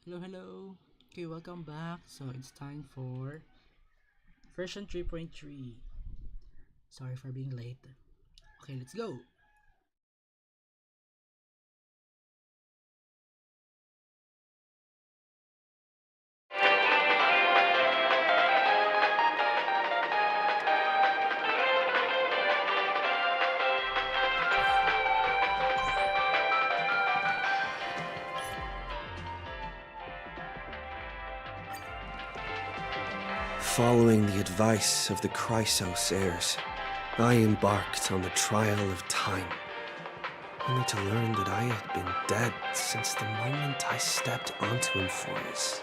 Hello. Okay, welcome back. So it's time for version 3.3. Sorry for being late. Okay, let's go. Following the advice of the Chrysos heirs, I embarked on the trial of time, only to learn that I had been dead since the moment I stepped onto Amphoris.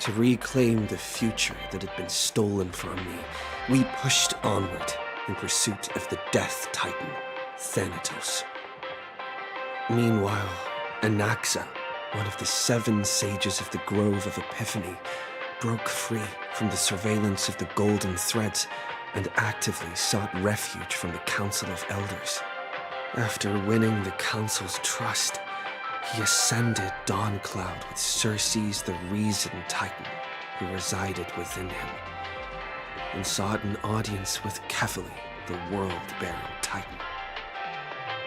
To reclaim the future that had been stolen from me, we pushed onward in pursuit of the Death Titan, Thanatos. Meanwhile, Anaxa, one of the 7 sages of the Grove of Epiphany, broke free from the surveillance of the Golden Threads and actively sought refuge from the Council of Elders. After winning the Council's trust, he ascended Dawncloud with Circe's the Reason Titan, who resided within him, and sought an audience with Kephaly, the World-bearing Titan.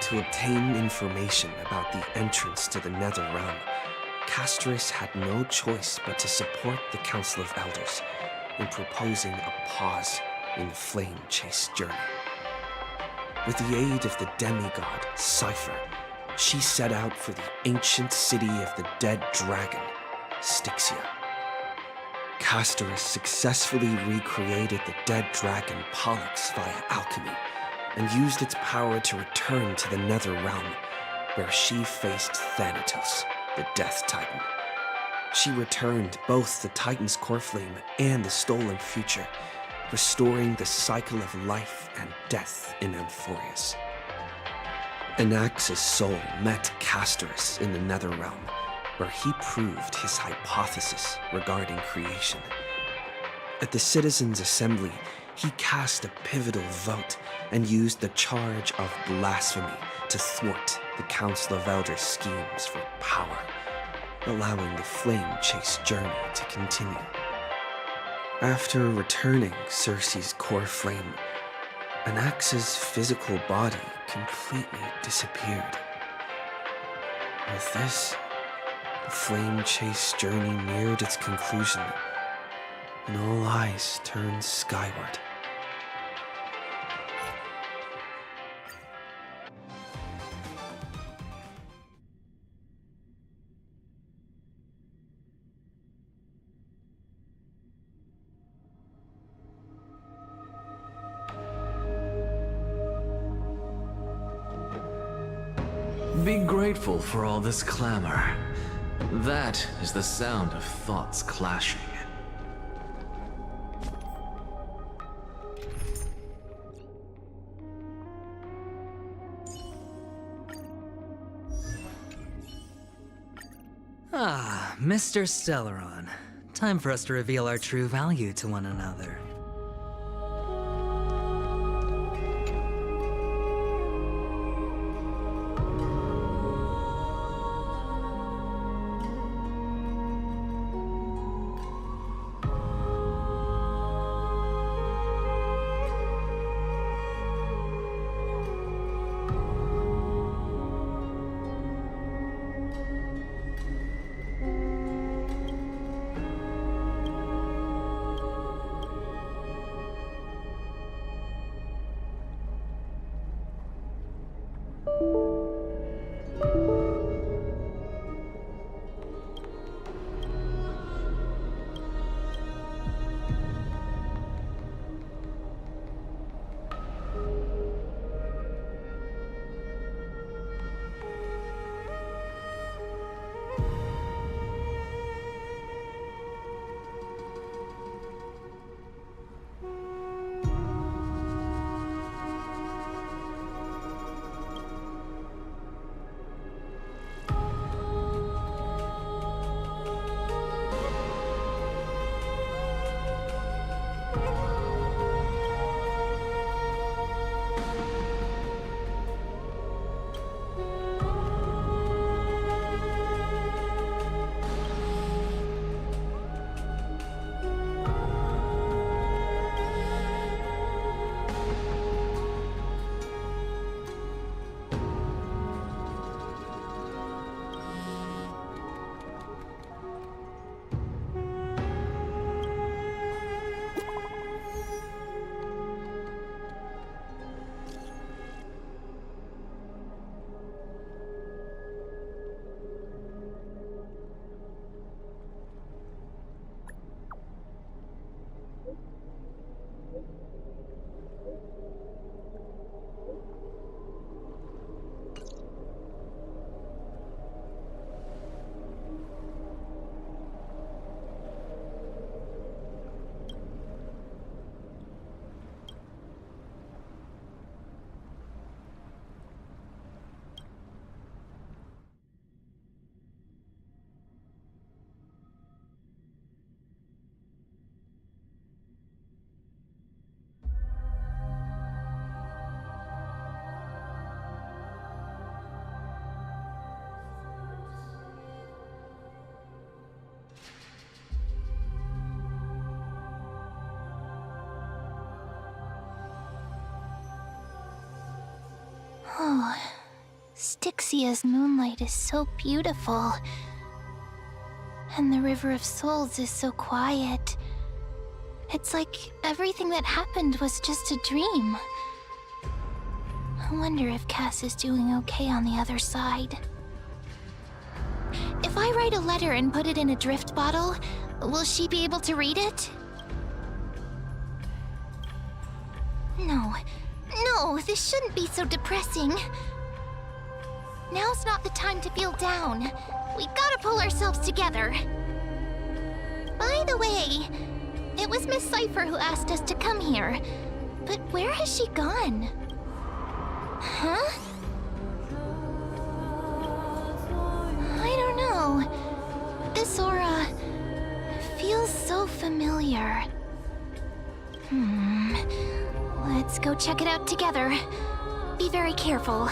To obtain information about the entrance to the Nether Realm, Castorus had no choice but to support the Council of Elders in proposing a pause in the flame chase journey. With the aid of the demigod, Cypher, she set out for the ancient city of the dead dragon, Styxia. Castorus successfully recreated the dead dragon Pollux via alchemy and used its power to return to the Nether Realm, where she faced Thanatos, the Death Titan. She returned both the Titan's core flame and the stolen future, restoring the cycle of life and death in Amphoris. Anaxa's soul met Castorus in the Netherrealm, where he proved his hypothesis regarding creation. At the Citizens' Assembly, he cast a pivotal vote and used the charge of blasphemy to thwart the Council of Elders' schemes for power, allowing the flame chase journey to continue. After returning Circe's core flame, Anaxa's physical body completely disappeared. With this, the flame chase journey neared its conclusion, and all eyes turned skyward. Be grateful for all this clamor. That is the sound of thoughts clashing. Ah, Mr. Stellaron. Time for us to reveal our true value to one another. Styxia's moonlight is so beautiful. And the River of Souls is so quiet. It's like everything that happened was just a dream. I wonder if Cass is doing okay on the other side. If I write a letter and put it in a drift bottle, will she be able to read it? No, this shouldn't be so depressing. Now's not the time to feel down. We gotta pull ourselves together. By the way, it was Miss Cypher who asked us to come here. But where has she gone? Huh? I don't know. This aura feels so familiar. Let's go check it out together. Be very careful.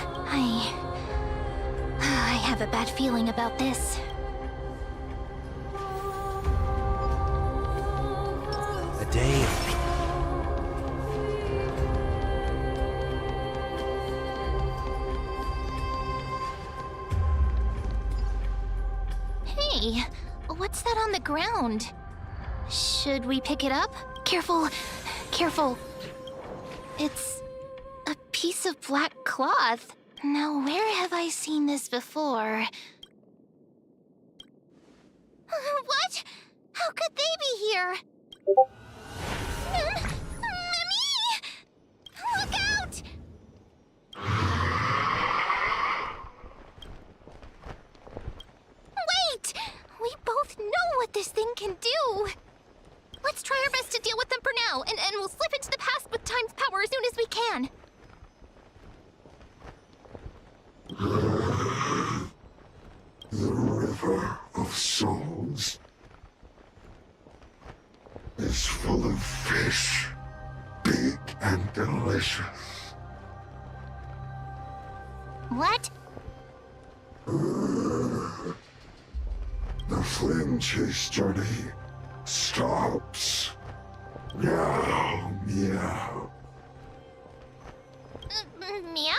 I have a bad feeling about this. A day. Hey, what's that on the ground? Should we pick it up? Careful, careful. It's a piece of black cloth. Now, where have I seen this before? What? How could they be here? Mimi! Look out! Wait! We both know what this thing can do. Let's try our best to deal with them for now, and we'll slip into the past with time's power as soon as we can. The River of Souls is full of fish, big and delicious. What? The flame chase journey stops. Meow, meow. Meow?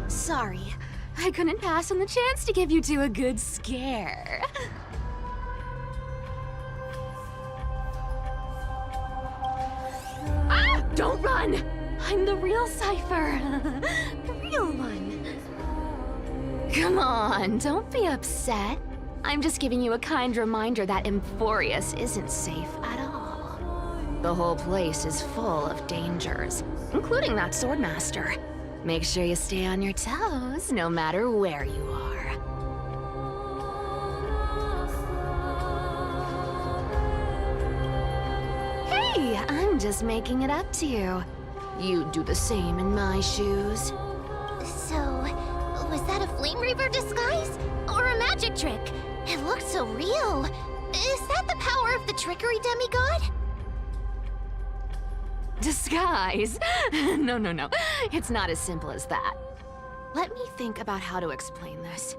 Sorry, I couldn't pass on the chance to give you two a good scare. Ah! Don't run! I'm the real Cypher. The real one. Come on, don't be upset. I'm just giving you a kind reminder that Emphorius isn't safe at all. The whole place is full of dangers, including that Swordmaster. Make sure you stay on your toes, no matter where you are. Hey, I'm just making it up to you. You'd do the same in my shoes. So, was that a Flame Reaver disguise? Or a magic trick? It looked so real. Is that the power of the trickery demigod? Disguise? No. It's not as simple as that. Let me think about how to explain this.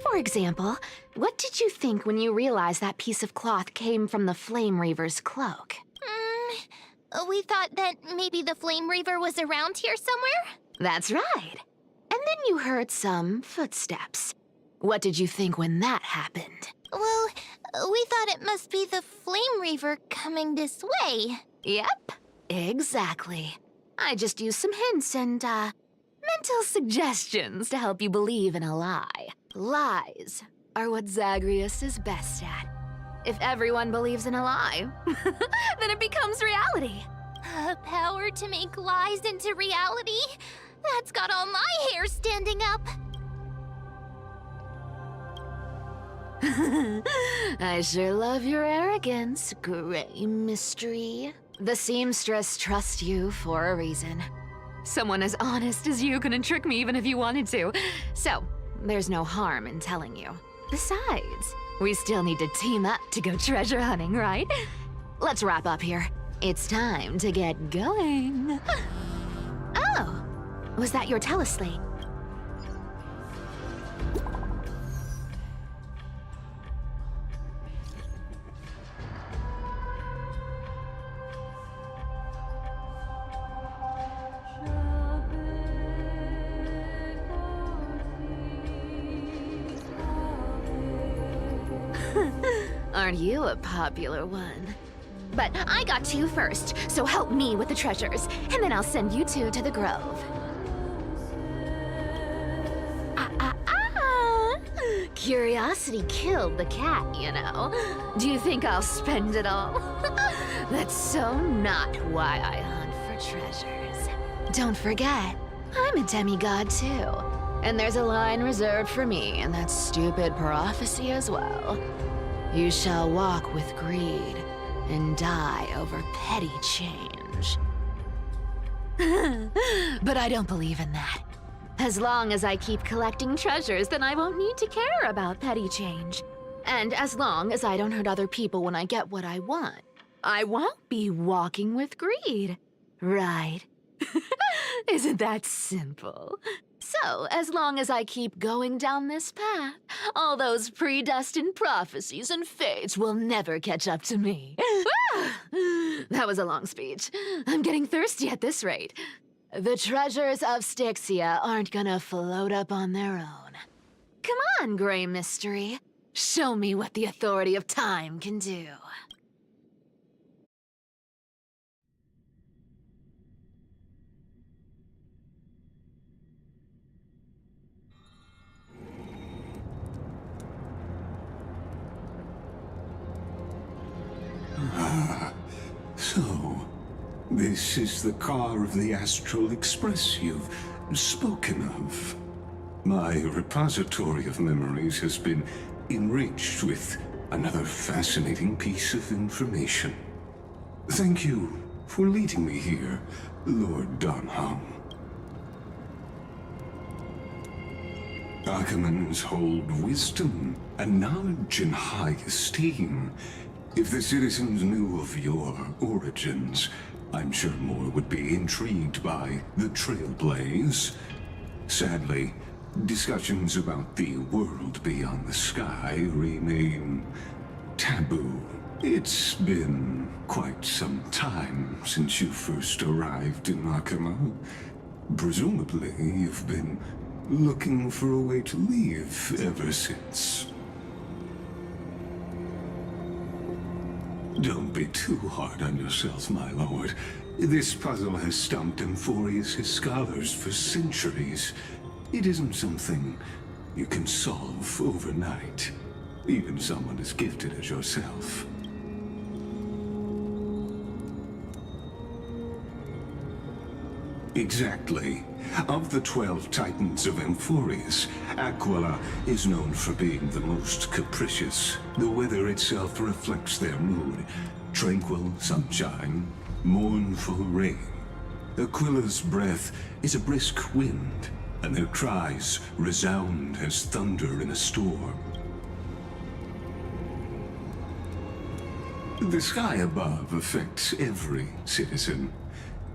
For example, what did you think when you realized that piece of cloth came from the Flame Reaver's cloak? We thought that maybe the Flame Reaver was around here somewhere? That's right. And then you heard some footsteps. What did you think when that happened? Well, we thought it must be the Flame Reaver coming this way. Yep, exactly. I just used some hints and, mental suggestions to help you believe in a lie. Lies are what Zagreus is best at. If everyone believes in a lie, then it becomes reality. Power to make lies into reality? That's got all my hair standing up. I sure love your arrogance, Gray Mystery. The seamstress trusts you for a reason. Someone as honest as you couldn't trick me even if you wanted to. So, there's no harm in telling you. Besides, we still need to team up to go treasure hunting, right? Let's wrap up here. It's time to get going. Oh, was that your teleslate? Aren't you a popular one? But I got two first, so help me with the treasures, and then I'll send you two to the grove. Curiosity killed the cat, you know. Do you think I'll spend it all? That's so not why I hunt for treasures. Don't forget, I'm a demigod too. And there's a line reserved for me in that stupid prophecy as well. You shall walk with greed and die over petty change. But I don't believe in that. As long as I keep collecting treasures, then I won't need to care about petty change. And as long as I don't hurt other people when I get what I want, I won't be walking with greed. Right? Isn't that simple? So, as long as I keep going down this path, all those predestined prophecies and fates will never catch up to me. That was a long speech. I'm getting thirsty at this rate. The treasures of Styxia aren't gonna float up on their own. Come on, Gray Mystery. Show me what the authority of time can do. So, this is the car of the Astral Express you've spoken of. My repository of memories has been enriched with another fascinating piece of information. Thank you for leading me here, Lord Donham. Archimans hold wisdom and knowledge in high esteem. If the citizens knew of your origins, I'm sure more would be intrigued by the Trailblaze. Sadly, discussions about the world beyond the sky remain taboo. It's been quite some time since you first arrived in Akama. Presumably, you've been looking for a way to leave ever since. Don't be too hard on yourself, my lord. This puzzle has stumped Emphorius' scholars for centuries. It isn't something you can solve overnight, even someone as gifted as yourself. Exactly. Of the 12 Titans of Emphorius, Aquila is known for being the most capricious. The weather itself reflects their mood. Tranquil sunshine, mournful rain. Aquila's breath is a brisk wind, and their cries resound as thunder in a storm. The sky above affects every citizen.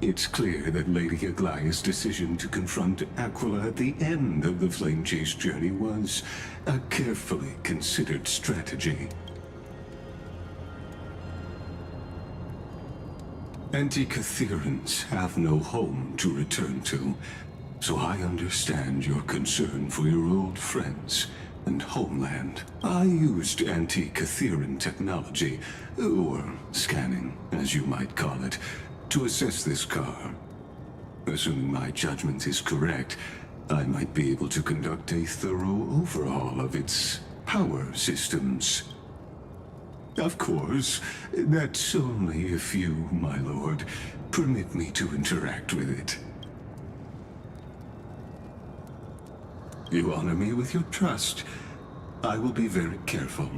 It's clear that Lady Aglaya's decision to confront Aquila at the end of the Flame Chase journey was a carefully considered strategy. Anti-Catherians have no home to return to, so I understand your concern for your old friends and homeland. I used anti-Catherian technology, or scanning, as you might call it, to assess this car. Assuming my judgment is correct, I might be able to conduct a thorough overhaul of its power systems. Of course, that's only if you, my lord, permit me to interact with it. You honor me with your trust. I will be very careful.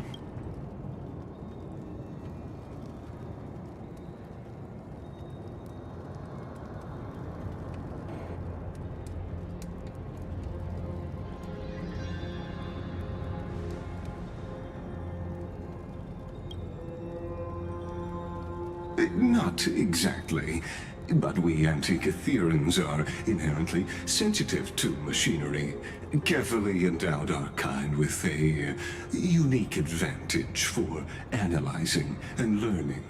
Not exactly. But we Antikytherans are inherently sensitive to machinery. Carefully endowed our kind with a unique advantage for analyzing and learning.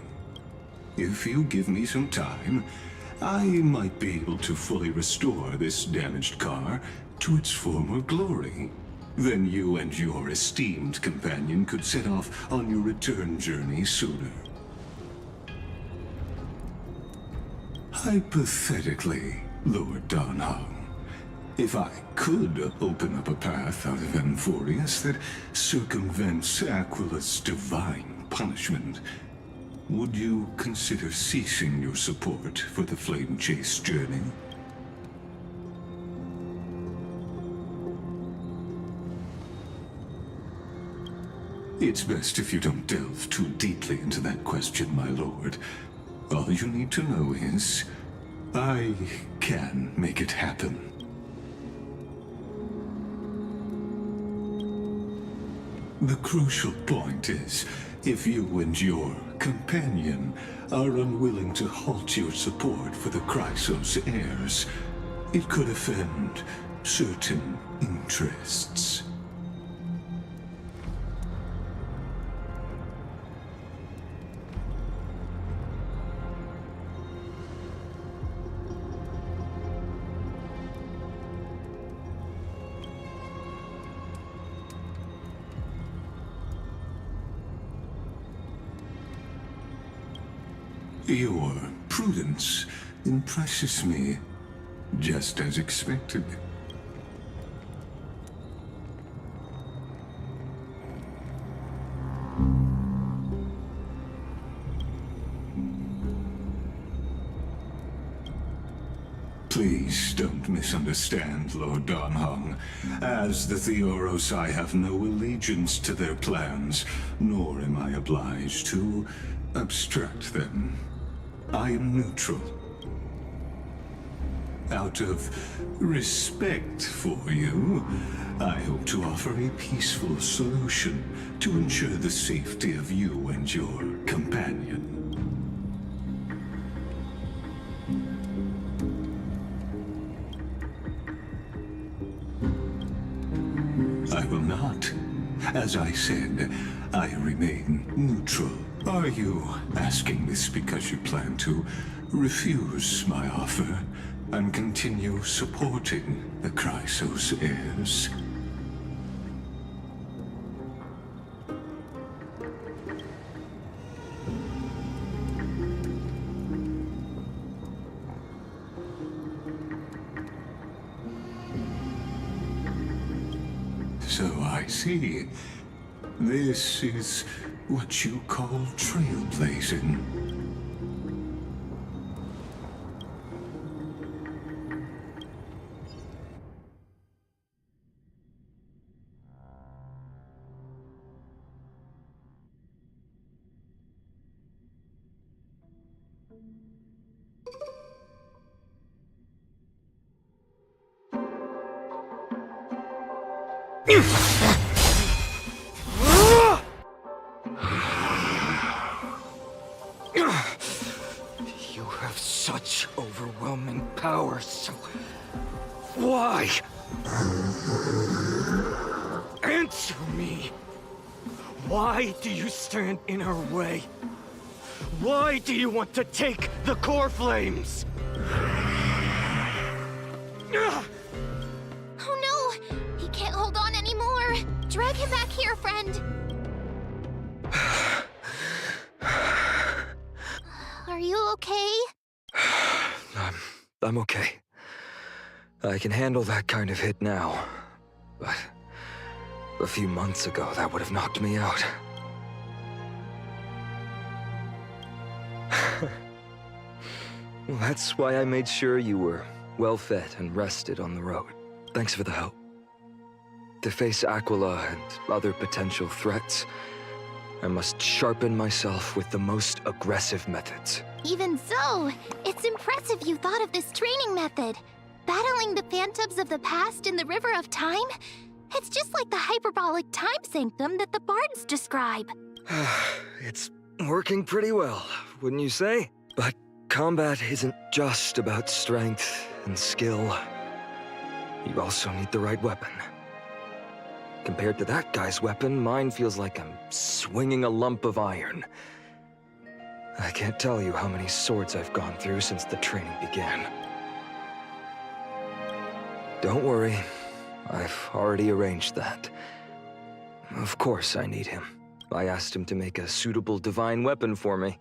If you give me some time, I might be able to fully restore this damaged car to its former glory. Then you and your esteemed companion could set off on your return journey sooner. Hypothetically, Lord Donhong, if I could open up a path out of Amphorius that circumvents Aquila's divine punishment, would you consider ceasing your support for the Flame Chase journey? It's best if you don't delve too deeply into that question, my lord. All you need to know is, I can make it happen. The crucial point is, if you and your companion are unwilling to halt your support for the Chrysos heirs, it could offend certain interests. Your prudence impresses me, just as expected. Please don't misunderstand, Lord Donhong. As the Theoros, I have no allegiance to their plans, nor am I obliged to obstruct them. I am neutral. Out of respect for you, I hope to offer a peaceful solution to ensure the safety of you and your companion. I will not. As I said, I remain neutral. Are you asking this because you plan to refuse my offer and continue supporting the Chrysos heirs? So I see. This is what you call trailblazing. You have such overwhelming power, so why? Answer me! Why do you stand in her way? Why do you want to take the core flames? Oh no! He can't hold on anymore! Drag him back here, friend! Are you okay? I'm okay. I can handle that kind of hit now. But a few months ago, that would have knocked me out. Well, that's why I made sure you were well-fed and rested on the road. Thanks for the help. To face Aquila and other potential threats, I must sharpen myself with the most aggressive methods. Even so, it's impressive you thought of this training method. Battling the phantoms of the past in the River of Time? It's just like the hyperbolic time sanctum that the bards describe. It's working pretty well, wouldn't you say? But combat isn't just about strength and skill. You also need the right weapon. Compared to that guy's weapon, mine feels like I'm swinging a lump of iron. I can't tell you how many swords I've gone through since the training began. Don't worry, I've already arranged that. Of course I need him. I asked him to make a suitable divine weapon for me.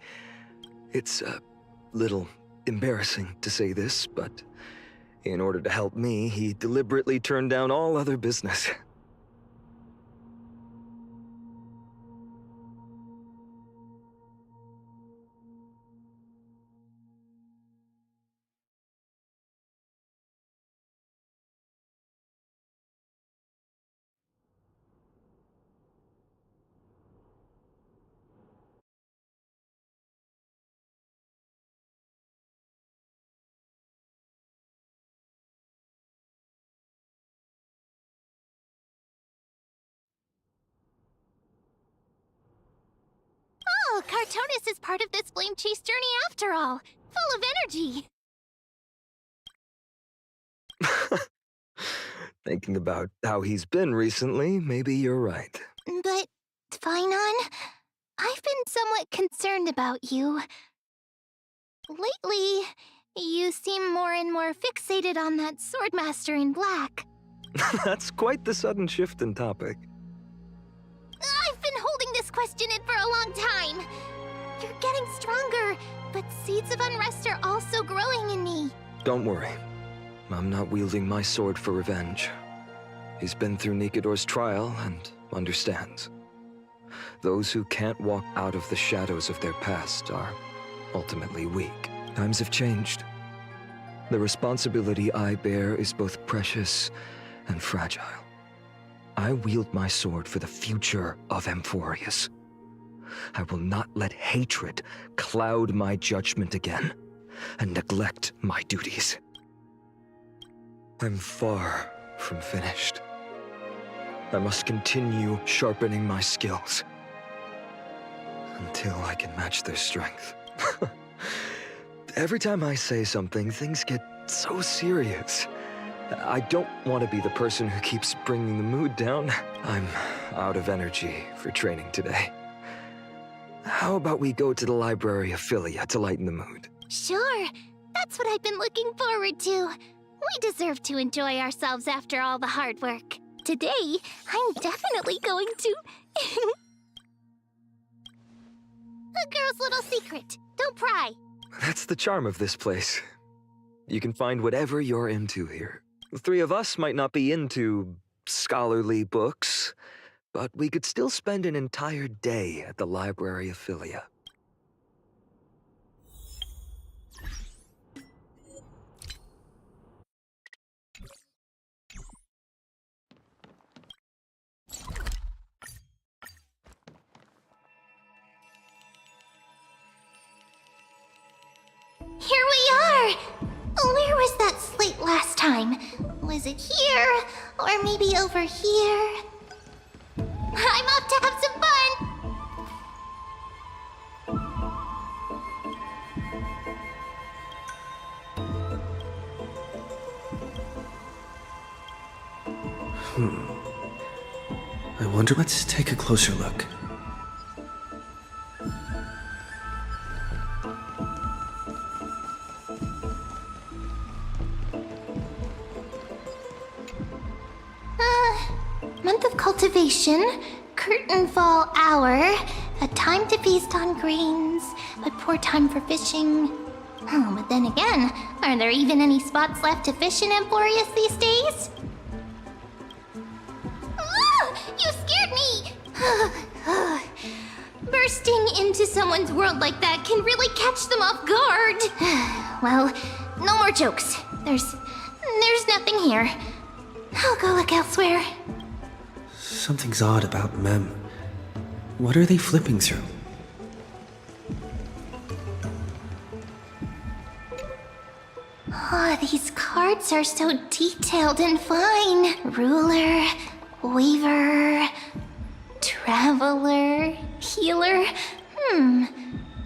It's a little embarrassing to say this, but in order to help me, he deliberately turned down all other business. Oh, Cartonis is part of this Flame Chase journey after all. Full of energy. Thinking about how he's been recently, maybe you're right. But, Finon, I've been somewhat concerned about you. Lately, you seem more and more fixated on that Swordmaster in black. That's quite the sudden shift in topic. I've been holding this question in for a long time. You're getting stronger, but seeds of unrest are also growing in me. Don't worry. I'm not wielding my sword for revenge. He's been through Nikador's trial and understands. Those who can't walk out of the shadows of their past are ultimately weak. Times have changed. The responsibility I bear is both precious and fragile. I wield my sword for the future of Amphorius. I will not let hatred cloud my judgment again and neglect my duties. I'm far from finished. I must continue sharpening my skills until I can match their strength. Every time I say something, things get so serious. I don't want to be the person who keeps bringing the mood down. I'm out of energy for training today. How about we go to the library of Philia to lighten the mood? Sure, that's what I've been looking forward to. We deserve to enjoy ourselves after all the hard work. Today, I'm definitely going to... A girl's little secret. Don't pry. That's the charm of this place. You can find whatever you're into here. The three of us might not be into scholarly books, but we could still spend an entire day at the library of Philia. Here we are! Where was that slate last time? Was it here? Or maybe over here? I'm off to have some fun! I wonder. Let's take a closer look. Month of cultivation, curtain fall hour, a time to feast on grains, but poor time for fishing. Oh, but then again, are there even any spots left to fish in Amphorius these days? You scared me! Bursting into someone's world like that can really catch them off guard. Well, no more jokes. There's nothing here. I'll go look elsewhere. Something's odd about Mem. What are they flipping through? Oh, these cards are so detailed and fine. Ruler, Weaver, Traveler, Healer.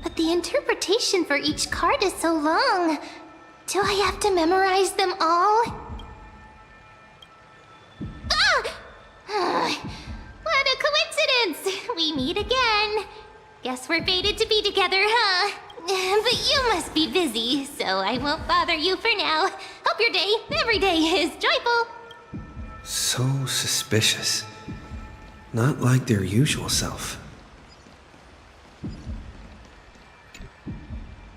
But the interpretation for each card is so long. Do I have to memorize them all? Ah! What a coincidence! We meet again. Guess we're fated to be together, huh? But you must be busy, so I won't bother you for now. Hope your day, every day, is joyful. So suspicious. Not like their usual self.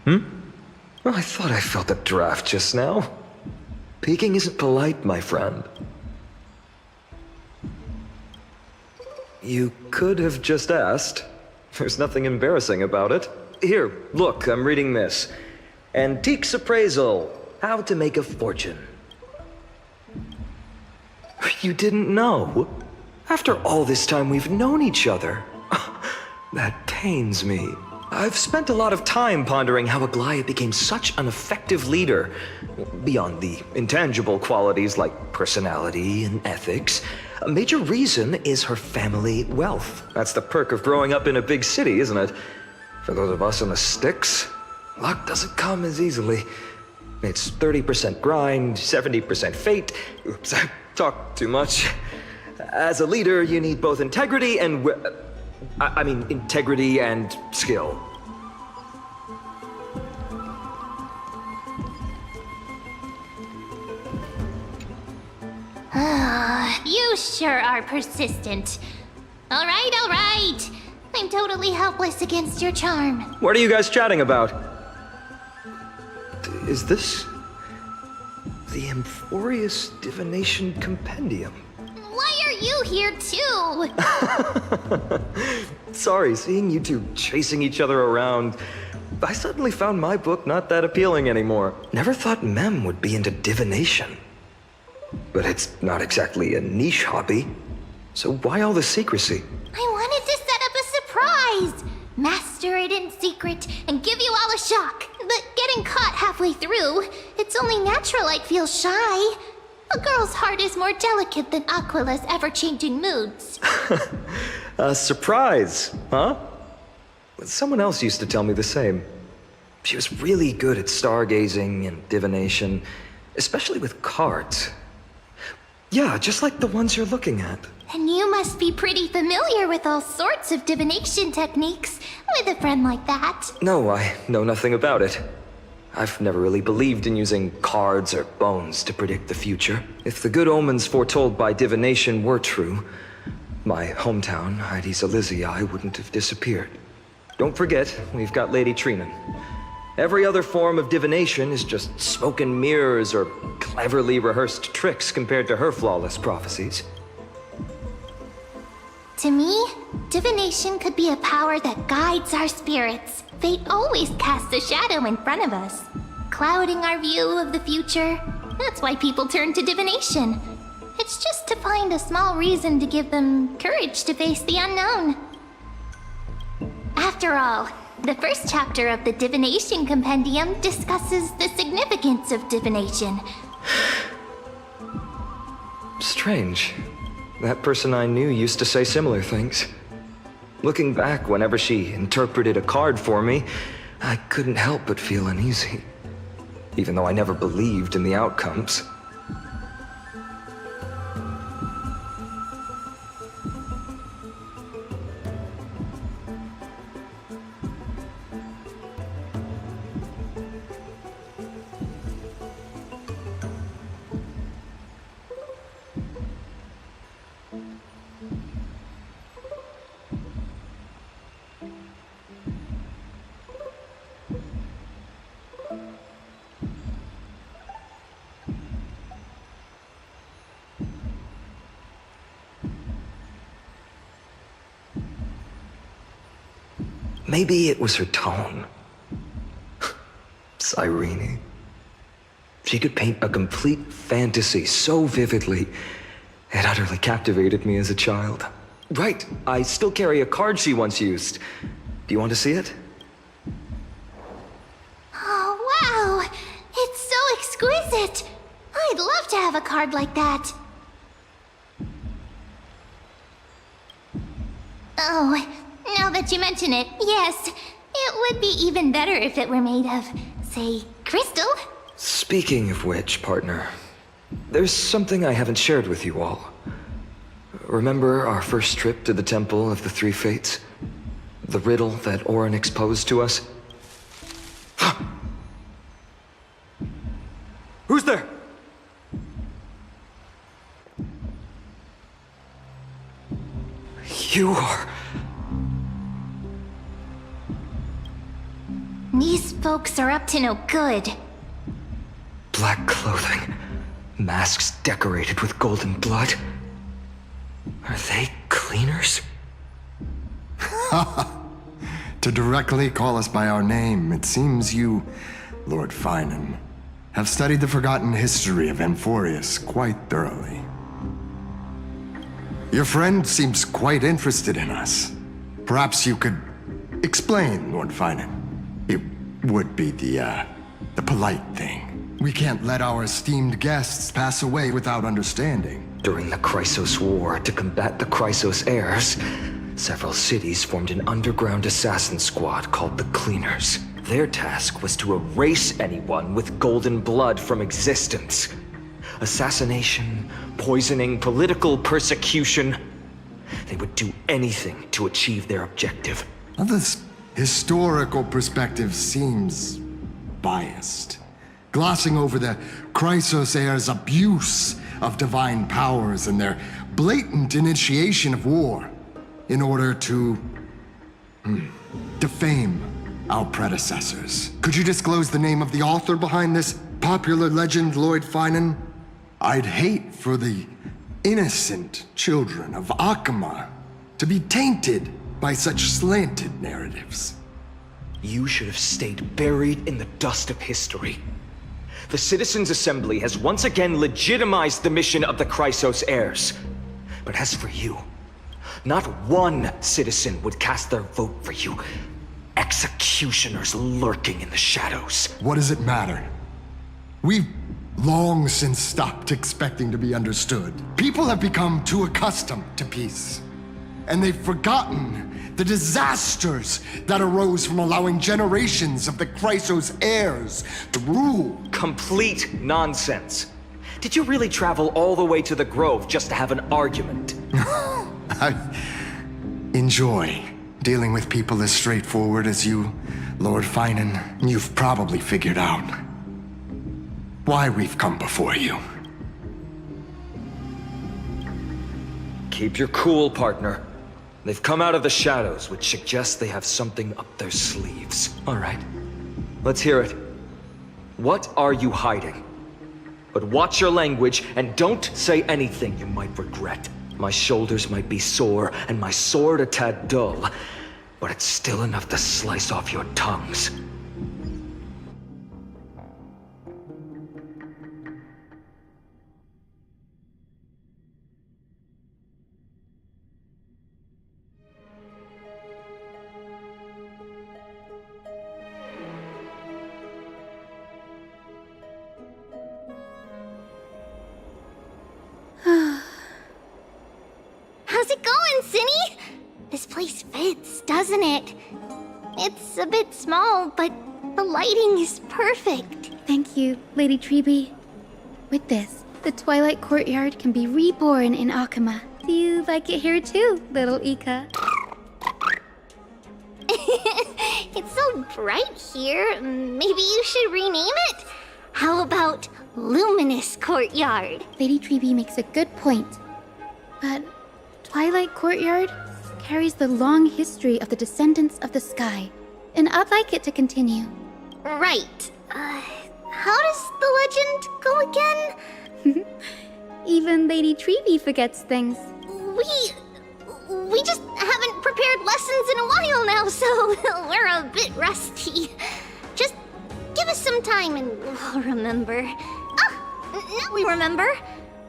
Well, I thought I felt a draft just now. Peeking isn't polite, my friend. You could have just asked. There's nothing embarrassing about it. Here, look, I'm reading this. Antiques Appraisal. How to Make a Fortune. You didn't know? After all this time we've known each other. That pains me. I've spent a lot of time pondering how Aglaia became such an effective leader. Beyond the intangible qualities like personality and ethics, a major reason is her family wealth. That's the perk of growing up in a big city, isn't it? For those of us in the sticks, luck doesn't come as easily. It's 30% grind, 70% fate. Oops, I talked too much. As a leader, you need both integrity and integrity and skill. You sure are persistent. All right. I'm totally helpless against your charm. What are you guys chatting about? Is this the Amphorius Divination Compendium? Why are you here too? Sorry, seeing you two chasing each other around, I suddenly found my book not that appealing anymore. Never thought Mem would be into divination. But it's not exactly a niche hobby. So why all the secrecy? I wanted to set up a surprise. Master it in secret and give you all a shock. But getting caught halfway through, it's only natural I'd feel shy. A girl's heart is more delicate than Aquila's ever-changing moods. A surprise, huh? Someone else used to tell me the same. She was really good at stargazing and divination, especially with cards. Yeah, just like the ones you're looking at. And you must be pretty familiar with all sorts of divination techniques with a friend like that. No, I know nothing about it. I've never really believed in using cards or bones to predict the future. If the good omens foretold by divination were true, my hometown, Heidi's Elysiae, wouldn't have disappeared. Don't forget, we've got Lady Trinan. Every other form of divination is just smoke and mirrors or cleverly rehearsed tricks compared to her flawless prophecies. To me, divination could be a power that guides our spirits. Fate always casts a shadow in front of us, clouding our view of the future. That's why people turn to divination. It's just to find a small reason to give them courage to face the unknown. After all, the first chapter of the Divination Compendium discusses the significance of divination. Strange. That person I knew used to say similar things. Looking back, whenever she interpreted a card for me, I couldn't help but feel uneasy. Even though I never believed in the outcomes. Maybe it was her tone. Cyrene. She could paint a complete fantasy so vividly, it utterly captivated me as a child. Right, I still carry a card she once used. Do you want to see it? Oh, wow! It's so exquisite! I'd love to have a card like that. Oh, now that you mention it, yes. It It would be even better if it were made of, say, crystal. Speaking of which, partner, there's something I haven't shared with you all. Remember our first trip to the Temple of the Three Fates? The riddle that Orynyx posed to us? Who's there? You are... These folks are up to no good. Black clothing, masks decorated with golden blood. Are they cleaners? To directly call us by our name, it seems you, Lord Finan, have studied the forgotten history of Amphorius quite thoroughly. Your friend seems quite interested in us. Perhaps you could explain, Lord Finan. It would be the polite thing. We can't let our esteemed guests pass away without understanding. During the Chrysos War, to combat the Chrysos heirs, several cities formed an underground assassin squad called the Cleaners. Their task was to erase anyone with golden blood from existence. Assassination, poisoning, political persecution. They would do anything to achieve their objective. Now, this historical perspective seems biased, glossing over the Chrysos heirs' abuse of divine powers and their blatant initiation of war in order to defame our predecessors. Could you disclose the name of the author behind this popular legend, Lord Finan? I'd hate for the innocent children of Akama to be tainted by such slanted narratives. You should have stayed buried in the dust of history. The Citizens' Assembly has once again legitimized the mission of the Chrysos heirs. But as for you, not one citizen would cast their vote for you. Executioners lurking in the shadows. What does it matter? We've long since stopped expecting to be understood. People have become too accustomed to peace. And they've forgotten the disasters that arose from allowing generations of the Chrysos heirs to rule. Complete nonsense. Did you really travel all the way to the Grove just to have an argument? I enjoy dealing with people as straightforward as you, Lord Finan. You've probably figured out why we've come before you. Keep your cool, partner. They've come out of the shadows, which suggests they have something up their sleeves. All right, let's hear it. What are you hiding? But watch your language, and don't say anything you might regret. My shoulders might be sore, and my sword a tad dull, but it's still enough to slice off your tongues. How's it going, Cinny? This place fits, doesn't it? It's a bit small, but the lighting is perfect. Thank you, Lady Treeby. With this, the Twilight Courtyard can be reborn in Akama. Do you like it here too, little Ika? It's so bright here. Maybe you should rename it? How about Luminous Courtyard? Lady Treeby makes a good point. But Twilight Courtyard carries the long history of the descendants of the sky, and I'd like it to continue. Right. How does the legend go again? Even Lady Treeby forgets things. We just haven't prepared lessons in a while now, so we're a bit rusty. Just give us some time and we'll remember. Now we remember.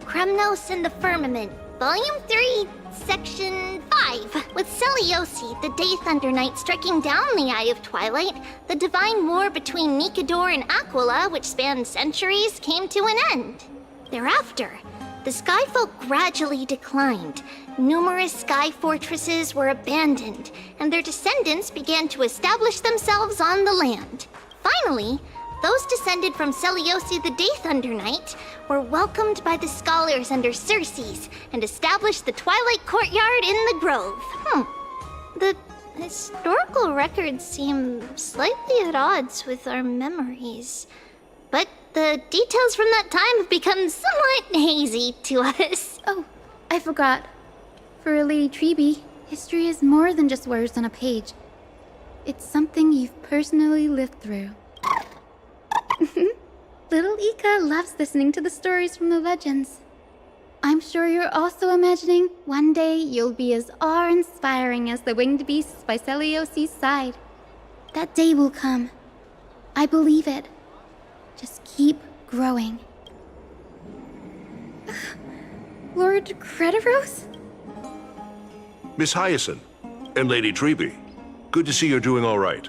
Kremnos and the Firmament, Volume 3, Section 5. With Celiosi, the Day Thunder Knight, striking down the Eye of Twilight, the divine war between Nikador and Aquila, which spanned centuries, came to an end. Thereafter, the Skyfolk gradually declined, numerous sky fortresses were abandoned, and their descendants began to establish themselves on the land. Finally, those descended from Seliosi the Day Thunder Knight were welcomed by the scholars under Circes and established the Twilight Courtyard in the Grove. The historical records seem slightly at odds with our memories, but the details from that time have become somewhat hazy to us. Oh, I forgot. For Lady Treby, history is more than just words on a page. It's something you've personally lived through. Little Ika loves listening to the stories from the legends. I'm sure you're also imagining one day you'll be as awe-inspiring as the winged beasts by Seliosi's side. That day will come. I believe it. Just keep growing. Lord Crediros? Miss Hyacinth and Lady Treby, good to see you're doing all right.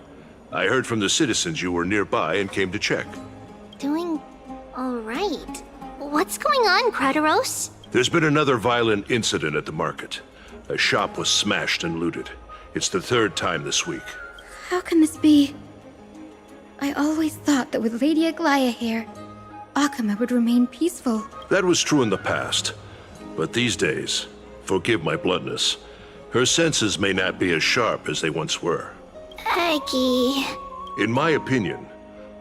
I heard from the citizens you were nearby and came to check. Doing all right. What's going on, Crediros? There's been another violent incident at the market. A shop was smashed and looted. It's the third time this week. How can this be? I always thought that with Lady Aglaya here, Akama would remain peaceful. That was true in the past. But these days, forgive my bluntness, her senses may not be as sharp as they once were. Aggie. In my opinion,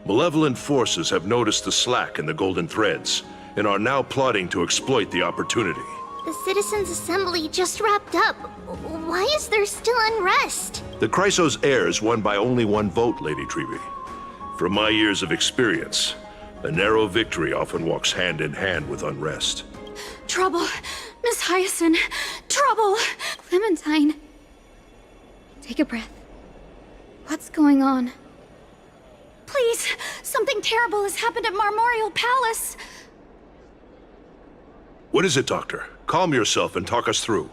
malevolent forces have noticed the slack in the golden threads and are now plotting to exploit the opportunity. The Citizens' Assembly just wrapped up. Why is there still unrest? The Chrysos heirs won by only one vote, Lady Treby. From my years of experience, a narrow victory often walks hand in hand with unrest. Trouble! Miss Hyacinth! Trouble! Clementine! Take a breath. What's going on? Please! Something terrible has happened at Marmorial Palace! What is it, Doctor? Calm yourself and talk us through.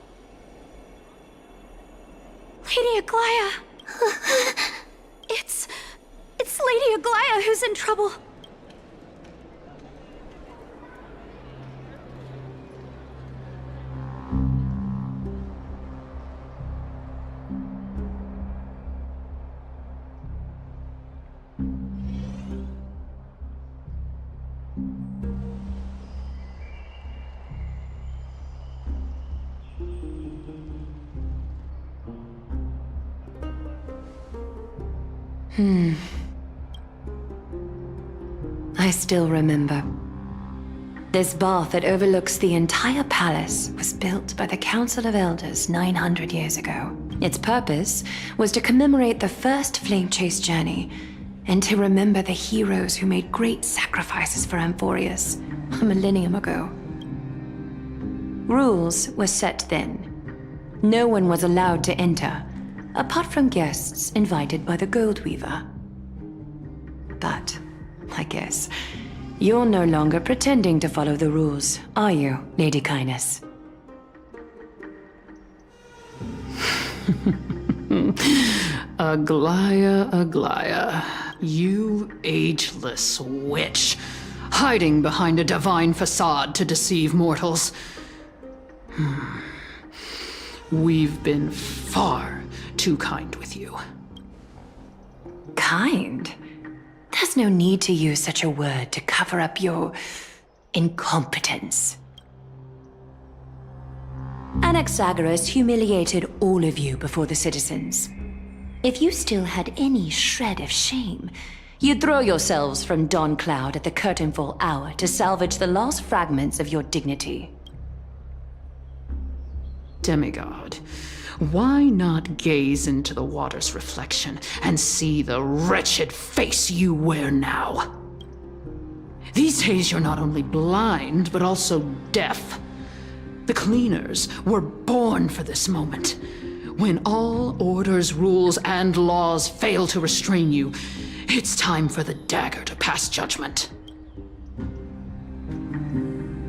Lady Aglaya! It's Lady Aglaya who's in trouble. I still remember. This bath that overlooks the entire palace was built by the Council of Elders 900 years ago. Its purpose was to commemorate the first flame chase journey and to remember the heroes who made great sacrifices for Amphorius a millennium ago. Rules were set then. No one was allowed to enter, apart from guests invited by the Gold Weaver. But, I guess, you're no longer pretending to follow the rules, are you, Lady Kindness? Aglaya, Aglaya, you ageless witch, hiding behind a divine facade to deceive mortals. We've been far too kind with you. Kind? There's no need to use such a word to cover up your incompetence. Anaxagoras humiliated all of you before the citizens. If you still had any shred of shame, you'd throw yourselves from Dawn Cloud at the curtainfall hour to salvage the last fragments of your dignity. Demigod, why not gaze into the water's reflection and see the wretched face you wear now? These days you're not only blind, but also deaf. The cleaners were born for this moment. When all orders, rules, and laws fail to restrain you, it's time for the dagger to pass judgment.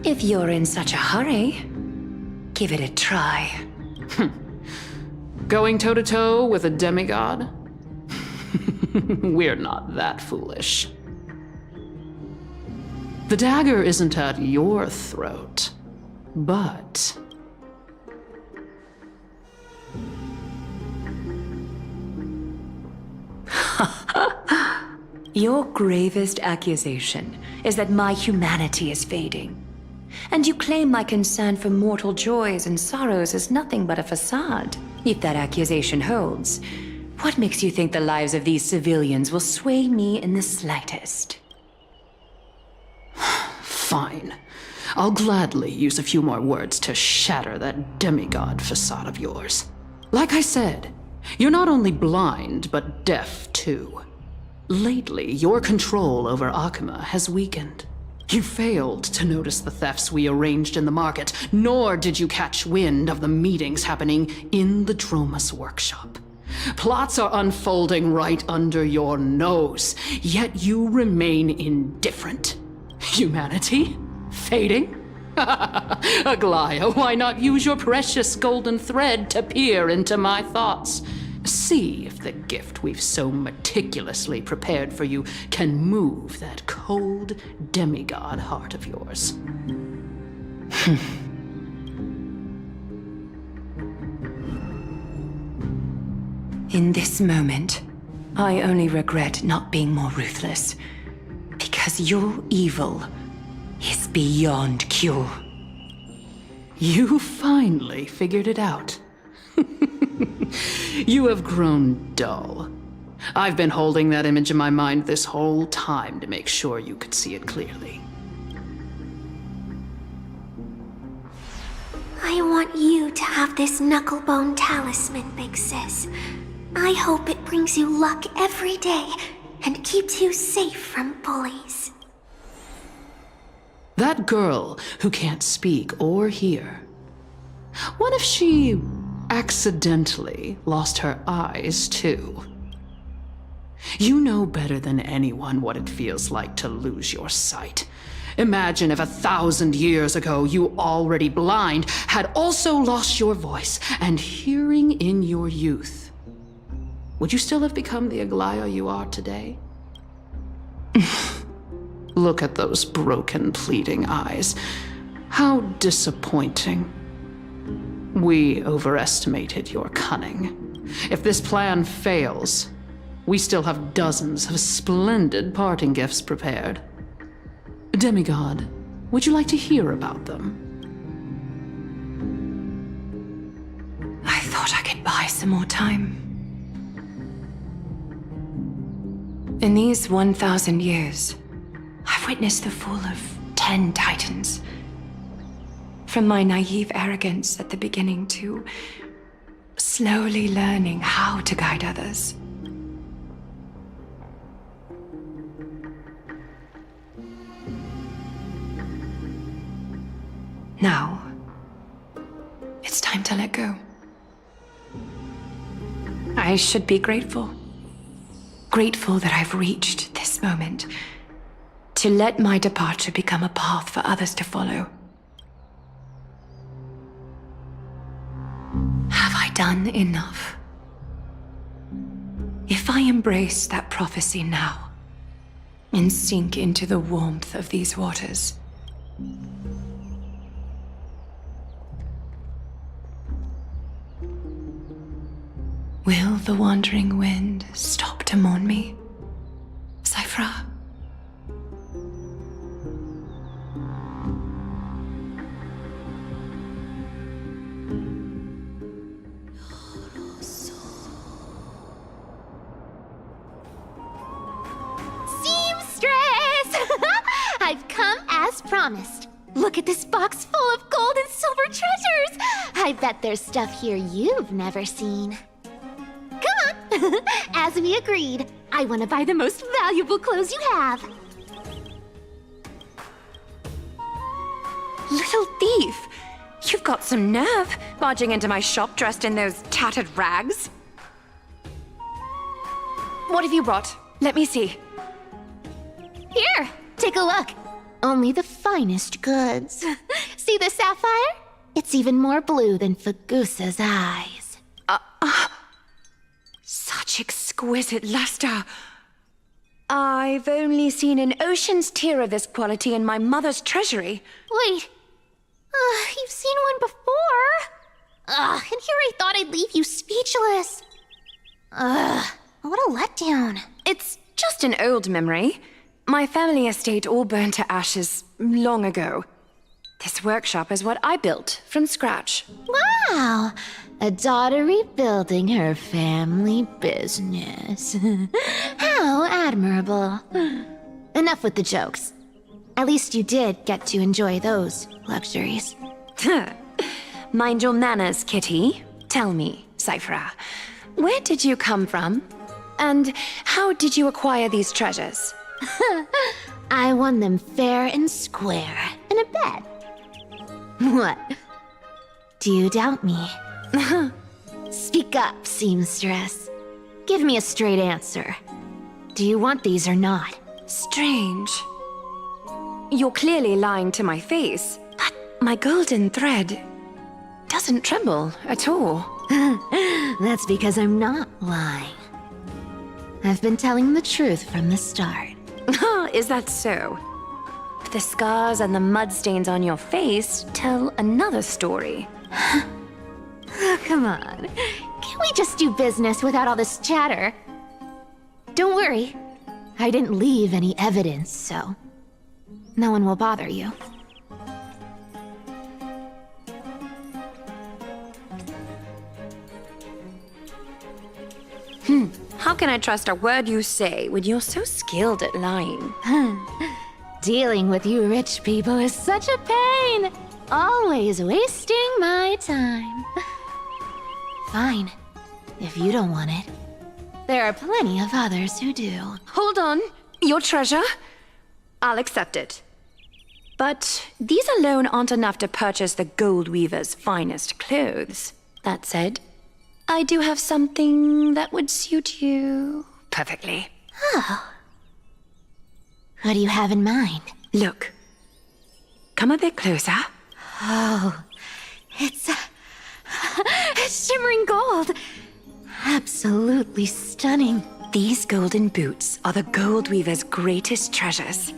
If you're in such a hurry, give it a try. Going toe-to-toe with a demigod? We're not that foolish. The dagger isn't at your throat, but Your gravest accusation is that my humanity is fading. And you claim my concern for mortal joys and sorrows is nothing but a facade. If that accusation holds, what makes you think the lives of these civilians will sway me in the slightest? Fine. I'll gladly use a few more words to shatter that demigod facade of yours. Like I said, you're not only blind, but deaf too. Lately, your control over Akuma has weakened. You failed to notice the thefts we arranged in the market, nor did you catch wind of the meetings happening in the Dromus workshop. Plots are unfolding right under your nose, yet you remain indifferent. Humanity? Fading? Aglaya, why not use your precious golden thread to peer into my thoughts? See if the gift we've so meticulously prepared for you can move that cold demigod heart of yours. In this moment, I only regret not being more ruthless. Because your evil is beyond cure. You finally figured it out. You have grown dull. I've been holding that image in my mind this whole time to make sure you could see it clearly. I want you to have this knucklebone talisman, Big Sis. I hope it brings you luck every day and keeps you safe from bullies. That girl who can't speak or hear. What if she accidentally lost her eyes, too? You know better than anyone what it feels like to lose your sight. Imagine if 1,000 years ago you, already blind, had also lost your voice and hearing in your youth. Would you still have become the Aglaya you are today? Look at those broken, pleading eyes. How disappointing. We overestimated your cunning. If this plan fails, we still have dozens of splendid parting gifts prepared. Demigod, would you like to hear about them? I thought I could buy some more time. In these 1,000 years, I've witnessed the fall of 10 titans. From my naive arrogance at the beginning to slowly learning how to guide others. Now, it's time to let go. I should be grateful. Grateful that I've reached this moment. To let my departure become a path for others to follow. Have I done enough? If I embrace that prophecy now, and sink into the warmth of these waters, will the wandering wind stop to mourn me, Cyphra? I've come as promised. Look at this box full of gold and silver treasures. I bet there's stuff here you've never seen. Come on. As we agreed, I want to buy the most valuable clothes you have. Little thief! You've got some nerve, barging into my shop dressed in those tattered rags. What have you brought? Let me see. Here, take a look. Only the finest goods. See the sapphire? It's even more blue than Fagusa's eyes. Such exquisite luster. I've only seen an ocean's tear of this quality in my mother's treasury. Wait. You've seen one before. And here I thought I'd leave you speechless. What a letdown. It's just an old memory. My family estate all burned to ashes long ago. This workshop is what I built from scratch. Wow! A daughter rebuilding her family business. How admirable. Enough with the jokes. At least you did get to enjoy those luxuries. Mind your manners, Kitty. Tell me, Cyphra, where did you come from? And how did you acquire these treasures? I won them fair and square in a bet. What? Do you doubt me? Speak up, seamstress. Give me a straight answer. Do you want these or not? Strange. You're clearly lying to my face, but my golden thread doesn't tremble at all. That's because I'm not lying. I've been telling the truth from the start. Is that so? The scars and the mud stains on your face tell another story. Oh, come on. Can't we just do business without all this chatter? Don't worry. I didn't leave any evidence, so no one will bother you. How can I trust a word you say when you're so skilled at lying? Dealing with you rich people is such a pain. Always wasting my time. Fine, if you don't want it. There are plenty of others who do. Hold on. Your treasure? I'll accept it. But these alone aren't enough to purchase the gold weaver's finest clothes. That said, I do have something that would suit you perfectly. Oh. What do you have in mind? Look. Come a bit closer. Oh, it's shimmering gold. Absolutely stunning. These golden boots are the gold weaver's greatest treasures.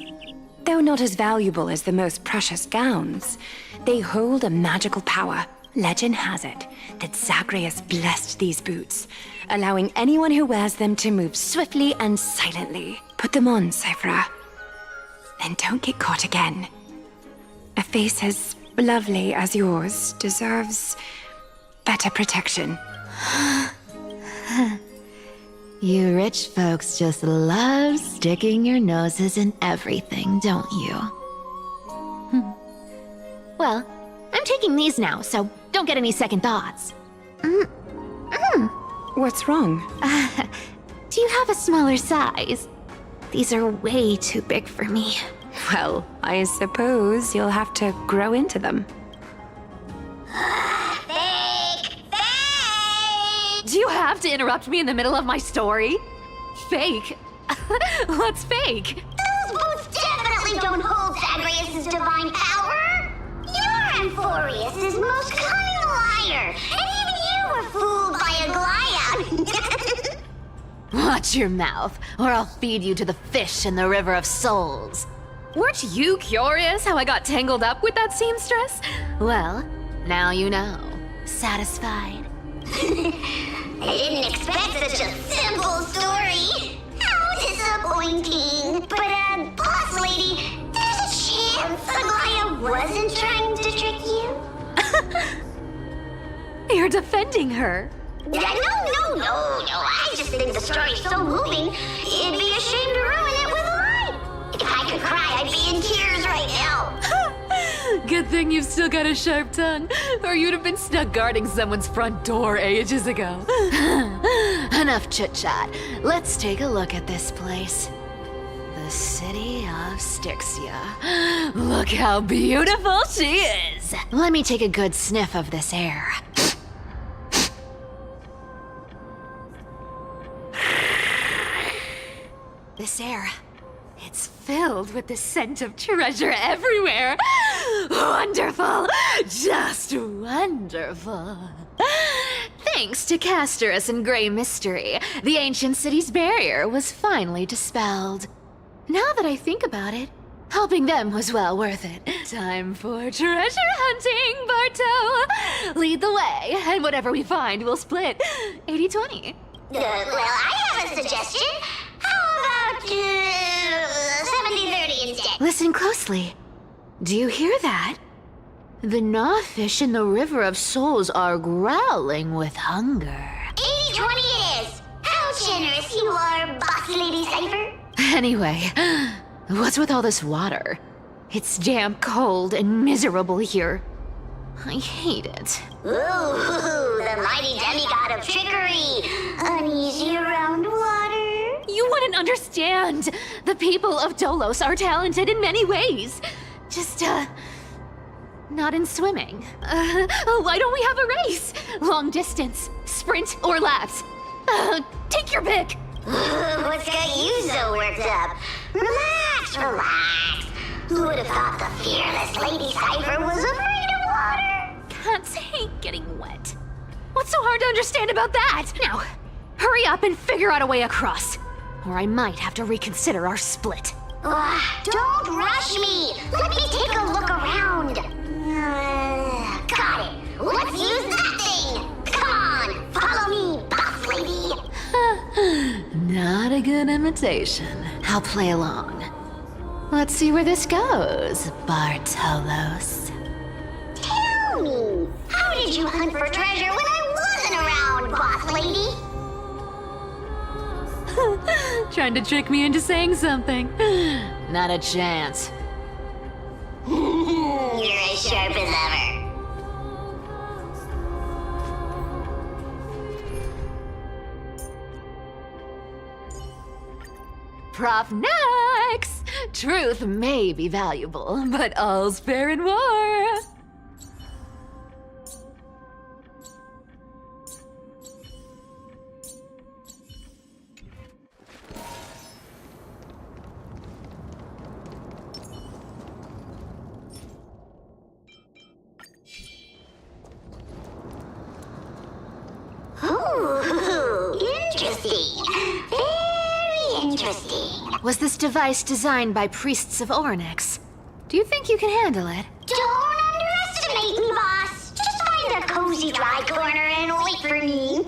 Though not as valuable as the most precious gowns, they hold a magical power. Legend has it that Zagreus blessed these boots, allowing anyone who wears them to move swiftly and silently. Put them on, Cyphra. And don't get caught again. A face as lovely as yours deserves better protection. You rich folks just love sticking your noses in everything, don't you? Well, I'm taking these now, so don't get any second thoughts. What's wrong? Do you have a smaller size? These are way too big for me. Well, I suppose you'll have to grow into them. Do you have to interrupt me in the middle of my story? Fake? What's fake? Those boots definitely don't hold Zagreus' divine power! You're Amphorius' most cunning liar, and even you were fooled by Aglaia! Watch your mouth, or I'll feed you to the fish in the River of Souls. Weren't you curious how I got tangled up with that seamstress? Well, now you know. Satisfied? I didn't expect such a simple story. How disappointing. But, boss lady, there's a chance Aglaia wasn't trying to trick you? You're defending her. No. I just think the story's so moving, it'd be a shame to ruin it with a lie. If I could cry, I'd be in tears right now. Good thing you've still got a sharp tongue, or you'd have been stuck guarding someone's front door ages ago. Enough chit-chat. Let's take a look at this place. The city of Styxia. Look how beautiful she is. Let me take a good sniff of this air. This air, it's filled with the scent of treasure everywhere. Wonderful, just wonderful. Thanks to Castorus and Grey Mystery, the ancient city's barrier was finally dispelled. Now that I think about it, helping them was well worth it. Time for treasure hunting, Barto. Lead the way, and whatever we find, we'll split 80-20. Well, I have a suggestion. How about 70-30 instead? Listen closely. Do you hear that? The gnawfish in the River of Souls are growling with hunger. 80-20 it is. How generous you are, Boss Lady Cypher. Anyway, what's with all this water? It's damp, cold, and miserable here. I hate it. Ooh, the mighty demigod of trickery. Uneasy around water. You wouldn't understand. The people of Dolos are talented in many ways. Just, not in swimming. Why don't we have a race? Long distance, sprint, or laps? Take your pick. What's got you so worked up? Relax, relax. Who would have thought the fearless Lady Cypher was afraid of water? Cats hate getting wet. What's so hard to understand about that? Now, hurry up and figure out a way across. Or I might have to reconsider our split. Don't rush me. Let me take a look around. Got it. Let's use that thing. Come on, follow me, boss lady. Not a good imitation. I'll play along. Let's see where this goes, Bartolos. Tell me, how did you hunt for treasure when I wasn't around, boss lady? Trying to trick me into saying something. Not a chance. You're as sharp as ever. Prof Nex! Truth may be valuable, but all's fair in war. Ooh, interesting. Very interesting. Was this device designed by priests of Ornyx? Do you think you can handle it? Don't underestimate me, boss. Just find a cozy dry corner and wait for me.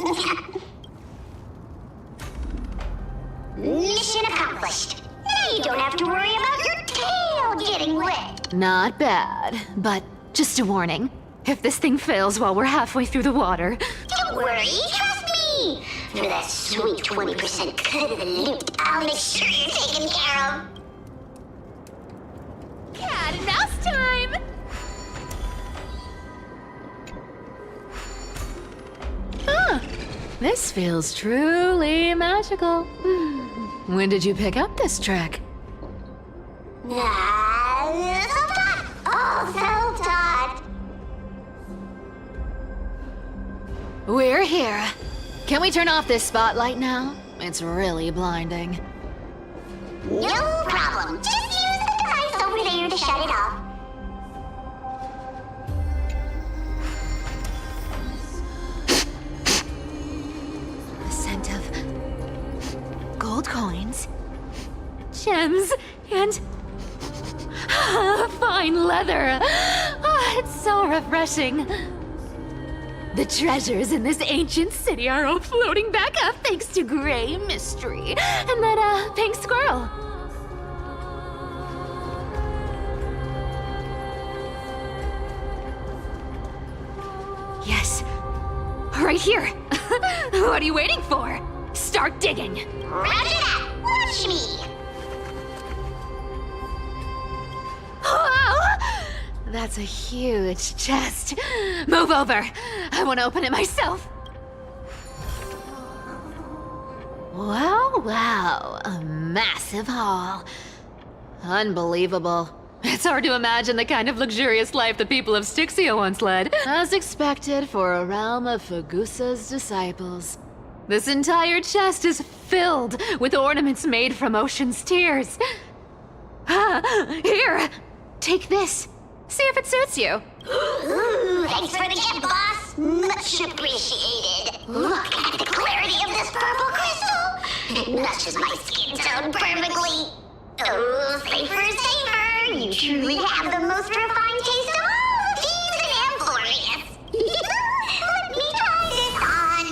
Mission accomplished. Now you don't have to worry about your tail getting wet. Not bad, but just a warning. If this thing fails while we're halfway through the water... Don't worry, trust me. For that sweet 20% cut of the loot, I'll make sure you're taken care of. Cat and mouse time! This feels truly magical. When did you pick up this trick? Self-taught. All self-taught. We're here. Can we turn off this spotlight now? It's really blinding. No problem. Just use the device over there to shut it off. The scent of gold coins, gems, and fine leather. It's so refreshing. The treasures in this ancient city are all floating back up thanks to Grey Mystery and that, pink squirrel. Yes, right here. What are you waiting for? Start digging. Roger that. Watch me. Wow! That's a huge chest. Move over. I want to open it myself. Wow. A massive haul. Unbelievable. It's hard to imagine the kind of luxurious life the people of Styxia once led. As expected for a realm of Fagusa's disciples. This entire chest is filled with ornaments made from ocean's tears. Here, take this. See if it suits you. Ooh, thanks for the gift, boss. Much appreciated. Look at the clarity of this purple crystal. It matches my skin tone perfectly. Oh, safer. You truly have the most refined taste of all thieves and amphorious. Let me try this on.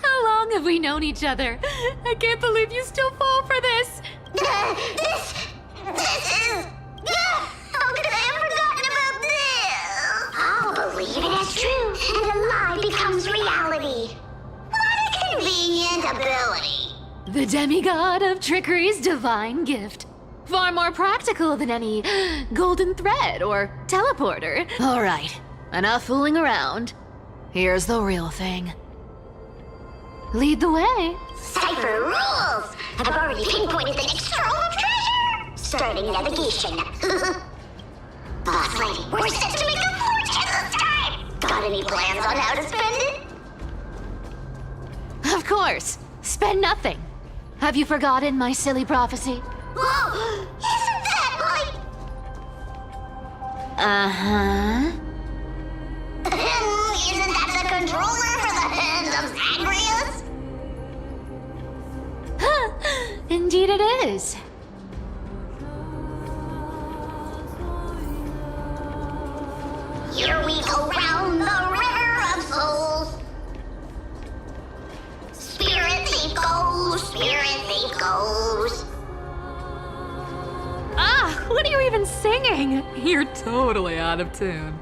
How long have we known each other? I can't believe you still fall for this. This is... How could I have forgotten about this? I'll believe it as true, and a lie becomes reality. What a convenient ability. The demigod of trickery's divine gift. Far more practical than any golden thread or teleporter. All right, enough fooling around. Here's the real thing. Lead the way. Cipher rules! I've already pinpointed the next trove of treasure! Starting navigation. Boss lady, we're set to make a fortune this time! Got any plans on how to spend it? Of course. Spend nothing. Have you forgotten my silly prophecy? Whoa! Isn't that like... Uh-huh. Isn't that the controller for the hands of Zagreus? Indeed it is. Here we go round the river of souls. Spirit thief goes, spirit thief goes. Ah, what are you even singing? You're totally out of tune.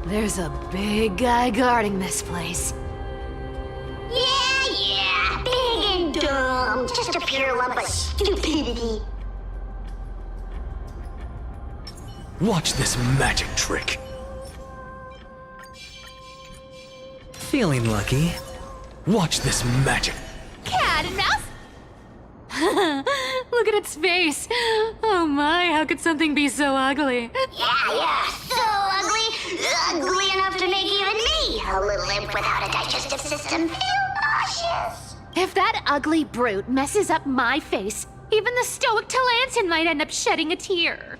There's a big guy guarding this place. Yeah, big and dumb. Just a pure lump of stupidity. Watch this magic trick. Feeling lucky. Watch this magic. Cat and mouse? Look at its face. Oh my, how could something be so ugly? Yeah, so ugly. Ugly enough to make even me, a little imp without a digestive system, feel nauseous. If that ugly brute messes up my face, even the stoic Talantin might end up shedding a tear.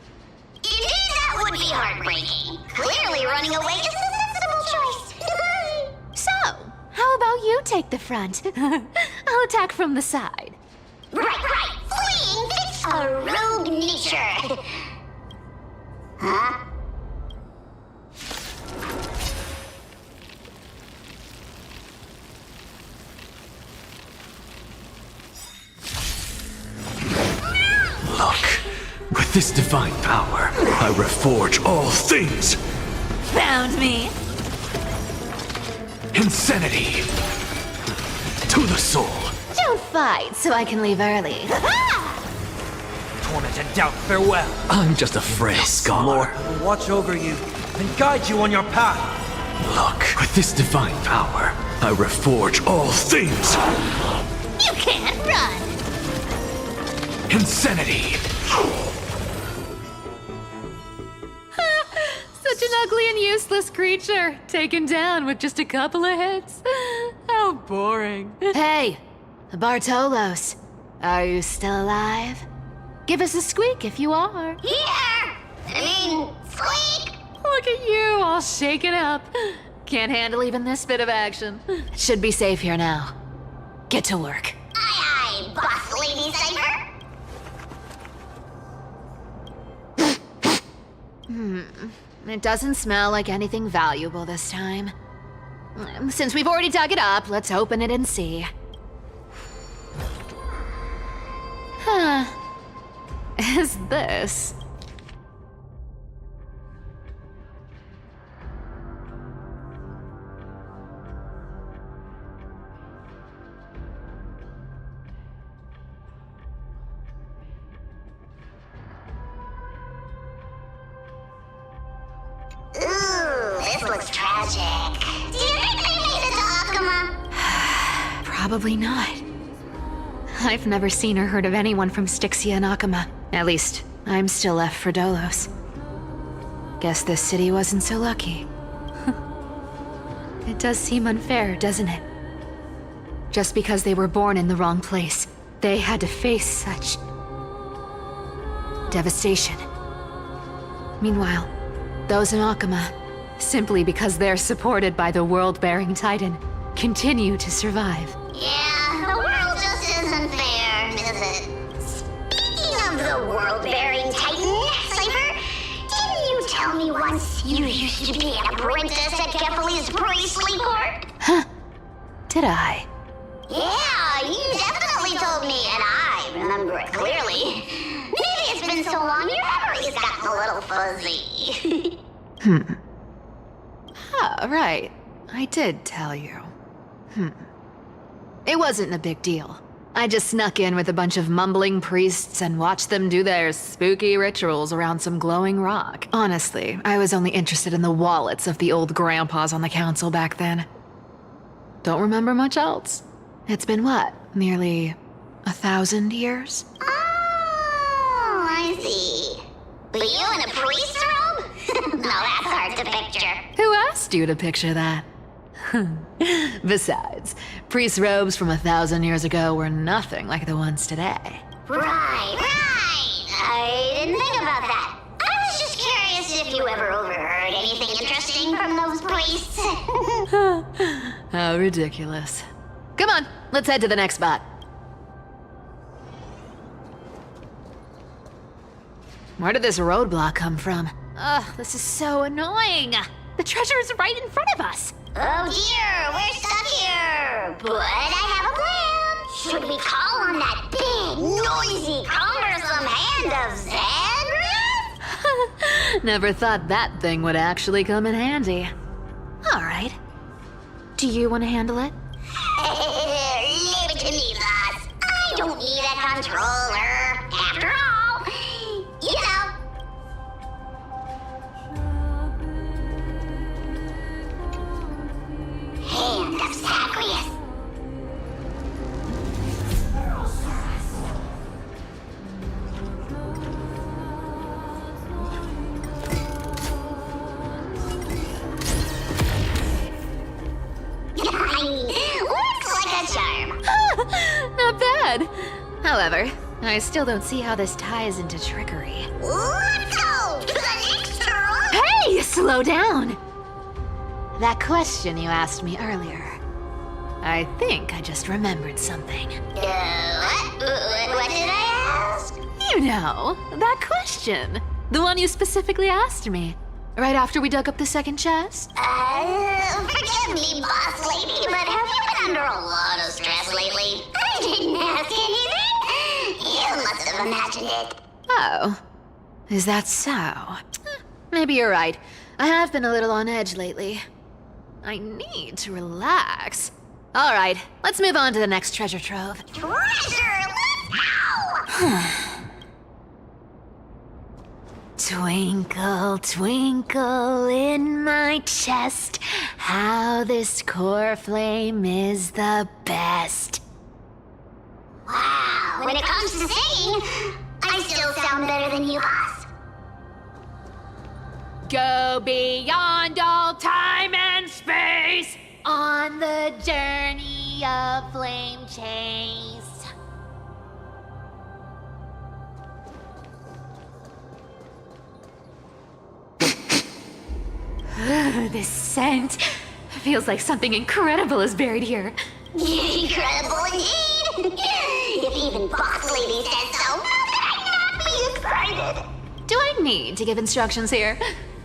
Indeed, that would be heartbreaking. Clearly running away is the sensible choice. So, how about you take the front? I'll attack from the side. Right. Fleeing fits a rogue nature. Huh? Look, with this divine power, I reforge all things. Found me. Insanity to the soul. Don't fight so I can leave early. Torment and doubt, farewell. I'm just a frail scholar. I will watch over you and guide you on your path. Look, with this divine power, I reforge all things. You can't run. Insanity. Such an ugly and useless creature, taken down with just a couple of hits. How boring. Hey, Bartolos, are you still alive? Give us a squeak if you are. Squeak! Look at you, all shaken up. Can't handle even this bit of action. Should be safe here now. Get to work. Aye, boss lady Cypher. It doesn't smell like anything valuable this time. Since we've already dug it up, let's open it and see. Huh. Is this? Ooh, this looks tragic. Do you think they made it to Akuma? Probably not. I've never seen or heard of anyone from Styxia and Akuma. At least, I'm still left for Dolos. Guess this city wasn't so lucky. It does seem unfair, doesn't it? Just because they were born in the wrong place, they had to face such devastation. Meanwhile, those in Akuma, simply because they're supported by the world-bearing Titan, continue to survive. Yeah, the world just isn't fair, is it? Speaking of the world-bearing Titan, Cypher, didn't you tell tell me once you used to be an apprentice at Kephalie's priestly court? Huh. Did I? Yeah, you definitely told me, and I remember it clearly. Maybe it's been so long your memory's gotten a little fuzzy. Oh, right. I did tell you. It wasn't a big deal. I just snuck in with a bunch of mumbling priests and watched them do their spooky rituals around some glowing rock. Honestly, I was only interested in the wallets of the old grandpas on the council back then. Don't remember much else. It's been what, nearly 1,000 years? Oh, I see. But you in a priest robe? No, that's hard to picture. Who asked you to picture that? Besides, priest robes from 1,000 years ago were nothing like the ones today. Right. I didn't think about that. I was just curious if you ever overheard anything interesting from those priests. How ridiculous. Come on, let's head to the next spot. Where did this roadblock come from? Ugh, this is so annoying. The treasure is right in front of us. Oh dear, we're stuck here. But I have a plan. Should we call on that big, noisy, cumbersome hand of Xandrith? Never thought that thing would actually come in handy. All right. Do you want to handle it? Leave it to me, boss. I don't need a controller. After all, you know. Hand of Zagreus. Looks like a charm. Not bad. However, I still don't see how this ties into trickery. Let's go to the next room. Hey, slow down. That question you asked me earlier. I think I just remembered something. What did I ask? You know, that question. The one you specifically asked me. Right after we dug up the second chest? Forgive me, boss lady, but have you been under a lot of stress lately? I didn't ask anything. You must have imagined it. Oh. Is that so? Maybe you're right. I have been a little on edge lately. I need to relax. All right, let's move on to the next treasure trove. Treasure, let's go! Twinkle, twinkle in my chest, how this core flame is the best. Wow, when it comes to singing, I still sound better than you, boss. Go beyond all time and space on the journey of flame chase. This scent feels like something incredible is buried here. Incredible indeed! If even boss lady says so, how could I not be excited? Do I need to give instructions here?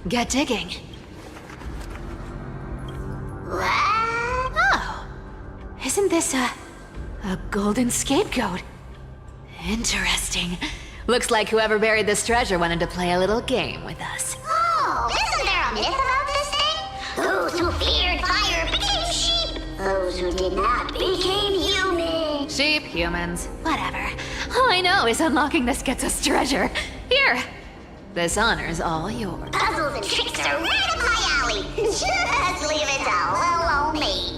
Get digging. What? Oh, isn't this a golden scapegoat? Interesting. Looks like whoever buried this treasure wanted to play a little game with us. Oh, isn't there a myth about this thing? Those who feared fire became sheep. Those who did not became human. Sheep, humans, whatever. All I know is unlocking this gets us treasure. Here, this honor's all yours. Puzzles and tricks are right up my alley. Just leave it to little old me.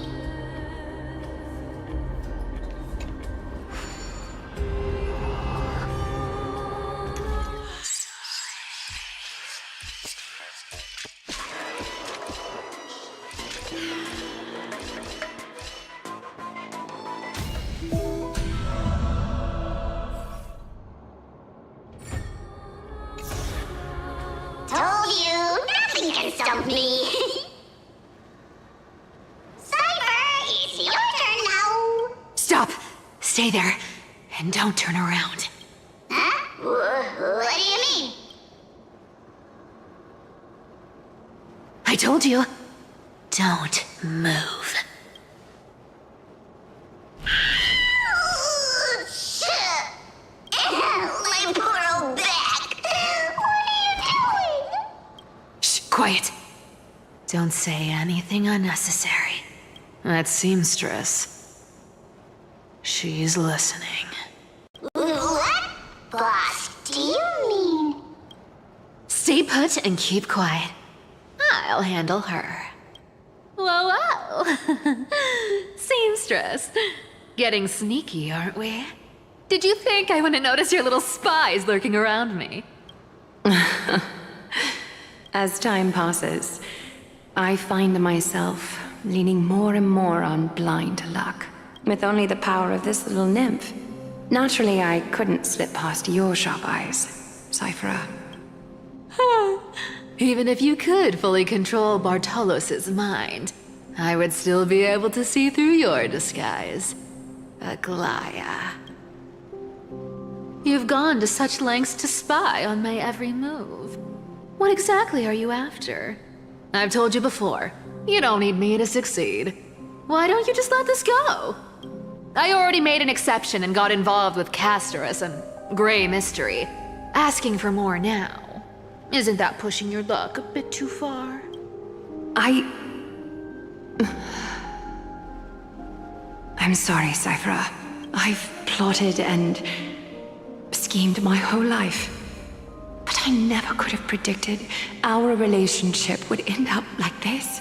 Told you, nothing can stump me. Cypher, it's your turn now. Stop! Stay there, and don't turn around. Huh? What do you mean? told you. Don't move. My poor old back. What are you doing? Shh, quiet. Don't say anything unnecessary. That seamstress. She's listening. What? Boss, do you mean? Stay put and keep quiet. I'll handle her. Whoa, whoa. Seamstress. Getting sneaky, aren't we? Did you think I wouldn't notice your little spies lurking around me? As time passes, I find myself leaning more and more on blind luck. With only the power of this little nymph. Naturally, I couldn't slip past your sharp eyes, Cyphera. Even if you could fully control Bartolos's mind, I would still be able to see through your disguise. Aglaya. You've gone to such lengths to spy on my every move. What exactly are you after? I've told you before, you don't need me to succeed. Why don't you just let this go? I already made an exception and got involved with Castorus and Grey Mystery. Asking for more now. Isn't that pushing your luck a bit too far? I'm sorry, Cyphera. I've plotted and schemed my whole life. But I never could have predicted our relationship would end up like this.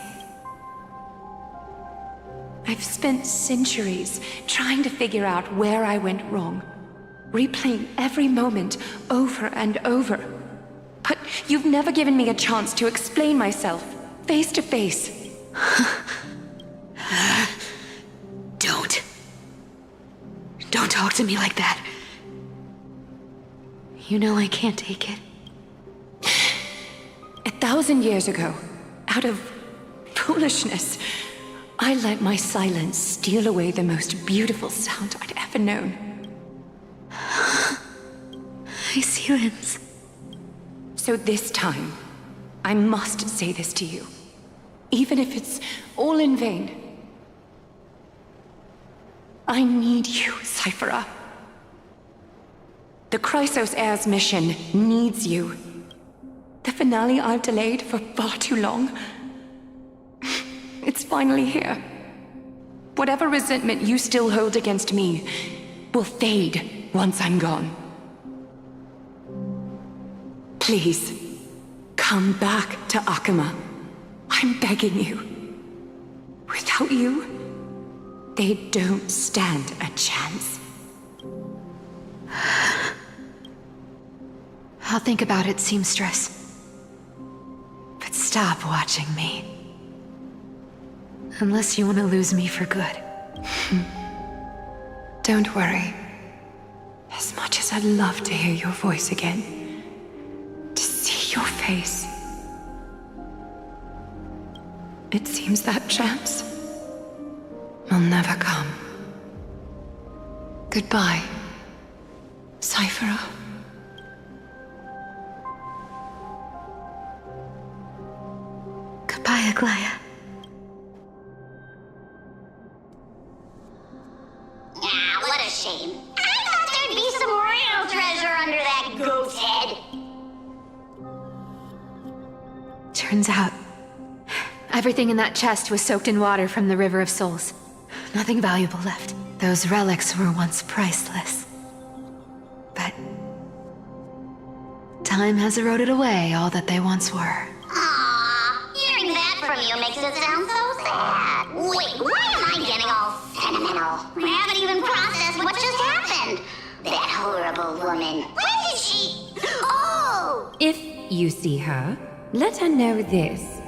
I've spent centuries trying to figure out where I went wrong, replaying every moment over and over. But you've never given me a chance to explain myself, face to face. Don't talk to me like that. You know I can't take it. 1,000 years ago, out of foolishness, I let my silence steal away the most beautiful sound I'd ever known. My silence. So this time, I must say this to you, even if it's all in vain. I need you, Cyphera. The Chrysos Heir's mission needs you. The finale I've delayed for far too long. It's finally here. Whatever resentment you still hold against me will fade once I'm gone. Please, come back to Akama. I'm begging you. Without you, they don't stand a chance. I'll think about it, seamstress. But stop watching me. Unless you want to lose me for good. Don't worry. As much as I'd love to hear your voice again, to see your face, it seems that chance will never come. Goodbye, Cyphera. Goodbye, Aglaya. Ah, what a shame. I thought there'd be some real treasure under that goat's head. Turns out, everything in that chest was soaked in water from the River of Souls. Nothing valuable left. Those relics were once priceless. But time has eroded away all that they once were. Aww, hearing that from you makes it sound so sad. Wait, why am I getting all sentimental? I haven't even processed what just happened. That horrible woman. When did she... Oh! If you see her, let her know this.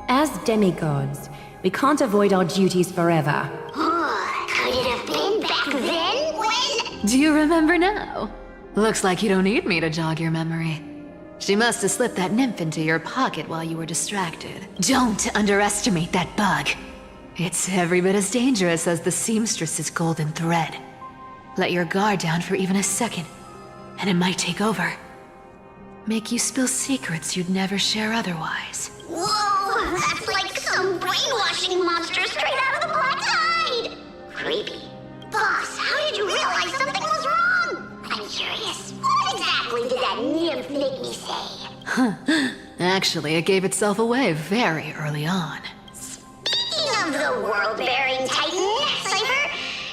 As demigods, we can't avoid our duties forever. Could it have been back then when... Do you remember now? Looks like you don't need me to jog your memory. She must have slipped that nymph into your pocket while you were distracted. Don't underestimate that bug. It's every bit as dangerous as the seamstress's golden thread. Let your guard down for even a second, and it might take over. Make you spill secrets you'd never share otherwise. Whoa, that's like some brainwashing monster straight out of the Black Tide! Creepy. Boss, how did you realize something was wrong? I'm curious, what exactly did that nymph make me say? Huh. Actually, it gave itself away very early on. Speaking of the world-bearing titan, Cypher,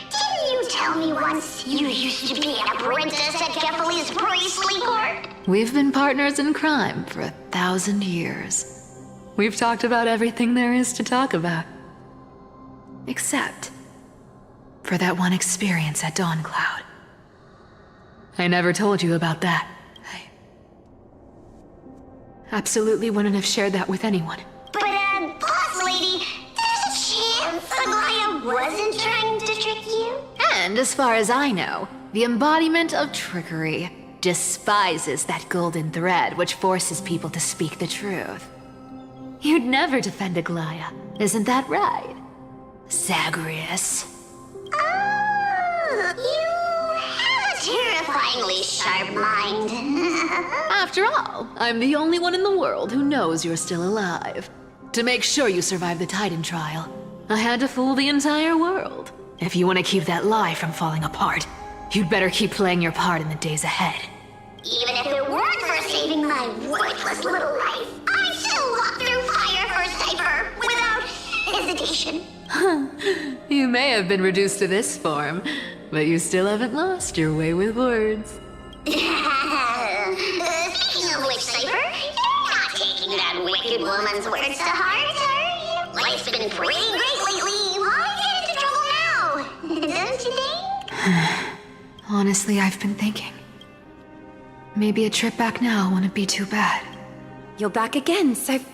didn't you tell me once you used to be an apprentice at Kefali's priestly court? We've been partners in crime for 1,000 years. We've talked about everything there is to talk about. Except for that one experience at Dawncloud. I never told you about that. I absolutely wouldn't have shared that with anyone. But, boss lady, there's a chance Aglaia wasn't trying to trick you? And as far as I know, the embodiment of trickery despises that golden thread which forces people to speak the truth. You'd never defend Aglaia, isn't that right, Zagreus? You have a terrifyingly sharp mind. After all, I'm the only one in the world who knows you're still alive. To make sure you survive the Titan trial, I had to fool the entire world. If you want to keep that lie from falling apart, you'd better keep playing your part in the days ahead. Even if it weren't for saving my worthless little life, I'd still walk through fire for Cypher without hesitation. You may have been reduced to this form, but you still haven't lost your way with words. Speaking of which, Cypher, you're not taking that wicked woman's words to heart, are you? Life's been pretty great lately. Why get into trouble now? Don't you think? Honestly, I've been thinking. Maybe a trip back now wouldn't be too bad. You're back again, Cyphera.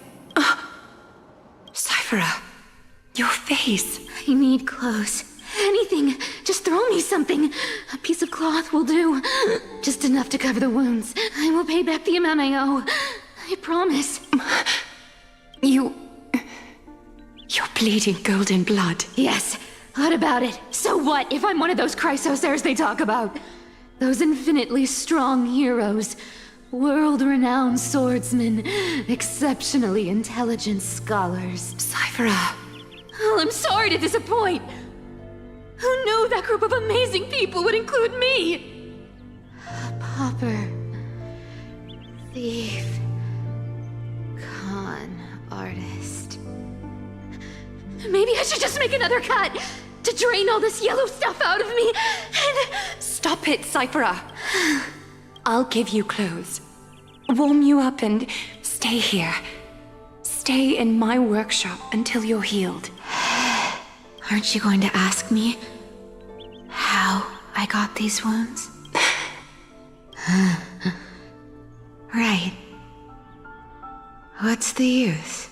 Your face. I need clothes. Anything. Just throw me something. A piece of cloth will do. Just enough to cover the wounds. I will pay back the amount I owe. I promise. You're bleeding golden blood. Yes. What about it? So what if I'm one of those chrysosairs they talk about? Those infinitely strong heroes. World-renowned swordsmen. Exceptionally intelligent scholars. Cyphera. Oh, I'm sorry to disappoint. Who knew that group of amazing people would include me? A pauper. Thief. Con artist. Maybe I should just make another cut to drain all this yellow stuff out of me and... Stop it, Cyphera. I'll give you clothes. Warm you up and stay here. Stay in my workshop until you're healed. Aren't you going to ask me how I got these wounds? Right. What's the use?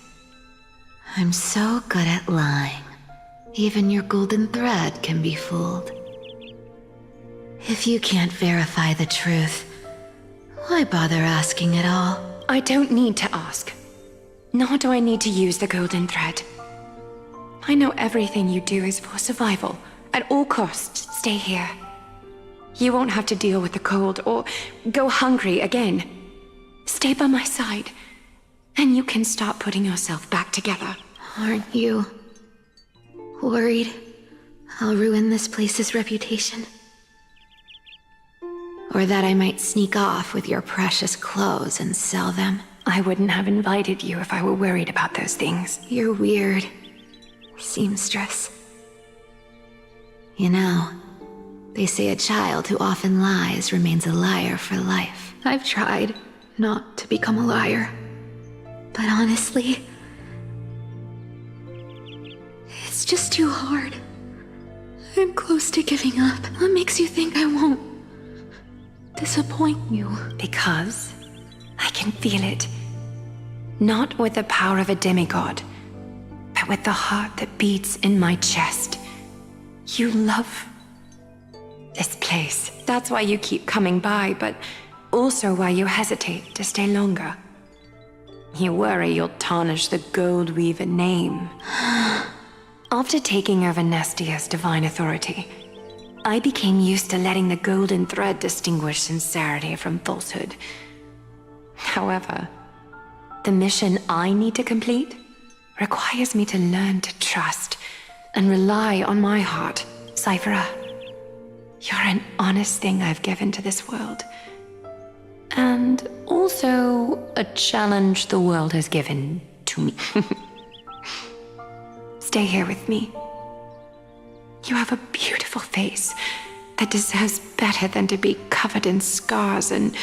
I'm so good at lying. Even your golden thread can be fooled. If you can't verify the truth, why bother asking at all? I don't need to ask. Nor do I need to use the golden thread. I know everything you do is for survival. At all costs, stay here. You won't have to deal with the cold or go hungry again. Stay by my side, and you can start putting yourself back together. Aren't you worried I'll ruin this place's reputation? Or that I might sneak off with your precious clothes and sell them? I wouldn't have invited you if I were worried about those things. You're weird, seamstress. You know, they say a child who often lies remains a liar for life. I've tried not to become a liar. But honestly, it's just too hard. I'm close to giving up. What makes you think I won't disappoint you? Because I can feel it. Not with the power of a demigod, but with the heart that beats in my chest. You love this place. That's why you keep coming by, but also why you hesitate to stay longer. You worry you'll tarnish the Gold Weaver name. After taking over Nestia's divine authority, I became used to letting the golden thread distinguish sincerity from falsehood. However, the mission I need to complete requires me to learn to trust and rely on my heart. Cyphera, you're an honest thing I've given to this world. And also a challenge the world has given to me. Stay here with me. You have a beautiful face that deserves better than to be covered in scars and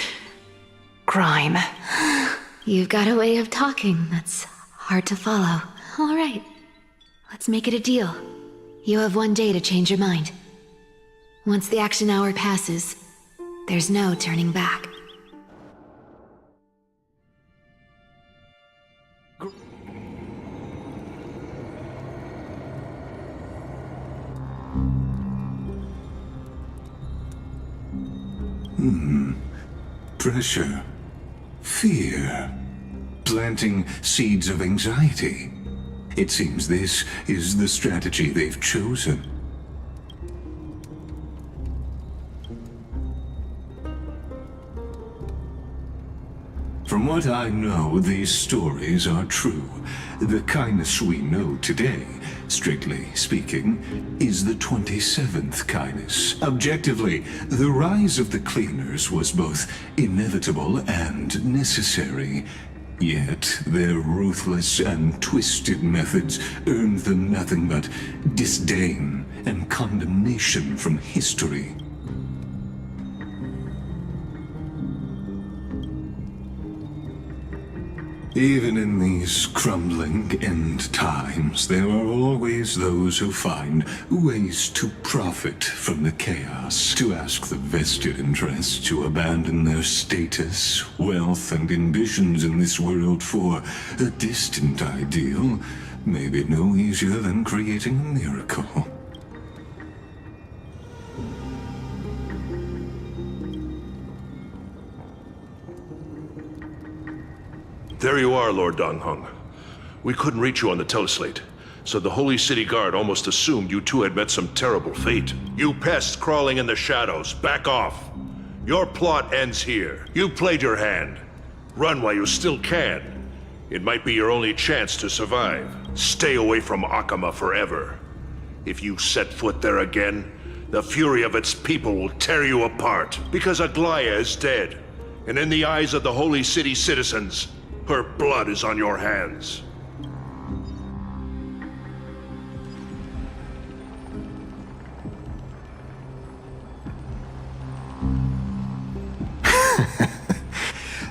grime. You've got a way of talking that's hard to follow. All right, let's make it a deal. You have 1 day to change your mind. Once the action hour passes, there's no turning back. Pressure. Fear. Planting seeds of anxiety. It seems this is the strategy they've chosen. From what I know, these stories are true. The kindness we know today, strictly speaking, is the 27th kindness. Objectively, the rise of the cleaners was both inevitable and necessary. Yet, their ruthless and twisted methods earned them nothing but disdain and condemnation from history. Even in these crumbling end times, there are always those who find ways to profit from the chaos, to ask the vested interests to abandon their status, wealth, and ambitions in this world for a distant ideal, may be no easier than creating a miracle. There you are, Lord Donghung. We couldn't reach you on the teleslate, so the Holy City Guard almost assumed you two had met some terrible fate. You pests crawling in the shadows, back off. Your plot ends here. You played your hand. Run while you still can. It might be your only chance to survive. Stay away from Akama forever. If you set foot there again, the fury of its people will tear you apart. Because Aglaya is dead, and in the eyes of the Holy City citizens, her blood is on your hands.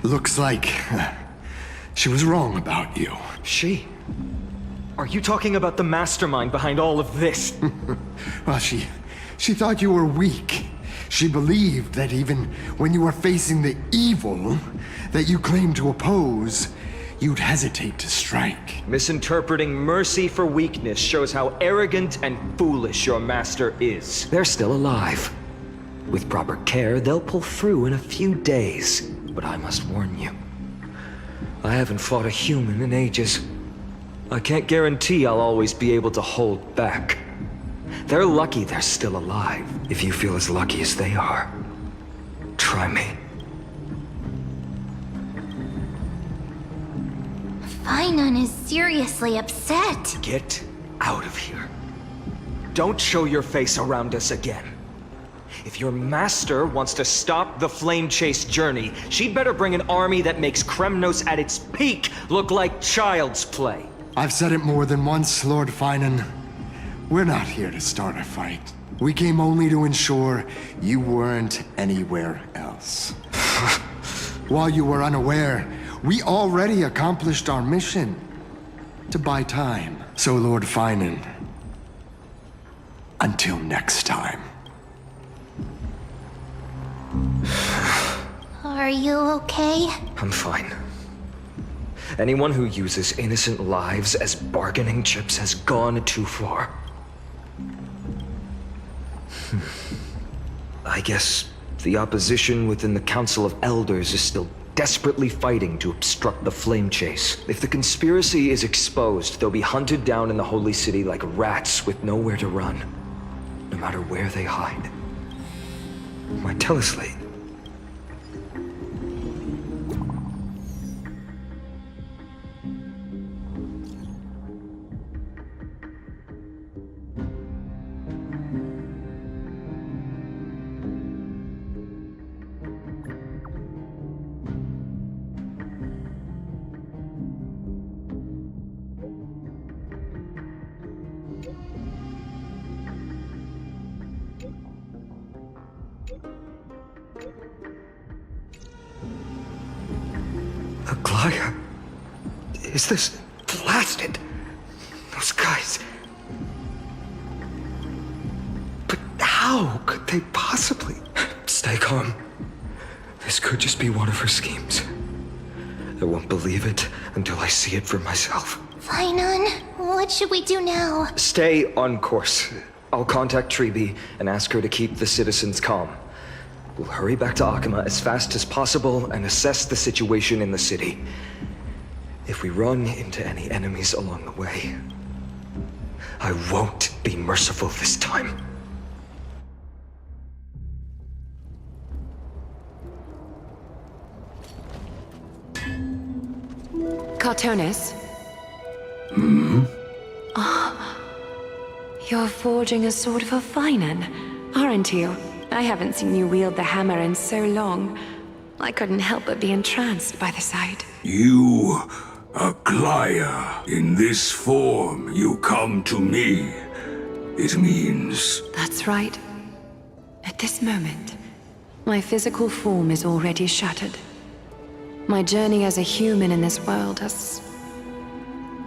Looks like she was wrong about you. She? Are you talking about the mastermind behind all of this? Well, she thought you were weak. She believed that even when you were facing the evil that you claimed to oppose, you'd hesitate to strike. Misinterpreting mercy for weakness shows how arrogant and foolish your master is. They're still alive. With proper care, they'll pull through in a few days. But I must warn you, I haven't fought a human in ages. I can't guarantee I'll always be able to hold back. They're lucky they're still alive. If you feel as lucky as they are, try me. Finon is seriously upset. Get out of here. Don't show your face around us again. If your master wants to stop the Flame Chase journey, she'd better bring an army that makes Kremnos at its peak look like child's play. I've said it more than once, Lord Finon. We're not here to start a fight. We came only to ensure you weren't anywhere else. While you were unaware, we already accomplished our mission to buy time. So, Lord Finon, until next time. Are you okay? I'm fine. Anyone who uses innocent lives as bargaining chips has gone too far. I guess the opposition within the Council of Elders is still desperately fighting to obstruct the Flame Chase. If the conspiracy is exposed, they'll be hunted down in the Holy City like rats with nowhere to run, no matter where they hide. My teleslate. Aglaya? Is this blasted? Those guys. But how could they possibly? Stay calm. This could just be one of her schemes. I won't believe it until I see it for myself. Fainan, what should we do now? Stay on course. I'll contact Treeby and ask her to keep the citizens calm. We'll hurry back to Akima as fast as possible and assess the situation in the city. If we run into any enemies along the way, I won't be merciful this time. Cartonis? You're forging a sword for Fainan, aren't you? I haven't seen you wield the hammer in so long. I couldn't help but be entranced by the sight. You, Aglaya, in this form you come to me. It means... That's right. At this moment, my physical form is already shattered. My journey as a human in this world has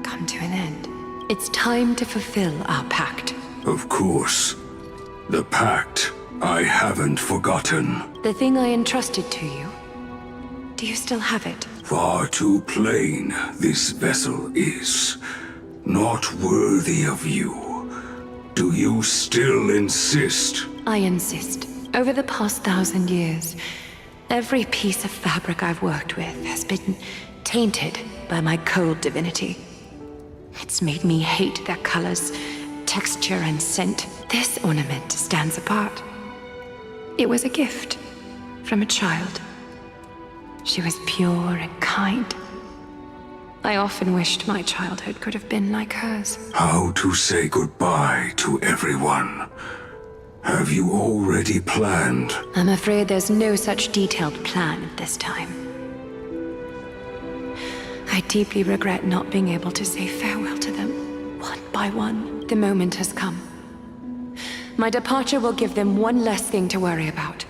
come to an end. It's time to fulfill our pact. Of course. The pact. I haven't forgotten. The thing I entrusted to you. Do you still have it? Far too plain this vessel is. Not worthy of you. Do you still insist? I insist. Over the past 1,000 years, every piece of fabric I've worked with has been tainted by my cold divinity. It's made me hate their colors, texture, and scent. This ornament stands apart. It was a gift from a child. She was pure and kind. I often wished my childhood could have been like hers. How to say goodbye to everyone? Have you already planned? I'm afraid there's no such detailed plan at this time. I deeply regret not being able to say farewell to them, one by one. The moment has come. My departure will give them one less thing to worry about.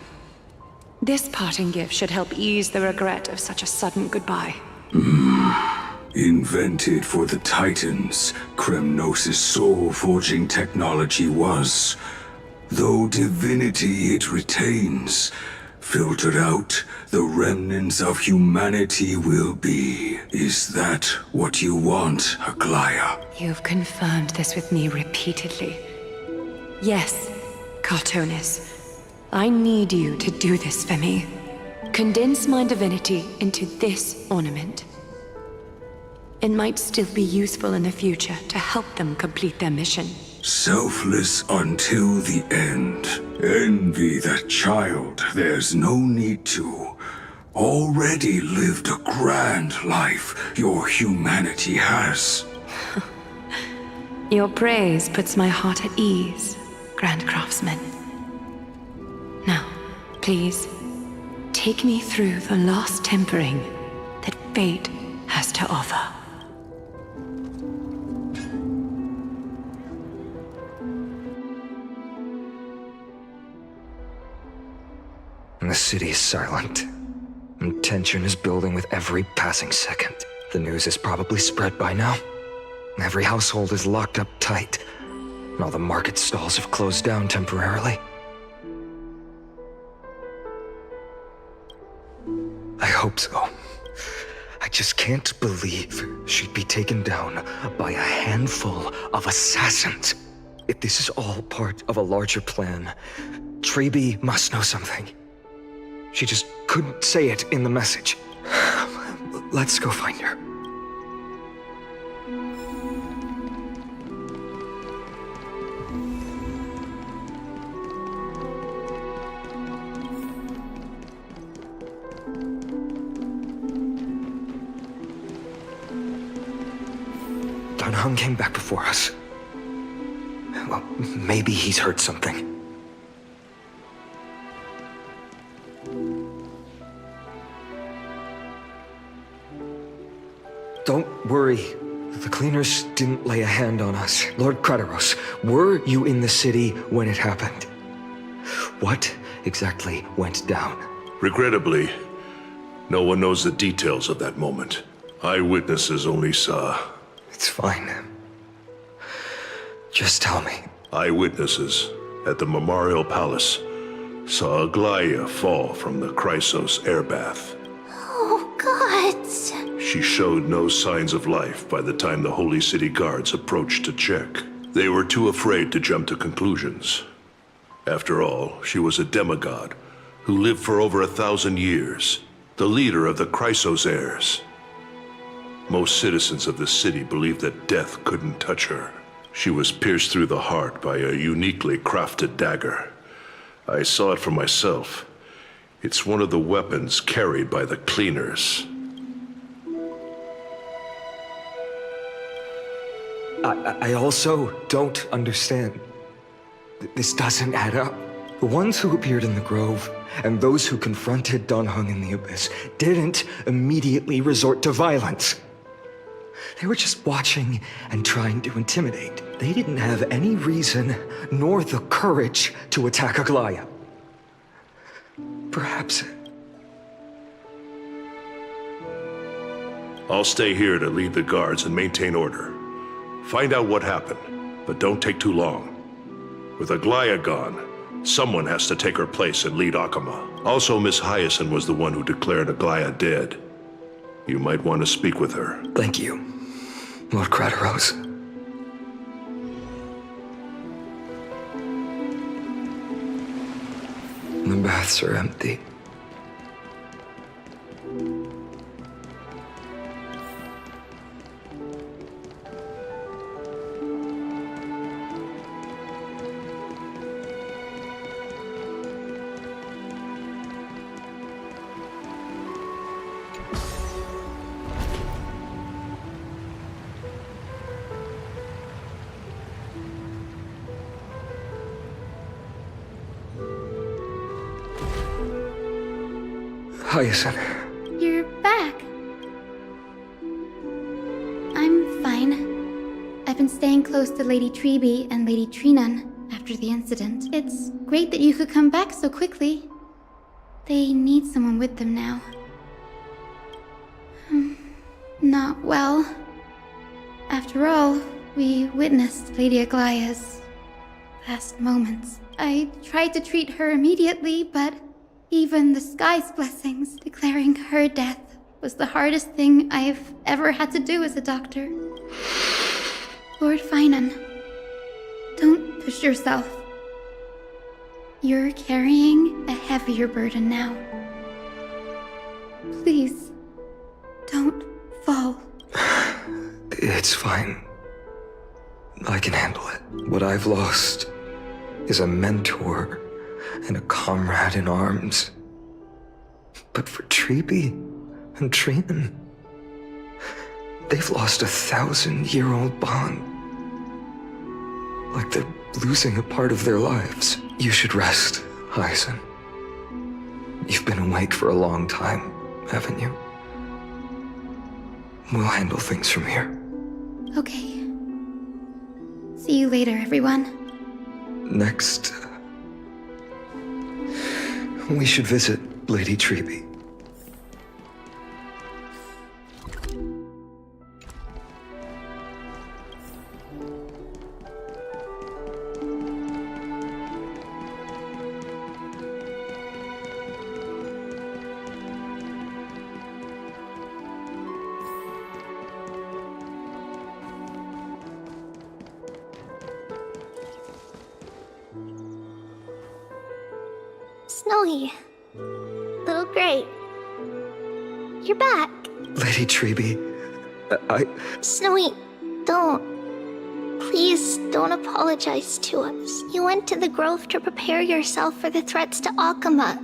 This parting gift should help ease the regret of such a sudden goodbye. Invented for the Titans, Kremnos' soul-forging technology was, though divinity it retains, filtered out, the remnants of humanity will be. Is that what you want, Aglaya? You've confirmed this with me repeatedly. Yes, Cartonis. I need you to do this for me. Condense my divinity into this ornament. It might still be useful in the future to help them complete their mission. Selfless until the end. Envy that child, there's no need to. Already lived a grand life your humanity has. Your praise puts my heart at ease, Grand Craftsman. Now, please, take me through the last tempering that fate has to offer. The city is silent, and tension is building with every passing second. The news is probably spread by now. Every household is locked up tight, and all the market stalls have closed down temporarily. I hope so. I just can't believe she'd be taken down by a handful of assassins. If this is all part of a larger plan, Treeby must know something. She just couldn't say it in the message. Let's go find her. Dan Heng came back before us. Well, maybe he's heard something. Don't worry. The cleaners didn't lay a hand on us. Lord Krateros, were you in the city when it happened? What exactly went down? Regrettably, no one knows the details of that moment. Eyewitnesses only saw... It's fine. Just tell me. Eyewitnesses at the Memorial Palace saw Aglaia fall from the Chrysos air bath. Oh, gods! She showed no signs of life by the time the Holy City Guards approached to check. They were too afraid to jump to conclusions. After all, she was a demigod who lived for over 1,000 years, the leader of the Chrysos heirs. Most citizens of the city believed that death couldn't touch her. She was pierced through the heart by a uniquely crafted dagger. I saw it for myself. It's one of the weapons carried by the cleaners. I also don't understand. This doesn't add up. The ones who appeared in the grove and those who confronted Dan Heng in the abyss didn't immediately resort to violence. They were just watching and trying to intimidate. They didn't have any reason nor the courage to attack Aglaia. Perhaps... I'll stay here to lead the guards and maintain order. Find out what happened, but don't take too long. With Aglaia gone, someone has to take her place and lead Akama. Also, Miss Hyacinth was the one who declared Aglaia dead. You might want to speak with her. Thank you, Lord Crateros. The baths are empty. Hyacinth. You're back. I'm fine. I've been staying close to Lady Treeby and Lady Trinan after the incident. It's great that you could come back so quickly. They need someone with them now. Not well. After all, we witnessed Lady Aglaia's last moments. I tried to treat her immediately, but even the sky's blessings, declaring her death, was the hardest thing I've ever had to do as a doctor. Lord Finan, don't push yourself. You're carrying a heavier burden now. Please, don't fall. It's fine. I can handle it. What I've lost is a mentor and a comrade in arms. But for Treeby and Trinan, they've lost a 1,000-year-old bond. Like they're losing a part of their lives. You should rest, Hyacinth. You've been awake for a long time, haven't you? We'll handle things from here. Okay. See you later, everyone. Next, we should visit Lady Treeby. Snowy. Little Gray. You're back. Lady Treeby, Snowy, don't. Please don't apologize to us. You went to the grove to prepare yourself for the threats to Akama.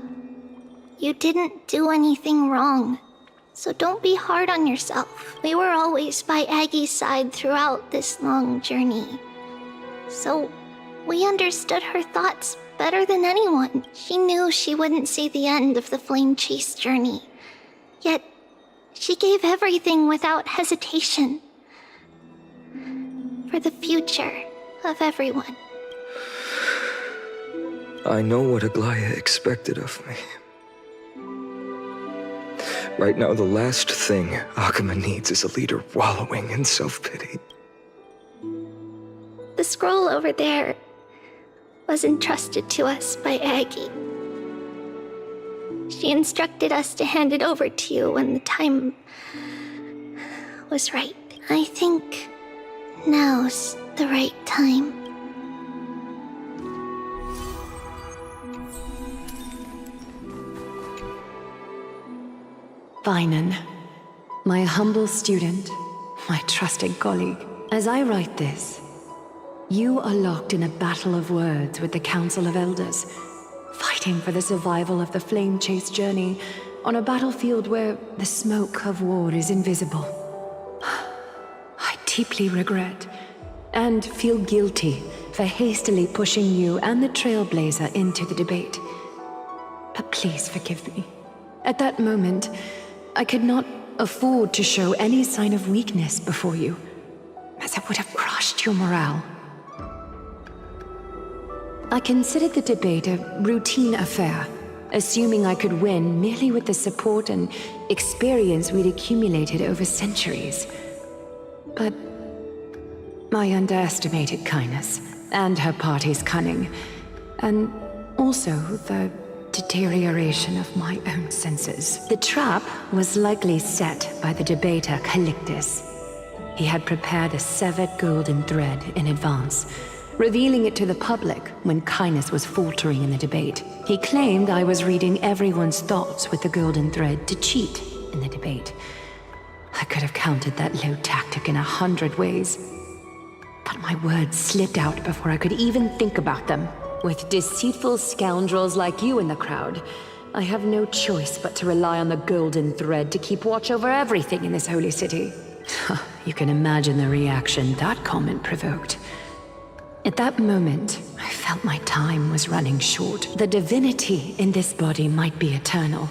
You didn't do anything wrong. So don't be hard on yourself. We were always by Aggie's side throughout this long journey. So we understood her thoughts better than anyone. She knew she wouldn't see the end of the Flame Chase journey. Yet, she gave everything without hesitation. For the future of everyone. I know what Aglaya expected of me. Right now, the last thing Akuma needs is a leader wallowing in self-pity. The scroll over there was entrusted to us by Aggie. She instructed us to hand it over to you when the time was right. I think now's the right time. Finan, my humble student, my trusted colleague. As I write this, you are locked in a battle of words with the Council of Elders, fighting for the survival of the flame-chased journey on a battlefield where the smoke of war is invisible. I deeply regret and feel guilty for hastily pushing you and the Trailblazer into the debate. But please forgive me. At that moment, I could not afford to show any sign of weakness before you, as it would have crushed your morale. I considered the debate a routine affair, assuming I could win merely with the support and experience we'd accumulated over centuries. But I underestimated Kindness and her party's cunning, and also the deterioration of my own senses. The trap was likely set by the debater Calictus. He had prepared a severed golden thread in advance, revealing it to the public when Kindness was faltering in the debate. He claimed I was reading everyone's thoughts with the golden thread to cheat in the debate. I could have countered that low tactic in 100 ways, but my words slipped out before I could even think about them. With deceitful scoundrels like you in the crowd, I have no choice but to rely on the golden thread to keep watch over everything in this holy city. You can imagine the reaction that comment provoked. At that moment, I felt my time was running short. The divinity in this body might be eternal,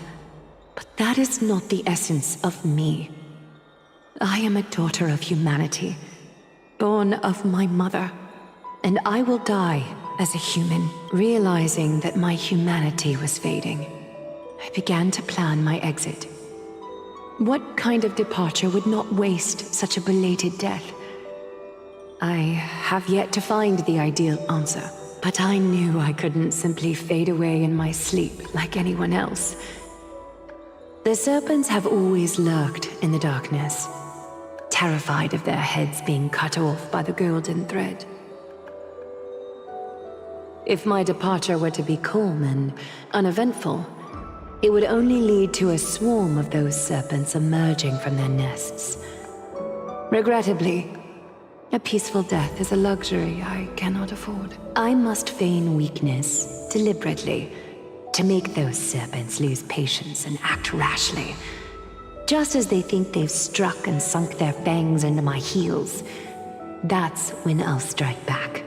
but that is not the essence of me. I am a daughter of humanity, born of my mother, and I will die as a human. Realizing that my humanity was fading, I began to plan my exit. What kind of departure would not waste such a belated death? I have yet to find the ideal answer, but I knew I couldn't simply fade away in my sleep like anyone else. The serpents have always lurked in the darkness, terrified of their heads being cut off by the golden thread. If my departure were to be calm and uneventful, it would only lead to a swarm of those serpents emerging from their nests. Regrettably, a peaceful death is a luxury I cannot afford. I must feign weakness deliberately to make those serpents lose patience and act rashly. Just as they think they've struck and sunk their fangs into my heels, that's when I'll strike back,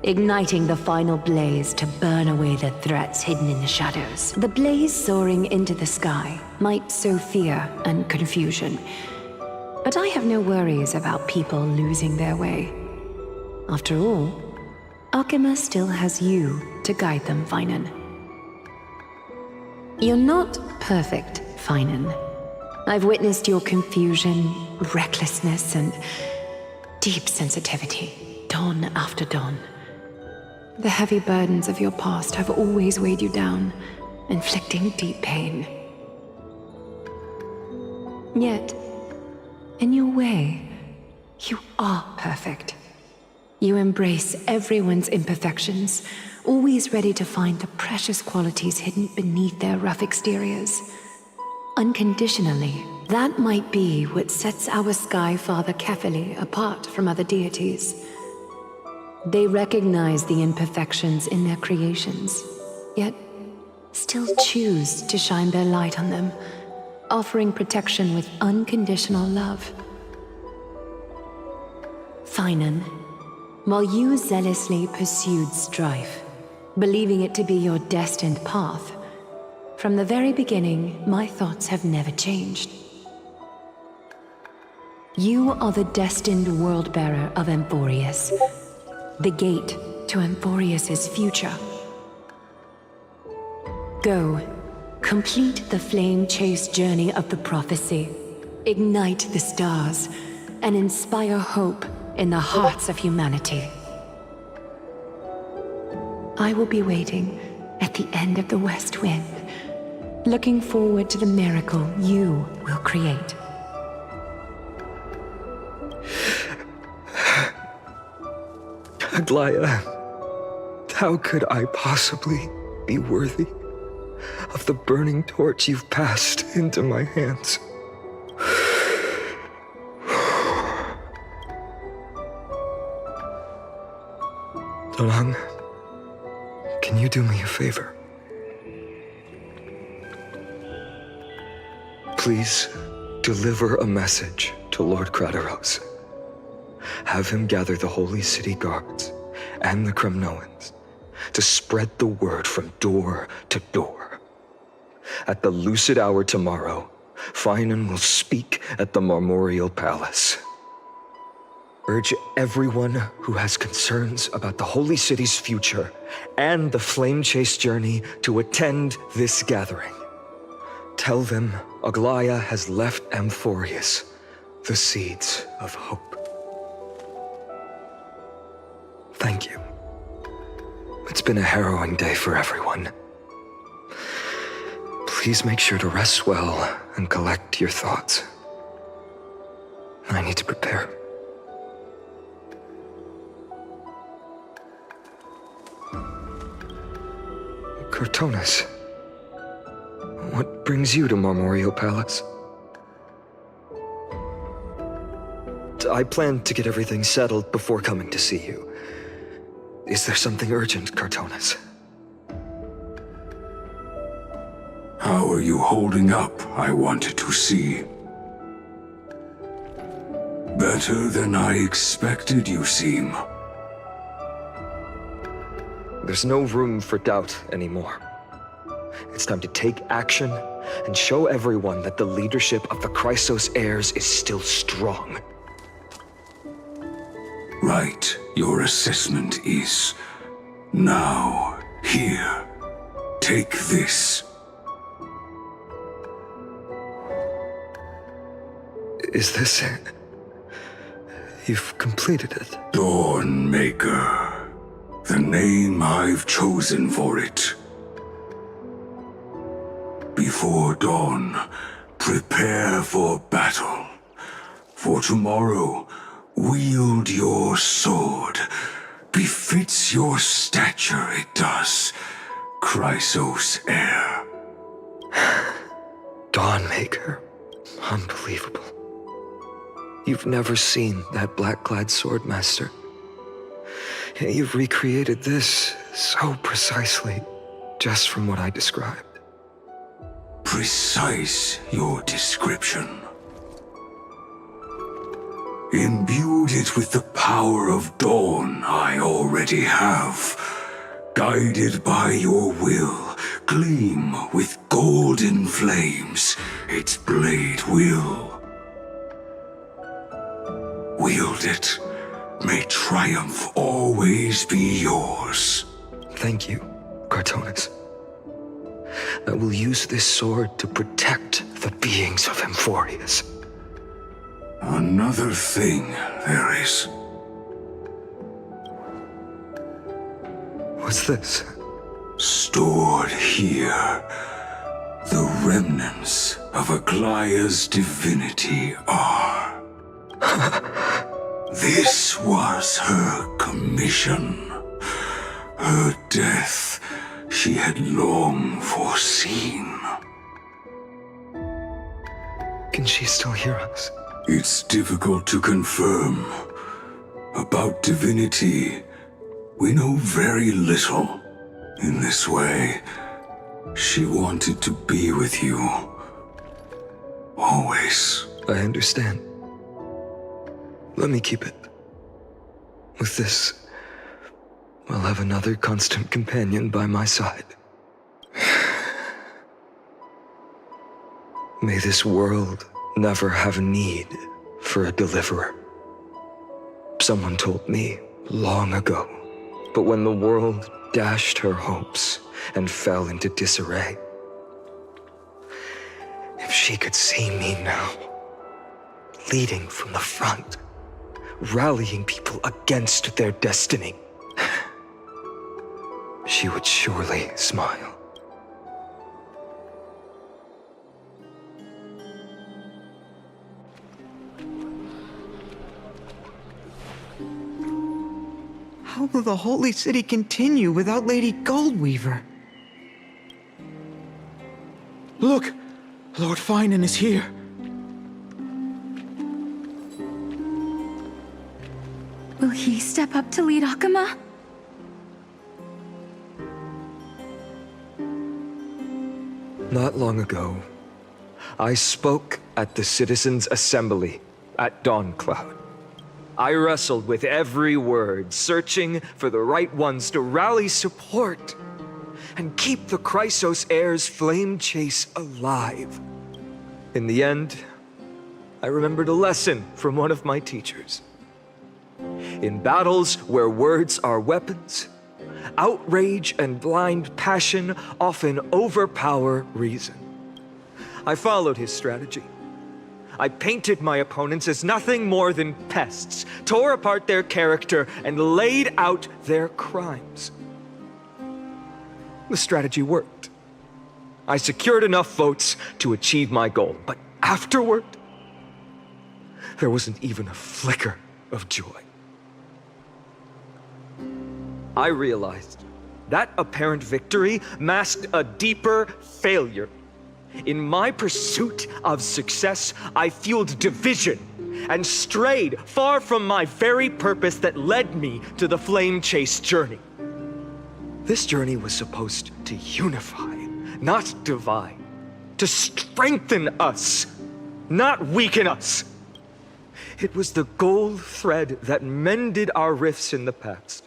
igniting the final blaze to burn away the threats hidden in the shadows. The blaze soaring into the sky might sow fear and confusion, but I have no worries about people losing their way. After all, Akuma still has you to guide them, Finan. You're not perfect, Finan. I've witnessed your confusion, recklessness, and deep sensitivity, dawn after dawn. The heavy burdens of your past have always weighed you down, inflicting deep pain. Yet, in your way, you are perfect. You embrace everyone's imperfections, always ready to find the precious qualities hidden beneath their rough exteriors. Unconditionally, that might be what sets our Sky Father Kefili apart from other deities. They recognize the imperfections in their creations, yet still choose to shine their light on them, offering protection with unconditional love. Finan, while you zealously pursued strife, believing it to be your destined path, from the very beginning, my thoughts have never changed. You are the destined world-bearer of Amphorius, the gate to Amphorius's future. Go, complete the flame-chased journey of the prophecy. Ignite the stars and inspire hope in the hearts of humanity. I will be waiting at the end of the West Wind, looking forward to the miracle you will create. Aglaya, how could I possibly be worthy of the burning torch you've passed into my hands? Dongheng, can you do me a favor? Please deliver a message to Lord Krateros. Have him gather the Holy City guards and the Kremnoans to spread the word from door to door. At the lucid hour tomorrow, Finan will speak at the Marmorial Palace. Urge everyone who has concerns about the Holy City's future and the Flame Chase journey to attend this gathering. Tell them Aglaya has left Amphorius the seeds of hope. Thank you. It's been a harrowing day for everyone. Please make sure to rest well and collect your thoughts. I need to prepare. Cortonis, what brings you to Marmorial Palace? I planned to get everything settled before coming to see you. Is there something urgent, Cortonis? How are you holding up, I wanted to see. Better than I expected, you seem. There's no room for doubt anymore. It's time to take action and show everyone that the leadership of the Chrysos heirs is still strong. Right, your assessment is. Now, here. Take this. Is this it? You've completed it. Dawnmaker. The name I've chosen for it. Before dawn, prepare for battle. For tomorrow, wield your sword. Befits your stature, it does. Chrysos heir. Dawnmaker. Unbelievable. You've never seen that black-clad swordmaster. You've recreated this so precisely, just from what I described. Precise, your description. Imbued it with the power of dawn I already have. Guided by your will, gleam with golden flames, its blade will. Wield it. May triumph always be yours. Thank you, Cortonis. I will use this sword to protect the beings of Amphorius. Another thing there is. What's this? Stored here, the remnants of Aglaya's divinity are. This was her commission. Her death she had long foreseen. Can she still hear us? It's difficult to confirm. About divinity, we know very little. In this way, she wanted to be with you. Always. I understand. Let me keep it. With this, I'll have another constant companion by my side. May this world never have need for a deliverer. Someone told me long ago, but when the world dashed her hopes and fell into disarray. If she could see me now, leading from the front, rallying people against their destiny, she would surely smile. How will the Holy City continue without Lady Goldweaver? Look! Lord Finan is here. Will he step up to lead Akama? Not long ago, I spoke at the Citizens' Assembly at Dawncloud. I wrestled with every word, searching for the right ones to rally support and keep the Chrysos heir's flame chase alive. In the end, I remembered a lesson from one of my teachers. In battles where words are weapons, outrage and blind passion often overpower reason. I followed his strategy. I painted my opponents as nothing more than pests, tore apart their character, and laid out their crimes. The strategy worked. I secured enough votes to achieve my goal, but afterward, there wasn't even a flicker of joy. I realized that apparent victory masked a deeper failure. In my pursuit of success, I fueled division and strayed far from my very purpose that led me to the Flame Chase journey. This journey was supposed to unify, not divide, to strengthen us, not weaken us. It was the gold thread that mended our rifts in the past.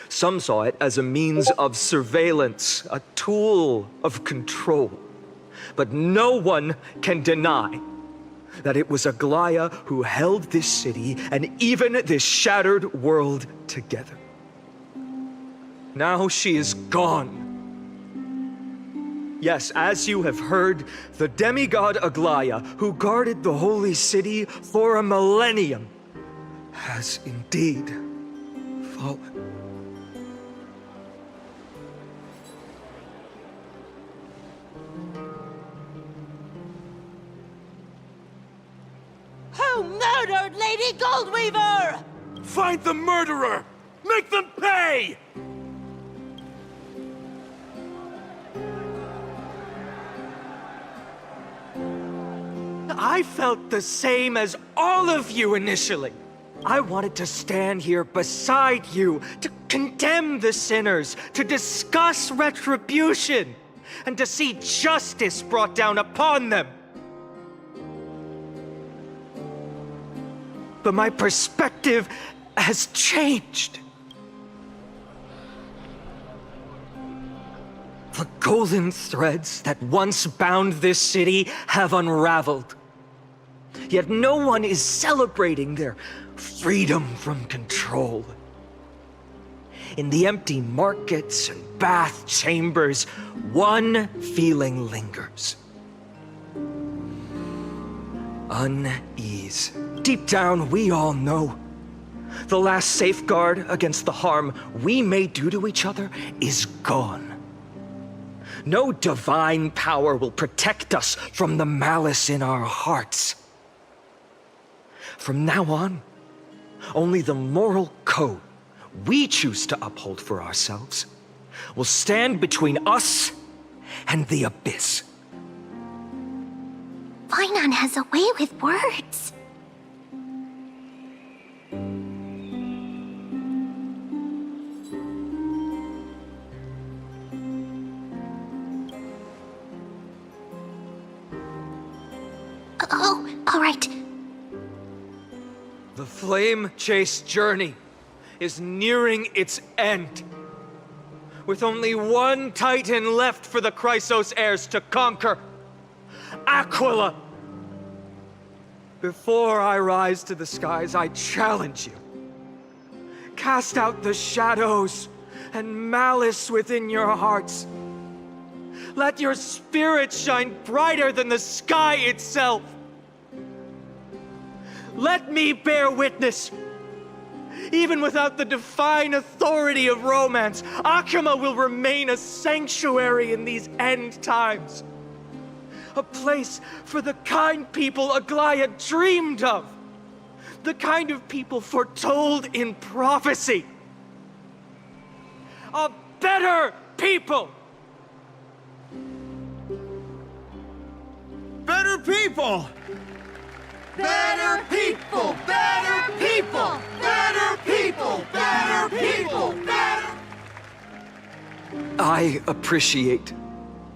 Some saw it as a means of surveillance, a tool of control. But no one can deny that it was Aglaya who held this city and even this shattered world together. Now she is gone. Yes, as you have heard, the demigod Aglaya, who guarded the holy city for a millennium, has indeed fallen. Who murdered Lady Goldweaver? Find the murderer! Make them pay! I felt the same as all of you initially. I wanted to stand here beside you, to condemn the sinners, to discuss retribution, and to see justice brought down upon them. But my perspective has changed. The golden threads that once bound this city have unraveled. Yet no one is celebrating their freedom from control. In the empty markets and bath chambers, one feeling lingers. Unease. Deep down, we all know the last safeguard against the harm we may do to each other is gone. No divine power will protect us from the malice in our hearts. From now on, only the moral code we choose to uphold for ourselves will stand between us and the abyss. Finan has a way with words. Oh, all right. The Flame Chase journey is nearing its end. With only one Titan left for the Chrysos heirs to conquer, Aquila. Before I rise to the skies, I challenge you. Cast out the shadows and malice within your hearts. Let your spirit shine brighter than the sky itself. Let me bear witness. Even without the divine authority of romance, Akama will remain a sanctuary in these end times. A place for the kind people Aglaya dreamed of. The kind of people foretold in prophecy. A better people! Better people! Better people! Better people! Better people! Better people! Better! I appreciate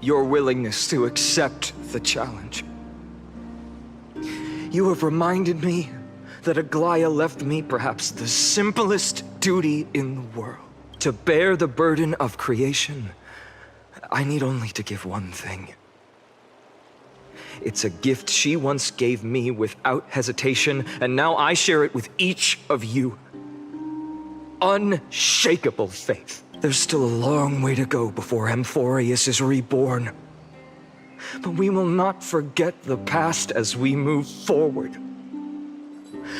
your willingness to accept the challenge. You have reminded me that Aglaya left me perhaps the simplest duty in the world. To bear the burden of creation, I need only to give one thing. It's a gift she once gave me without hesitation, and now I share it with each of you. Unshakable faith. There's still a long way to go before Amphorius is reborn. But we will not forget the past as we move forward.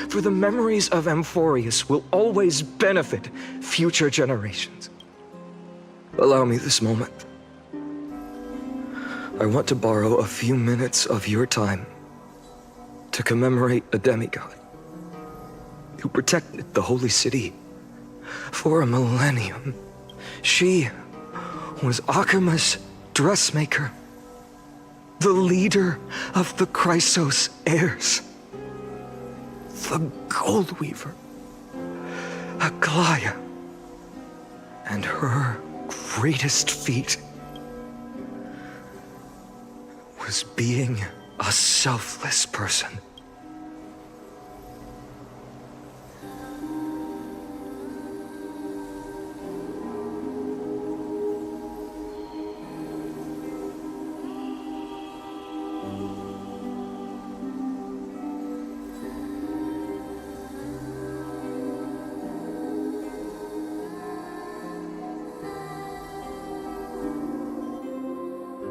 For the memories of Amphorius will always benefit future generations. Allow me this moment. I want to borrow a few minutes of your time to commemorate a demigod who protected the Holy City for a millennium. She was Akama's dressmaker, the leader of the Chrysos heirs, the Gold Weaver, Aglaya, and her greatest feat was being a selfless person.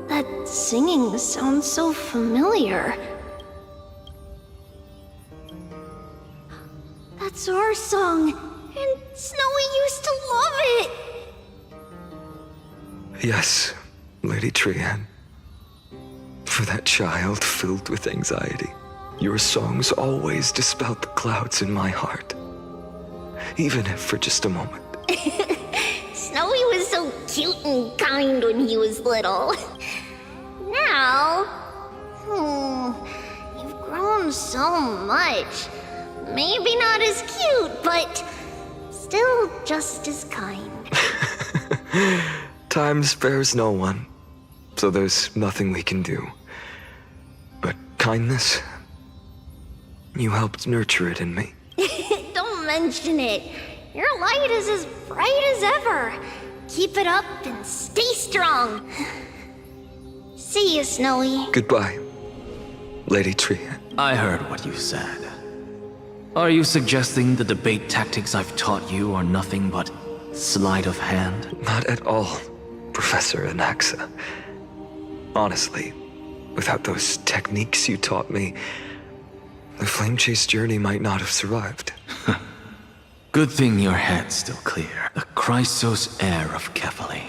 That singing sounds so familiar. That's our song, and Snowy used to love it! Yes, Lady Trian. For that child filled with anxiety, your songs always dispelled the clouds in my heart. Even if for just a moment. Snowy was so cute and kind when he was little. Now, you've grown so much. Maybe not as cute, but still just as kind. Time spares no one, so there's nothing we can do. But kindness, you helped nurture it in me. Don't mention it. Your light is as bright as ever. Keep it up and stay strong. See you, Snowy. Goodbye, Lady Trian. I heard what you said. Are you suggesting the debate tactics I've taught you are nothing but sleight of hand? Not at all, Professor Anaxa. Honestly, without those techniques you taught me, the Flame Chase journey might not have survived. Good thing your head's still clear. The Chrysos heir of Kefali.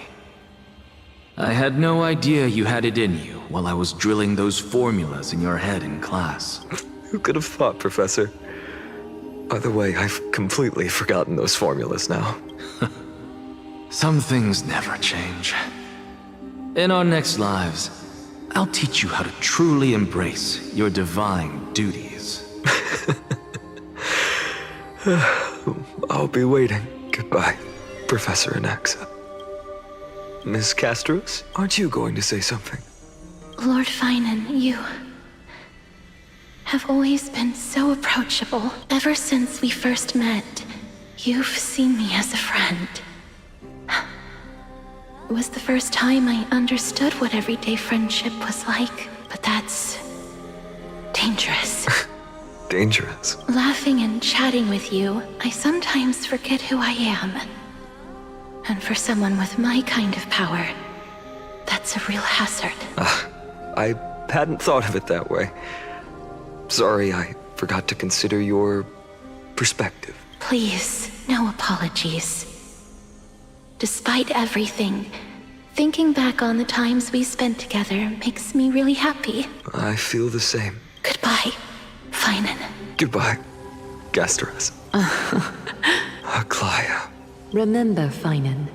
I had no idea you had it in you while I was drilling those formulas in your head in class. Who could have thought, Professor? By the way, I've completely forgotten those formulas now. Some things never change. In our next lives, I'll teach you how to truly embrace your divine duties. I'll be waiting. Goodbye, Professor Anaxa. Miss Castros, aren't you going to say something? Lord Finan, you have always been so approachable. Ever since we first met, you've seen me as a friend. It was the first time I understood what everyday friendship was like, but that's dangerous. Dangerous? Laughing and chatting with you, I sometimes forget who I am. And for someone with my kind of power, that's a real hazard. I hadn't thought of it that way. Sorry, I forgot to consider your perspective. Please, no apologies. Despite everything, thinking back on the times we spent together makes me really happy. I feel the same. Goodbye, Finan. Goodbye, Gasteras. Aglaia. Remember, Finan,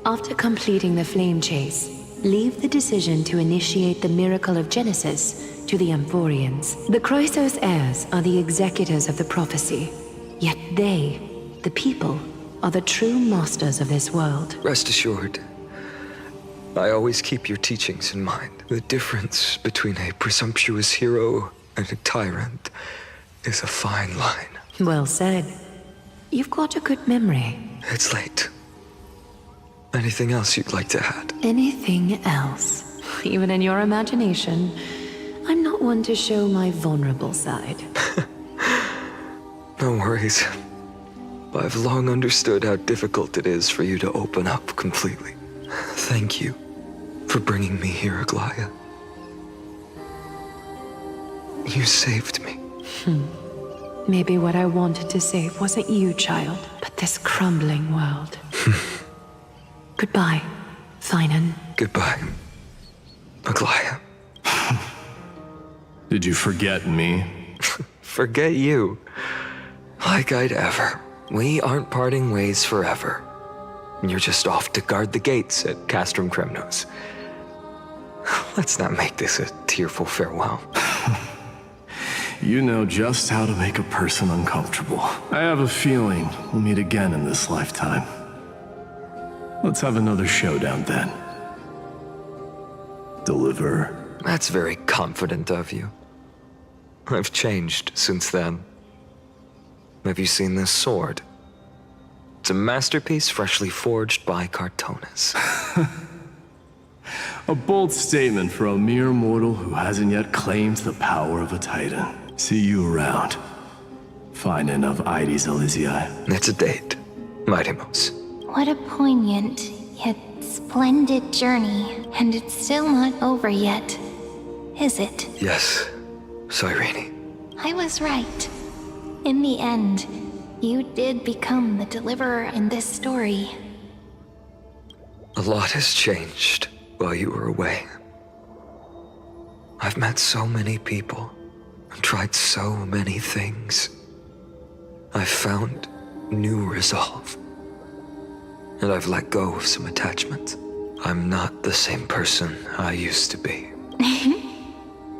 after completing the flame chase, leave the decision to initiate the miracle of Genesis to the Amphorians. The Chrysos heirs are the executors of the prophecy, yet they, the people, are the true masters of this world. Rest assured, I always keep your teachings in mind. The difference between a presumptuous hero and a tyrant is a fine line. Well said. You've got a good memory. It's late. Anything else you'd like to add? Anything else? Even in your imagination, I'm not one to show my vulnerable side. No worries. I've long understood how difficult it is for you to open up completely. Thank you for bringing me here, Aglaia. You saved me. Maybe what I wanted to save wasn't you, child, but this crumbling world. Goodbye, Finan. Goodbye, Aglaia. Did you forget me? Forget you? Like I'd ever. We aren't parting ways forever. You're just off to guard the gates at Castrum Kremnos. Let's not make this a tearful farewell. You know just how to make a person uncomfortable. I have a feeling we'll meet again in this lifetime. Let's have another showdown then. Deliver. That's very confident of you. I've changed since then. Have you seen this sword? It's a masterpiece freshly forged by Cartonis. A bold statement for a mere mortal who hasn't yet claimed the power of a titan. See you around. Finan of Ides Elysiae. It's a date, Mightimos. What a poignant, yet splendid journey, and it's still not over yet, is it? Yes, Cyrene. I was right. In the end, you did become the deliverer in this story. A lot has changed while you were away. I've met so many people and tried so many things. I've found new resolve. And I've let go of some attachment. I'm not the same person I used to be.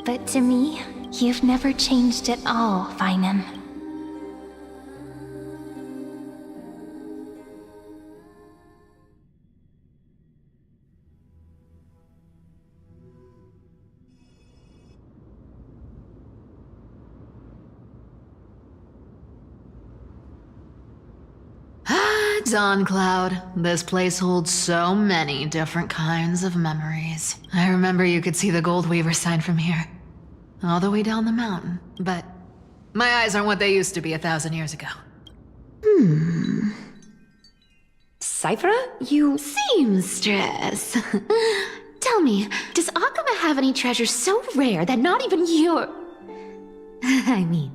But to me, you've never changed at all, Finan. Dawn Cloud. This place holds so many different kinds of memories. I remember you could see the Gold Weaver sign from here. All the way down the mountain. But my eyes aren't what they used to be 1,000 years ago. Cyphera, you seamstress. Tell me, does Akama have any treasures so rare that not even your... I mean,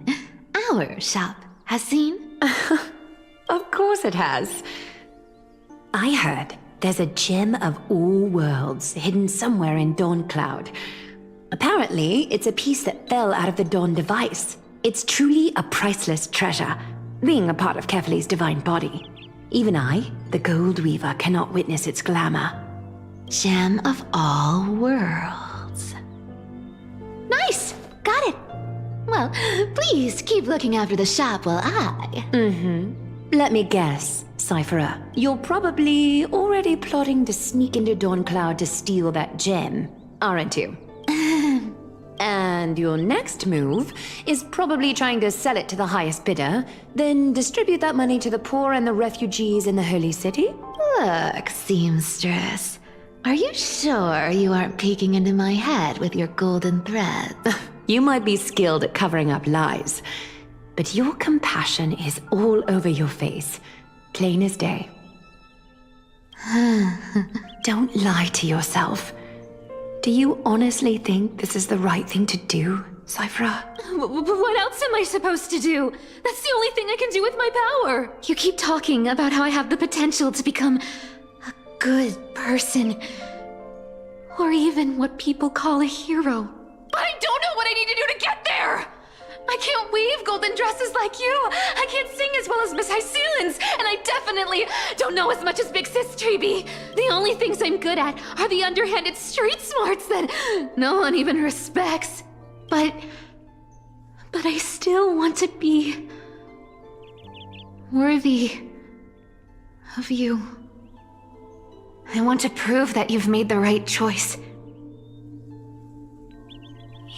our shop has seen? Of course it has. I heard there's a gem of all worlds hidden somewhere in Dawn Cloud. Apparently, it's a piece that fell out of the Dawn device. It's truly a priceless treasure, being a part of Kefali's divine body. Even I, the Gold Weaver, cannot witness its glamour. Gem of all worlds. Nice! Got it! Well, please keep looking after the shop while I... Let me guess, Cyphera. You're probably already plotting to sneak into Dawn Cloud to steal that gem, aren't you? And your next move is probably trying to sell it to the highest bidder, then distribute that money to the poor and the refugees in the Holy City? Look, seamstress. Are you sure you aren't peeking into my head with your golden threads? You might be skilled at covering up lies, but your compassion is all over your face, plain as day. Don't lie to yourself. Do you honestly think this is the right thing to do, Cyphra? What else am I supposed to do? That's the only thing I can do with my power. You keep talking about how I have the potential to become a good person. Or even what people call a hero. But I don't know what I need to do to get there! I can't weave golden dresses like you. I can't sing as well as Miss Hyceelins. And I definitely don't know as much as Big Sis Treeby. The only things I'm good at are the underhanded street smarts that no one even respects. But I still want to be worthy of you. I want to prove that you've made the right choice.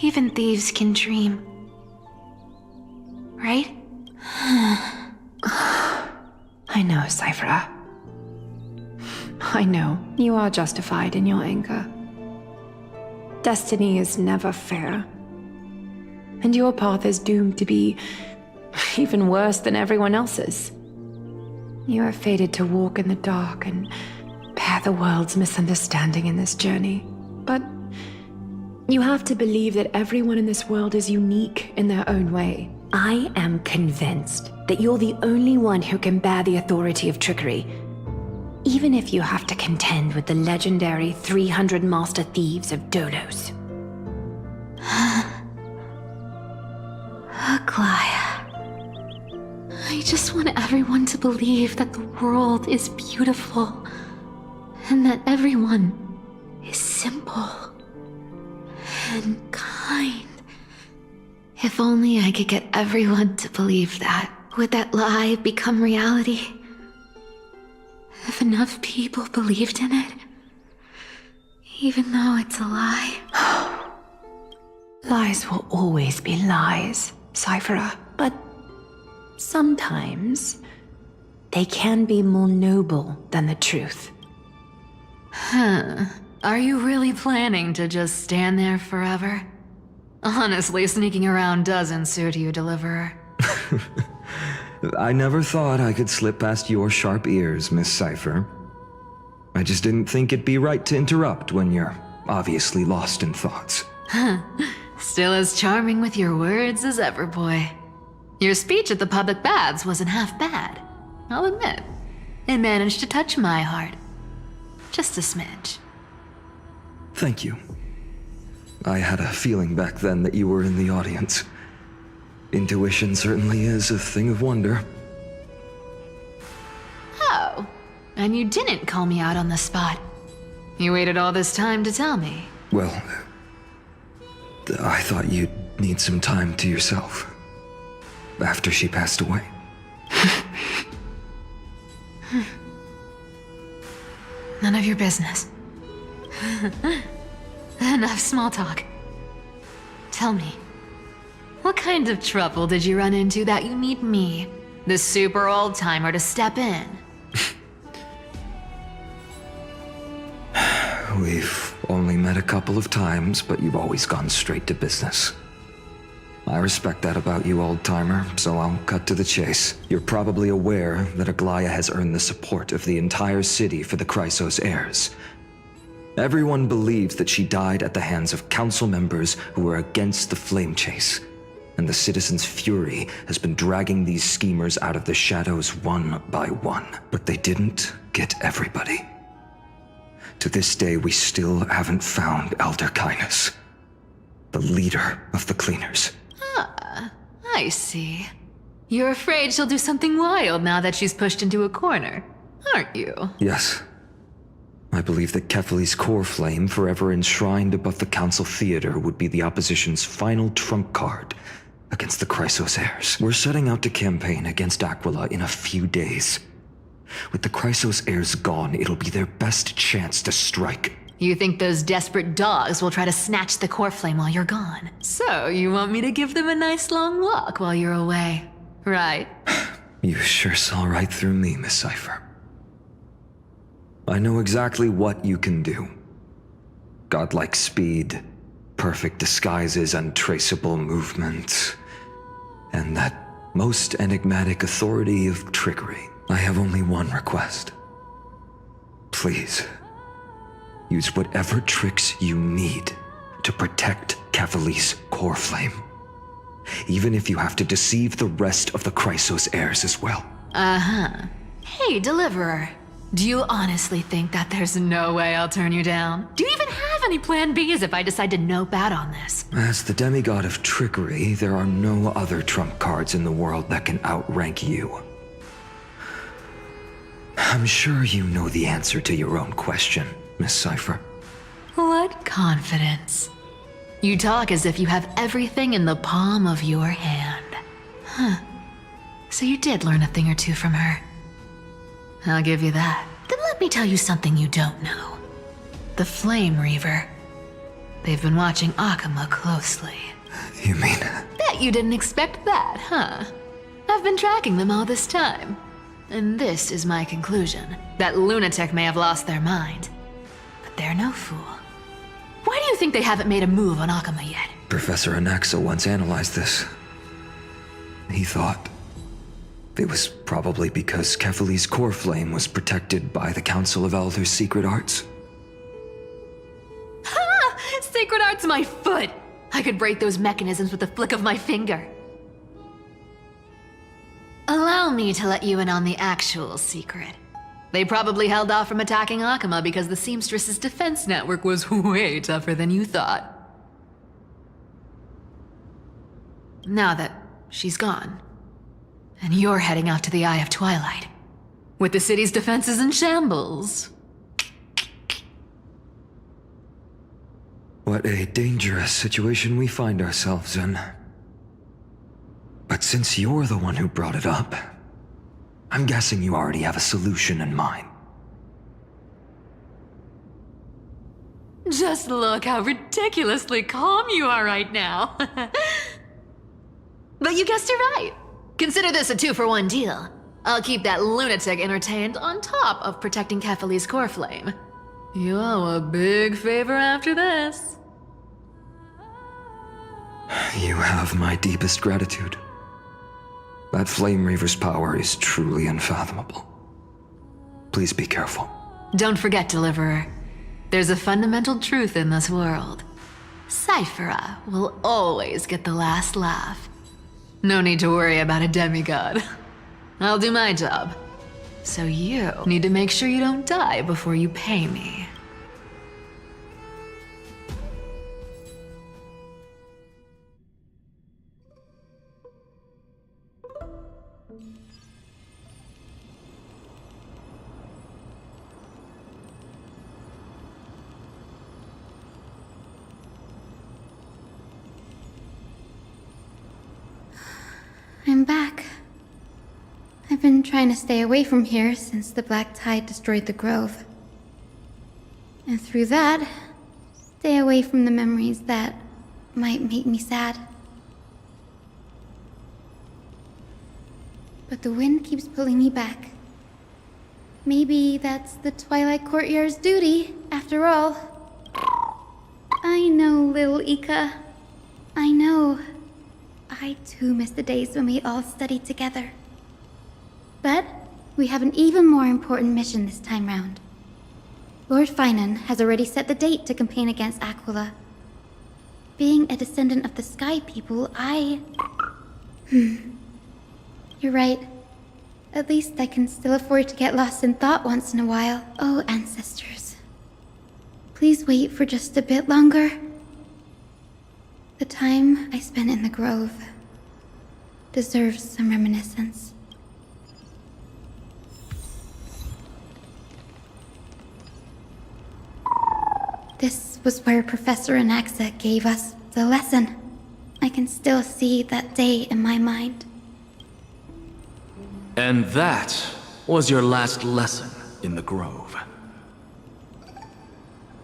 Even thieves can dream. Right? I know, Cyphra. I know, you are justified in your anger. Destiny is never fair. And your path is doomed to be even worse than everyone else's. You are fated to walk in the dark and bear the world's misunderstanding in this journey. But you have to believe that everyone in this world is unique in their own way. I am convinced that you're the only one who can bear the authority of trickery, even if you have to contend with the legendary 300 master thieves of Dolos. Aglaia. I just want everyone to believe that the world is beautiful and that everyone is simple and kind. If only I could get everyone to believe that. Would that lie become reality? If enough people believed in it, even though it's a lie. Lies will always be lies, Cyphra, but sometimes they can be more noble than the truth. Huh. Are you really planning to just stand there forever? Honestly, sneaking around doesn't suit you, Deliverer. I never thought I could slip past your sharp ears, Miss Cypher. I just didn't think it'd be right to interrupt when you're obviously lost in thoughts. Still as charming with your words as ever, boy. Your speech at the public baths wasn't half bad, I'll admit. It managed to touch my heart. Just a smidge. Thank you. I had a feeling back then that you were in the audience. Intuition certainly is a thing of wonder. Oh, and you didn't call me out on the spot. You waited all this time to tell me. Well, I thought you'd need some time to yourself. After she passed away. None of your business. Enough small talk. Tell me, what kind of trouble did you run into that you need me, the super old-timer, to step in? We've only met a couple of times, but you've always gone straight to business. I respect that about you, old-timer, so I'll cut to the chase. You're probably aware that Aglaia has earned the support of the entire city for the Chrysos heirs. Everyone believes that she died at the hands of council members who were against the flame chase, and the citizens' fury has been dragging these schemers out of the shadows one by one. But they didn't get everybody. To this day, we still haven't found Elder Kynus, the leader of the cleaners. Ah, I see. You're afraid she'll do something wild now that she's pushed into a corner, aren't you? Yes. I believe that Kefali's core flame, forever enshrined above the council theater, would be the opposition's final trump card against the Chrysos heirs. We're setting out to campaign against Aquila in a few days. With the Chrysos heirs gone, it'll be their best chance to strike. You think those desperate dogs will try to snatch the core flame while you're gone? So you want me to give them a nice long walk while you're away, right? You sure saw right through me, Miss Cypher. I know exactly what you can do. Godlike speed, perfect disguises, untraceable movement, and that most enigmatic authority of trickery. I have only one request. Please, use whatever tricks you need to protect Kefali's core flame. Even if you have to deceive the rest of the Chrysos heirs as well. Uh-huh. Hey, Deliverer. Do you honestly think that there's no way I'll turn you down? Do you even have any plan Bs if I decide to nope out on this? As the demigod of trickery, there are no other trump cards in the world that can outrank you. I'm sure you know the answer to your own question, Miss Cypher. What confidence. You talk as if you have everything in the palm of your hand. Huh. So you did learn a thing or two from her. I'll give you that. Then let me tell you something you don't know. The Flame Reaver. They've been watching Akama closely. You mean? Bet you didn't expect that, huh? I've been tracking them all this time. And this is my conclusion. That lunatic may have lost their mind, but they're no fool. Why do you think they haven't made a move on Akama yet? Professor Anaxa once analyzed this. He thought it was probably because Kefali's core flame was protected by the Council of Elders' secret arts. Ha! Sacred art's my foot! I could break those mechanisms with the flick of my finger. Allow me to let you in on the actual secret. They probably held off from attacking Akama because the Seamstress's defense network was way tougher than you thought. Now that she's gone, and you're heading out to the Eye of Twilight, with the city's defenses in shambles. What a dangerous situation we find ourselves in. But since you're the one who brought it up, I'm guessing you already have a solution in mind. Just look how ridiculously calm you are right now. But you guessed it right. Consider this a 2-for-1 deal. I'll keep that lunatic entertained on top of protecting Kefali's core flame. You owe a big favor after this. You have my deepest gratitude. That Flame Reaver's power is truly unfathomable. Please be careful. Don't forget, Deliverer. There's a fundamental truth in this world. Cyphera will always get the last laugh. No need to worry about a demigod. I'll do my job. So you need to make sure you don't die before you pay me. I'm back. I've been trying to stay away from here since the Black Tide destroyed the grove. And through that, stay away from the memories that might make me sad. But the wind keeps pulling me back. Maybe that's the Twilight Courtyard's duty, after all. I know, little Ika. I know. I too miss the days when we all studied together. But we have an even more important mission this time round. Lord Finan has already set the date to campaign against Aquila. Being a descendant of the Sky People, You're right. At least I can still afford to get lost in thought once in a while. Oh, ancestors. Please wait for just a bit longer. The time I spent in the grove deserves some reminiscence. This was where Professor Anaxa gave us the lesson. I can still see that day in my mind. And that was your last lesson in the Grove.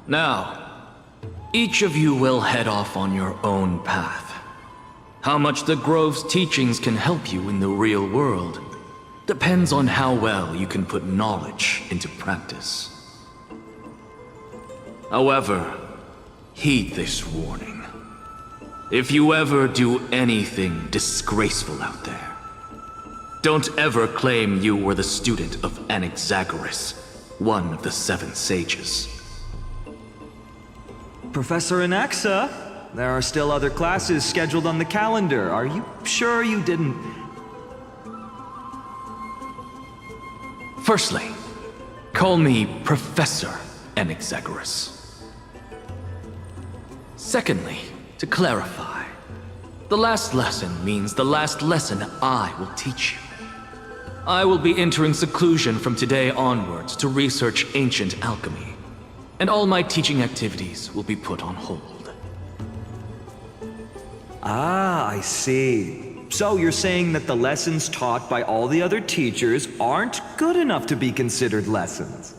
Now, each of you will head off on your own path. How much the Grove's teachings can help you in the real world depends on how well you can put knowledge into practice. However, heed this warning. If you ever do anything disgraceful out there, don't ever claim you were the student of Anaxagoras, one of the 7 sages. Professor Anaxa, there are still other classes scheduled on the calendar. Are you sure you didn't... Firstly, call me Professor Anaxagoras. Secondly, to clarify, the last lesson means the last lesson I will teach you. I will be entering seclusion from today onwards to research ancient alchemy, and all my teaching activities will be put on hold. Ah, I see. So you're saying that the lessons taught by all the other teachers aren't good enough to be considered lessons?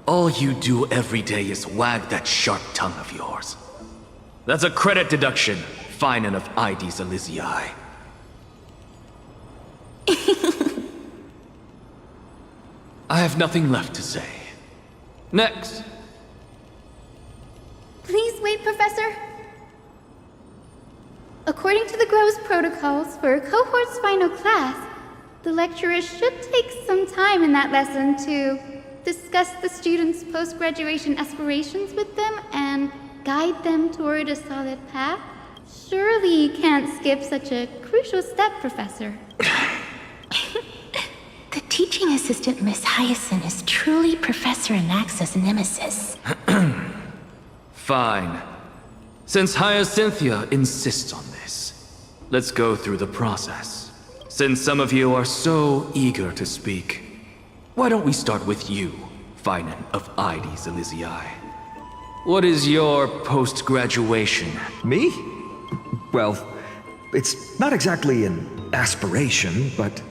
All you do every day is wag that sharp tongue of yours. That's a credit deduction, fine enough IDs Elysiae. I have nothing left to say. Next. Please wait, Professor. According to the Grove's protocols for a cohort's final class, the lecturer should take some time in that lesson to discuss the students' post-graduation aspirations with them and guide them toward a solid path. Surely you can't skip such a crucial step, Professor. The teaching assistant, Miss Hyacinth, is truly Professor Anaxa's nemesis. Fine. Since Hyacinthia insists on this, let's go through the process. Since some of you are so eager to speak, why don't we start with you, Finan of IDs Elysiae? What is your post-graduation? Me? Well, it's not exactly an aspiration, but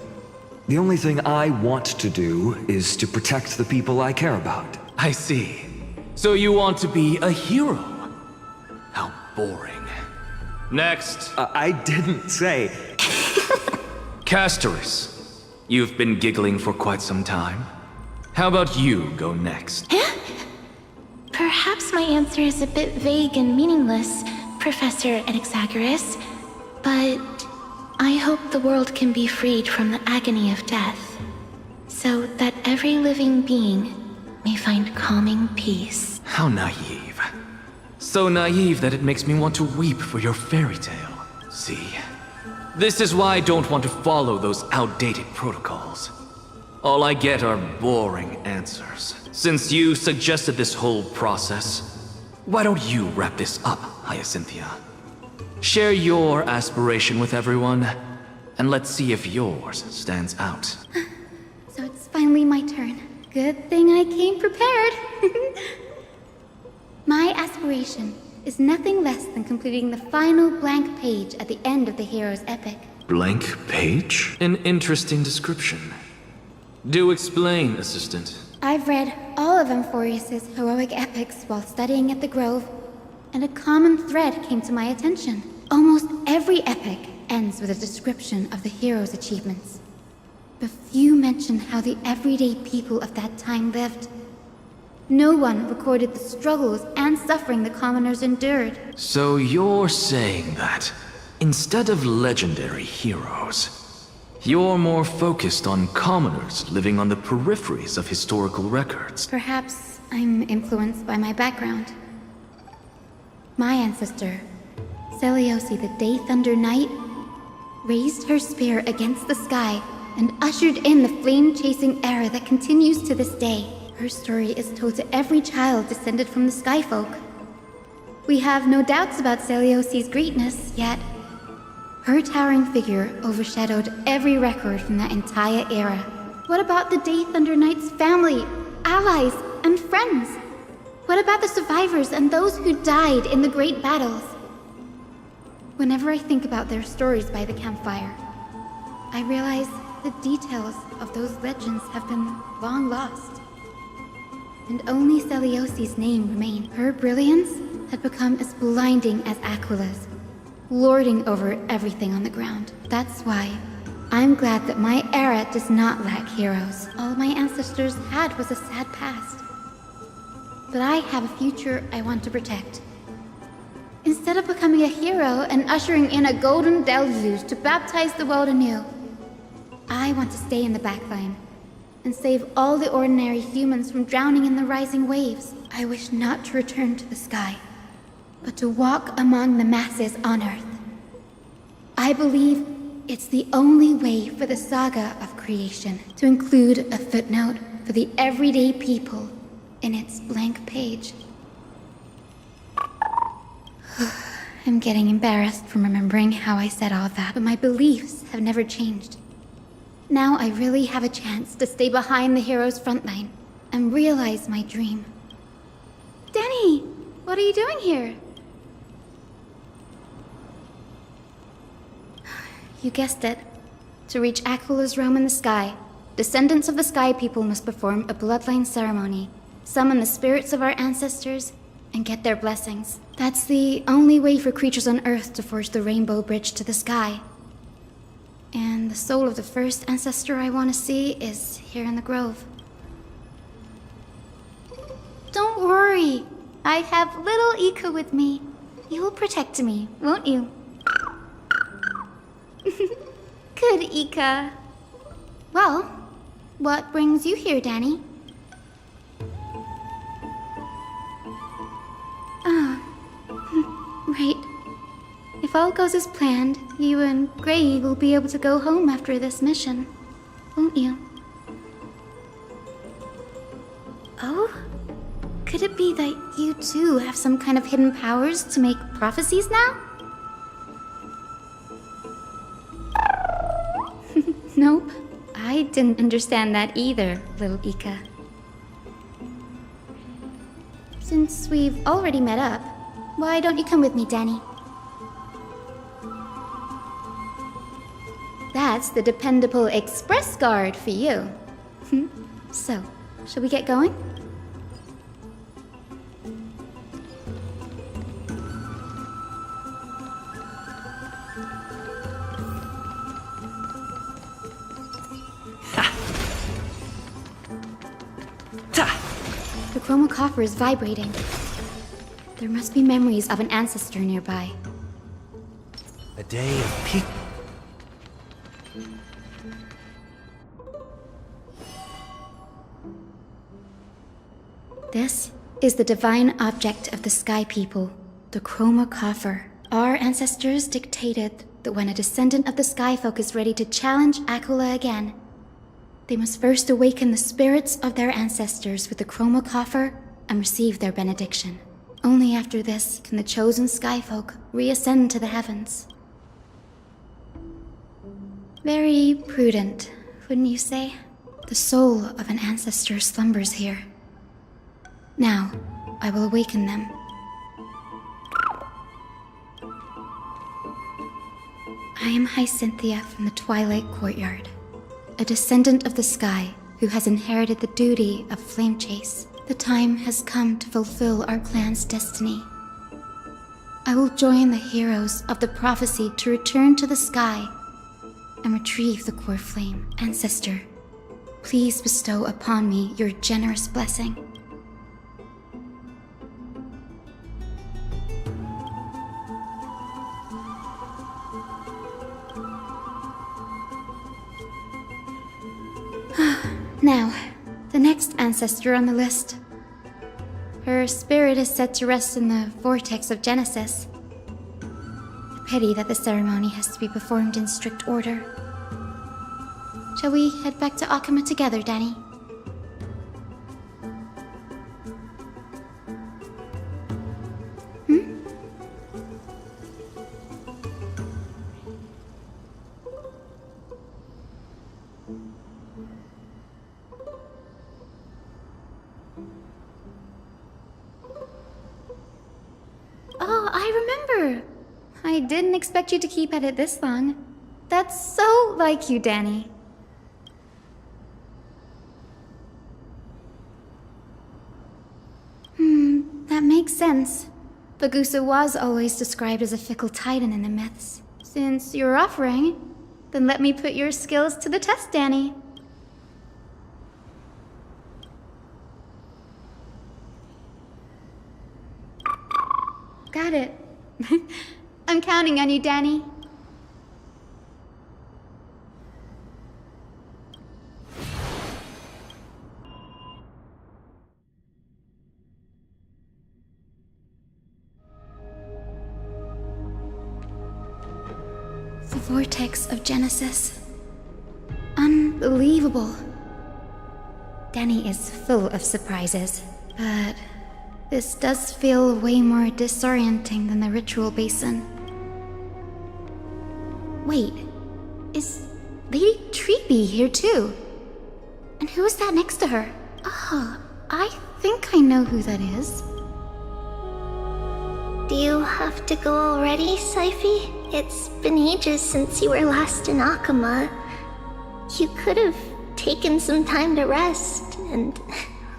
the only thing I want to do is to protect the people I care about. I see. So you want to be a hero? How boring. Next. I didn't say... Castoris, you've been giggling for quite some time. How about you go next? Perhaps my answer is a bit vague and meaningless, Professor Anaxagoras, but I hope the world can be freed from the agony of death, so that every living being may find calming peace. How naive. So naive that it makes me want to weep for your fairy tale. See? This is why I don't want to follow those outdated protocols. All I get are boring answers. Since you suggested this whole process, why don't you wrap this up, Hyacinthia? Share your aspiration with everyone, and let's see if yours stands out. So it's finally my turn. Good thing I came prepared. My aspiration is nothing less than completing the final blank page at the end of the hero's epic. Blank page? An interesting description. Do explain, Assistant. I've read all of Amphorius's heroic epics while studying at the Grove, and a common thread came to my attention. Almost every epic ends with a description of the hero's achievements. But few mention how the everyday people of that time lived. No one recorded the struggles and suffering the commoners endured. So you're saying that, instead of legendary heroes, you're more focused on commoners living on the peripheries of historical records. Perhaps I'm influenced by my background. My ancestor, Seliosi the Day Thunder Knight, raised her spear against the sky and ushered in the flame-chasing era that continues to this day. Her story is told to every child descended from the Skyfolk. We have no doubts about Seliosi's greatness, yet her towering figure overshadowed every record from that entire era. What about the Day Thunder Knight's family, allies, and friends? What about the survivors and those who died in the great battles? Whenever I think about their stories by the campfire, I realize the details of those legends have been long lost. And only Seliosi's name remained. Her brilliance had become as blinding as Aquila's, lording over everything on the ground. That's why I'm glad that my era does not lack heroes. All my ancestors had was a sad past. But I have a future I want to protect. Instead of becoming a hero and ushering in a golden deluge to baptize the world anew, I want to stay in the backline, and save all the ordinary humans from drowning in the rising waves. I wish not to return to the sky, but to walk among the masses on Earth. I believe it's the only way for the saga of creation to include a footnote for the everyday people in its blank page. I'm getting embarrassed from remembering how I said all that, but my beliefs have never changed. Now I really have a chance to stay behind the hero's front line and realize my dream. Danny, what are you doing here? You guessed it. To reach Aquala's realm in the sky, descendants of the Sky People must perform a bloodline ceremony, summon the spirits of our ancestors, and get their blessings. That's the only way for creatures on Earth to forge the rainbow bridge to the sky. And the soul of the first ancestor I want to see is here in the grove. Don't worry. I have little Ika with me. You will protect me, won't you? Good, Ika. Well, what brings you here, Danny? Right. If all goes as planned, you and Gray will be able to go home after this mission, won't you? Oh? Could it be that you too have some kind of hidden powers to make prophecies now? Nope. I didn't understand that either, little Ika. Since we've already met up, why don't you come with me, Danny? That's the dependable express guard for you. So, shall we get going? The chromocopter is vibrating. There must be memories of an ancestor nearby. A day of peace. This is the divine object of the Sky People, the chromocopter. Our ancestors dictated that when a descendant of the Sky Folk is ready to challenge Aquila again, they must first awaken the spirits of their ancestors with the chromocopter and receive their benediction. Only after this can the chosen Skyfolk reascend to the heavens. Very prudent, wouldn't you say? The soul of an ancestor slumbers here. Now, I will awaken them. I am Hyacinthia from the Twilight Courtyard, a descendant of the sky who has inherited the duty of flame chase. The time has come to fulfill our clan's destiny. I will join the heroes of the prophecy to return to the sky and retrieve the core flame. Ancestor, please bestow upon me your generous blessing. Now, the next ancestor on the list. Her spirit is said to rest in the vortex of Genesis. A pity that the ceremony has to be performed in strict order. Shall we head back to Akama together, Danny? Oh, I remember! I didn't expect you to keep at it this long. That's so like you, Danny. That makes sense. Bagusa was always described as a fickle titan in the myths. Since you're offering, then let me put your skills to the test, Danny. Got it. I'm counting on you, Danny. vortex of Genesis. Unbelievable. Danny is full of surprises, but this does feel way more disorienting than the ritual basin. Wait, is Lady Treeby here too? And who is that next to her? Ah, I think I know who that is. Do you have to go already, Syphi? It's been ages since you were last in Akama. You could have taken some time to rest, and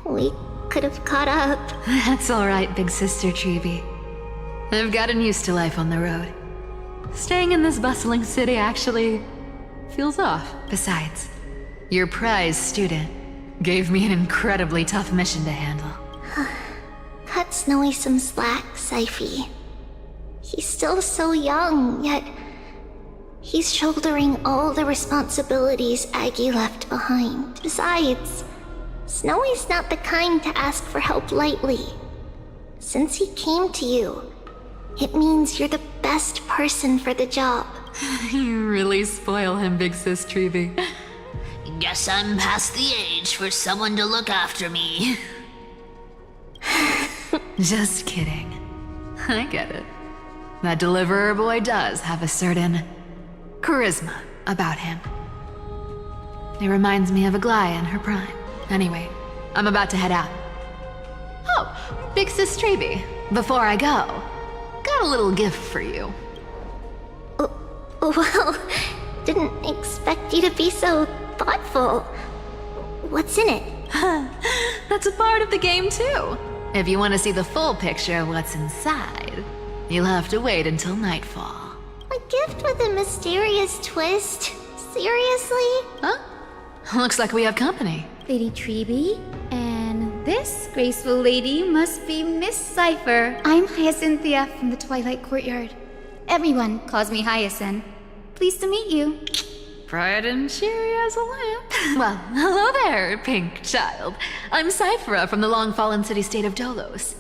we could have caught up. That's alright, big sister Treeby. I've gotten used to life on the road. Staying in this bustling city actually feels off. Besides, your prize student gave me an incredibly tough mission to handle. Cut Snowy some slack, Syphi. He's still so young, yet he's shouldering all the responsibilities Aggie left behind. Besides, Snowy's not the kind to ask for help lightly. Since he came to you, it means you're the best person for the job. You really spoil him, big sis Treeby. Guess I'm past the age for someone to look after me. Just kidding. I get it. That deliverer boy does have a certain charisma about him. It reminds me of Aglaia in her prime. Anyway, I'm about to head out. Oh, big sis Treeby, before I go, got a little gift for you. Well, didn't expect you to be so thoughtful. What's in it? That's a part of the game too. If you want to see the full picture of what's inside, you'll have to wait until nightfall. A gift with a mysterious twist? Seriously? Huh? Looks like we have company. Lady Treeby, and this graceful lady must be Miss Cypher. I'm Hyacinthia from the Twilight Courtyard. Everyone calls me Hyacinth. Pleased to meet you. Bright and cheery as a lamp. Well, hello there, pink child. I'm Cyphera from the long-fallen city-state of Dolos.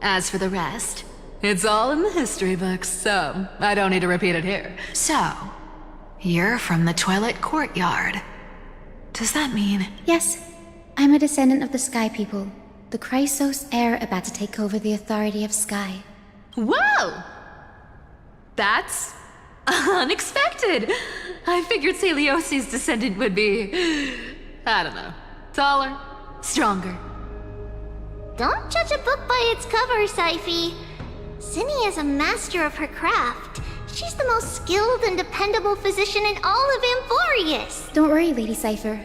As for the rest, it's all in the history books, so I don't need to repeat it here. So, you're from the Twilight Courtyard. Does that mean? Yes, I'm a descendant of the Sky People, the Chrysos heir about to take over the authority of Sky. Whoa! That's unexpected. I figured Celiosi's descendant would be, I don't know, taller, stronger. Don't judge a book by its cover, Syphi. Cinny is a master of her craft. She's the most skilled and dependable physician in all of Amphorius. Don't worry, Lady Cypher.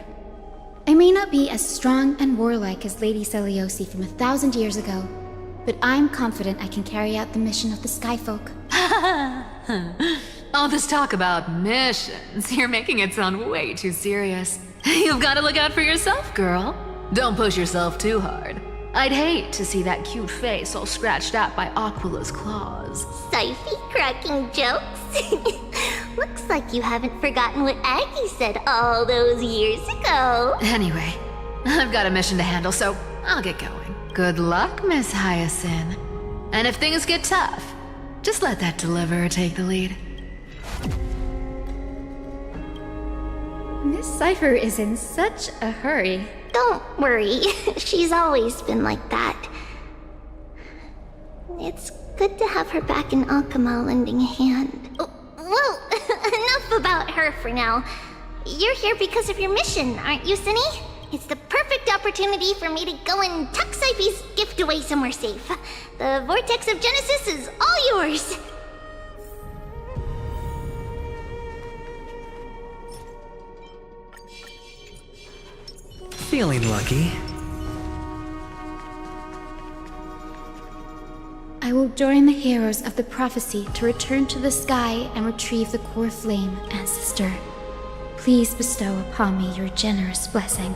I may not be as strong and warlike as Lady Celiosi from 1,000 years ago, but I'm confident I can carry out the mission of the Skyfolk. All this talk about missions, you're making it sound way too serious. You've got to look out for yourself, girl. Don't push yourself too hard. I'd hate to see that cute face all scratched out by Aquila's claws. Syphi cracking jokes? Looks like you haven't forgotten what Aggie said all those years ago. Anyway, I've got a mission to handle, so I'll get going. Good luck, Miss Hyacinth. And if things get tough, just let that deliverer take the lead. Miss Cypher is in such a hurry. Don't worry, she's always been like that. It's good to have her back in Akama lending a hand. Well, enough about her for now. You're here because of your mission, aren't you, Cinny? It's the perfect opportunity for me to go and tuck Syphi's gift away somewhere safe. The Vortex of Genesis is all yours. Feeling lucky. I will join the heroes of the prophecy to return to the sky and retrieve the core flame, ancestor. Please bestow upon me your generous blessing.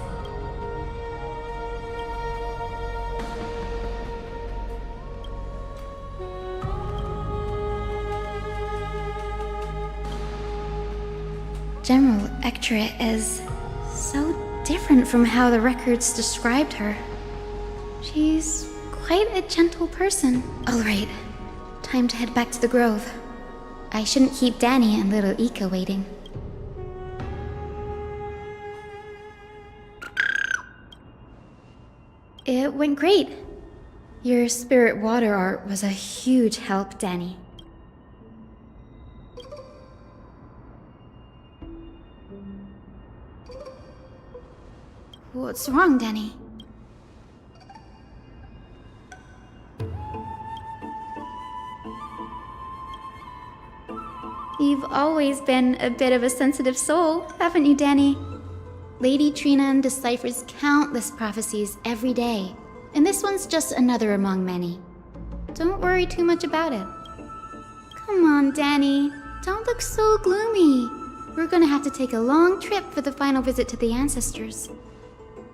General Ectra is so different from how the records described her. She's quite a gentle person. All right, time to head back to the grove. I shouldn't keep Danny and little Ika waiting. It went great. Your spirit water art was a huge help, Danny. What's wrong, Danny? You've always been a bit of a sensitive soul, haven't you, Danny? Lady Trina deciphers countless prophecies every day, and this one's just another among many. Don't worry too much about it. Come on, Danny. Don't look so gloomy. We're gonna have to take a long trip for the final visit to the ancestors.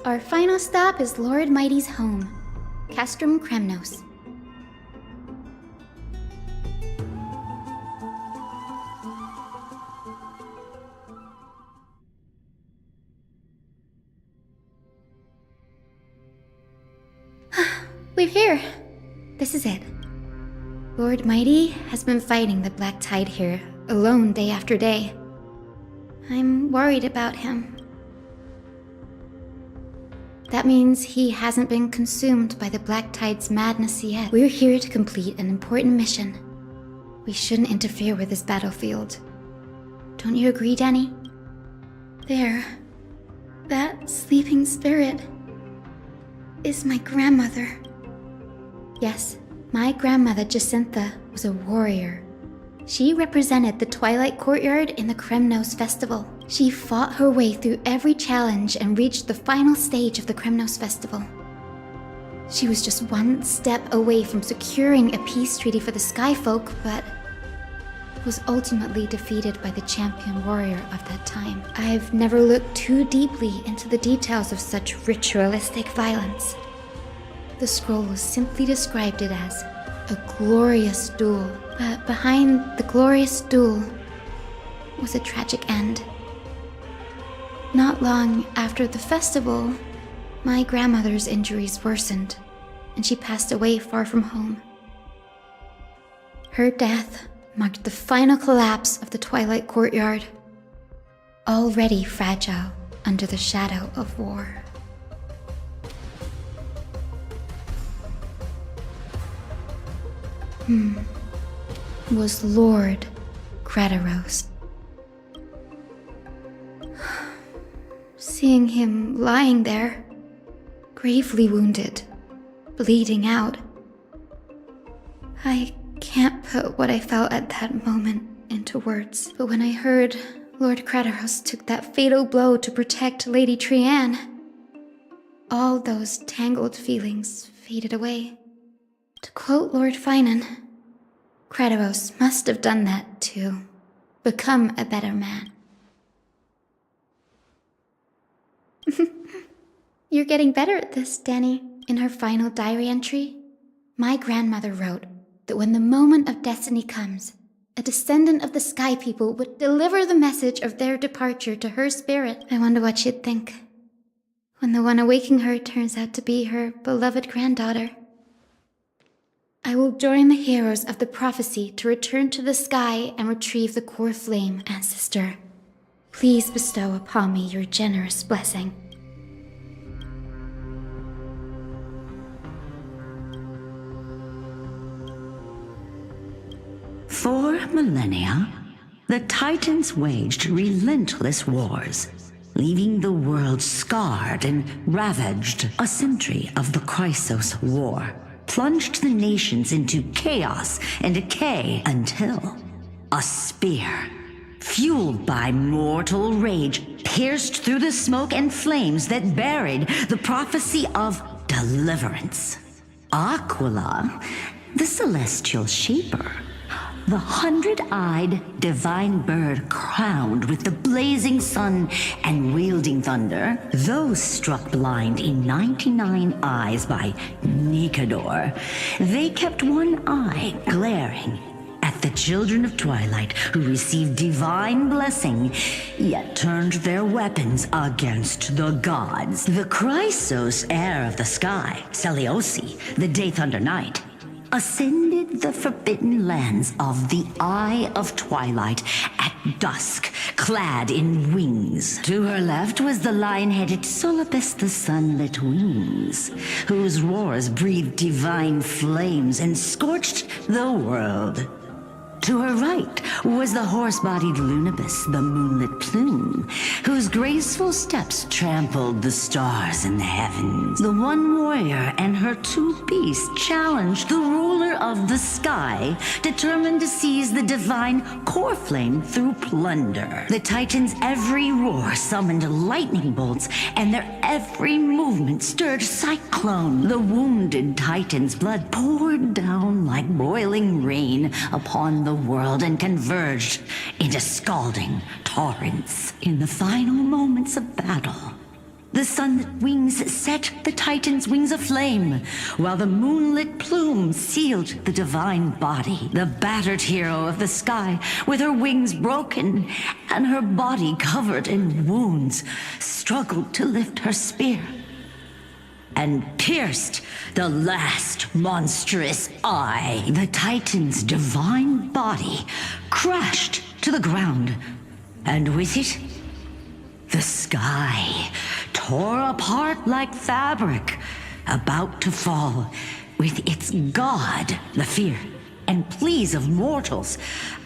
Our final stop is Lord Mighty's home, Castrum Kremnos. We're here. This is it. Lord Mighty has been fighting the Black Tide here, alone day after day. I'm worried about him. That means he hasn't been consumed by the Black Tide's madness yet. We're here to complete an important mission. We shouldn't interfere with this battlefield. Don't you agree, Danny? There. That sleeping spirit is my grandmother. Yes, my grandmother Jacintha was a warrior. She represented the Twilight Courtyard in the Kremnos Festival. She fought her way through every challenge and reached the final stage of the Kremnos Festival. She was just one step away from securing a peace treaty for the Skyfolk, but was ultimately defeated by the champion warrior of that time. I've never looked too deeply into the details of such ritualistic violence. The scroll simply described it as a glorious duel, but behind the glorious duel was a tragic end. Not long after the festival, my grandmother's injuries worsened, and she passed away far from home. Her death marked the final collapse of the Twilight Courtyard, already fragile under the shadow of war. Was Lord Grataros. Seeing him lying there, gravely wounded, bleeding out, I can't put what I felt at that moment into words. But when I heard Lord Grataros took that fatal blow to protect Lady Trianne, all those tangled feelings faded away. To quote Lord Finan, Grataros must have done that to become a better man. You're getting better at this, Danny. In her final diary entry, my grandmother wrote that when the moment of destiny comes, a descendant of the Sky People would deliver the message of their departure to her spirit. I wonder what she'd think when the one awaking her turns out to be her beloved granddaughter. I will join the heroes of the prophecy to return to the sky and retrieve the core flame, ancestor. Please bestow upon me your generous blessing. For millennia, the Titans waged relentless wars, leaving the world scarred and ravaged. A century of the Chrysos War plunged the nations into chaos and decay until a spear, fueled by mortal rage, pierced through the smoke and flames that buried the prophecy of deliverance. Aquila, the celestial shaper, the 100-eyed divine bird crowned with the blazing sun and wielding thunder, those struck blind in 99 eyes by Nikador, they kept one eye glaring at the children of Twilight who received divine blessing, yet turned their weapons against the gods. The Chrysos heir of the sky, Seliosi, the Day Thunder Knight, ascended the forbidden lands of the Eye of Twilight at dusk, clad in wings. To her left was the lion-headed Solibus the Sunlit Wings, whose roars breathed divine flames and scorched the world. To her right was the horse-bodied Lunibus, the Moonlit Plume, whose graceful steps trampled the stars in the heavens. The one warrior and her two beasts challenged the ruler of the sky, determined to seize the divine core flame through plunder. The Titans' every roar summoned lightning bolts, and their every movement stirred cyclone. The wounded Titan's blood poured down like boiling rain upon the world and converged into scalding torrents. In the final moments of battle, the Sunlit Wings set the Titan's wings aflame, while the Moonlit Plume sealed the divine body. The battered hero of the sky, with her wings broken and her body covered in wounds, struggled to lift her spear and pierced the last monstrous eye. The Titan's divine body crashed to the ground, and with it, the sky tore apart like fabric, about to fall, with its god. The fear and pleas of mortals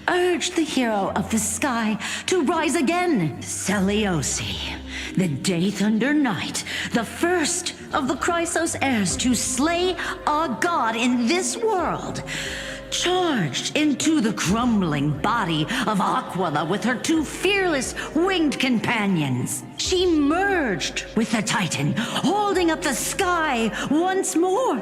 urged the hero of the sky to rise again. Seliosi, the Day Thunder Knight, the first of the Chrysos heirs to slay a god in this world, charged into the crumbling body of Aquila with her two fearless winged companions. She merged with the Titan, holding up the sky once more,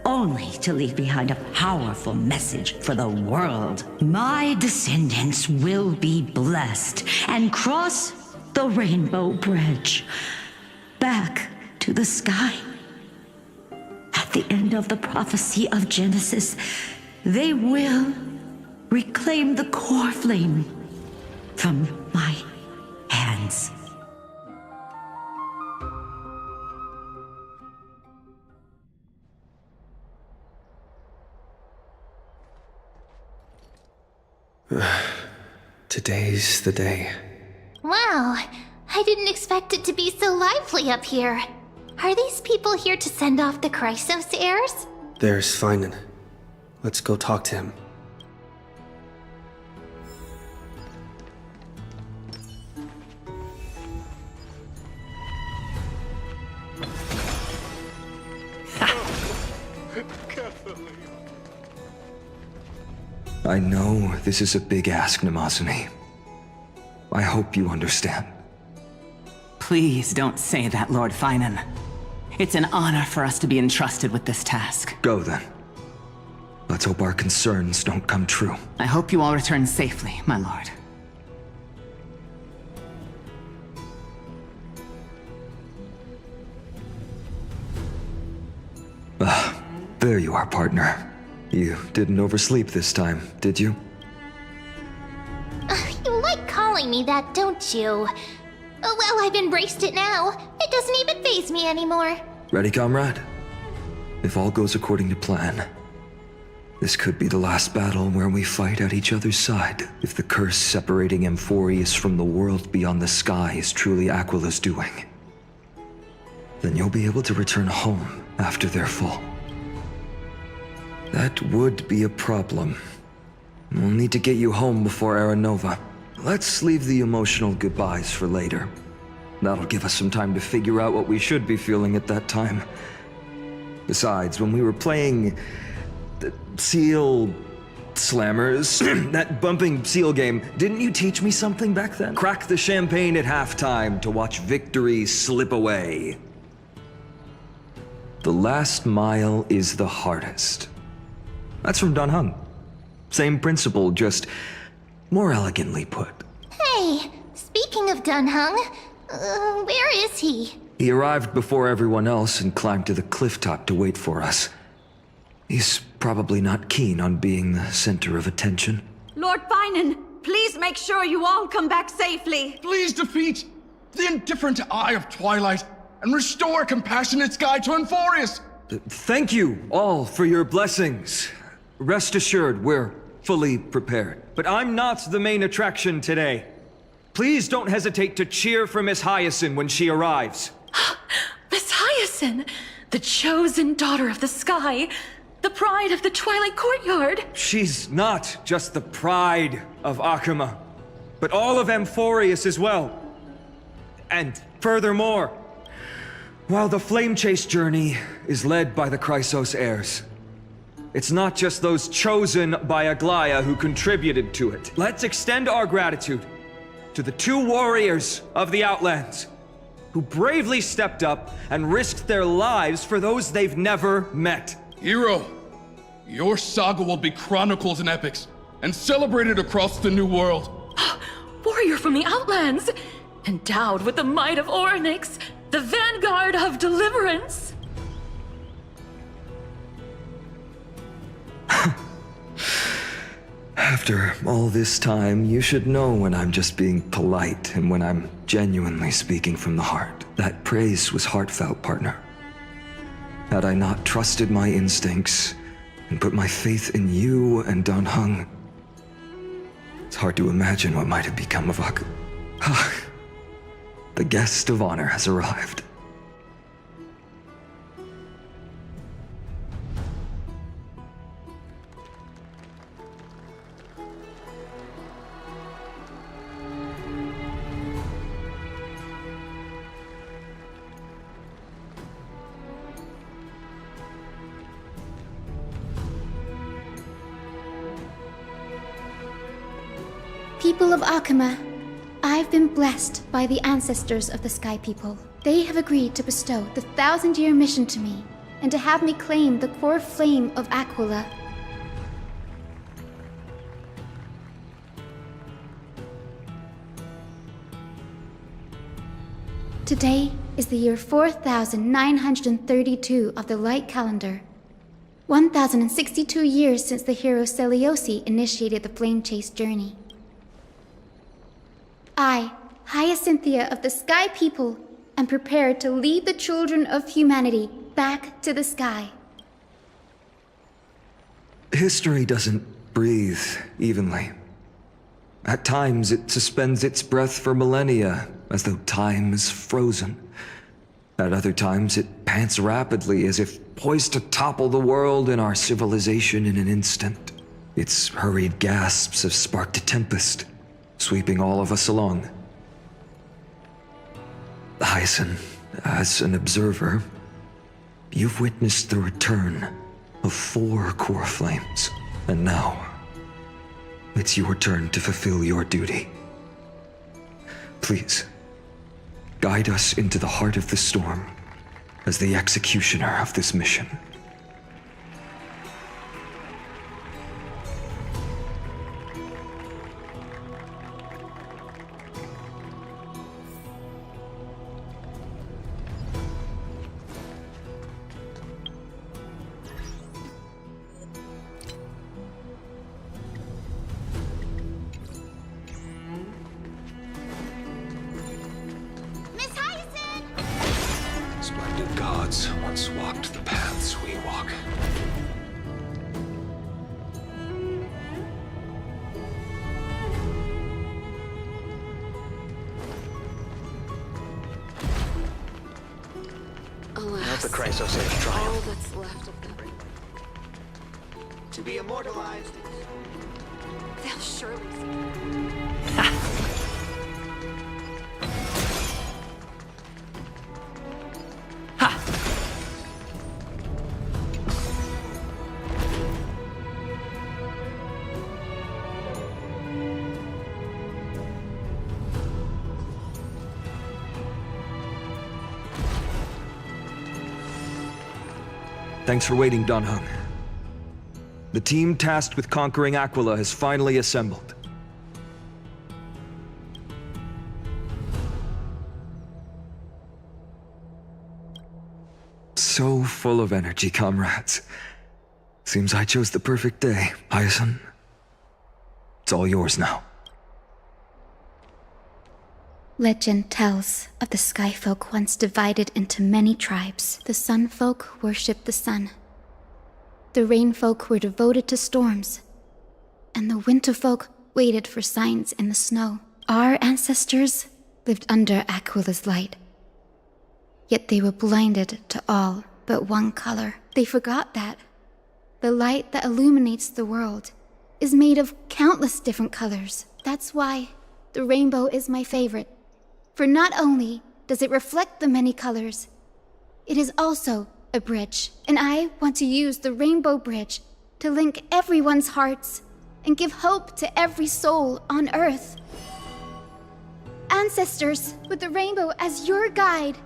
only to leave behind a powerful message for the world. My descendants will be blessed and cross the Rainbow Bridge back to the sky. At the end of the prophecy of Genesis, they will reclaim the core flame from my hands. Today's the day. Wow, I didn't expect it to be so lively up here. Are these people here to send off the Chrysos heirs? There's Finan. Let's go talk to him. I know this is a big ask, Namazuni. I hope you understand. Please don't say that, Lord Finan. It's an honor for us to be entrusted with this task. Go then. Let's hope our concerns don't come true. I hope you all return safely, my lord. There you are, partner. You didn't oversleep this time, did you? You like calling me that, don't you? Well, I've embraced it now. It doesn't even faze me anymore. Ready, comrade? If all goes according to plan, this could be the last battle where we fight at each other's side. If the curse separating Amphorius from the world beyond the sky is truly Aquila's doing, then you'll be able to return home after their fall. That would be a problem. We'll need to get you home before Aranova. Let's leave the emotional goodbyes for later. That'll give us some time to figure out what we should be feeling at that time. Besides, when we were playing the Seal Slammers, that bumping seal game, didn't you teach me something back then? Crack the champagne at halftime to watch victory slip away. The last mile is the hardest. That's from Dan Heng. Same principle, just more elegantly put. Hey, speaking of Dan Heng, where is he? He arrived before everyone else and climbed to the cliff top to wait for us. He's probably not keen on being the center of attention. Lord Finan, please make sure you all come back safely. Please defeat the indifferent Eye of Twilight and restore compassionate sky to Amphorius. Thank you all for your blessings. Rest assured, we're fully prepared. But I'm not the main attraction today. Please don't hesitate to cheer for Miss Hyacinth when she arrives. Miss Hyacinth, the chosen daughter of the sky, the pride of the Twilight Courtyard. She's not just the pride of Akuma, but all of Amphorius as well. And furthermore, while the Flame Chase journey is led by the Chrysos heirs, it's not just those chosen by Aglaya who contributed to it. Let's extend our gratitude to the 2 warriors of the Outlands who bravely stepped up and risked their lives for those they've never met. Hero, your saga will be chronicled in epics and celebrated across the New World. Warrior from the Outlands, endowed with the might of Orynyx, the vanguard of deliverance. After all this time, you should know when I'm just being polite and when I'm genuinely speaking from the heart. That praise was heartfelt, partner. Had I not trusted my instincts and put my faith in you and Dan Heng, it's hard to imagine what might have become of Ak. The guest of honor has arrived. People of Akuma, I've been blessed by the ancestors of the Sky People. They have agreed to bestow the 1,000-year mission to me, and to have me claim the core flame of Aquila. Today is the year 4932 of the Light Calendar. 1,062 years since the hero Seliosi initiated the Flame Chase journey. I, Hyacinthia of the Sky People, am prepared to lead the children of humanity back to the sky. History doesn't breathe evenly. At times, it suspends its breath for millennia, as though time is frozen. At other times, it pants rapidly, as if poised to topple the world and our civilization in an instant. Its hurried gasps have sparked a tempest, sweeping all of us along. Hyacinth, as an observer, you've witnessed the return of 4 core flames, and now it's your turn to fulfill your duty. Please, guide us into the heart of the storm as the executioner of this mission. Splendid gods once walked the paths we walk. Alas, the Chrysos Age all triumph. that's left of them. To be immortalized. They'll surely see. Thanks for waiting, Dan Heng. The team tasked with conquering Aquila has finally assembled. So full of energy, comrades. Seems I chose the perfect day, Hyacinth. It's all yours now. Legend tells of the Sky Folk once divided into many tribes. The Sun Folk worshipped the sun. The Rain Folk were devoted to storms. And the Winter Folk waited for signs in the snow. Our ancestors lived under Aquila's light. Yet they were blinded to all but one color. They forgot that the light that illuminates the world is made of countless different colors. That's why the rainbow is my favorite. For not only does it reflect the many colors, it is also a bridge. And I want to use the rainbow bridge to link everyone's hearts and give hope to every soul on Earth. Ancestors, with the rainbow as your guide,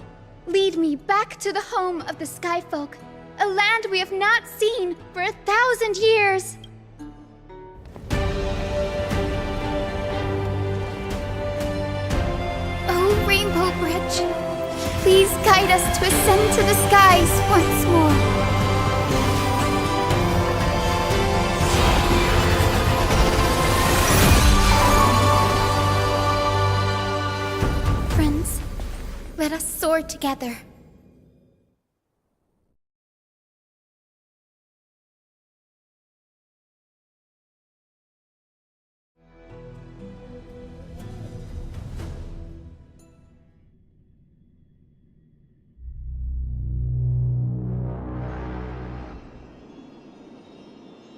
lead me back to the home of the Sky Folk, a land we have not seen for 1,000 years. Oh, Rainbow Bridge, please guide us to ascend to the skies once more. Friends, let us soar together.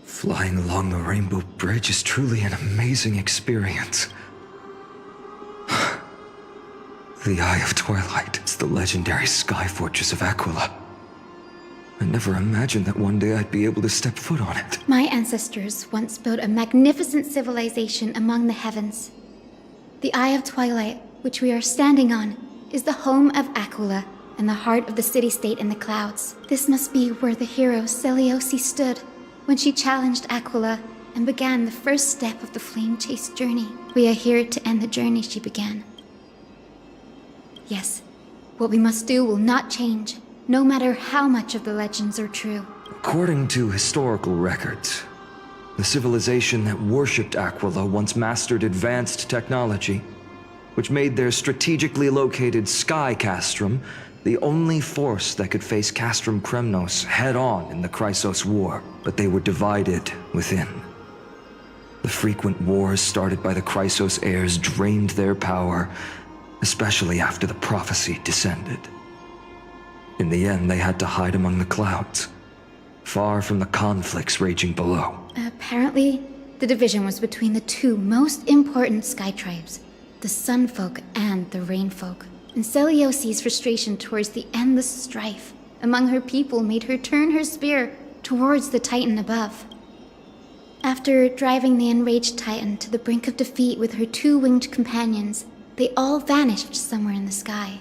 Flying along the Rainbow Bridge is truly an amazing experience. The Eye of Twilight is the legendary sky fortress of Aquila. I never imagined that one day I'd be able to step foot on it. My ancestors once built a magnificent civilization among the heavens. The Eye of Twilight, which we are standing on, is the home of Aquila and the heart of the city-state in the clouds. This must be where the hero Selioce stood when she challenged Aquila and began the first step of the flame chase journey. We are here to end the journey she began. Yes, what we must do will not change, no matter how much of the legends are true. According to historical records, the civilization that worshipped Aquila once mastered advanced technology, which made their strategically located sky castrum the only force that could face Castrum Kremnos head-on in the Chrysos War. But they were divided within. The frequent wars started by the Chrysos heirs drained their power, especially after the prophecy descended. In the end, they had to hide among the clouds, far from the conflicts raging below. Apparently, the division was between the two most important sky tribes, the Sun Folk and the Rain Folk. And Selioce's frustration towards the endless strife among her people made her turn her spear towards the Titan above. After driving the enraged Titan to the brink of defeat with her two-winged companions, they all vanished somewhere in the sky.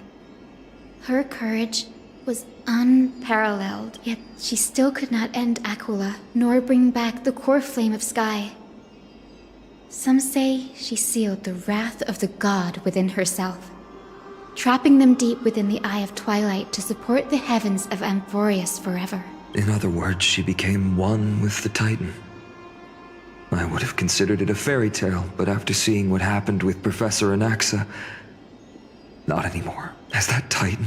Her courage was unparalleled, yet she still could not end Aquila, nor bring back the core flame of sky. Some say she sealed the wrath of the god within herself, trapping them deep within the Eye of Twilight to support the heavens of Amphorius forever. In other words, she became one with the Titan. I would have considered it a fairy tale, but after seeing what happened with Professor Anaxa, not anymore. Has that Titan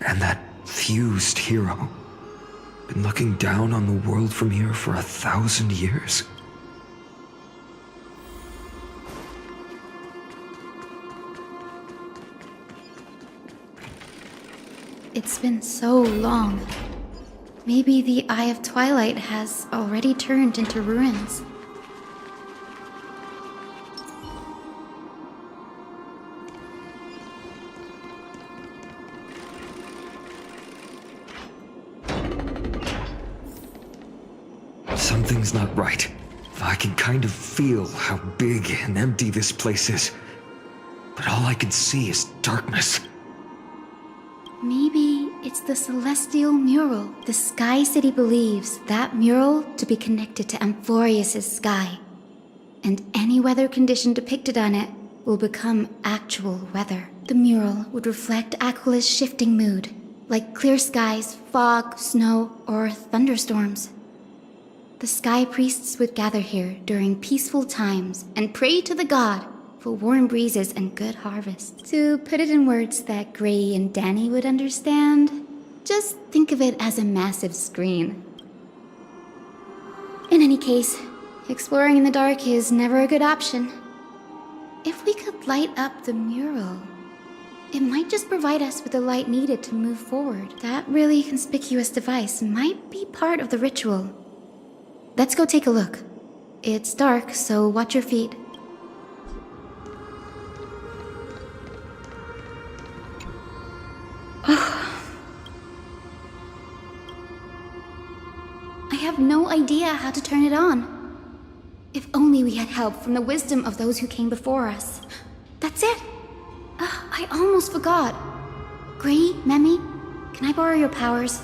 and that fused hero been looking down on the world from here for 1,000 years? It's been so long. Maybe the Eye of Twilight has already turned into ruins. Something's not right. I can kind of feel how big and empty this place is. But all I can see is darkness. Maybe it's the celestial mural. The Sky City believes that mural to be connected to Amphorius' sky. And any weather condition depicted on it will become actual weather. The mural would reflect Aquila's shifting mood, like clear skies, fog, snow, or thunderstorms. The sky priests would gather here during peaceful times and pray to the god for warm breezes and good harvests. To put it in words that Gray and Danny would understand, just think of it as a massive screen. In any case, exploring in the dark is never a good option. If we could light up the mural, it might just provide us with the light needed to move forward. That really conspicuous device might be part of the ritual. Let's go take a look. It's dark, so watch your feet. I have no idea how to turn it on. If only we had help from the wisdom of those who came before us. That's it! I almost forgot. Gray, Memi, can I borrow your powers?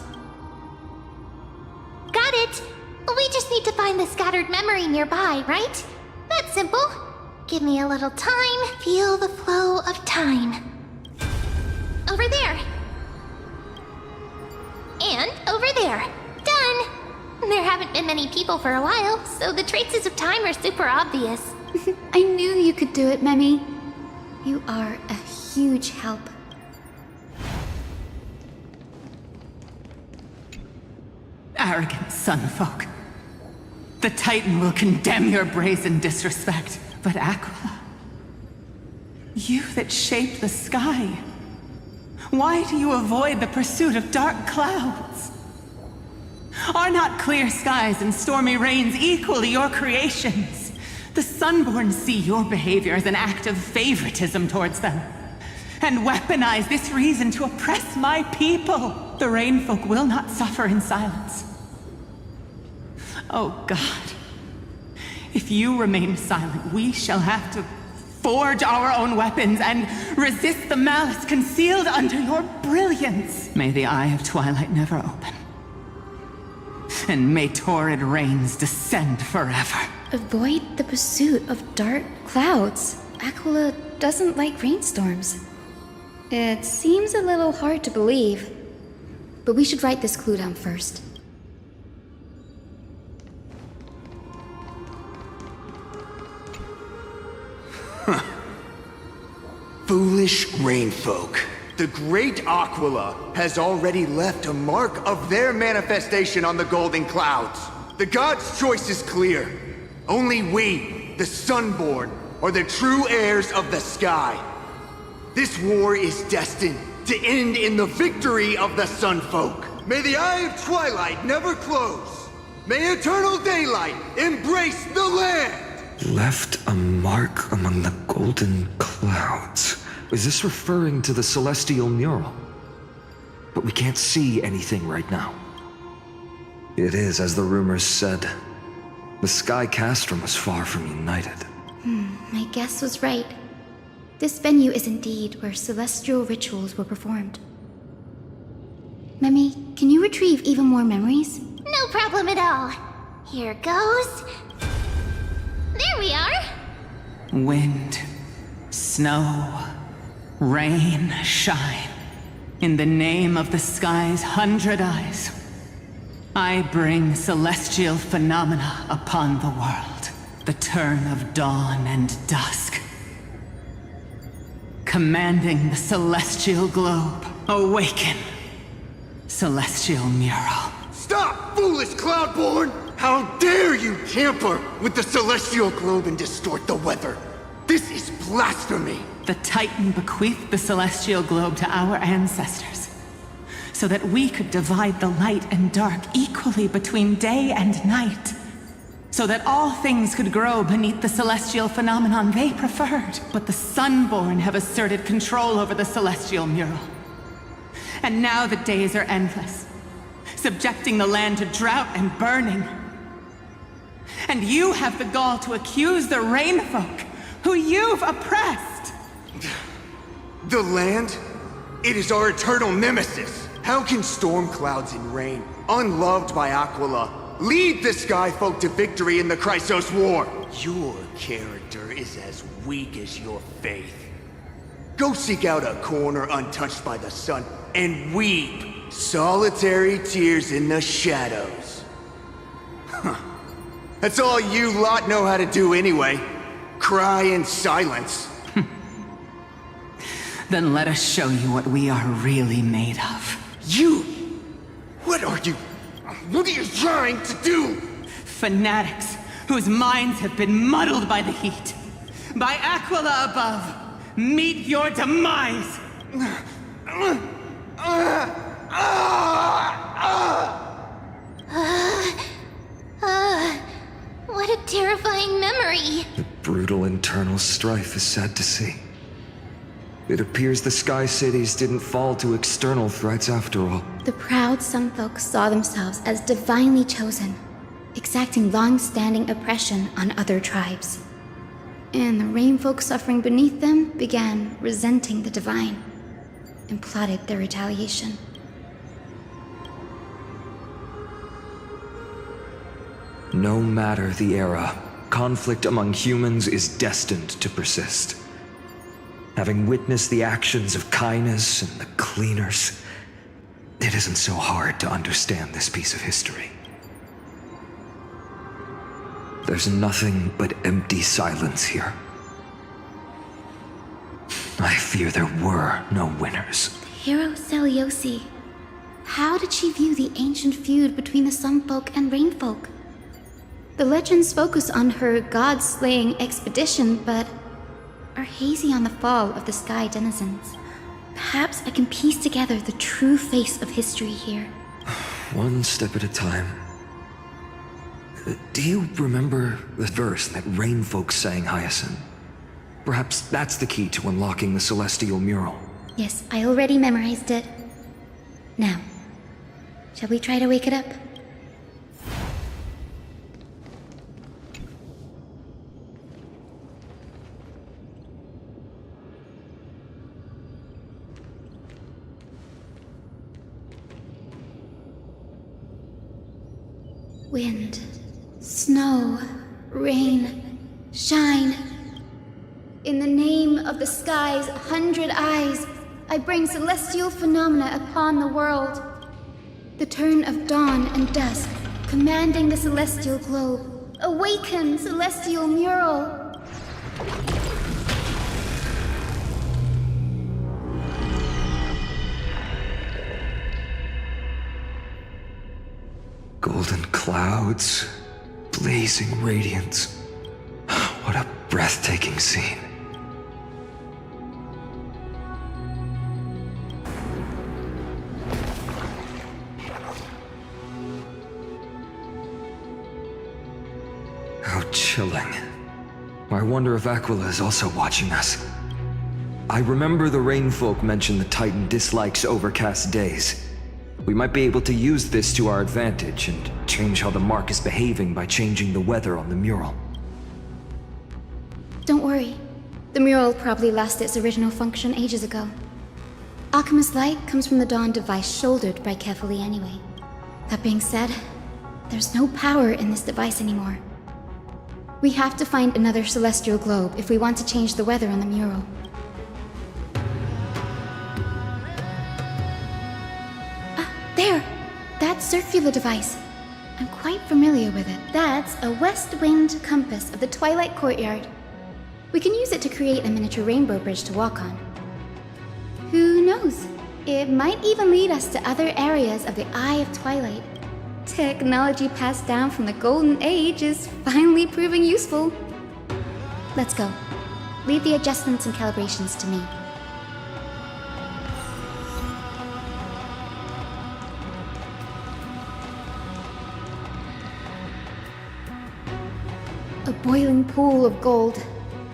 Got it! We just need to find the scattered memory nearby, right? That's simple. Give me a little time. Feel the flow of time. Over there. And over there. Done! There haven't been many people for a while, so the traces of time are super obvious. I knew you could do it, Memi. You are a huge help. Arrogant sunfolk. The Titan will condemn your brazen disrespect. But Aquila, you that shaped the sky, why do you avoid the pursuit of dark clouds? Are not clear skies and stormy rains equally your creations? The Sunborn see your behavior as an act of favoritism towards them, and weaponize this reason to oppress my people. The Rainfolk will not suffer in silence. Oh God, if you remain silent, we shall have to forge our own weapons and resist the malice concealed under your brilliance. May the Eye of Twilight never open, and may torrid rains descend forever. Avoid the pursuit of dark clouds. Aquila doesn't like rainstorms. It seems a little hard to believe, but we should write this clue down first. Foolish rainfolk. The great Aquila has already left a mark of their manifestation on the golden clouds. The god's choice is clear. Only we, the Sunborn, are the true heirs of the sky. This war is destined to end in the victory of the Sunfolk. May the Eye of Twilight never close. May eternal daylight embrace the land! Left a mark among the golden clouds. Is this referring to the celestial mural? But we can't see anything right now. It is, as the rumors said. The Sky Castrum was far from united. My guess was right. This venue is indeed where celestial rituals were performed. Memi, can you retrieve even more memories? No problem at all. Here goes. There we are. Wind, snow, rain, shine. In the name of the sky's 100 eyes, I bring celestial phenomena upon the world. The turn of dawn and dusk. Commanding the celestial globe. Awaken, celestial mural. Stop, foolish Cloudborn! How dare you tamper with the celestial globe and distort the weather? This is blasphemy! The Titan bequeathed the celestial globe to our ancestors, so that we could divide the light and dark equally between day and night, so that all things could grow beneath the celestial phenomenon they preferred. But the Sunborn have asserted control over the celestial mural. And now the days are endless, subjecting the land to drought and burning. And you have the gall to accuse the Rainfolk, who you've oppressed! The land? It is our eternal nemesis! How can storm clouds and rain, unloved by Aquila, lead the Skyfolk to victory in the Chrysos War? Your character is as weak as your faith. Go seek out a corner untouched by the sun and weep solitary tears in the shadows. Huh. That's all you lot know how to do anyway. cry in silence. Then let us show you what we are really made of. You! What are you trying to do? Fanatics whose minds have been muddled by the heat. By Aquila above, meet your demise! What a terrifying memory! The brutal internal strife is sad to see. It appears the Sky Cities didn't fall to external threats after all. The proud Sun Folk saw themselves as divinely chosen, exacting long-standing oppression on other tribes. And the Rain Folk suffering beneath them began resenting the divine and plotted their retaliation. No matter the era, conflict among humans is destined to persist. Having witnessed the actions of Kindness and the Cleaners, it isn't so hard to understand this piece of history. There's nothing but empty silence here. I fear there were no winners. Hero Seliosi. How did she view the ancient feud between the Sun Folk and Rain Folk? The legends focus on her god-slaying expedition, but are hazy on the fall of the Sky Denizens. Perhaps I can piece together the true face of history here. One step at a time. Do you remember the verse that Rain Folk sang, Hyacinth? Perhaps that's the key to unlocking the Celestial Mural. Yes, I already memorized it. Now, shall we try to wake it up? Wind, snow, rain, shine. In the name of the sky's 100 eyes, I bring celestial phenomena upon the world. The turn of dawn and dusk, commanding the celestial globe. Awaken, celestial mural! Golden clouds, blazing radiance. What a breathtaking scene. How chilling. I wonder if Aquila is also watching us. I remember the Rain Folk mentioned the Titan dislikes overcast days. We might be able to use this to our advantage and change how the mark is behaving by changing the weather on the mural. Don't worry. The mural probably lost its original function ages ago. Alchemist's light comes from the Dawn device shouldered by Kefali anyway. That being said, there's no power in this device anymore. We have to find another celestial globe if we want to change the weather on the mural. There! That circular device. I'm quite familiar with it. That's a west wind compass of the Twilight Courtyard. We can use it to create a miniature rainbow bridge to walk on. Who knows? It might even lead us to other areas of the Eye of Twilight. Technology passed down from the Golden Age is finally proving useful. Let's go. Leave the adjustments and calibrations to me. A boiling pool of gold,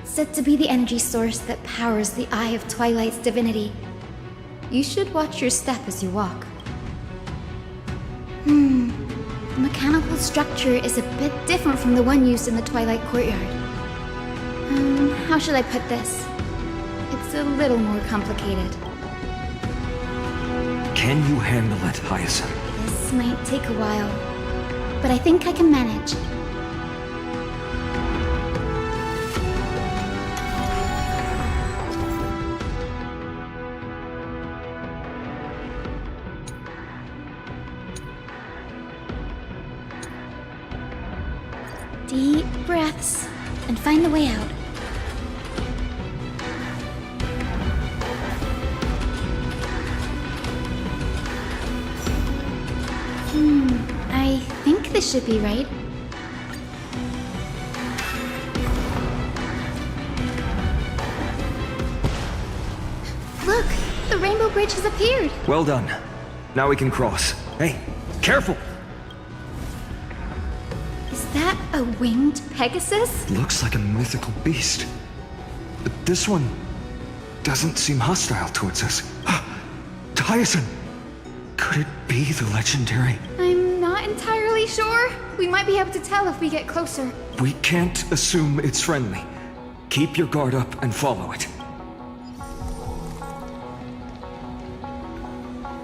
said to be the energy source that powers the Eye of Twilight's divinity. You should watch your step as you walk. The mechanical structure is a bit different from the one used in the Twilight Courtyard. How should I put this? It's a little more complicated. Can you handle it, Hyacinth? This might take a while, but I think I can manage. Deep breaths, and find the way out. this should be right. Look, the Rainbow Bridge has appeared. Well done. Now we can cross. Hey, careful! Is that a winged Pegasus? Looks like a mythical beast. But this one doesn't seem hostile towards us. Hyacinth! Could it be the legendary? I'm not entirely sure. We might be able to tell if we get closer. We can't assume it's friendly. Keep your guard up and follow it.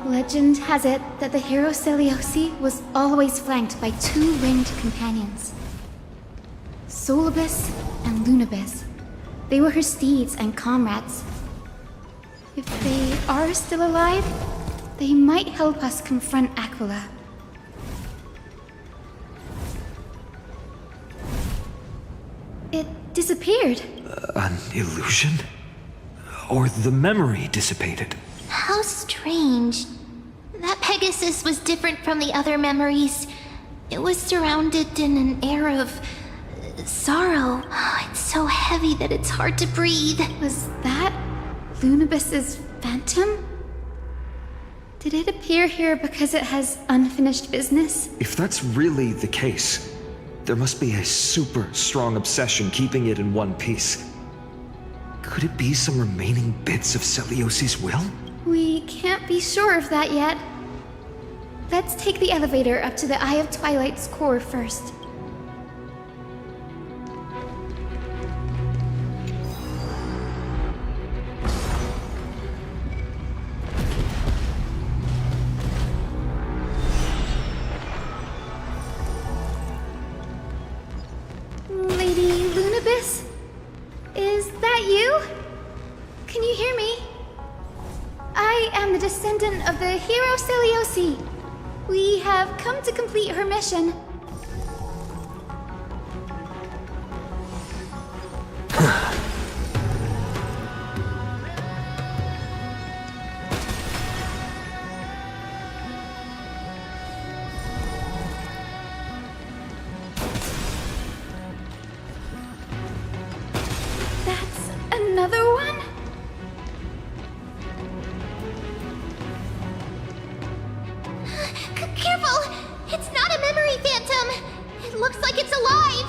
Legend has it that the hero Seliosi was always flanked by two winged companions. Solibus and Lunibus. They were her steeds and comrades. If they are still alive, they might help us confront Aquila. It disappeared. An illusion? Or the memory dissipated? How strange. That Pegasus was different from the other memories. It was surrounded in an air of sorrow. It's so heavy that it's hard to breathe. Was that Lunibus's phantom? Did it appear here because it has unfinished business? If that's really the case, there must be a super strong obsession keeping it in one piece. Could it be some remaining bits of Celiosi's will? We can't be sure of that yet. Let's take the elevator up to the Eye of Twilight's core first. Lady Lunibus? Is that you? Can you hear me? I am the descendant of the hero Seliosi. We have come to complete her mission. That's another one? Careful! It's not a memory phantom! It looks like it's alive!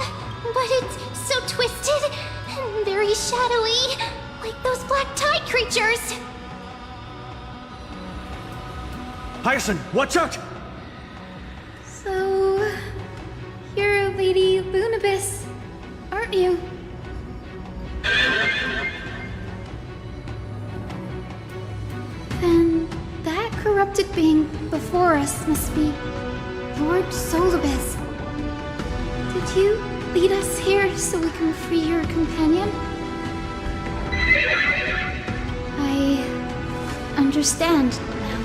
But it's so twisted and very shadowy, like those black tide creatures! Hyacinth, watch out! So, you're Lady Lunibus, aren't you? Then that corrupted being before us must be Lord Solibus. Did you lead us here so we can free your companion? I understand now.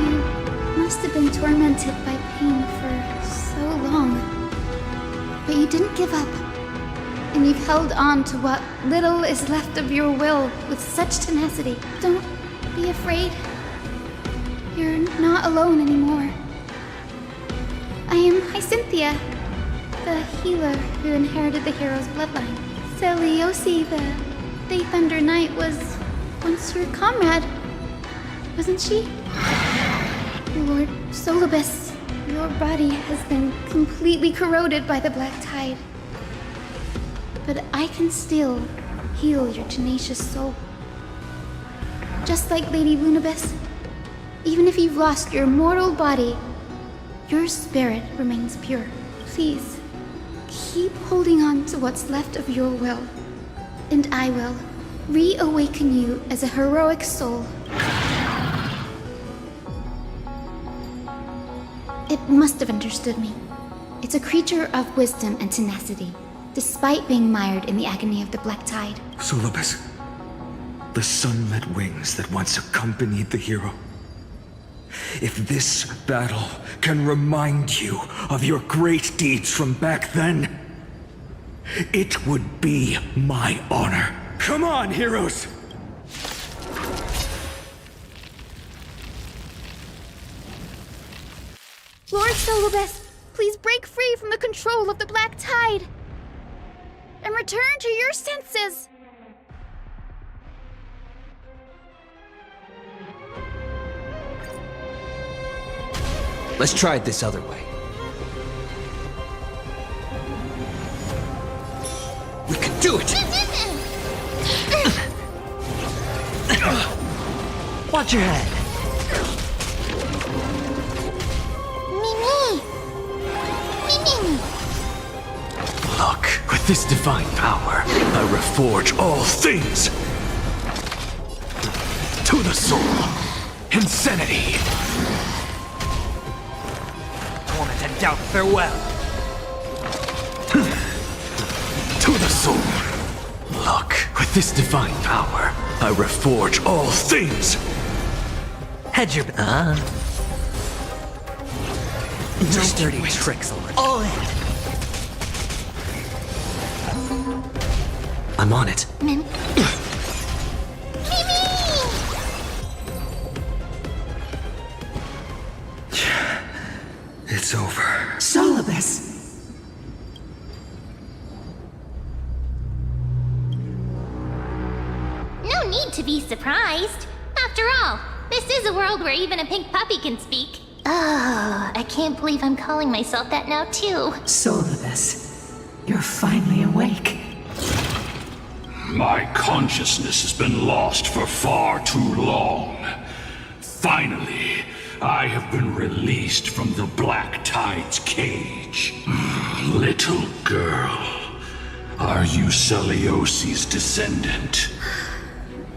You must have been tormented by pain for so long. But you didn't give up. And you've held on to what little is left of your will with such tenacity. Don't be afraid. You're not alone anymore. I am Hyacinthia, the healer who inherited the hero's bloodline. Seliosi, the Day Thunder Knight, was once your comrade, wasn't she? Lord Solibus, your body has been completely corroded by the Black Tide. But I can still heal your tenacious soul. Just like Lady Lunibus, even if you've lost your mortal body, your spirit remains pure. Please, keep holding on to what's left of your will, and I will reawaken you as a heroic soul. It must have understood me. It's a creature of wisdom and tenacity, despite being mired in the agony of the Black Tide. Solibus, the sunlit wings that once accompanied the hero. If this battle can remind you of your great deeds from back then, it would be my honor. Come on, heroes! Lord Solobes, please break free from the control of the Black Tide and return to your senses. Let's try it this other way. We can do it! Watch your head. Mimi! Mimi! Look, with this divine power, I reforge all things. To the soul, insanity. Torment and doubt farewell. To the soul. Look, with this divine power, I reforge all things. Hedge your Just dirty tricks, Lord. All in. I'm on it. Mimi! It's over. Solobes! No need to be surprised. After all, this is a world where even a pink puppy can speak. Oh, I can't believe I'm calling myself that now, too. Solobes, you're finally awake. My consciousness has been lost for far too long. Finally, I have been released from the Black Tide's cage. Little girl, are you Celiosi's descendant?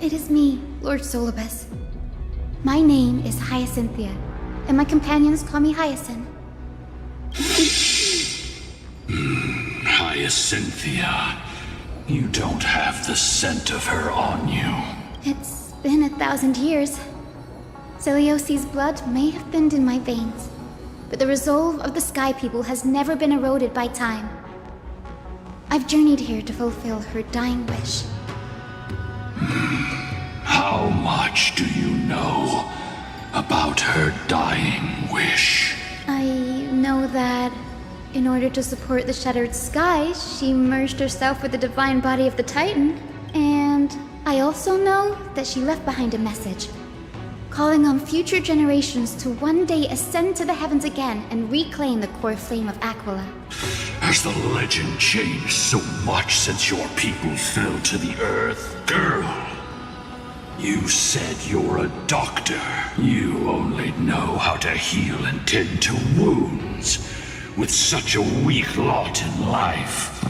It is me, Lord Solobes. My name is Hyacinthia, and my companions call me Hyacinth. Hyacinthia, you don't have the scent of her on you. It's been 1,000 years. Celiosi's blood may have thinned in my veins, but the resolve of the Sky People has never been eroded by time. I've journeyed here to fulfill her dying wish. How much do you know about her dying wish? I know that in order to support the shattered sky, she merged herself with the divine body of the Titan. And I also know that she left behind a message, calling on future generations to one day ascend to the heavens again and reclaim the core flame of Aquila. Has the legend changed so much since your people fell to the earth? Girl, you said you're a doctor. You only know how to heal and tend to wounds. With such a weak lot in life,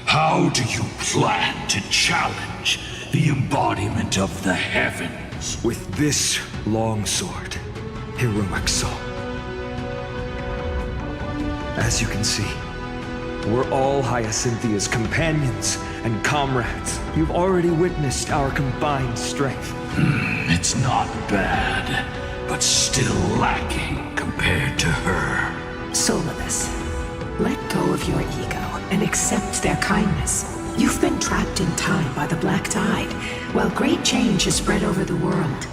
how do you plan to challenge the embodiment of the heavens? With this longsword, heroic soul. As you can see, we're all Hyacinthia's companions and comrades. You've already witnessed our combined strength. It's not bad, but still lacking compared to her. Solobes, let go of your ego and accept their kindness. You've been trapped in time by the Black Tide, while great change has spread over the world.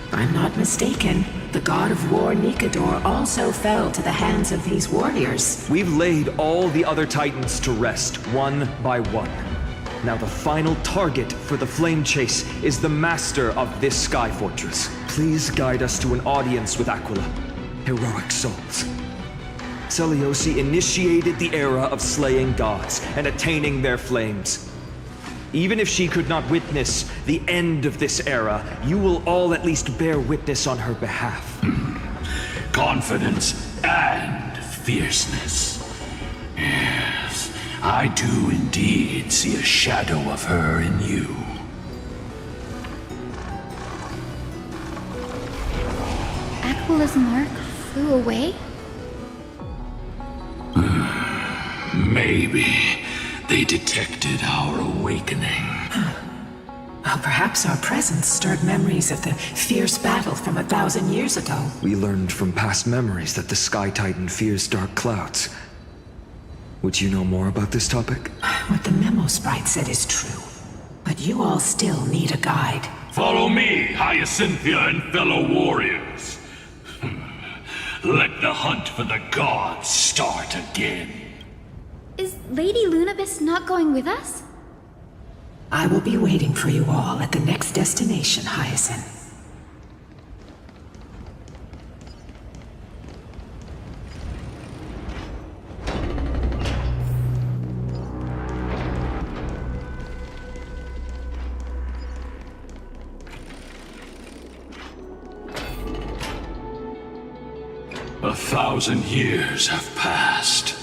If I'm not mistaken, the god of war Nikador also fell to the hands of these warriors. We've laid all the other titans to rest, one by one. Now the final target for the flame chase is the master of this sky fortress. Please guide us to an audience with Aquila. Heroic souls. Celiosi initiated the era of slaying gods and attaining their flames. Even if she could not witness the end of this era, you will all at least bear witness on her behalf. Confidence and fierceness. Yes, I do indeed see a shadow of her in you. Aquila's mark flew away? Maybe they detected our awakening. Well, perhaps our presence stirred memories of the fierce battle from 1,000 years ago. We learned from past memories that the Sky Titan fears dark clouds. Would you know more about this topic? What the memo sprite said is true. But you all still need a guide. Follow me, Hyacinthia and fellow warriors. Let the hunt for the gods start again. Is Lady Lunabis not going with us? I will be waiting for you all at the next destination, Hyacinth. A 1,000 years have passed,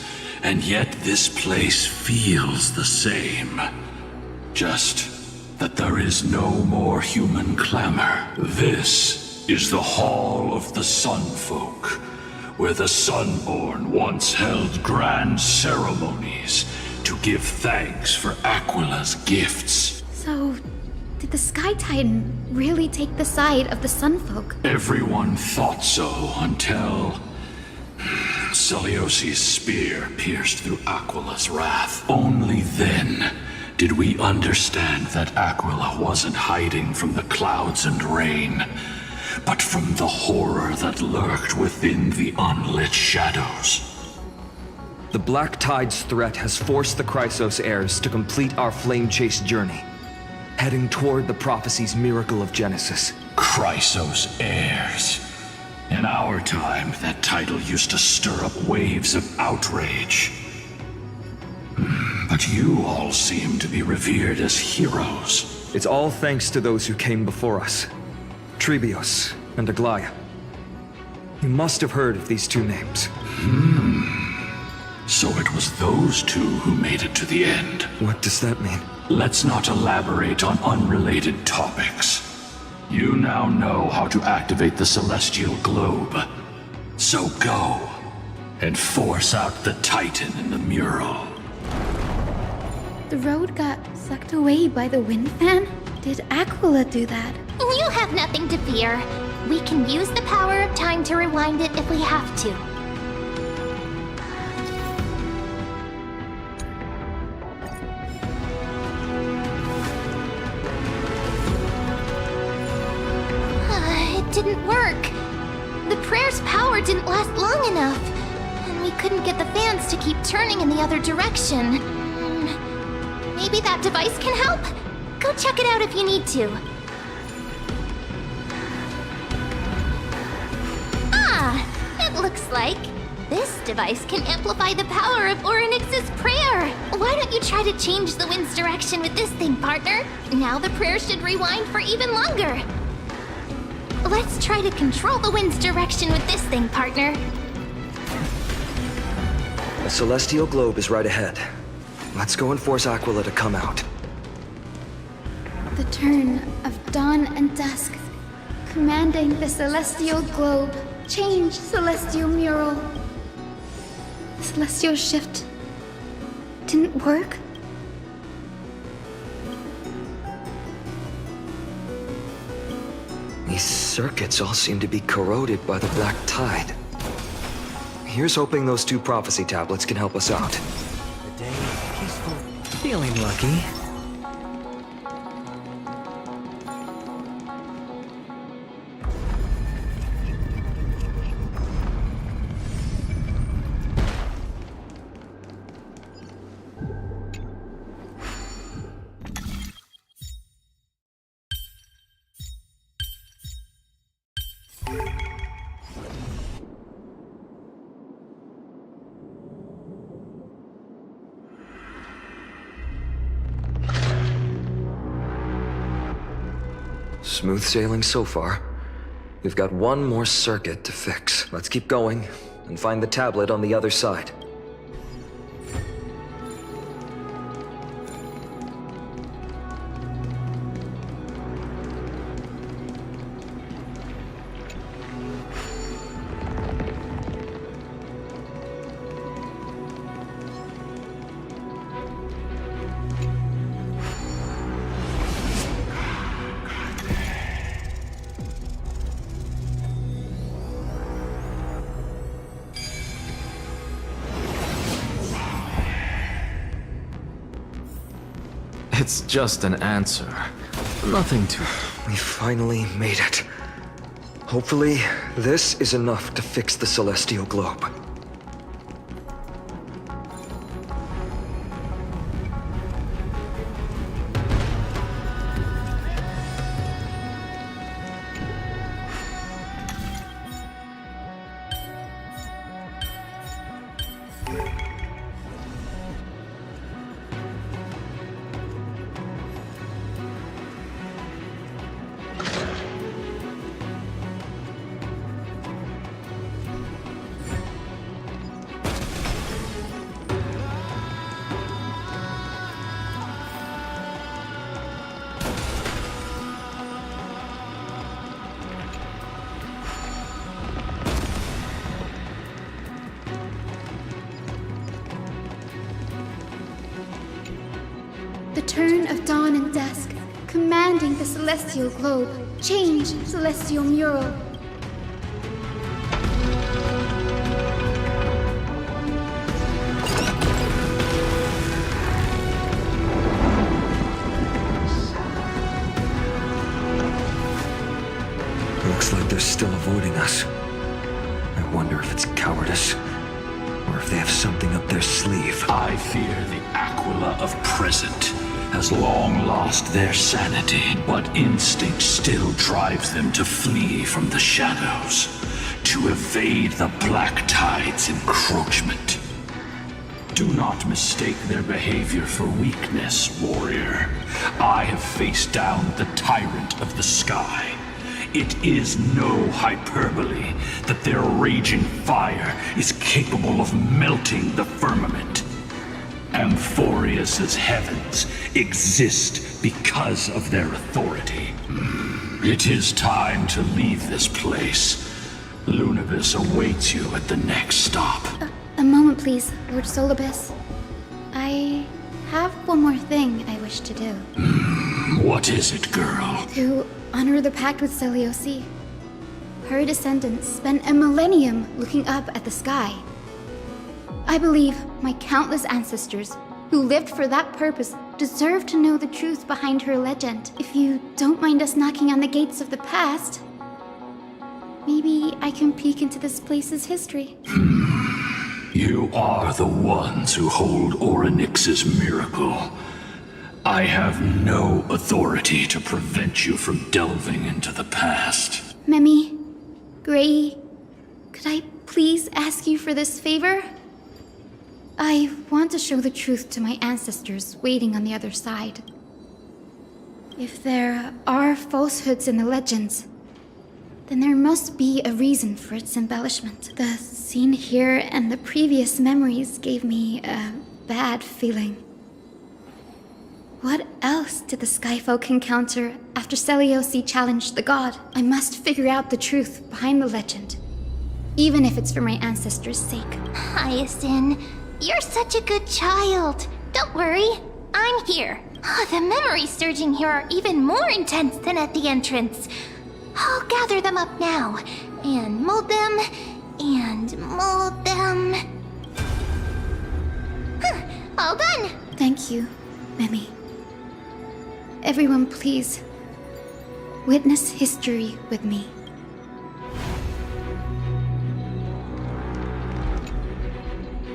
and yet this place feels the same. Just that there is no more human clamor. This is the Hall of the Sunfolk, where the Sunborn once held grand ceremonies to give thanks for Aquila's gifts. So, did the Sky Titan really take the side of the Sunfolk? Everyone thought so until Celiosi's spear pierced through Aquila's wrath. Only then did we understand that Aquila wasn't hiding from the clouds and rain, but from the horror that lurked within the unlit shadows. The Black Tide's threat has forced the Chrysos heirs to complete our flame chase journey, heading toward the prophecy's miracle of Genesis. Chrysos heirs. In our time, that title used to stir up waves of outrage. But you all seem to be revered as heroes. It's all thanks to those who came before us. Trebios and Aglaya. You must have heard of these two names. So it was those two who made it to the end. What does that mean? Let's not elaborate on unrelated topics. You now know how to activate the celestial globe. So go and force out the Titan in the mural. The road got sucked away by the wind fan? Did Aquila do that? You have nothing to fear. We can use the power of time to rewind it if we have to. It didn't work. The prayer's power didn't last long enough. And we couldn't get the fans to keep turning in the other direction. Maybe that device can help? Go check it out if you need to. It looks like this device can amplify the power of Orynyx's prayer. Why don't you try to change the wind's direction with this thing, partner? Now the prayer should rewind for even longer. Let's try to control the wind's direction with this thing, partner. The celestial globe is right ahead. Let's go and force Aquila to come out. The turn of dawn and dusk, commanding the celestial globe. Change, celestial mural. The celestial shift didn't work? These circuits all seem to be corroded by the Black Tide. Here's hoping those two prophecy tablets can help us out. The day is peaceful. Feeling lucky. Smooth sailing so far. We've got one more circuit to fix. Let's keep going and find the tablet on the other side. It's just an answer. Nothing to... We finally made it. Hopefully, this is enough to fix the celestial globe. The turn of dawn and dusk, commanding the celestial globe. Change, celestial mural. Looks like they're still avoiding us. I wonder if it's cowardice, or if they have something up their sleeve. I fear the Aquila of present has long lost their sanity, but instinct still drives them to flee from the shadows, to evade the Black Tide's encroachment. Do not mistake their behavior for weakness, warrior. I have faced down the tyrant of the sky. It is no hyperbole that their raging fire is capable of melting the firmament. Amphorius's heavens exist because of their authority. It is time to leave this place. Lunibus awaits you at the next stop. A moment, please, Lord Solibus. I have one more thing I wish to do. What is it, girl? To honor the pact with Selioci. Her descendants spent a millennium looking up at the sky. I believe my countless ancestors who lived for that purpose deserve to know the truth behind her legend. If you don't mind us knocking on the gates of the past, maybe I can peek into this place's history. You are the ones who hold Orynyx's miracle. I have no authority to prevent you from delving into the past. Memi, Gray, could I please ask you for this favor? I want to show the truth to my ancestors waiting on the other side. If there are falsehoods in the legends, then there must be a reason for its embellishment. The scene here and the previous memories gave me a bad feeling. What else did the Skyfolk encounter after Selioci challenged the god? I must figure out the truth behind the legend, even if it's for my ancestors' sake. Hyacinth, you're such a good child. Don't worry, I'm here. The memories surging here are even more intense than at the entrance. I'll gather them up now, and mold them, and mold them. All done! Thank you, Memi. Everyone, please, witness history with me.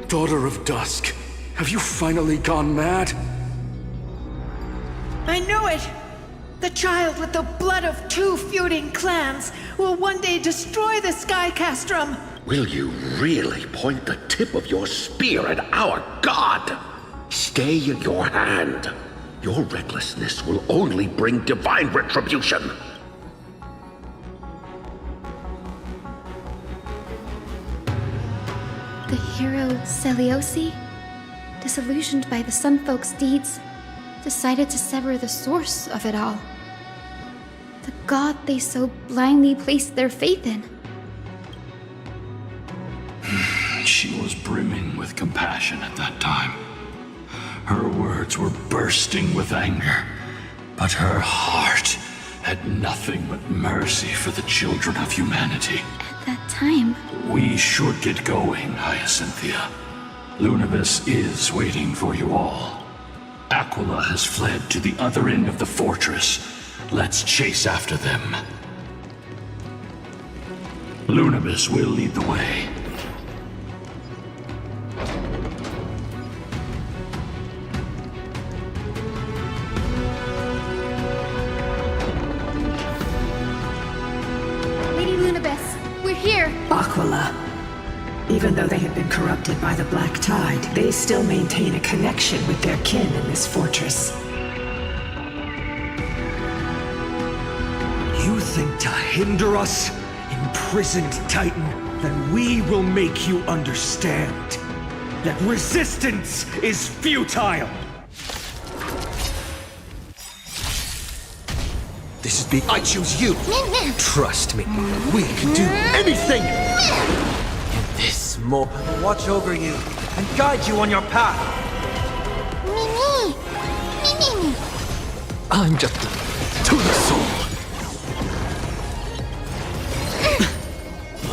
Daughter of Dusk, have you finally gone mad? I knew it! The child with the blood of two feuding clans will one day destroy the Sky Castrum! Will you really point the tip of your spear at our god? Stay your hand. Your recklessness will only bring divine retribution. The hero Selioci, disillusioned by the Sunfolk's deeds, decided to sever the source of it all. The god they so blindly placed their faith in. She was brimming with compassion at that time. Her words were bursting with anger, but her heart had nothing but mercy for the children of humanity. At that time... We should get going, Hyacinthia. Lunibus is waiting for you all. Aquila has fled to the other end of the fortress. Let's chase after them. Lunabis will lead the way. Lady Lunabis, we're here. Aquila. Even though they have been corrupted by the Black Tide, they still maintain a connection with their kin in this fortress. You think to hinder us, imprisoned Titan, then we will make you understand that resistance is futile! This is I choose you! Trust me, we can do anything! In this moment, I will watch over you and guide you on your path! Me. I'm just to the soul.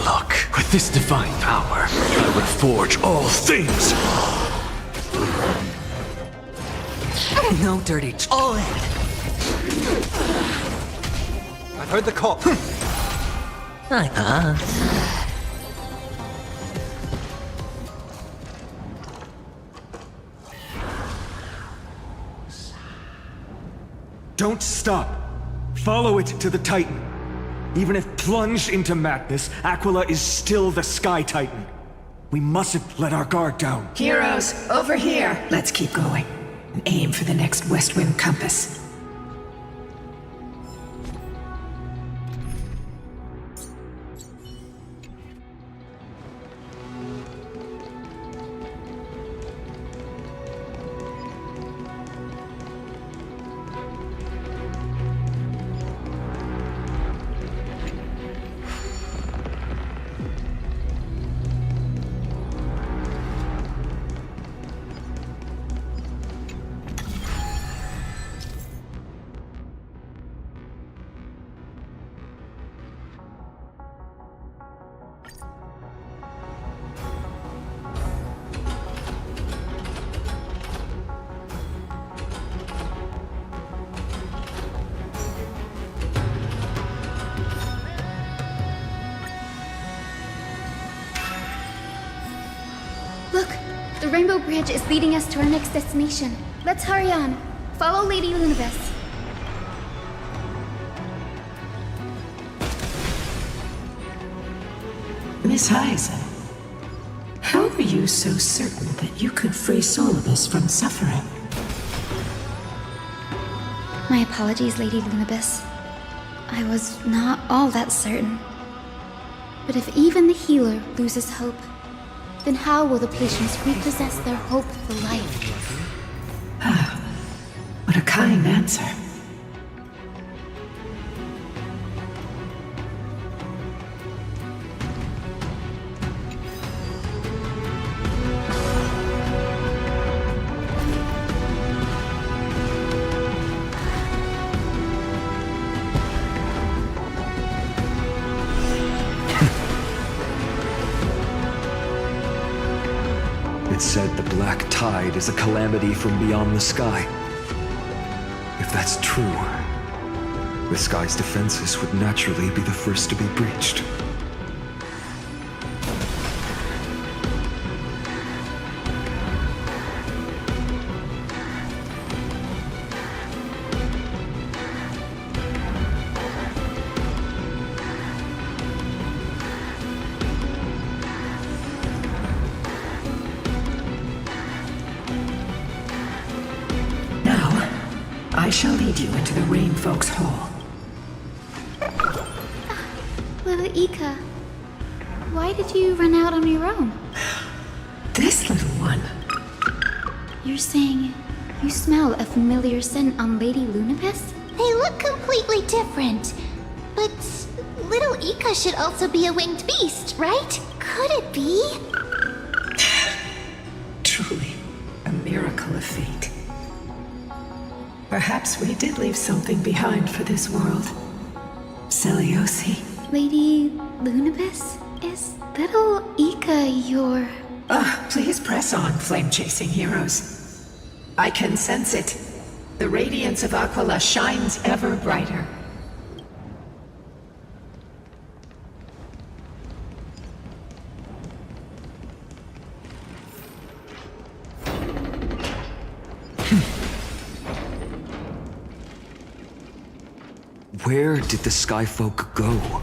Look, with this divine power, I would forge all things. No dirty. All in. I've heard the call. Don't stop! Follow it to the Titan. Even if plunged into madness, Aquila is still the Sky Titan. We mustn't let our guard down. Heroes, over here! Let's keep going and aim for the next West Wind compass. Look, the Rainbow Bridge is leading us to our next destination. Let's hurry on. Follow Lady Lunabis. Miss Hyzen, how are you so certain that you could free Solibus from suffering? My apologies, Lady Lunabis. I was not all that certain. But if even the healer loses hope, then how will the patients repossess their hope for life? What a kind answer. It said the Black Tide is a calamity from beyond the sky. If that's true, the sky's defenses would naturally be the first to be breached. I shall lead you into the Rain Folks Hall. Little Ika, why did you run out on your own? This little one. You're saying you smell a familiar scent on Lady Lunabis? They look completely different. But little Ika should also be a winged beast, right? Could it be? Truly, a miracle of fate. Perhaps we did leave something behind for this world. Celiosi. Lady Lunabis? Is little Ika your... Please press on, flame-chasing heroes. I can sense it. The radiance of Aquila shines ever brighter. Where did the Skyfolk go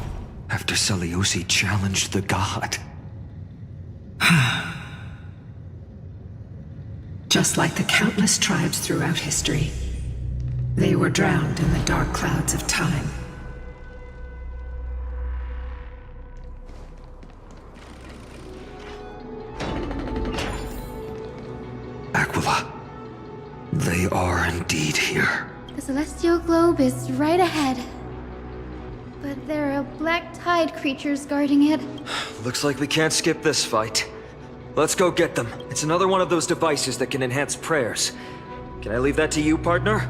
after Seliosi challenged the god? Just like the countless tribes throughout history, they were drowned in the dark clouds of time. Aquila, they are indeed here. The celestial globe is right ahead. But there are black tide creatures guarding it. Looks like we can't skip this fight. Let's go get them. It's another one of those devices that can enhance prayers. Can I leave that to you, partner?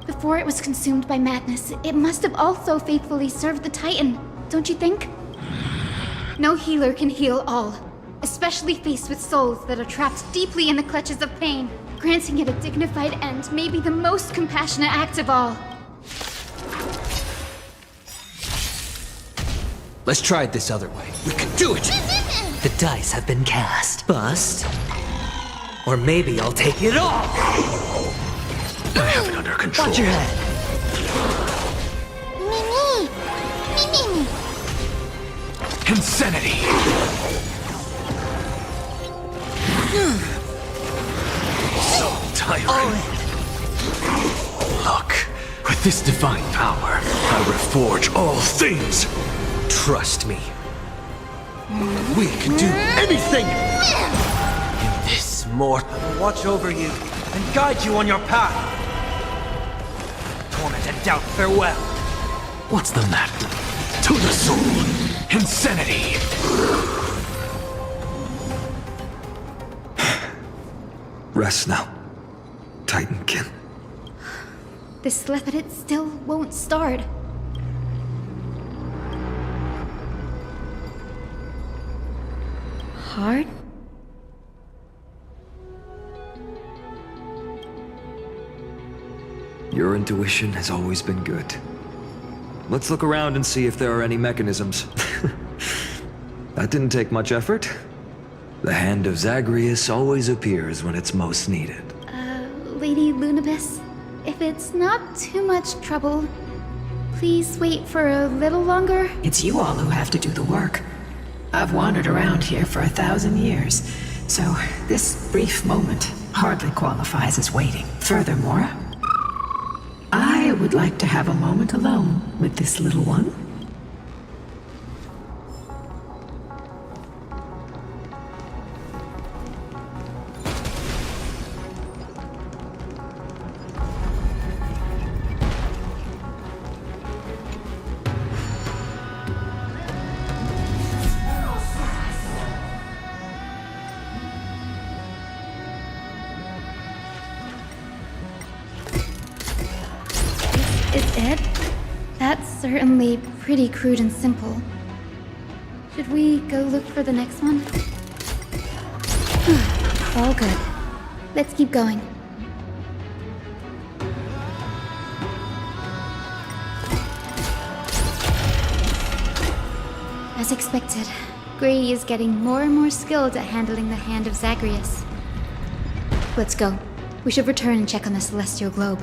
Before it was consumed by madness, it must have also faithfully served the Titan, don't you think? No healer can heal all, especially faced with souls that are trapped deeply in the clutches of pain. Granting it a dignified end may be the most compassionate act of all. Let's try it this other way. We can do it! The dice have been cast. Bust. Or maybe I'll take it all! I have it under control. Watch your head. Me. Insanity! So tiring. Look, with this divine power, I reforge all things. Trust me. We can do anything! In this mortal, watch over you and guide you on your path. Torment and doubt, farewell. What's the matter? To the soul! Insanity! Rest now, Titankin. This Lepidit still won't start. Hard? Your intuition has always been good. Let's look around and see if there are any mechanisms. That didn't take much effort. The hand of Zagreus always appears when it's most needed. Lady Lunabis, if it's not too much trouble, please wait for a little longer. It's you all who have to do the work. I've wandered around here for 1,000 years, so this brief moment hardly qualifies as waiting. Furthermore, I would like to have a moment alone with this little one. Is it? That's certainly pretty crude and simple. Should we go look for the next one? All good. Let's keep going. As expected, Gray is getting more and more skilled at handling the hand of Zagreus. Let's go. We should return and check on the celestial globe.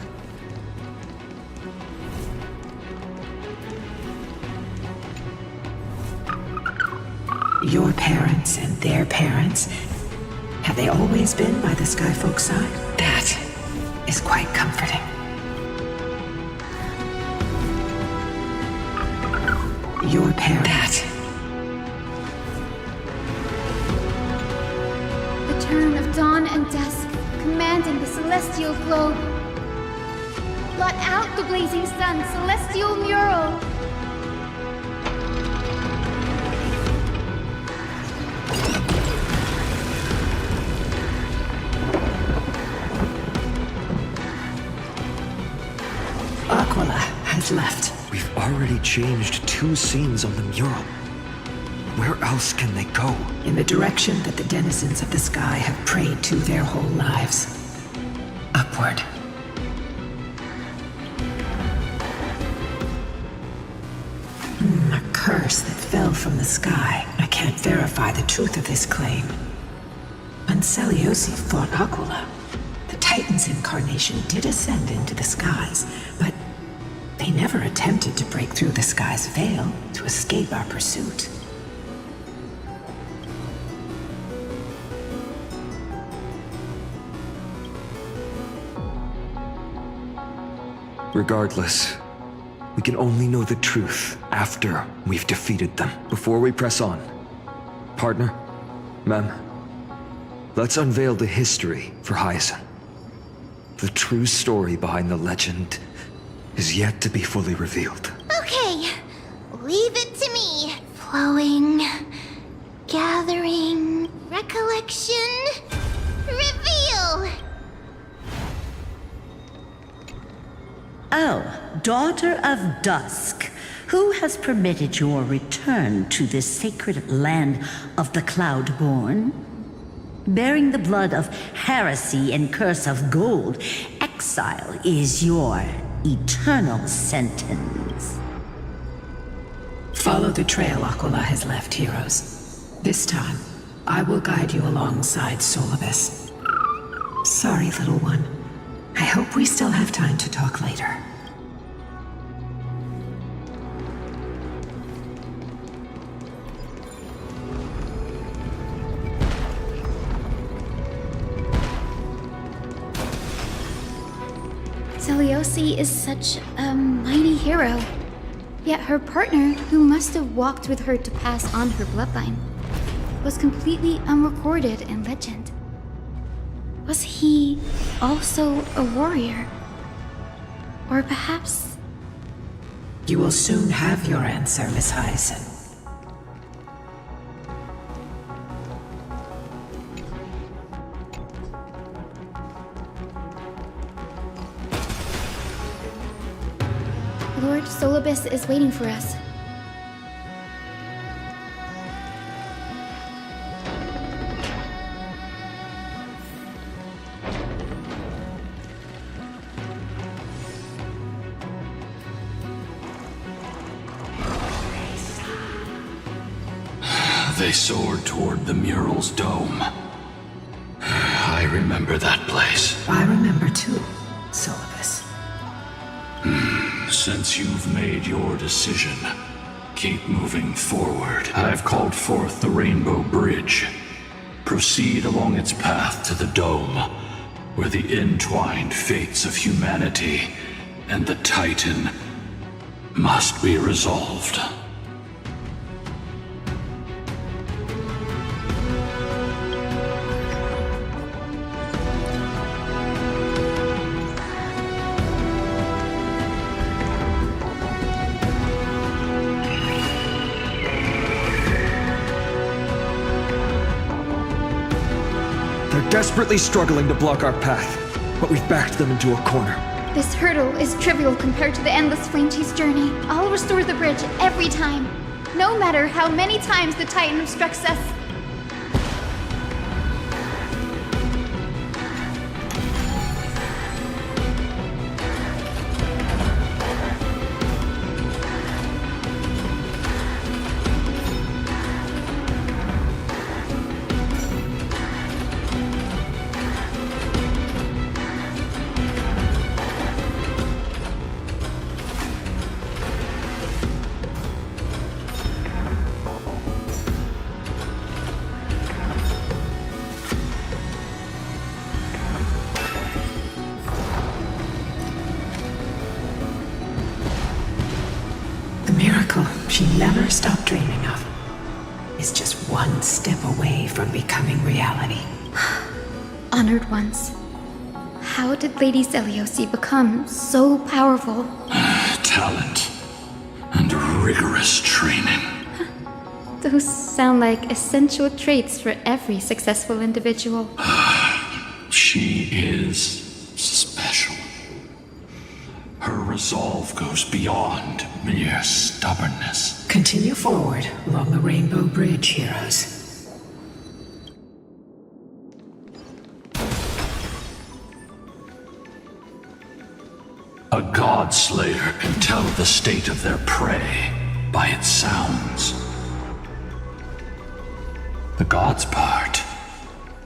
Your parents and their parents, have they always been by the Skyfolk side? That is quite comforting. Your parents. The turn of dawn and dusk, commanding the celestial globe. Blot out the blazing sun, celestial mural. Aquila has left. We've already changed 2 scenes on the mural. Where else can they go? In the direction that the denizens of the sky have prayed to their whole lives. Upward. curse that fell from the sky. I can't verify the truth of this claim. When Seliosi fought Aquila, the Titan's incarnation did ascend into the skies, but they never attempted to break through the sky's veil to escape our pursuit. Regardless, we can only know the truth after we've defeated them. Before we press on, partner, ma'am, let's unveil the history for Hyacinth. The true story behind the legend is yet to be fully revealed. Okay, leave it to me. Flowing, gathering, recollection, reveal! Oh, daughter of dusk, who has permitted your return to this sacred land of the Cloudborn? Bearing the blood of heresy and curse of gold, exile is your eternal sentence. Follow the trail Aquila has left, heroes. This time, I will guide you alongside Solibus. Sorry, little one. I hope we still have time to talk later. Seliosi is such a mighty hero. Yet her partner, who must have walked with her to pass on her bloodline, was completely unrecorded in legend. Was he also a warrior? Or perhaps... You will soon have your answer, Miss Hyacinth. Lord Solibus is waiting for us. They soared toward the mural's dome. I remember that place. I remember too, Solibus. Since you've made your decision, keep moving forward. I've called forth the Rainbow Bridge. Proceed along its path to the dome, where the entwined fates of humanity and the Titan must be resolved. Desperately struggling to block our path, but we've backed them into a corner. This hurdle is trivial compared to the endless flame chase journey. I'll restore the bridge every time, no matter how many times the Titan obstructs us. She never stopped dreaming of is just one step away from becoming reality. Honored ones. How did Lady Seliosi become so powerful? Talent and rigorous training. Those sound like essential traits for every successful individual. She is special. Her resolve goes beyond mere stubbornness. Continue forward along the Rainbow Bridge, heroes. A god slayer can tell the state of their prey by its sounds. The god's part,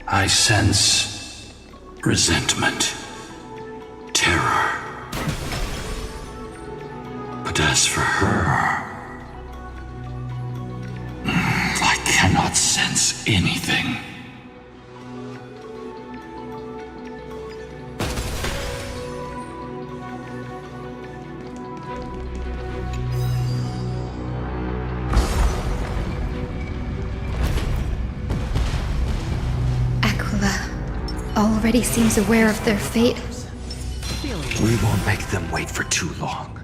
I sense resentment, terror. But as for her, I cannot sense anything. Already seems aware of their fate. We won't make them wait for too long.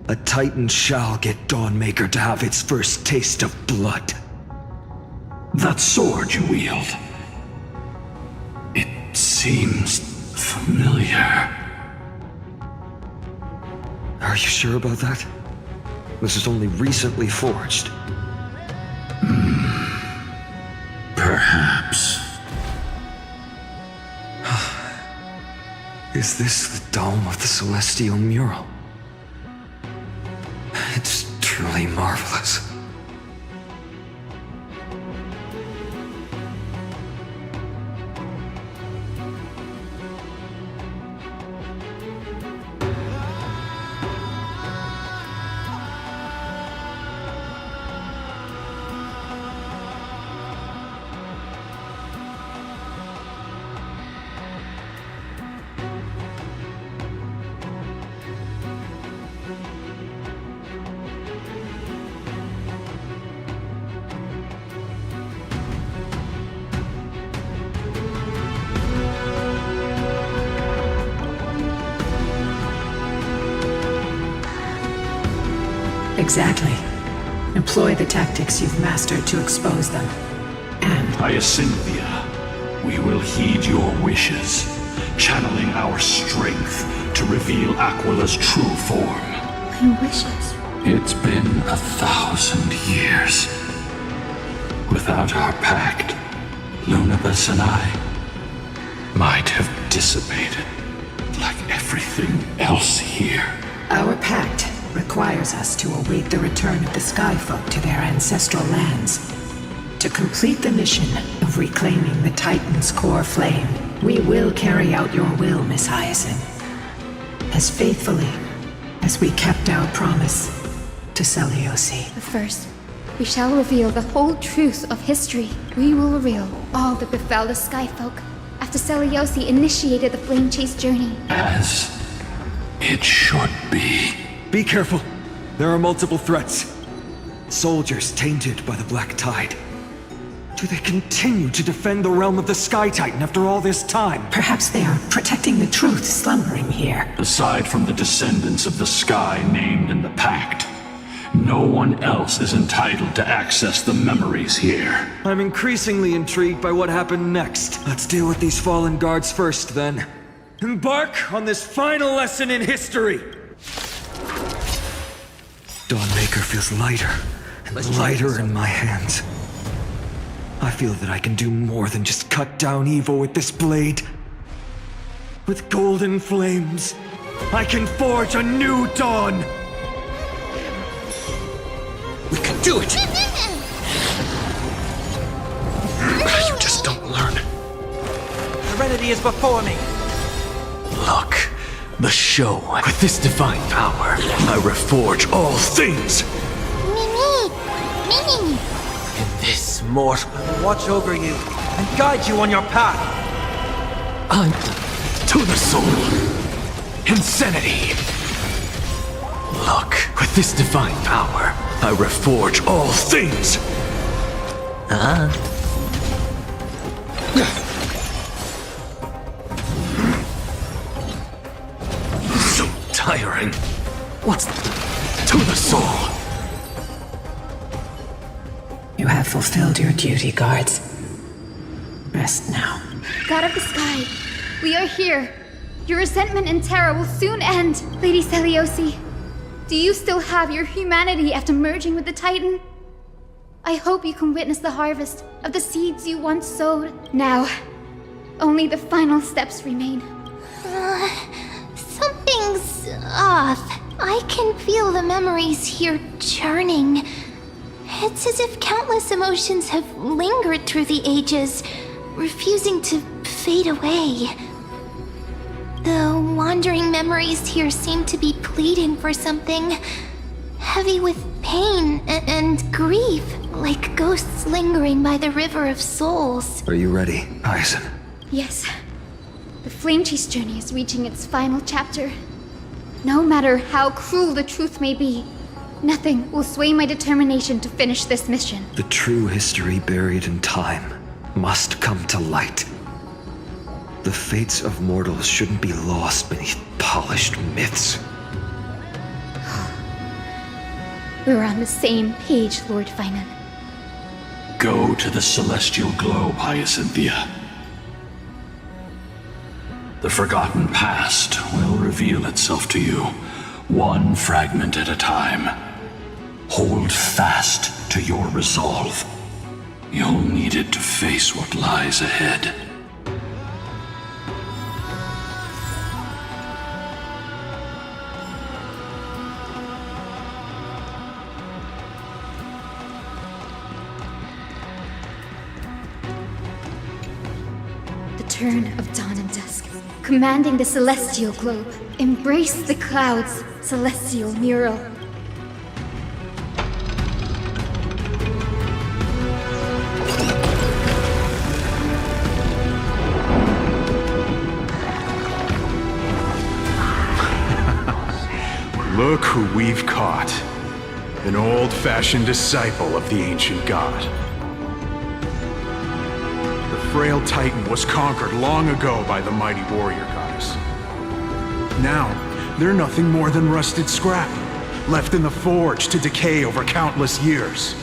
A Titan shall get Dawnmaker to have its first taste of blood. That sword you wield, it seems familiar. Are you sure about that? This is only recently forged. Perhaps. Is this the dome of the Celestial Mural? It's truly marvelous. Exactly. Employ the tactics you've mastered to expose them. And Hyacinthia, we will heed your wishes, channeling our strength to reveal Aquila's true form. My wishes? It's been 1,000 years. Without our pact, Lunabus and I might have dissipated like everything else here. our pact requires us to await the return of the Skyfolk to their ancestral lands. To complete the mission of reclaiming the Titan's core flame, we will carry out your will, Miss Hyacinth. As faithfully as we kept our promise to Seliosi. But first, we shall reveal the whole truth of history. We will reveal all that befell the Skyfolk after Seliosi initiated the Flame Chase journey. As it should be. Be careful. There are multiple threats. Soldiers tainted by the Black Tide. Do they continue to defend the realm of the Sky Titan after all this time? Perhaps they are protecting the truth slumbering here. Aside from the descendants of the Sky named in the Pact, no one else is entitled to access the memories here. I'm increasingly intrigued by what happened next. Let's deal with these fallen guards first, then. Embark on this final lesson in history! Dawnmaker feels lighter and lighter in my hands. I feel that I can do more than just cut down evil with this blade. With golden flames, I can forge a new dawn! We can do it! You just don't learn. Serenity is before me. Look, the show. With this divine power, I reforge all things! Me. In this mortal, I will watch over you and guide you on your path. I'm to the soul. Insanity. Look, with this divine power, I reforge all things! So tiring. What's to the soul? You have fulfilled your duty, guards. Rest now. God of the Sky, we are here. Your resentment and terror will soon end. Lady Seliosi, do you still have your humanity after merging with the Titan? I hope you can witness the harvest of the seeds you once sowed. Now, only the final steps remain. Something's off. I can feel the memories here churning. It's as if countless emotions have lingered through the ages, refusing to fade away. The wandering memories here seem to be pleading for something, heavy with pain and grief, like ghosts lingering by the River of Souls. Are you ready, Hyacinth? Yes. The Flame Chase journey is reaching its final chapter. No matter how cruel the truth may be, nothing will sway my determination to finish this mission. The true history buried in time must come to light. The fates of mortals shouldn't be lost beneath polished myths. We're on the same page, Lord Finan. Go to the celestial globe, Hyacinthia. The forgotten past will reveal itself to you, one fragment at a time. Hold fast to your resolve. You'll need it to face what lies ahead. Turn of dawn and dusk, commanding the celestial globe. Embrace the clouds, celestial mural. Look who we've caught. An old-fashioned disciple of the ancient god. The frail Titan was conquered long ago by the mighty warrior goddess. Now, they're nothing more than rusted scrap, left in the forge to decay over countless years.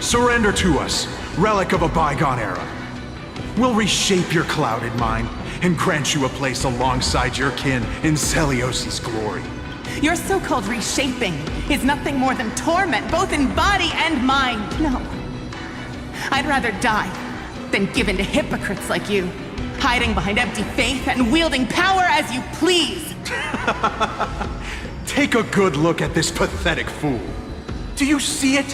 Surrender to us, relic of a bygone era. We'll reshape your clouded mind and grant you a place alongside your kin in Celiosi's glory. Your so-called reshaping is nothing more than torment, both in body and mind. No. I'd rather die than give in to hypocrites like you, hiding behind empty faith and wielding power as you please. Take a good look at this pathetic fool. Do you see it?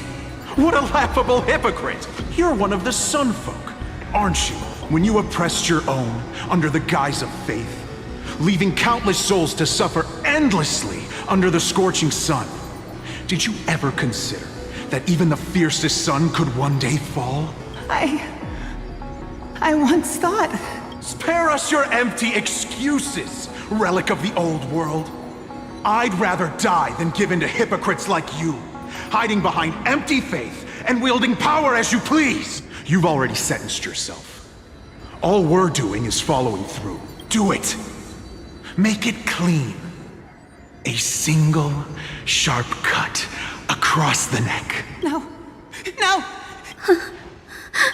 What a laughable hypocrite! You're one of the Sun Folk, aren't you? When you oppressed your own under the guise of faith, leaving countless souls to suffer endlessly under the scorching sun. Did you ever consider that even the fiercest sun could one day fall? I once thought... Spare us your empty excuses, relic of the old world. I'd rather die than give in to hypocrites like you, hiding behind empty faith and wielding power as you please. You've already sentenced yourself. All we're doing is following through. Do it. Make it clean. A single, sharp cut across the neck. No. No!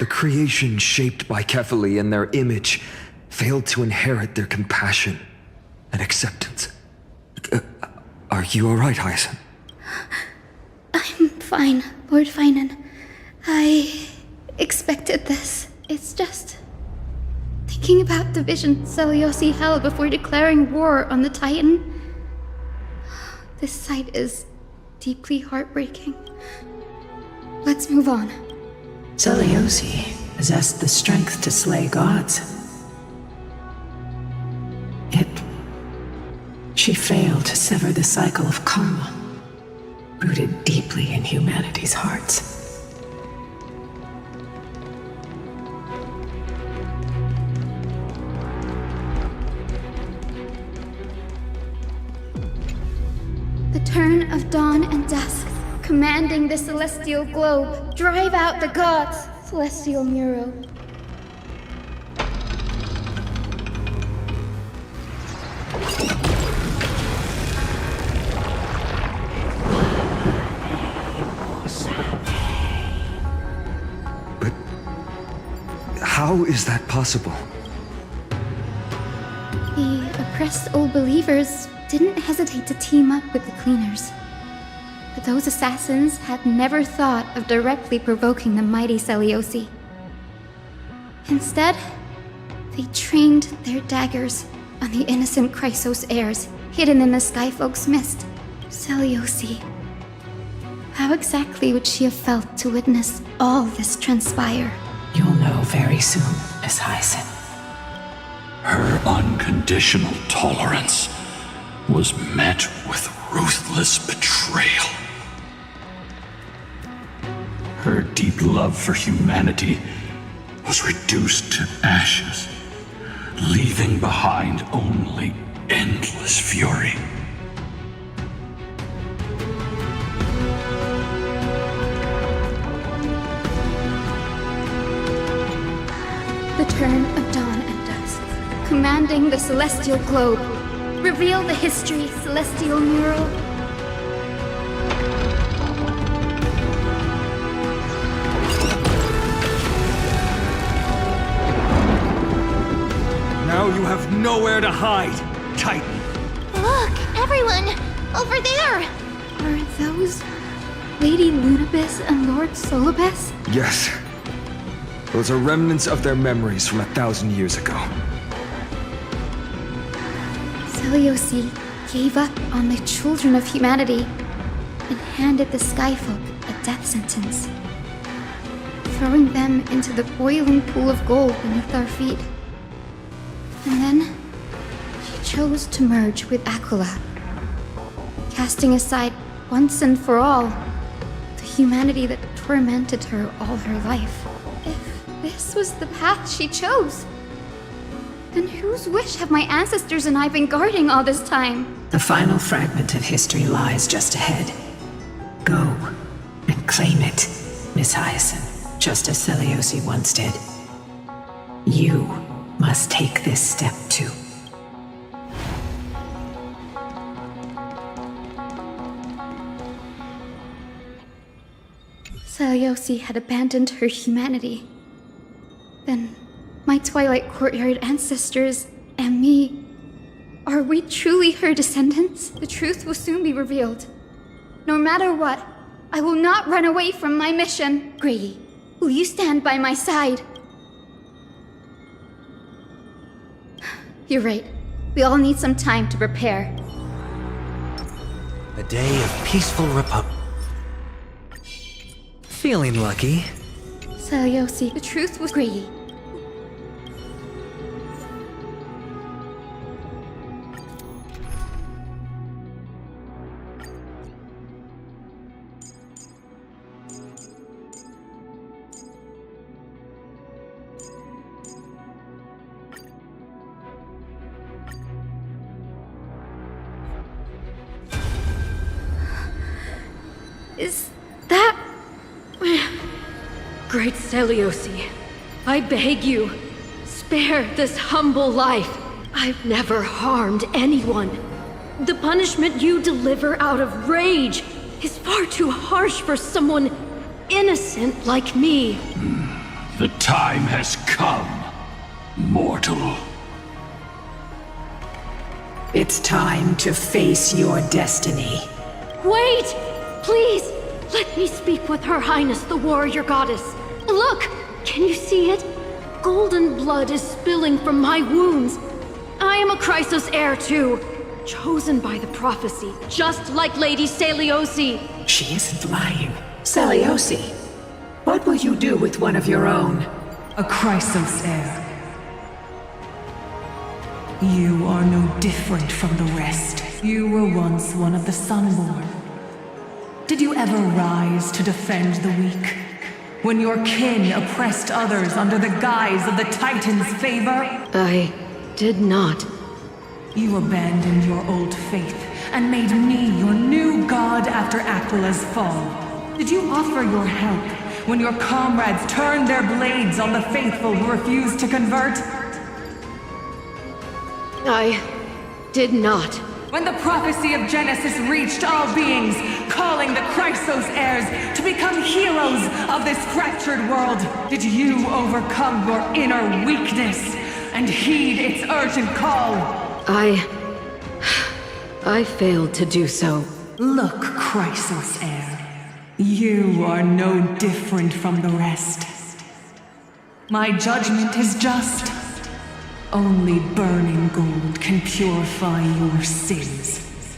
The creation shaped by Kefali and their image failed to inherit their compassion and acceptance. Are you alright, Hyacinth? I'm fine, Lord Finan. I expected this. It's just... thinking about the vision Celiosi held before declaring war on the Titan. This sight is deeply heartbreaking. Let's move on. Celiosi possessed the strength to slay gods. Yet, she failed to sever the cycle of karma, rooted deeply in humanity's hearts. The turn of dawn and dusk, commanding the celestial globe. Drive out the gods, celestial mural. But how is that possible? The oppressed old believers didn't hesitate to team up with the cleaners. But those assassins had never thought of directly provoking the mighty Celiosi. Instead, they trained their daggers on the innocent Chrysos heirs, hidden in the Skyfolk's mist. Seliosi. How exactly would she have felt to witness all this transpire? You'll know very soon, Miss Hyson. Her unconditional tolerance was met with ruthless betrayal. Her deep love for humanity was reduced to ashes, leaving behind only endless fury. The turn of dawn and dusk, commanding the celestial globe. Reveal the history, celestial mural. Now you have nowhere to hide, Titan. Look, everyone! Over there! Are those Lady Lunabis and Lord Solobes? Yes. Those are remnants of their memories from 1,000 years ago. Seliosi gave up on the children of humanity and handed the Skyfolk a death sentence, throwing them into the boiling pool of gold beneath our feet. And then she chose to merge with Aquila, casting aside once and for all the humanity that tormented her all her life. If this was the path she chose, then whose wish have my ancestors and I been guarding all this time? The final fragment of history lies just ahead. Go and claim it, Miss Hyacinth, just as Seliosi once did. You must take this step too. Seliosi had abandoned her humanity. Then my Twilight Courtyard ancestors and me, are we truly her descendants? The truth will soon be revealed. No matter what, I will not run away from my mission. Grady, will you stand by my side? You're right. We all need some time to prepare. A day of peaceful republic. Feeling lucky. Seliosi, the truth was Grady. Is that... Great Seliosi, I beg you, spare this humble life. I've never harmed anyone. The punishment you deliver out of rage is far too harsh for someone innocent like me. The time has come, mortal. It's time to face your destiny. Wait! Please, let me speak with Her Highness the Warrior Goddess. Look! Can you see it? Golden blood is spilling from my wounds. I am a Chrysos heir too, chosen by the prophecy, just like Lady Seliosi. She isn't lying. Seliosi, what will you do with one of your own? A Chrysos heir. You are no different from the rest. You were once one of the Sunborn. Did you ever rise to defend the weak? When your kin oppressed others under the guise of the Titan's favor? I did not. You abandoned your old faith and made me your new god after Aquila's fall. Did you offer your help when your comrades turned their blades on the faithful who refused to convert? I did not. When the prophecy of Genesis reached all beings, calling the Chrysos heirs to become heroes of this fractured world, did you overcome your inner weakness and heed its urgent call? I failed to do so. Look, Chrysos heir, you are no different from the rest. My judgment is just. Only burning gold can purify your sins.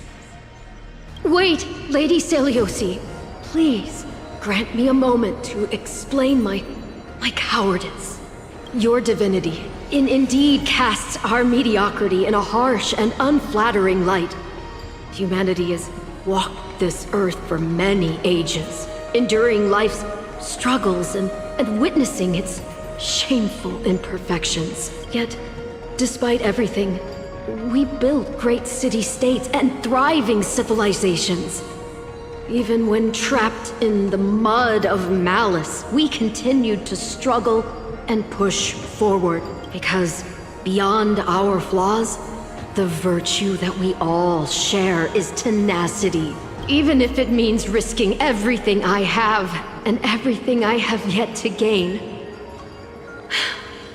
Wait, Lady Celiosi. Please, grant me a moment to explain my cowardice. Your divinity indeed casts our mediocrity in a harsh and unflattering light. Humanity has walked this earth for many ages, enduring life's struggles and witnessing its shameful imperfections. Yet, despite everything, we built great city-states and thriving civilizations. Even when trapped in the mud of malice, we continued to struggle and push forward. Because beyond our flaws, the virtue that we all share is tenacity. Even if it means risking everything I have and everything I have yet to gain.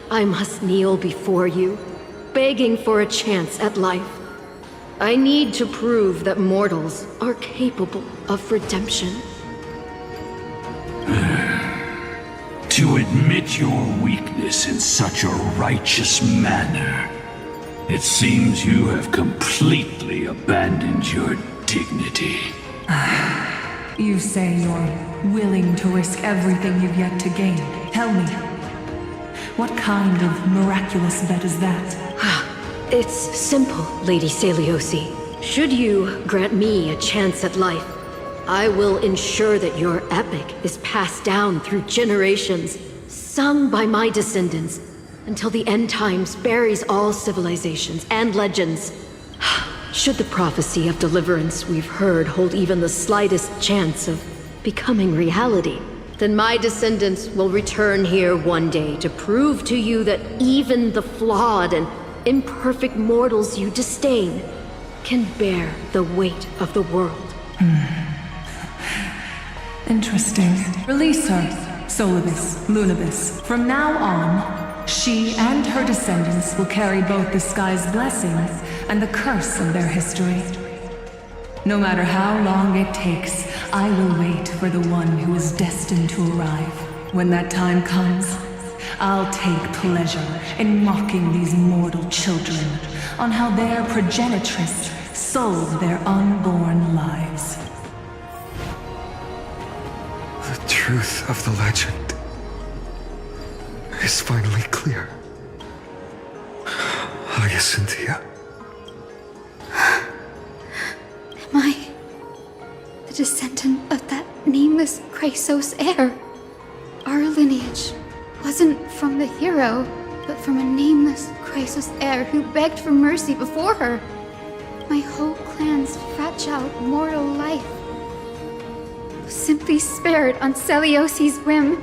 I must kneel before you, begging for a chance at life. I need to prove that mortals are capable of redemption. To admit your weakness in such a righteous manner, it seems you have completely abandoned your dignity. You say you're willing to risk everything you've yet to gain. Tell me, what kind of miraculous bet is that? It's simple, Lady Celiosi. Should you grant me a chance at life, I will ensure that your epic is passed down through generations, sung by my descendants, until the end times buries all civilizations and legends. Should the prophecy of deliverance we've heard hold even the slightest chance of becoming reality, then my descendants will return here one day to prove to you that even the flawed and imperfect mortals you disdain can bear the weight of the world. Interesting. Release her, Solibus, Lunibus. From now on, she and her descendants will carry both the sky's blessings and the curse of their history. No matter how long it takes, I will wait for the one who is destined to arrive. When that time comes, I'll take pleasure in mocking these mortal children on how their progenitress sold their unborn lives. The truth of the legend is finally clear. Hyacinthia. Am I the descendant of that nameless Chrysos heir? Our lineage wasn't from the hero, but from a nameless Chrysos heir who begged for mercy before her. My whole clan's fragile mortal life was simply spared on Celiosi's whim.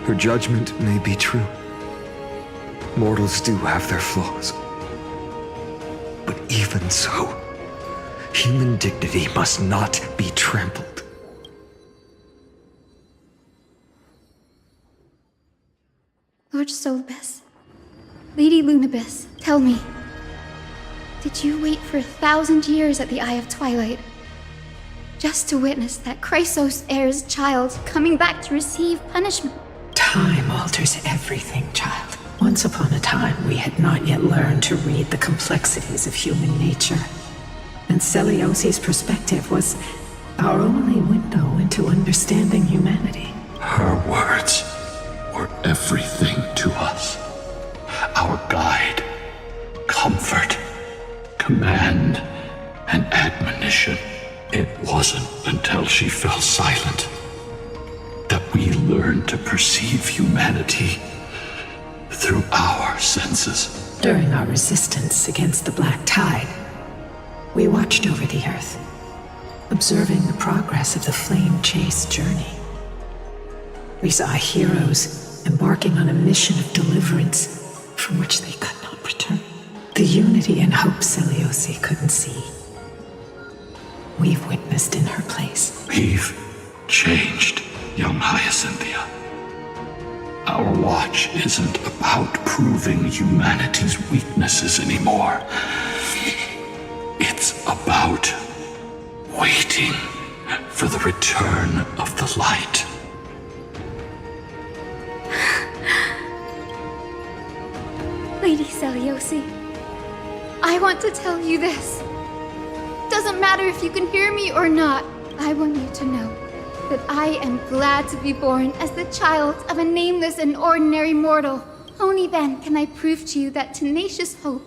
Her judgment may be true. Mortals do have their flaws. But even so, human dignity must not be trampled. Lord Solibus, Lady Lunibus, tell me, did you wait for 1,000 years at the Eye of Twilight just to witness that Chrysos heir's child coming back to receive punishment? Time alters everything, child. Once upon a time, we had not yet learned to read the complexities of human nature. And Celiosi's perspective was our only window into understanding humanity. Her words were everything to us. Our guide, comfort, command, and admonition. It wasn't until she fell silent that we learned to perceive humanity through our senses. During our resistance against the Black Tide, we watched over the Earth, observing the progress of the Flame Chase journey. We saw heroes embarking on a mission of deliverance from which they could not return. The unity and hope Celiosi couldn't see, we've witnessed in her place. We've changed, young Hyacinthia. Our watch isn't about proving humanity's weaknesses anymore. It's about waiting for the return of the light. Lady Seliosi, I want to tell you this. Doesn't matter if you can hear me or not, I want you to know that I am glad to be born as the child of a nameless and ordinary mortal. Only then can I prove to you that tenacious hope,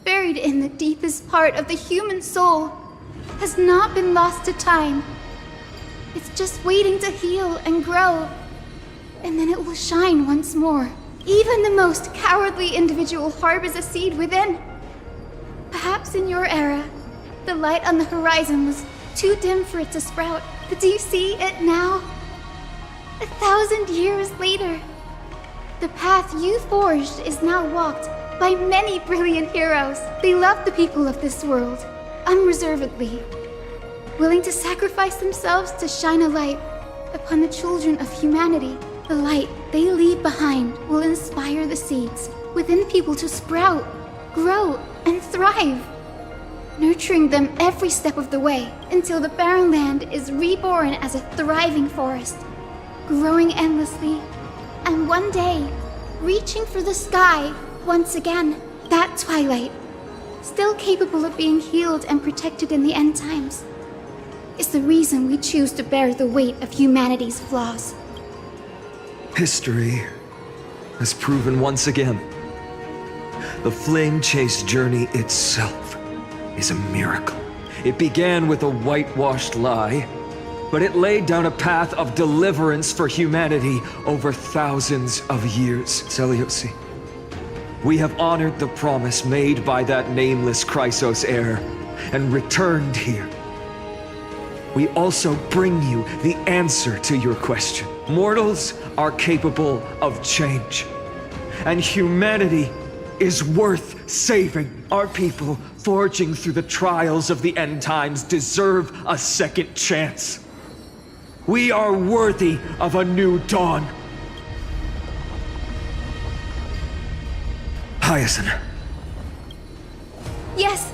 buried in the deepest part of the human soul, has not been lost to time. It's just waiting to heal and grow, and then it will shine once more. Even the most cowardly individual harbors a seed within. Perhaps in your era, the light on the horizon was too dim for it to sprout, but do you see it now? 1,000 years later, the path you forged is now walked by many brilliant heroes. They love the people of this world, unreservedly, willing to sacrifice themselves to shine a light upon the children of humanity. The light they leave behind will inspire the seeds within people to sprout, grow, and thrive, nurturing them every step of the way until the barren land is reborn as a thriving forest, growing endlessly, and one day reaching for the sky once again. That twilight, still capable of being healed and protected in the end times, is the reason we choose to bear the weight of humanity's flaws. History has proven once again, the Flame Chase journey itself is a miracle. It began with a whitewashed lie, but it laid down a path of deliverance for humanity over thousands of years. Seliosi, we have honored the promise made by that nameless Chrysos heir and returned here. We also bring you the answer to your question. Mortals are capable of change, and humanity is worth saving. Our people, forging through the trials of the end times, deserve a second chance. We are worthy of a new dawn. Hyacinth. Yes,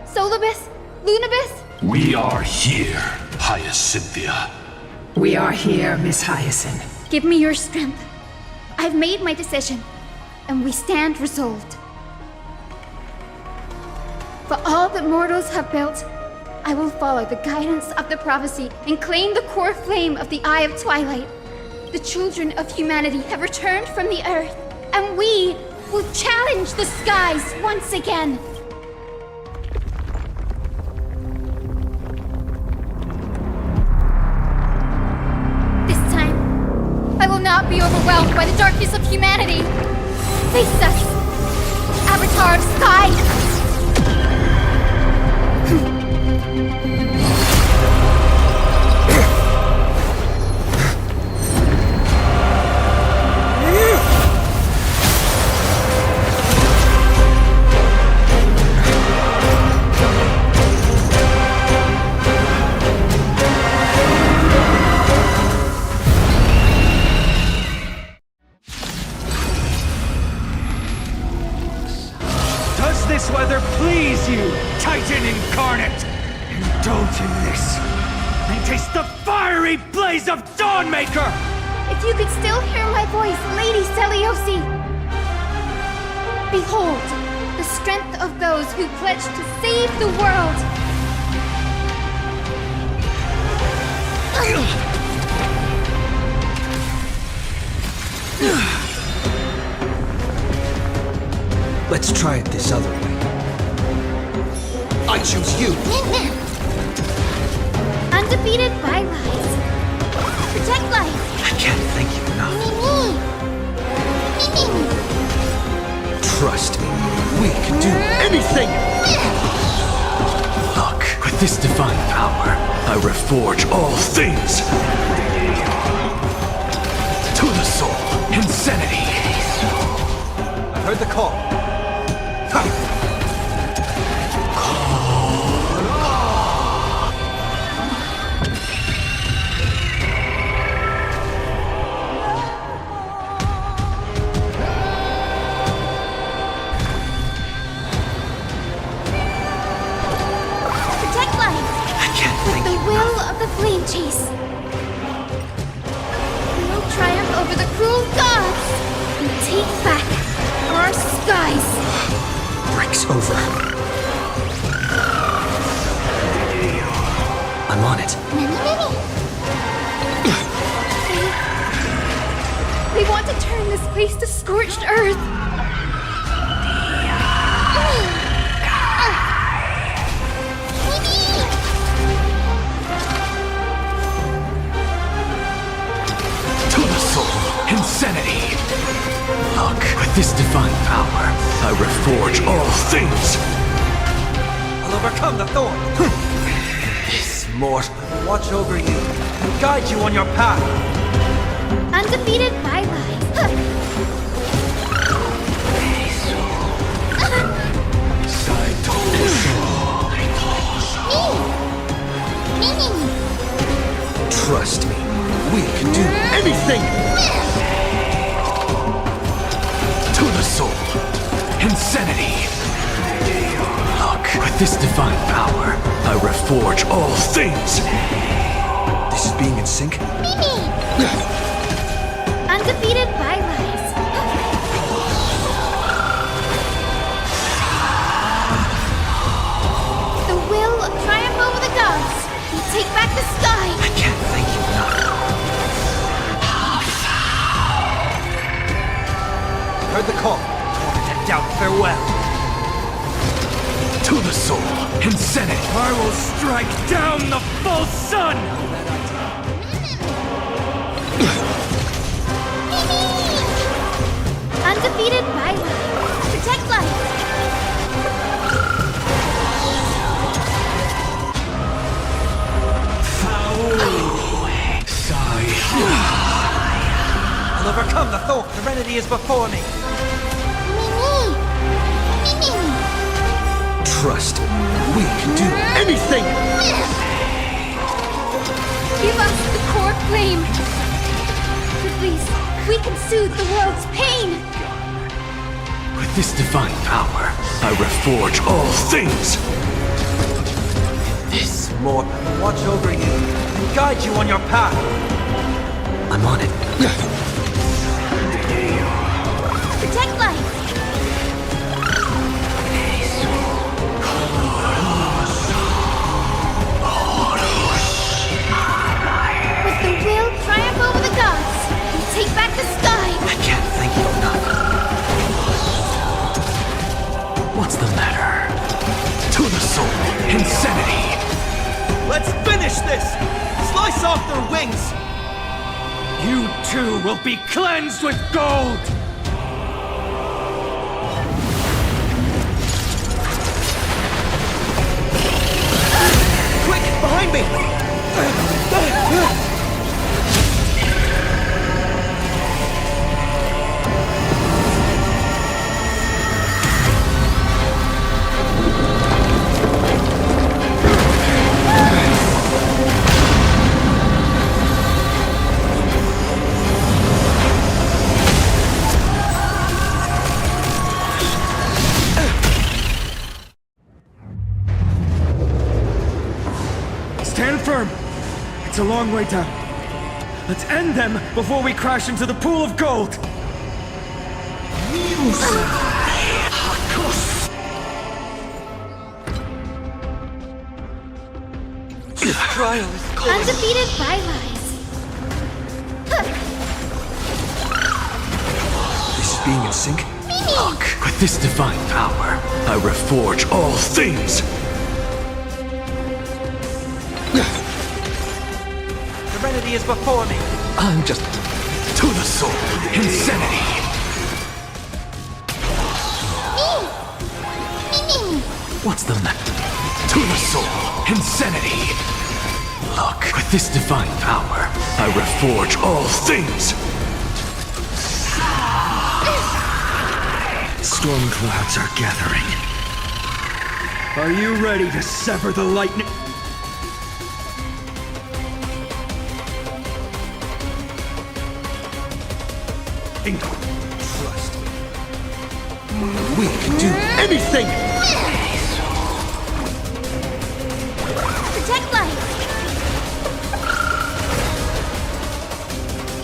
Solibus, Lunibus? We are here, Hyacinthia. We are here, Miss Hyacinth. Give me your strength. I've made my decision, and we stand resolved. For all that mortals have built, I will follow the guidance of the prophecy and claim the core flame of the Eye of Twilight. The children of humanity have returned from the earth, and we will challenge the skies once again. This time, I will not be overwhelmed by the darkness of humanity. Face us, Avatar of Sky! Does this weather please you, Titan incarnate? Indulge in this, and taste the fiery blaze of Dawnmaker! If you could still hear my voice, Lady Seliosi! Behold, the strength of those who pledge to save the world! Let's try it this other way. I choose you! Undefeated by lies. Protect life. I can't thank you enough. Trust me, we can do anything! Look, with this divine power, I reforge all things! To the soul, insanity! I heard the call. Flame chase. We'll triumph over the cruel gods and take back our sky. over. I'm on it. They want to turn this place to scorched earth. To the soul, insanity. Look, with this divine power, I reforge all things. I'll overcome the thorn. This mortal will watch over you and guide you on your path. Undefeated by lies. Trust me, we can do anything! To the soul, insanity. Look, with this divine power, I reforge all things. This is being in sync? Undefeated by lies. The will triumph over the gods. We take back the sky. I can't thank you enough. Heard the call. Torment out farewell. To the soul, insanity. I will strike down the false sun! Undefeated by life. Protect life. I'll overcome the thorn. Serenity is before me. Trust me, we can do anything! Give us the core flame. At least we can soothe the world's pain. With this divine power, I reforge all things. This mortal will watch over you and guide you on your path. I'm on it. Protect life. With the will triumph over the gods. We take back the sky. I can't thank you enough. What's the matter? To the soul, insanity. Let's finish this! Slice off their wings! You too will be cleansed with gold! Quick, behind me! Stand firm! It's a long way down. Let's end them before we crash into the pool of gold! This trial is close. Undefeated by lies. This is being in sync? Look, with this divine power, I reforge all things. Serenity is before me. I'm just to the soul, insanity. What's the matter? To the soul, insanity. Look, with this divine power, I reforge all things. Storm clouds are gathering. Are you ready to sever the lightning? Trust me. We can do anything! Protect life.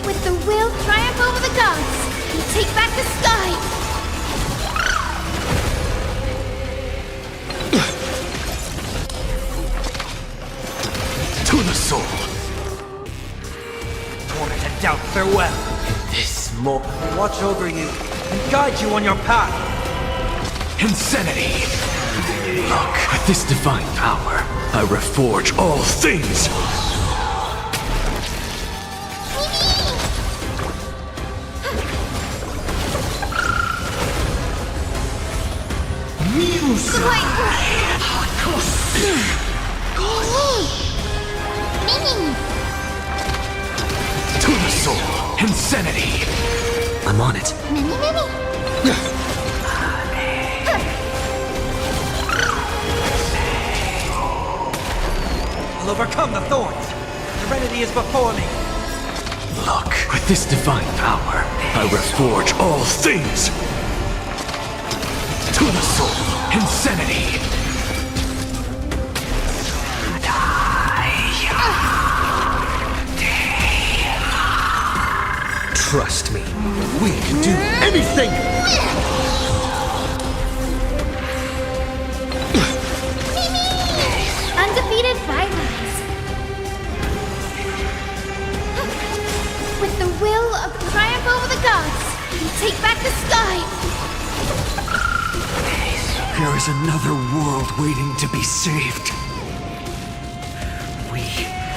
With the will triumph over the gods. We take back the sky. more. Watch over you and guide you on your path. Insanity! Look, with this divine power, I reforge all things! To the soul! Insanity! I'm on it. I'll overcome the thorns. Serenity is before me. Look, with this divine power, I reforge all things! To the soul! Insanity! Trust me, we can do anything! Undefeated violence. With the will of the triumph over the gods, we take back the sky. There is another world waiting to be saved. We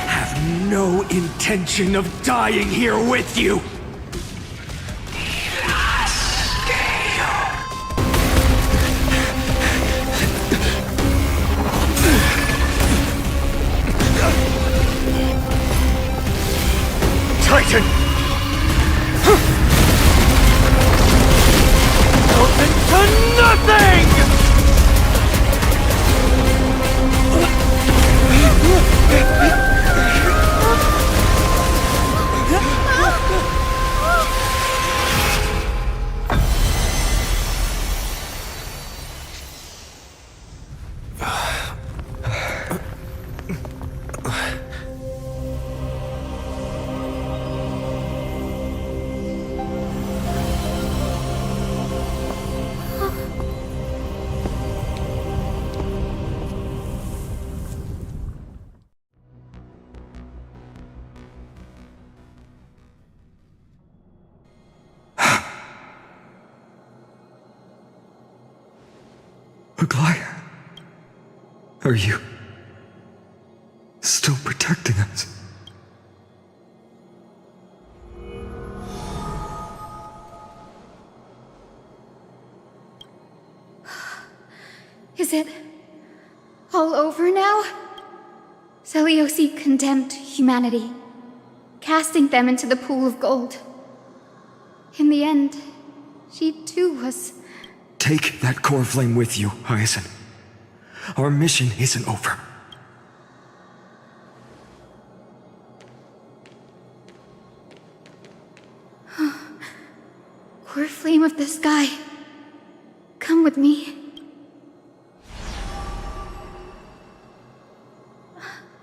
have no intention of dying here with you. Titan! Open to nothing! Aglaia, are you still protecting us? Is it all over now? Seliosi condemned humanity, casting them into the pool of gold. In the end, she too was... Take that core flame with you, Hyacinth. Our mission isn't over. Core flame of the sky, come with me.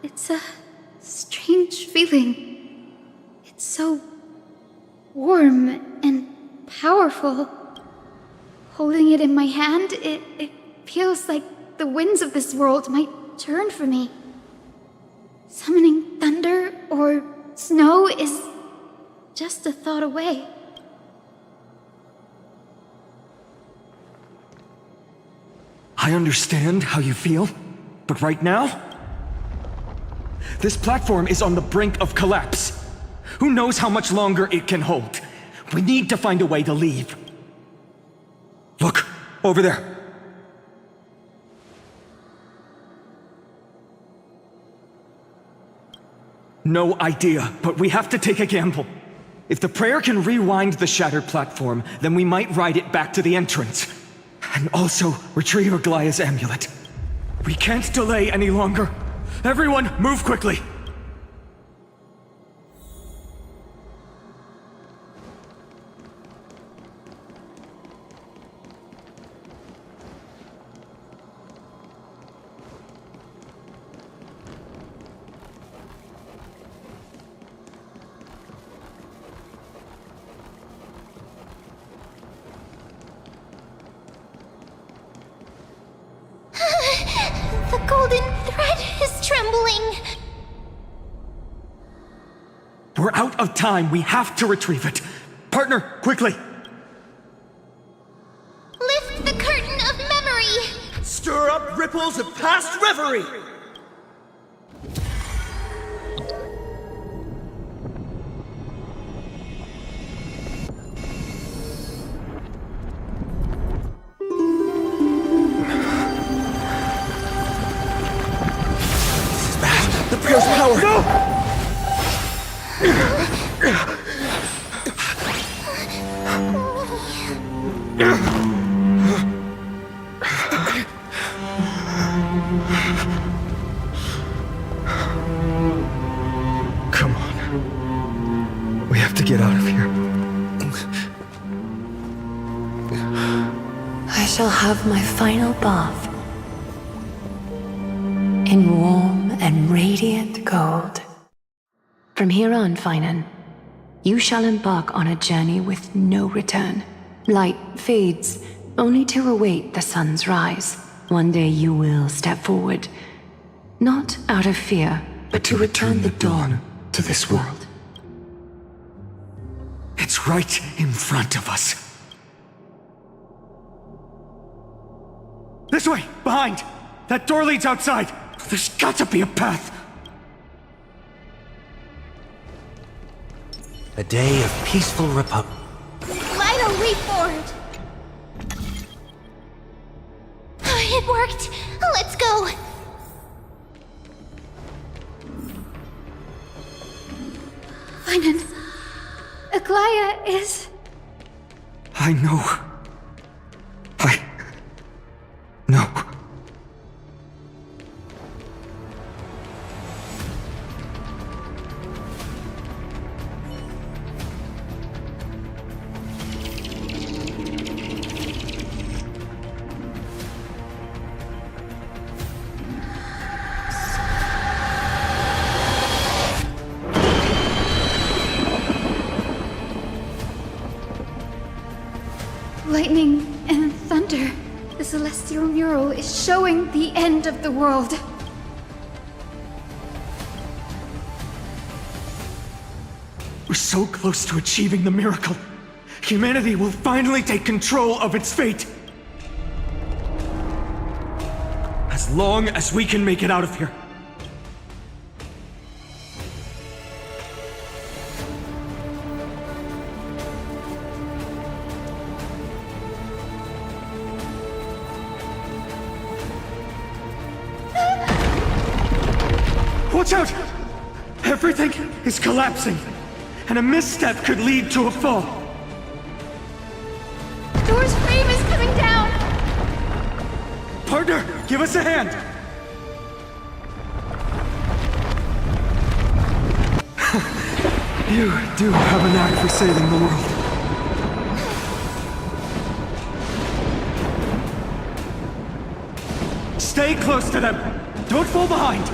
It's a strange feeling. It's so warm and powerful. Holding it in my hand, it feels like the winds of this world might turn for me. Summoning thunder or snow is just a thought away. I understand how you feel, but right now, this platform is on the brink of collapse. Who knows how much longer it can hold? We need to find a way to leave. Look, over there. No idea, but we have to take a gamble. If the prayer can rewind the shattered platform, then we might ride it back to the entrance. And also retrieve Aglaia's amulet. We can't delay any longer. Everyone, move quickly! The golden thread is trembling. We're out of time. We have to retrieve it. partner, quickly! Lift the curtain of memory! Stir up ripples of past reverie! This is bad. The Prair's power! No! Come on. We have to get out of here. I shall have my final bath in warm and radiant gold. From here on, Finan, you shall embark on a journey with no return. Light fades, only to await the sun's rise. One day you will step forward, not out of fear, but to return the dawn to this world. It's right in front of us. This way! Behind! That door leads outside! There's got to be a path! A day of peaceful repose. Light a leap forward! It worked! Let's go! Finan, Aglaya is... I know. No. Lightning and thunder. The celestial mural is showing the end of the world. We're so close to achieving the miracle. Humanity will finally take control of its fate. As long as we can make it out of here. Watch out! Everything is collapsing, and a misstep could lead to a fall. Door's frame is coming down! Partner, give us a hand! You do have a knack for saving the world. Stay close to them! Don't fall behind!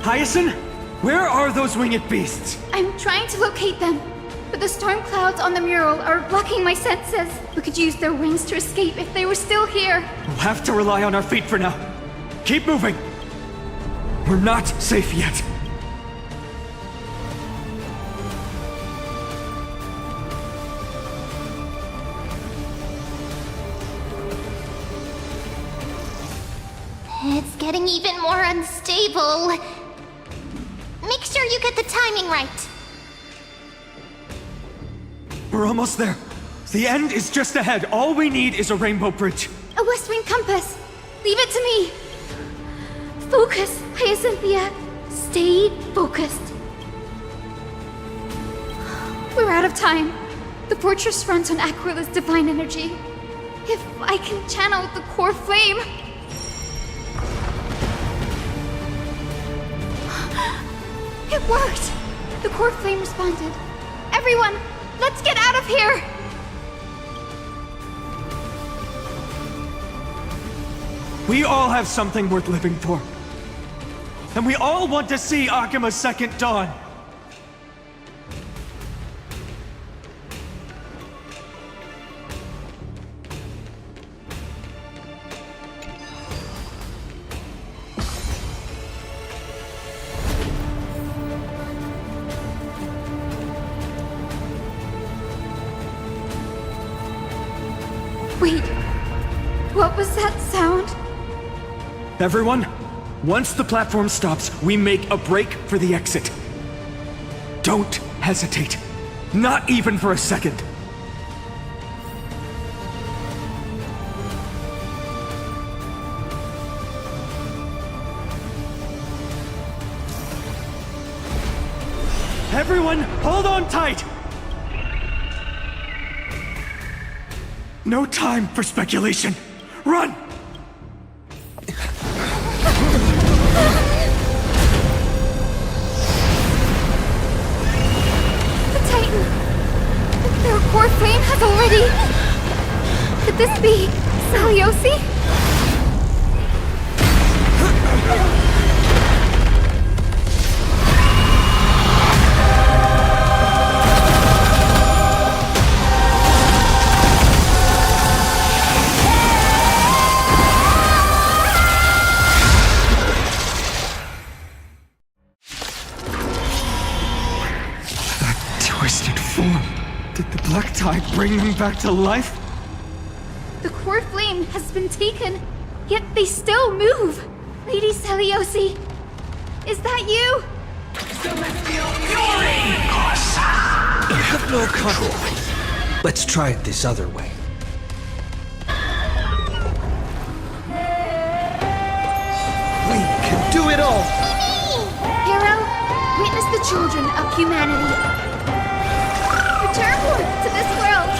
Hyacinth, where are those winged beasts? I'm trying to locate them, but the storm clouds on the mural are blocking my senses. We could use their wings to escape if they were still here. We'll have to rely on our feet for now. Keep moving. We're not safe yet. It's getting even more unstable. Make sure you get the timing right. We're almost there. The end is just ahead. All we need is a rainbow bridge. A west wind compass. Leave it to me. Focus, Hyacinthia. Stay focused. We're out of time. The fortress runs on Aquila's divine energy. If I can channel the core flame... It worked! The core flame responded. Everyone, let's get out of here! We all have something worth living for. And we all want to see Akima's second dawn. What was that sound? Everyone, once the platform stops, we make a break for the exit. Don't hesitate. Not even for a second. Everyone, hold on tight! No time for speculation. Run! The Titan! Their core flame has already... Could this be Saliosi? Twisted form. Did the black tide bring them back to life? The core flame has been taken, yet they still move. Lady Celiosi, is that you? I have no control. Let's try it this other way. We can do it all! Hero, witness the children of humanity. Return to this world.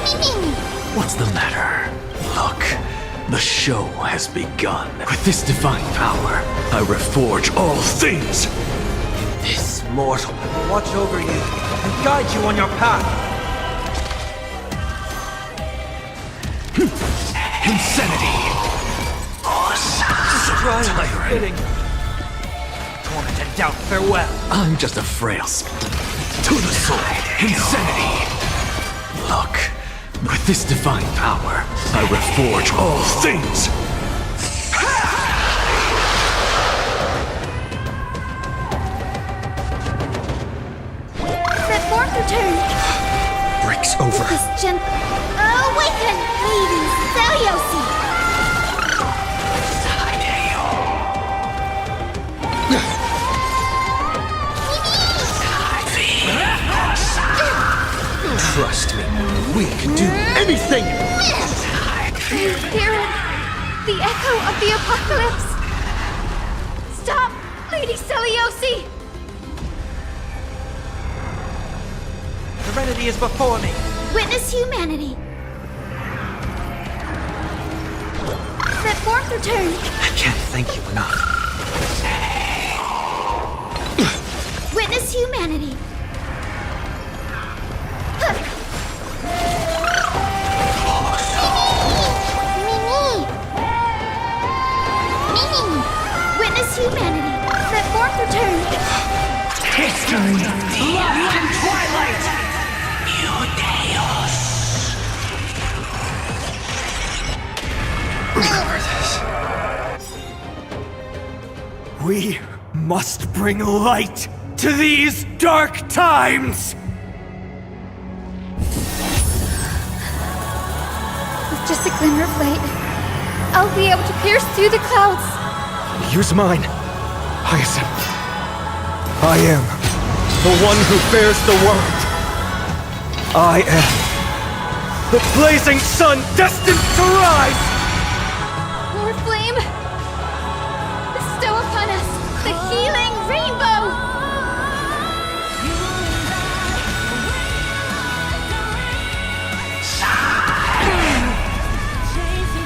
Mimi! What's the matter? Look, the show has begun. With this divine power, I reforge all things. This mortal will watch over you and guide you on your path. Insanity! Destroy my fitting. Torment and doubt, farewell. I'm just a frail to the soul. Insanity! Look, with this divine power, I reforge all things. That form return. Breaks over. This awaken, Lady Celiosi. Trust me, we can do anything! Hear it! The echo of the apocalypse! Stop, Lady Celiosi! Serenity is before me! Witness humanity! That fourth return! I can't thank you enough. Witness humanity! Witness humanity! That fourth return! History! Love and twilight! Remember this. We must bring light to these dark times! With just a glimmer of light, I'll be able to pierce through the clouds. Use mine, Hyacinth. I am the one who bears the world. I am the blazing sun destined to rise! Lord Flame, bestow upon us the healing rainbow!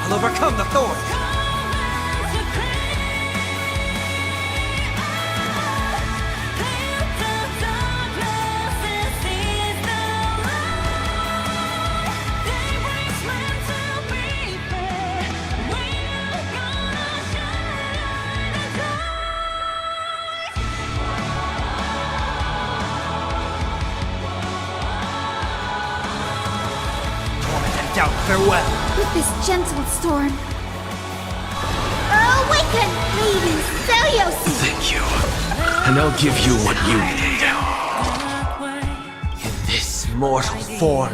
I'll overcome the thorns! Doubt, farewell. With this gentle storm. Awaken, Lady Celiosi! Thank you. And I'll give you what you need. In this mortal form.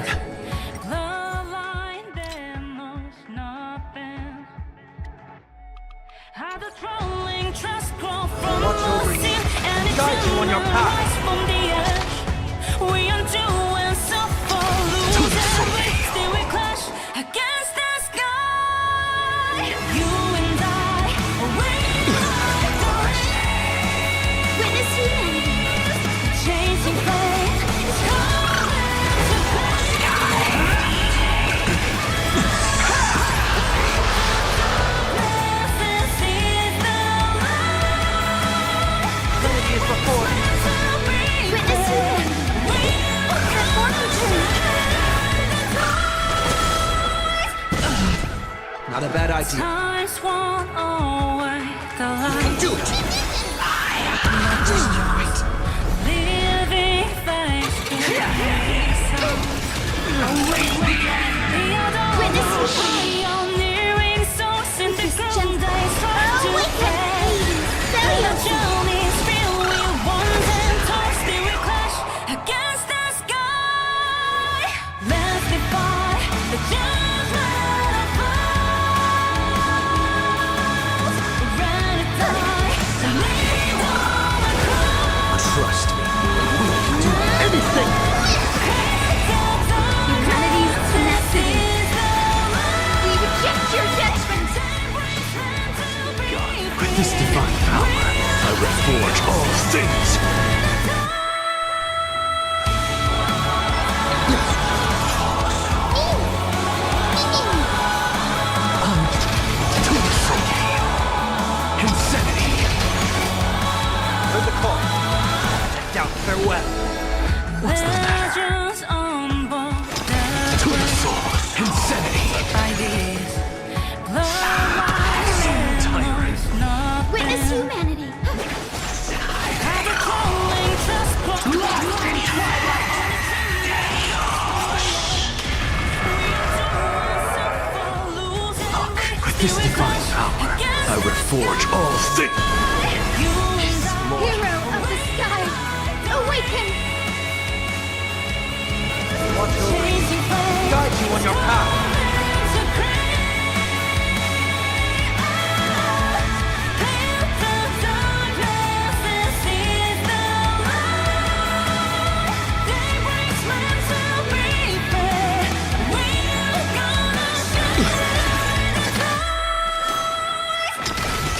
Watch over you and guide you on your path. Not a bad idea. You can do it! Trust me, we can do anything! Humanity's tenacity. We reject your judgment. With this divine power, I reforge all things. Insanity. Heard the call. Down, farewell. What's the matter? To the source. Insanity. Witness humanity. With this divine power, I reforge all things. Hero of the sky, awaken! Watch over you and guide you on your path.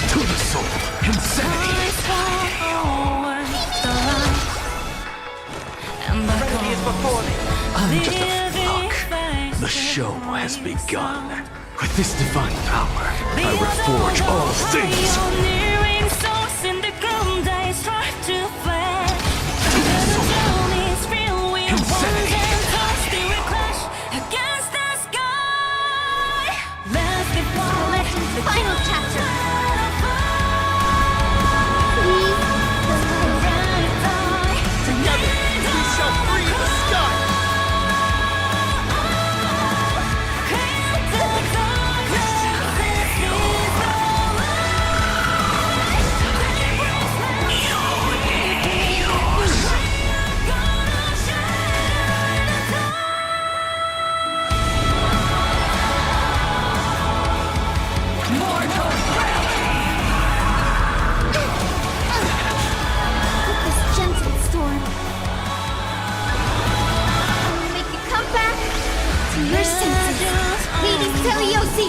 To the soul, insanity. Serenity is before me. I'm just a flock. The show has begun. With this divine power, I reforge all things. Final chapter. Together, we shall free the sky. Your senses, Lady Celiosi!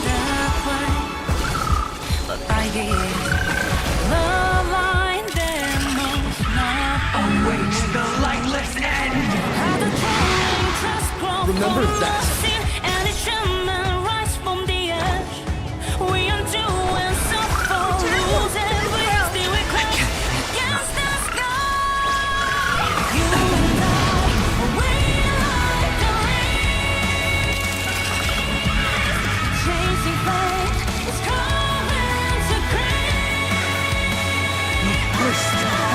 Await the lightless end! Remember that.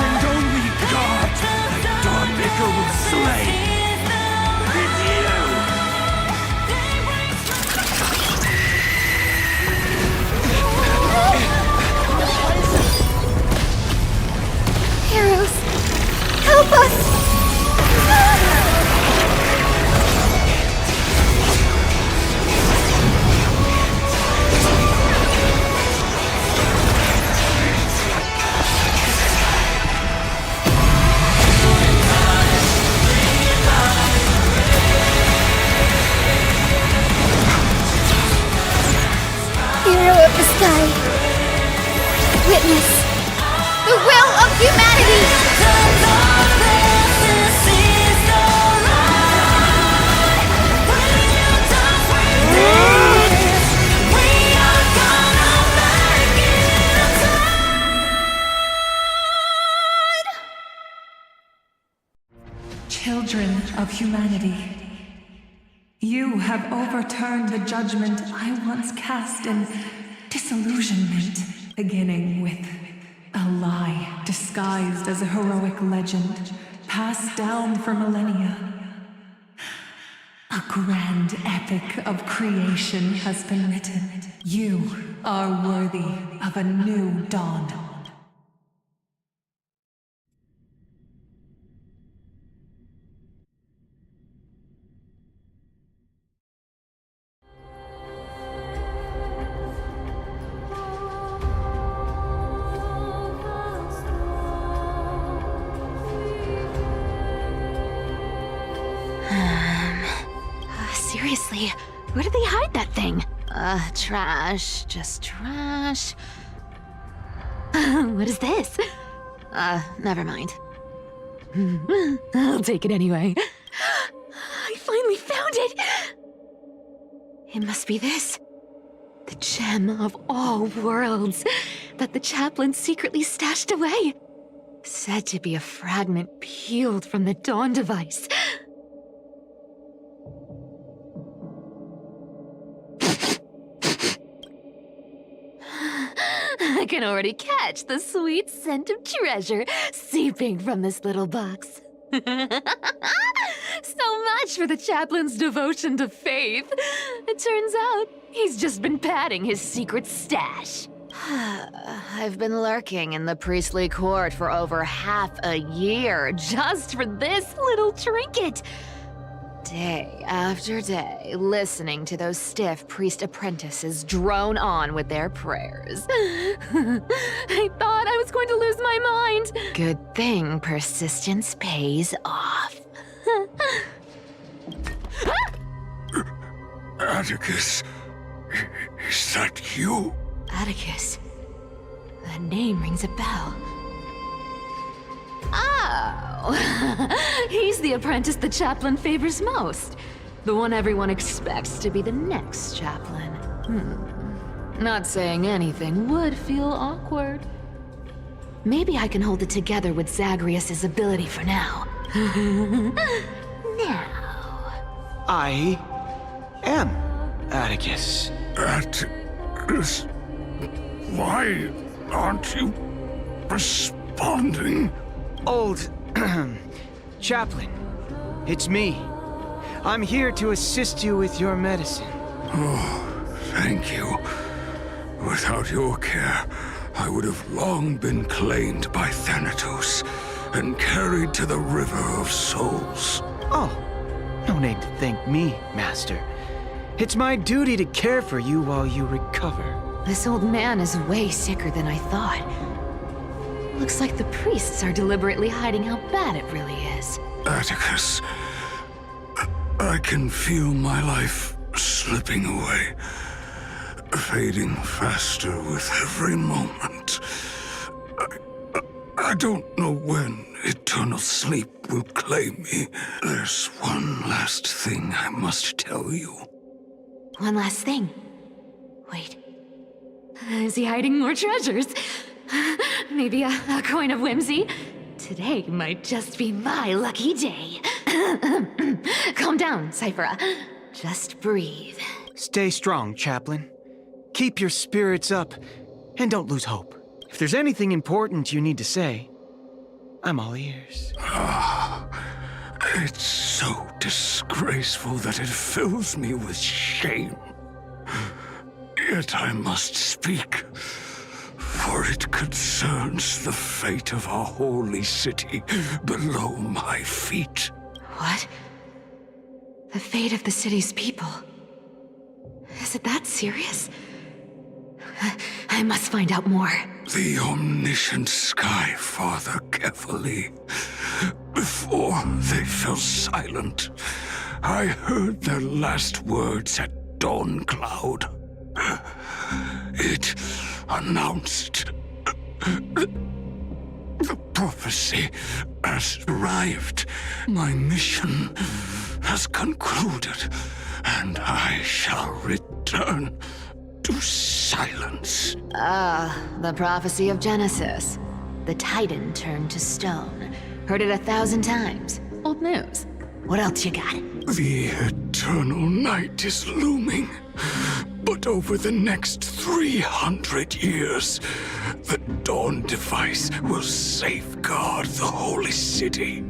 And only God, the Dawnmaker, will slay. It's you! Children of humanity, you have overturned the judgment I once cast in disillusionment, beginning with a lie disguised as a heroic legend, passed down for millennia. A grand epic of creation has been written. You are worthy of a new dawn. Seriously, where did they hide that thing? Trash. Just trash. What is this? Never mind. I'll take it anyway. I finally found it! It must be this. The gem of all worlds that the chaplain secretly stashed away. Said to be a fragment peeled from the Dawn device. I can already catch the sweet scent of treasure seeping from this little box. So much for the chaplain's devotion to faith. It turns out he's just been padding his secret stash. I've been lurking in the priestly court for over half a year just for this little trinket. Day after day, listening to those stiff priest apprentices drone on with their prayers. I thought I was going to lose my mind. Good thing persistence pays off. Atticus, is that you? Atticus. That name rings a bell. Oh, he's the apprentice the chaplain favors most. The one everyone expects to be the next chaplain. Not saying anything would feel awkward. Maybe I can hold it together with Zagreus's ability for now. Now. I am Atticus. Atticus? Why aren't you responding? Old chaplain, it's me. I'm here to assist you with your medicine. Oh, thank you. Without your care, I would have long been claimed by Thanatos and carried to the River of Souls. Oh, no need to thank me, Master. It's my duty to care for you while you recover. This old man is way sicker than I thought. Looks like the priests are deliberately hiding how bad it really is. Atticus, I can feel my life slipping away, fading faster with every moment. I don't know when eternal sleep will claim me. There's one last thing I must tell you. One last thing. Wait. Is he hiding more treasures? Maybe a coin of whimsy? Today might just be my lucky day. Calm down, Cyphera. Just breathe. Stay strong, Chaplain. Keep your spirits up, and don't lose hope. If there's anything important you need to say, I'm all ears. It's so disgraceful that it fills me with shame. Yet I must speak, for it concerns the fate of our holy city below my feet. What? The fate of the city's people? Is it that serious? I must find out more. The omniscient Sky Father carefully. Before they fell silent, I heard their last words at Dawn Cloud. It announced the prophecy has arrived. My mission has concluded, and I shall return to silence. The prophecy of Genesis. The Titan turned to stone. Heard it 1,000 times. Old news. What else you got? The eternal night is looming. But over the next 300 years, the Dawn device will safeguard the holy city,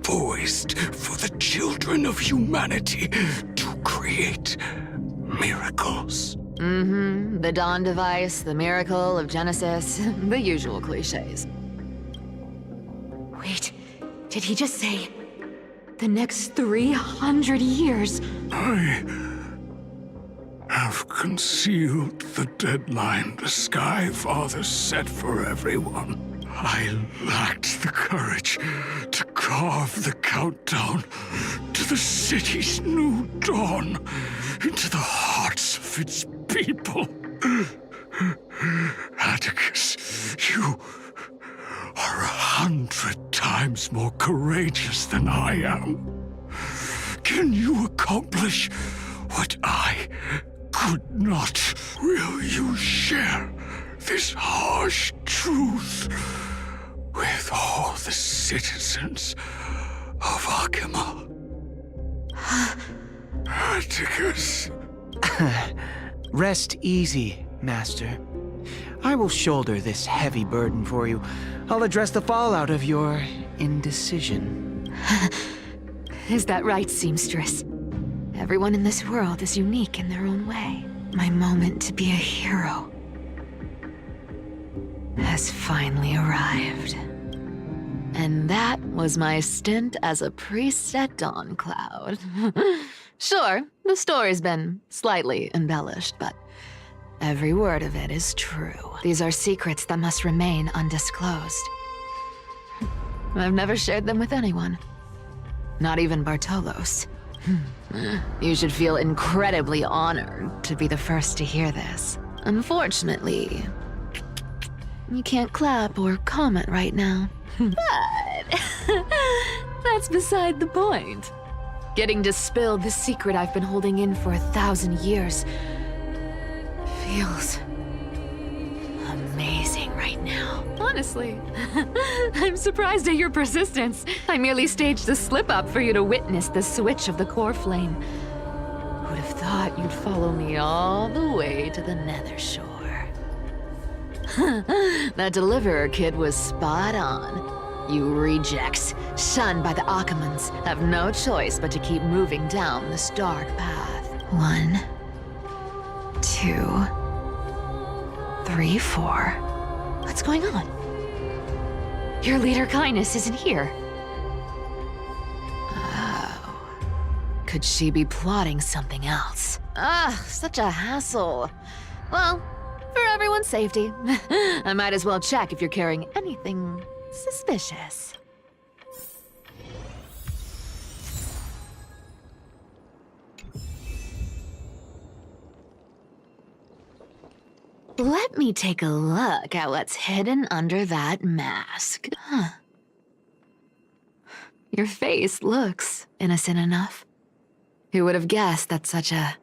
poised for the children of humanity to create miracles. Mm-hmm. The Dawn device, the miracle of Genesis, the usual cliches. Wait, did he just say the next 300 years? I have concealed the deadline the Sky Father set for everyone. I lacked the courage to carve the countdown to the city's new dawn into the hearts of its people. Atticus, you are 100 times more courageous than I am. Can you accomplish what I could not? Will you share this harsh truth with all the citizens of Akima? Atticus. Rest easy, Master. I will shoulder this heavy burden for you. I'll address the fallout of your indecision. Is that right, seamstress? Everyone in this world is unique in their own way. My moment to be a hero has finally arrived. And that was my stint as a priest at Dawn Cloud. Sure, the story's been slightly embellished, but every word of it is true. These are secrets that must remain undisclosed. I've never shared them with anyone. Not even Bartolos. You should feel incredibly honored to be the first to hear this. Unfortunately, you can't clap or comment right now. But that's beside the point. Getting to spill the secret I've been holding in for 1,000 years feels amazing right now. Honestly, I'm surprised at your persistence. I merely staged a slip-up for you to witness the switch of the core flame. Who'd have thought you'd follow me all the way to the Nether Shore? That Deliverer kid was spot on. You rejects, shunned by the Akamans, have no choice but to keep moving down this dark path. 1, 2, 3, 4. What's going on? Your leader Kindness isn't here. Oh. Could she be plotting something else? Such a hassle. Well, for everyone's safety, I might as well check if you're carrying anything suspicious. Let me take a look at what's hidden under that mask. Your face looks innocent enough. Who would have guessed that such a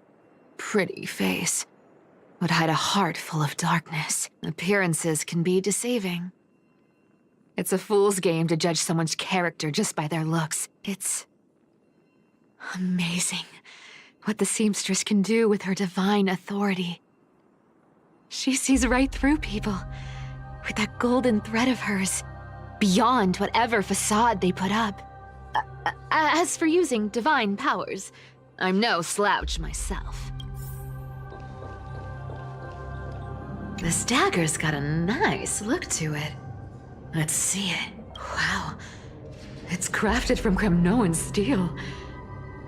pretty face would hide a heart full of darkness? Appearances can be deceiving. It's a fool's game to judge someone's character just by their looks. It's amazing what the seamstress can do with her divine authority. She sees right through people with that golden thread of hers, beyond whatever facade they put up. As for using divine powers, I'm no slouch myself. This dagger's got a nice look to it. Let's see it. Wow. It's crafted from Kremnoan steel.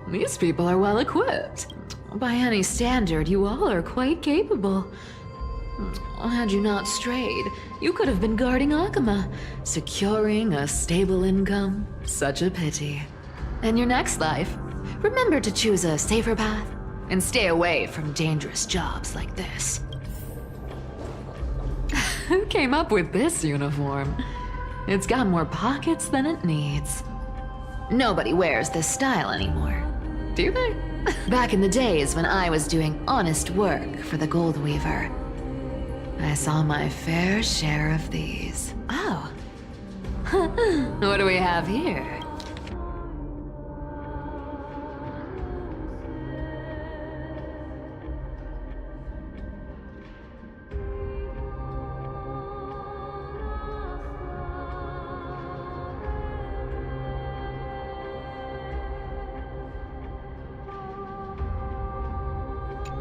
These people are well equipped. By any standard, you all are quite capable. Had you not strayed, you could have been guarding Akima, securing a stable income. Such a pity. In your next life, remember to choose a safer path and stay away from dangerous jobs like this. Who came up with this uniform? It's got more pockets than it needs. Nobody wears this style anymore, do they? Back in the days when I was doing honest work for the Gold Weaver, I saw my fair share of these. Oh. What do we have here?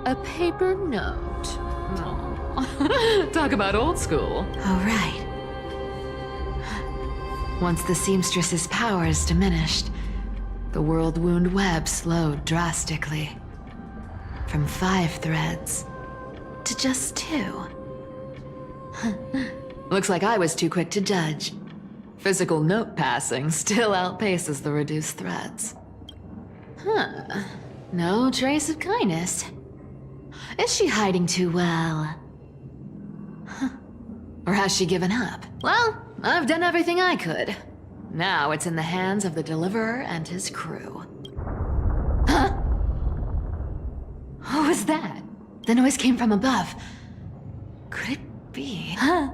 A paper note. Oh. Talk about old school. Oh, right. Once the seamstress's powers diminished, the world wound web slowed drastically. From 5 threads to just 2. Looks like I was too quick to judge. Physical note passing still outpaces the reduced threads. Huh. No trace of kindness. Is she hiding too well? Huh. Or has she given up? Well, I've done everything I could. Now it's in the hands of the Deliverer and his crew. Huh? What was that? The noise came from above. Could it be? Huh?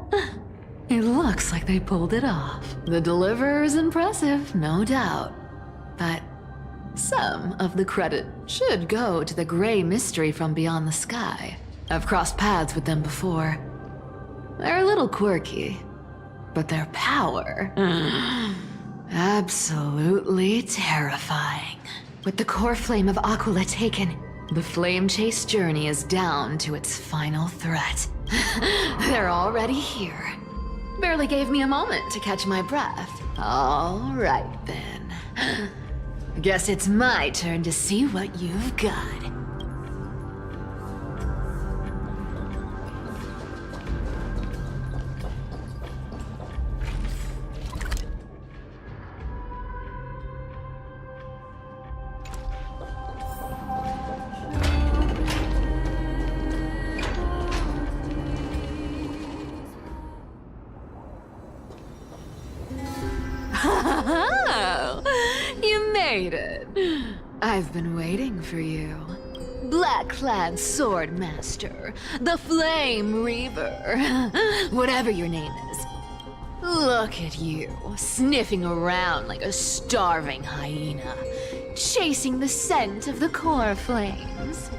It looks like they pulled it off. The Deliverer is impressive, no doubt. But some of the credit should go to the gray mystery from beyond the sky. I've crossed paths with them before. They're a little quirky, but their power, absolutely terrifying. With the core flame of Aquila taken, the flame chase journey is down to its final threat. They're already here. Barely gave me a moment to catch my breath. All right then. Guess it's my turn to see what you've got. You made it. I've been waiting for you. Black-clad sword master, the Flame Reaver, whatever your name is. Look at you, sniffing around like a starving hyena, chasing the scent of the core flames.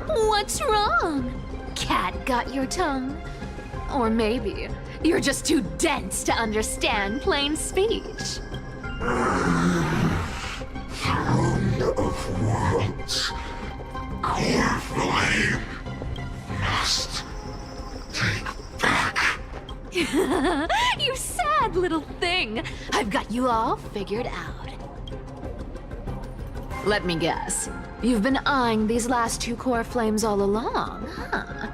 What's wrong? Cat got your tongue? Or maybe you're just too dense to understand plain speech. Throne of worlds, core flame must take back. You sad little thing. I've got you all figured out. Let me guess. You've been eyeing these last 2 core flames all along, huh?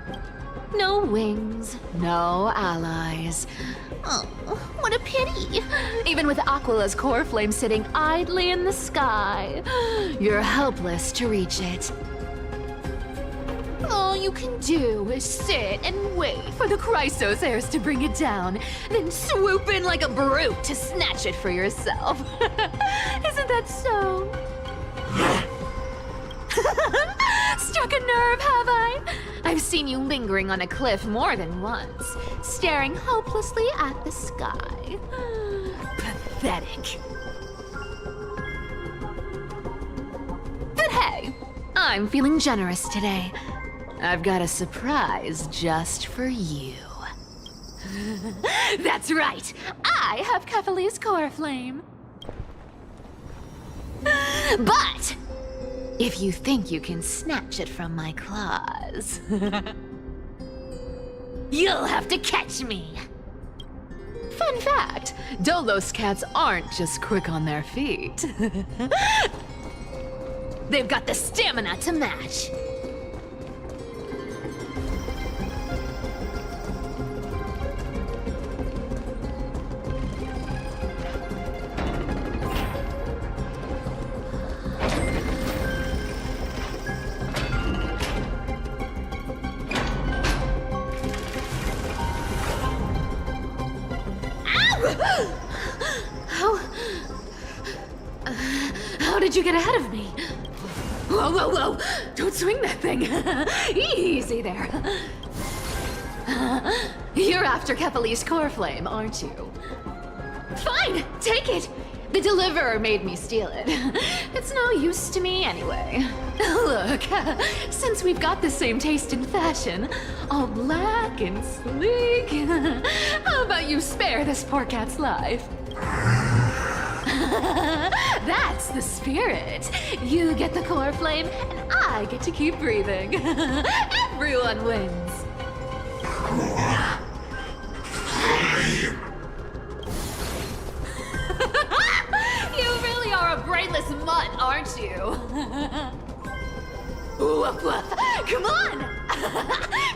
No wings, no allies. Oh, what a pity. Even with Aquila's core flame sitting idly in the sky, you're helpless to reach it. All you can do is sit and wait for the Chrysos heirs to bring it down, then swoop in like a brute to snatch it for yourself. Isn't that so? Struck a nerve, have I? I've seen you lingering on a cliff more than once, staring hopelessly at the sky. Pathetic. But hey, I'm feeling generous today. I've got a surprise just for you. That's right, I have Kefali's core flame. But if you think you can snatch it from my claws, you'll have to catch me. Fun fact, Dolos cats aren't just quick on their feet. They've got the stamina to match. did you get ahead of me? Whoa, whoa, whoa! Don't swing that thing! Easy there. You're after Kefali's core flame, aren't you? Fine, take it! The deliverer made me steal it. It's no use to me anyway. Look, since we've got the same taste in fashion, all black and sleek, how about you spare this poor cat's life? That's the spirit. You get the core flame, and I get to keep breathing. Everyone wins. You really are a brainless mutt, aren't you? Woof woof. Come on!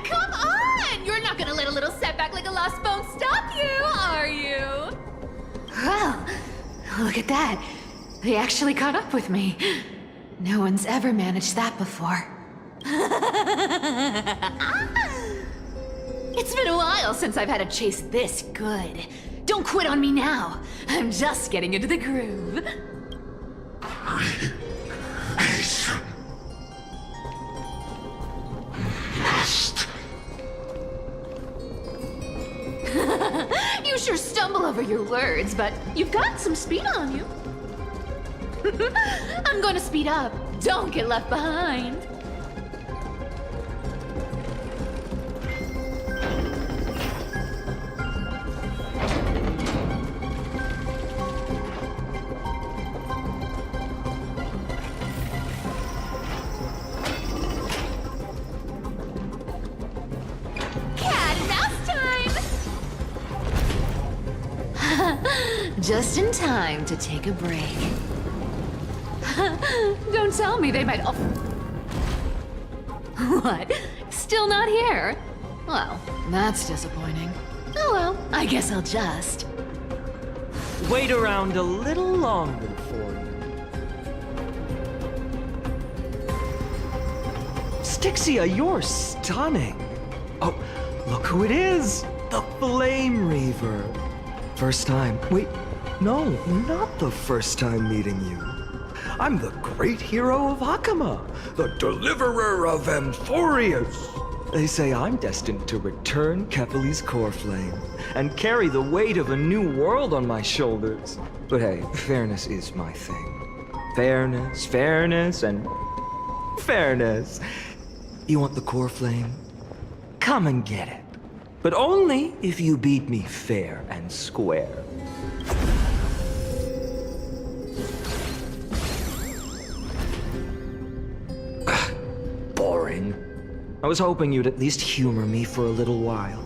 Come on! You're not gonna let a little setback like a lost bone stop you, are you? Well, look at that. They actually caught up with me. No one's ever managed that before. It's been a while since I've had a chase this good. Don't quit on me now. I'm just getting into the groove. You sure stumble over your words, but you've got some speed on you. I'm going to speed up. Don't get left behind. Just in time to take a break. Don't tell me they might. What? Still not here? Well, that's disappointing. Oh well, I guess I'll just wait around a little longer for you. Styxia, you're stunning. Oh, look who it is! The Flame Reaver. First time. Wait, no, not the first time meeting you. I'm the great hero of Hakama, the deliverer of Amphorius. They say I'm destined to return Kefali's core flame and carry the weight of a new world on my shoulders. But hey, fairness is my thing. Fairness, and fairness. You want the core flame? Come and get it. But only if you beat me fair and square. Boring. I was hoping you'd at least humor me for a little while.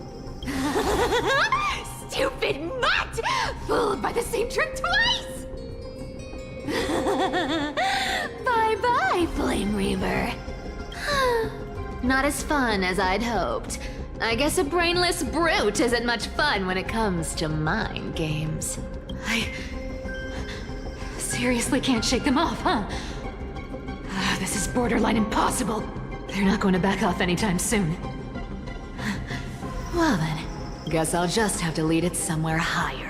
Stupid mutt! Fooled by the same trick twice! Bye-bye, Flame Reaver. Not as fun as I'd hoped. I guess a brainless brute isn't much fun when it comes to mind games. I seriously can't shake them off, huh? This is borderline impossible. They're not going to back off anytime soon. Well then, guess I'll just have to lead it somewhere higher.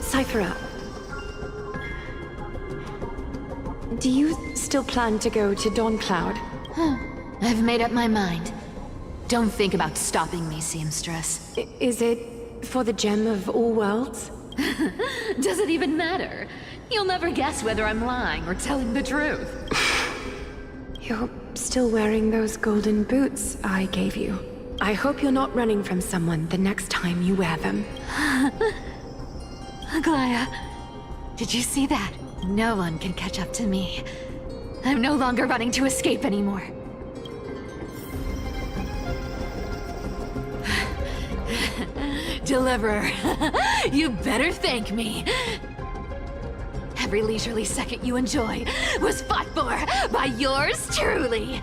Cyphera, do you still plan to go to Dawncloud? I've made up my mind. Don't think about stopping me, seamstress. Is it for the gem of all worlds? Does it even matter? You'll never guess whether I'm lying or telling the truth. You're still wearing those golden boots I gave you. I hope you're not running from someone the next time you wear them. Aglaya, Did you see that? No one can catch up to me. I'm no longer running to escape anymore. Deliverer, you better thank me. Every leisurely second you enjoy was fought for by yours truly.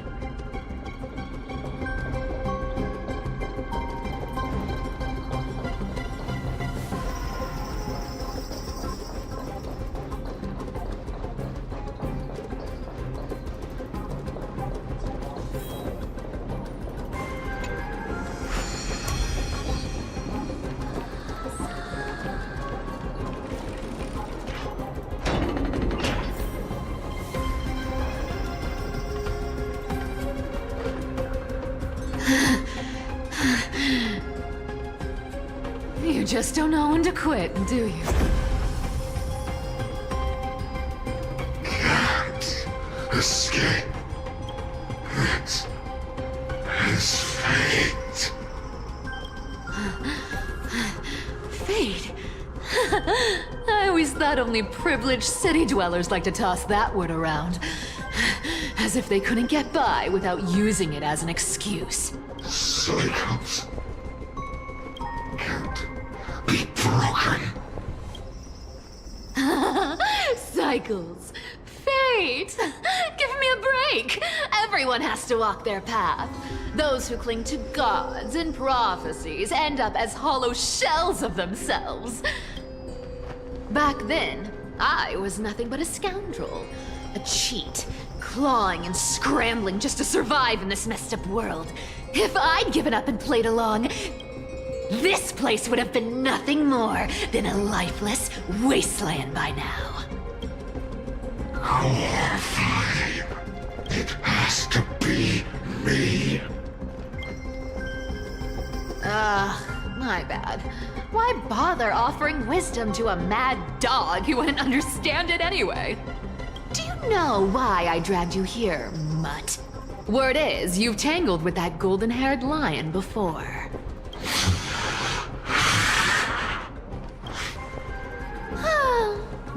You just don't know when to quit, do you? Can't escape. It is fate. Fate? I always thought only privileged city dwellers like to toss that word around. As if they couldn't get by without using it as an excuse. Cycles can't be broken. Cycles. Fate! Give me a break! Everyone has to walk their path. Those who cling to gods and prophecies end up as hollow shells of themselves. Back then, I was nothing but a scoundrel. A cheat. Clawing and scrambling just to survive in this messed up world. If I'd given up and played along, this place would have been nothing more than a lifeless wasteland by now. Fine. It has to be me. My bad. Why bother offering wisdom to a mad dog who wouldn't understand it anyway? Do you know why I dragged you here, mutt? Word is, you've tangled with that golden-haired lion before.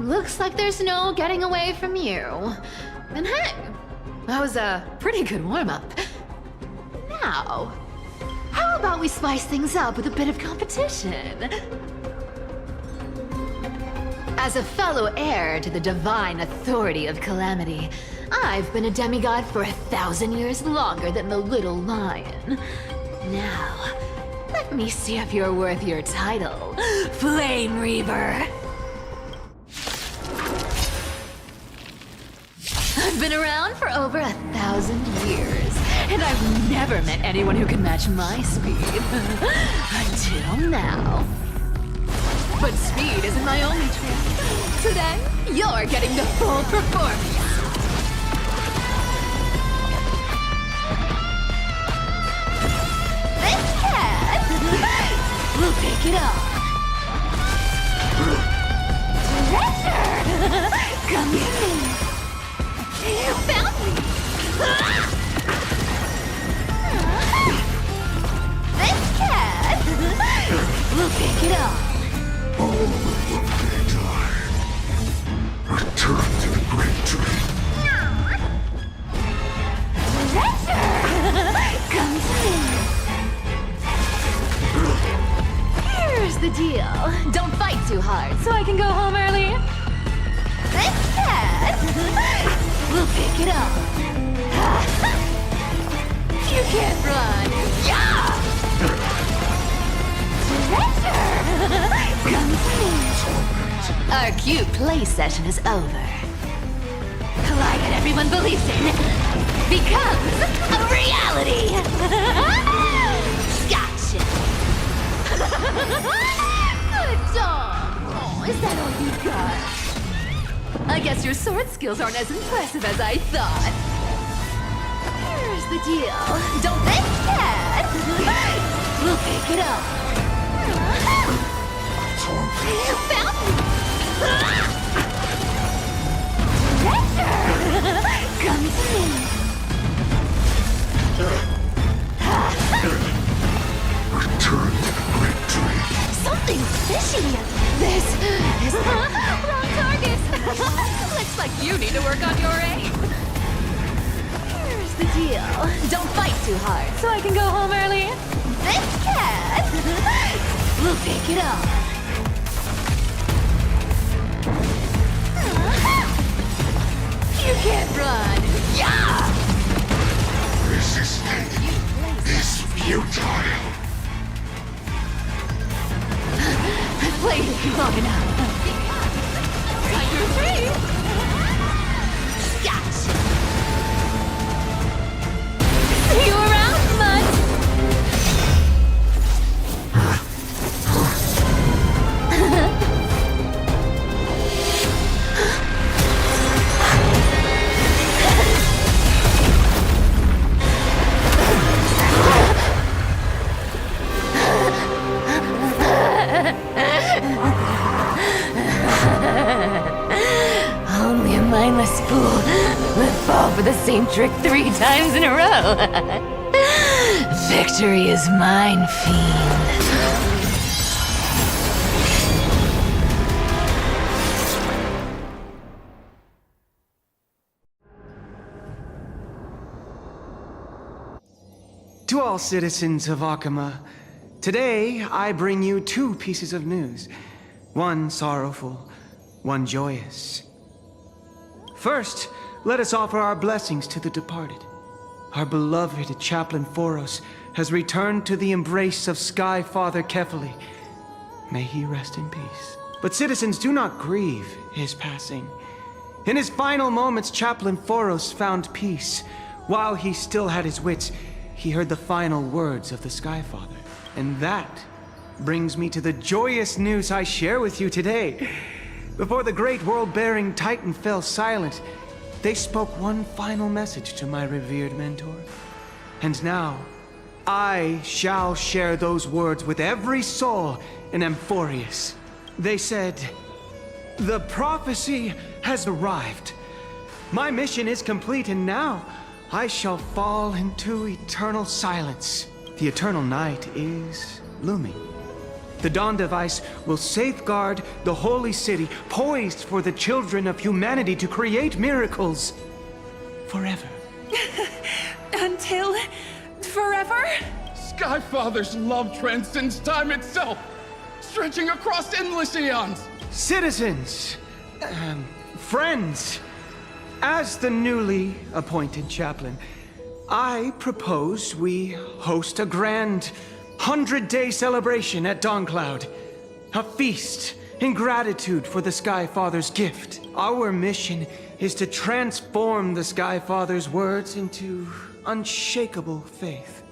Looks like there's no getting away from you. And hey, that was a pretty good warm-up. Now, how about we spice things up with a bit of competition? As a fellow heir to the divine authority of Calamity, I've been a demigod for 1,000 years longer than the little lion. Now, let me see if you're worth your title, Flame Reaver. I've been around for over 1,000 years, and I've never met anyone who can match my speed. Until now. But speed isn't my only trick. Today, you're getting the full performance. This cat will pick it up. Treasure! Come here. You found me! This cat will pick it up. All will one day die. Return to the great tree. Treasure! Come to me. Here's the deal. Don't fight too hard so I can go home early. This cat will pick it up. You can't run. Yeah! Treasure! Come to me. Our cute play session is over. Collide that everyone believes in becomes a reality. Gotcha. Good dog. Oh, is that all you got? I guess your sword skills aren't as impressive as I thought. Here's the deal. Don't think cat. We'll pick it up. You found me. Treasure. Come to me. Return to the great tree. Something's fishy. This is wrong target. Looks like you need to work on your aim. Here's the deal. Don't fight too hard so I can go home early. This cat will pick it up. You can't run. Yeah! Resistance is futile. I've played with you long enough. You're free. Gotcha. See you around, Mud. Only a mindless fool would fall for the same trick 3 times in a row. Victory is mine, fiend. To all citizens of Akama, today I bring you 2 pieces of news. One sorrowful, one joyous. First, let us offer our blessings to the departed. Our beloved Chaplain Foros has returned to the embrace of Sky Father Kefali. May he rest in peace. But citizens, do not grieve his passing. In his final moments, Chaplain Foros found peace. While he still had his wits, he heard the final words of the Sky Father. And that brings me to the joyous news I share with you today. Before the great world-bearing Titan fell silent, they spoke one final message to my revered mentor. And now, I shall share those words with every soul in Amphorius. They said, "The prophecy has arrived. My mission is complete, and now I shall fall into eternal silence. The eternal night is looming. The Dawn Device will safeguard the holy city, poised for the children of humanity to create miracles forever." Until forever? Skyfather's love transcends time itself, stretching across endless eons. Citizens, friends, as the newly appointed chaplain, I propose we host a grand 100-day celebration at Dawncloud. A feast in gratitude for the Sky Father's gift. Our mission is to transform the Sky Father's words into unshakable faith.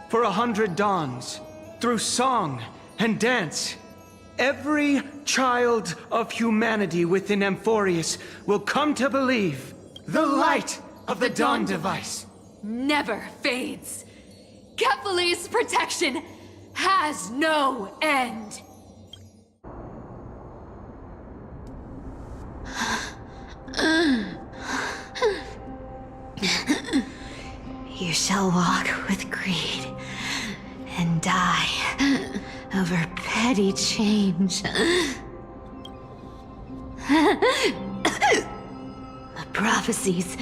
For 100 dawns, through song and dance, every child of humanity within Amphorius will come to believe the light of the Dawn Device Never fades. Kefali's protection has no end. You shall walk with greed and die over petty change. The prophecies,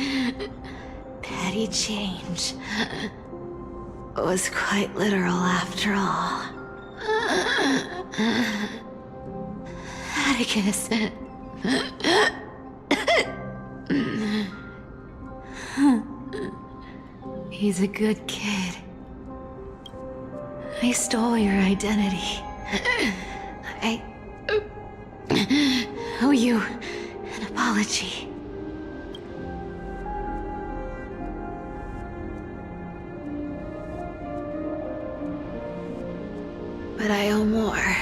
petty change, was quite literal after all. Atticus. He's a good kid. I stole your identity. I owe you an apology. But I owe more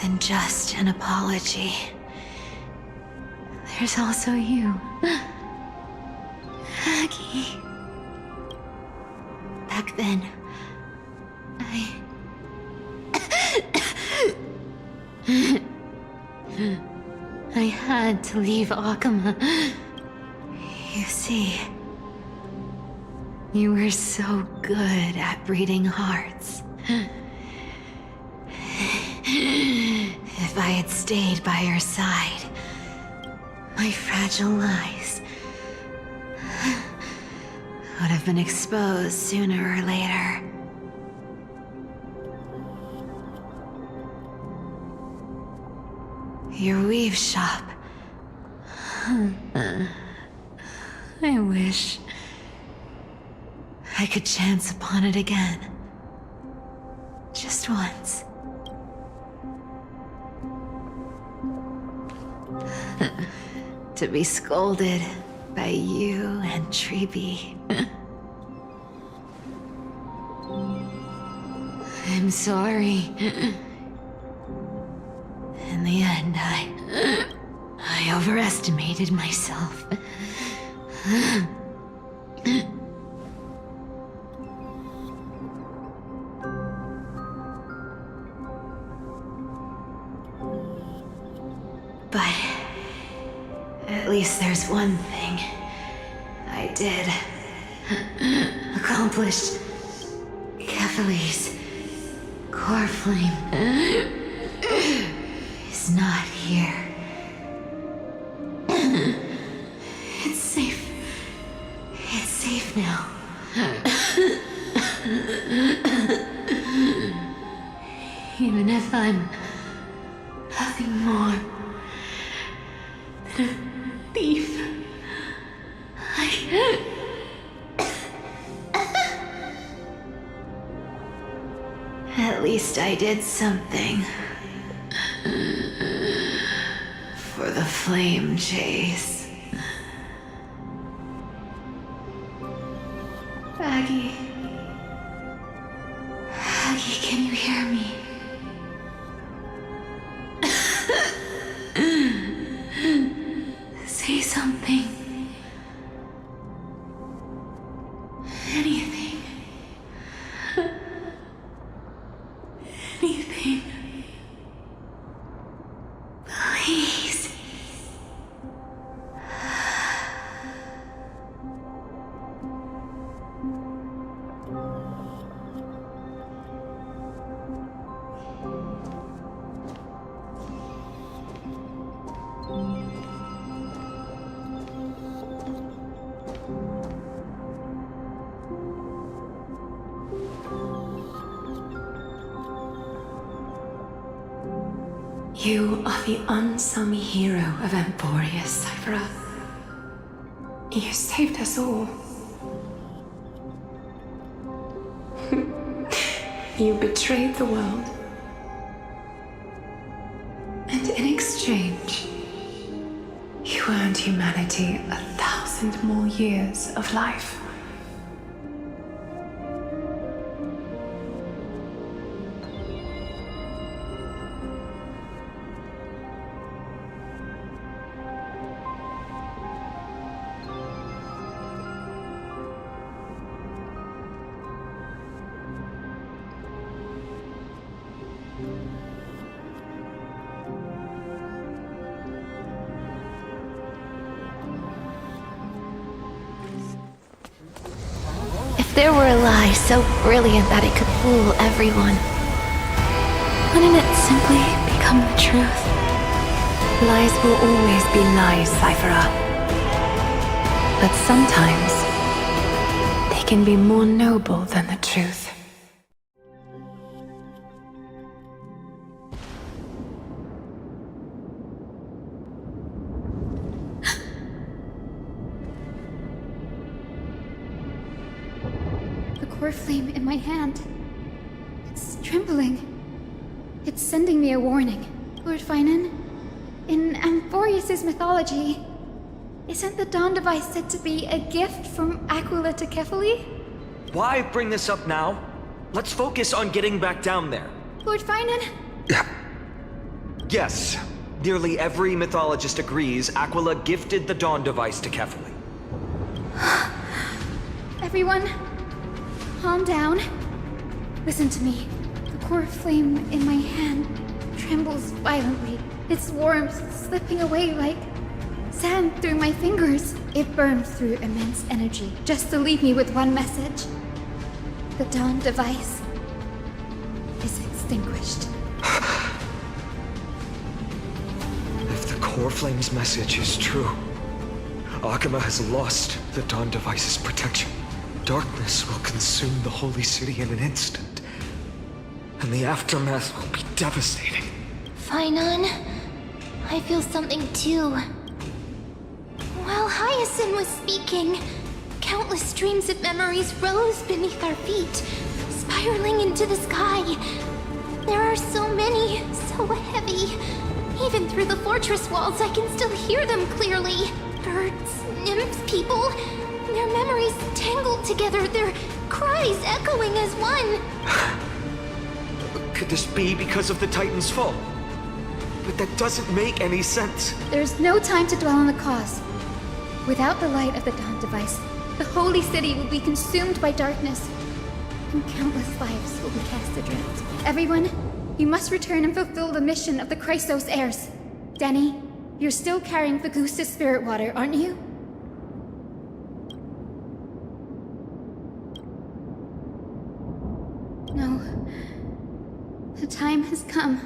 than just an apology. There's also you, Aggie. Back then, I had to leave Akama. You see, you were so good at breeding hearts. If I had stayed by her side, my fragile lies would have been exposed sooner or later. Your weave shop. I wish I could chance upon it again. Just once. To be scolded by you and Treeby. I'm sorry. In the end, I overestimated myself. But at least there's one thing I did accomplish. Kefali's core flame is not here. It's safe. It's safe now. Even if I'm nothing more than a thief, at least I did something for the flame chase. Aggie. Aggie, can you hear me? Say something. Anything. Anything. Please. You are the unsung hero of Emporia, Cypher. You saved us all. You betrayed the world. And in exchange, you earned humanity 1,000 more years of life. If there were a lie so brilliant that it could fool everyone, wouldn't it simply become the truth? Lies will always be lies, Cypher. But sometimes, they can be more noble than the truth. Core flame in my hand. It's trembling. It's sending me a warning. Lord Finan, in Amphorius' mythology, isn't the Dawn device said to be a gift from Aquila to Kefali? Why bring this up now? Let's focus on getting back down there. Lord Finan? Yes. Nearly every mythologist agrees Aquila gifted the Dawn device to Kefali. Everyone, calm down. Listen to me. The core flame in my hand trembles violently. Its warmth slipping away like sand through my fingers. It burns through immense energy just to leave me with one message. The Dawn device is extinguished. Core Flame's message is true. Akama has lost the Dawn Device's protection. Darkness will consume the Holy City in an instant. And the aftermath will be devastating. Finon, I feel something too. While Hyacinth was speaking, countless streams of memories rose beneath our feet, spiraling into the sky. There are so many, so heavy. Even through the fortress walls, I can still hear them clearly. Birds, nymphs, people, their memories tangled together, their cries echoing as one. Could this be because of the Titan's fall? But that doesn't make any sense. There's no time to dwell on the cause. Without the light of the Dawn Device, the Holy City will be consumed by darkness, and countless lives will be cast adrift. Everyone, you must return and fulfill the mission of the Chrysos heirs. Denny, you're still carrying Fagusta's spirit water, aren't you? No. The time has come.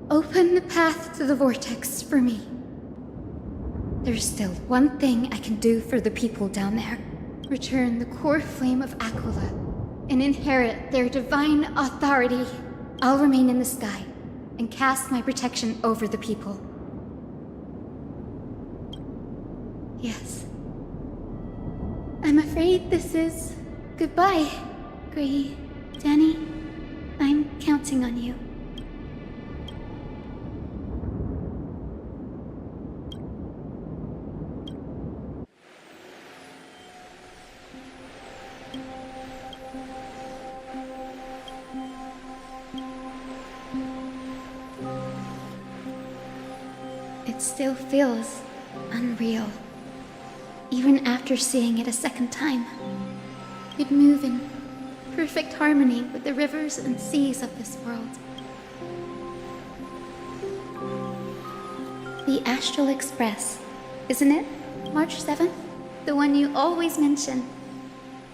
Open the path to the vortex for me. There's still one thing I can do for the people down there. Return the core flame of Aquila and inherit their divine authority. I'll remain in the sky and cast my protection over the people. Yes. I'm afraid this is goodbye, Gray. Danny, I'm counting on you. It still feels unreal. Even after seeing it a second time. You'd move in perfect harmony with the rivers and seas of this world. The Astral Express, isn't it? March 7th? The one you always mention.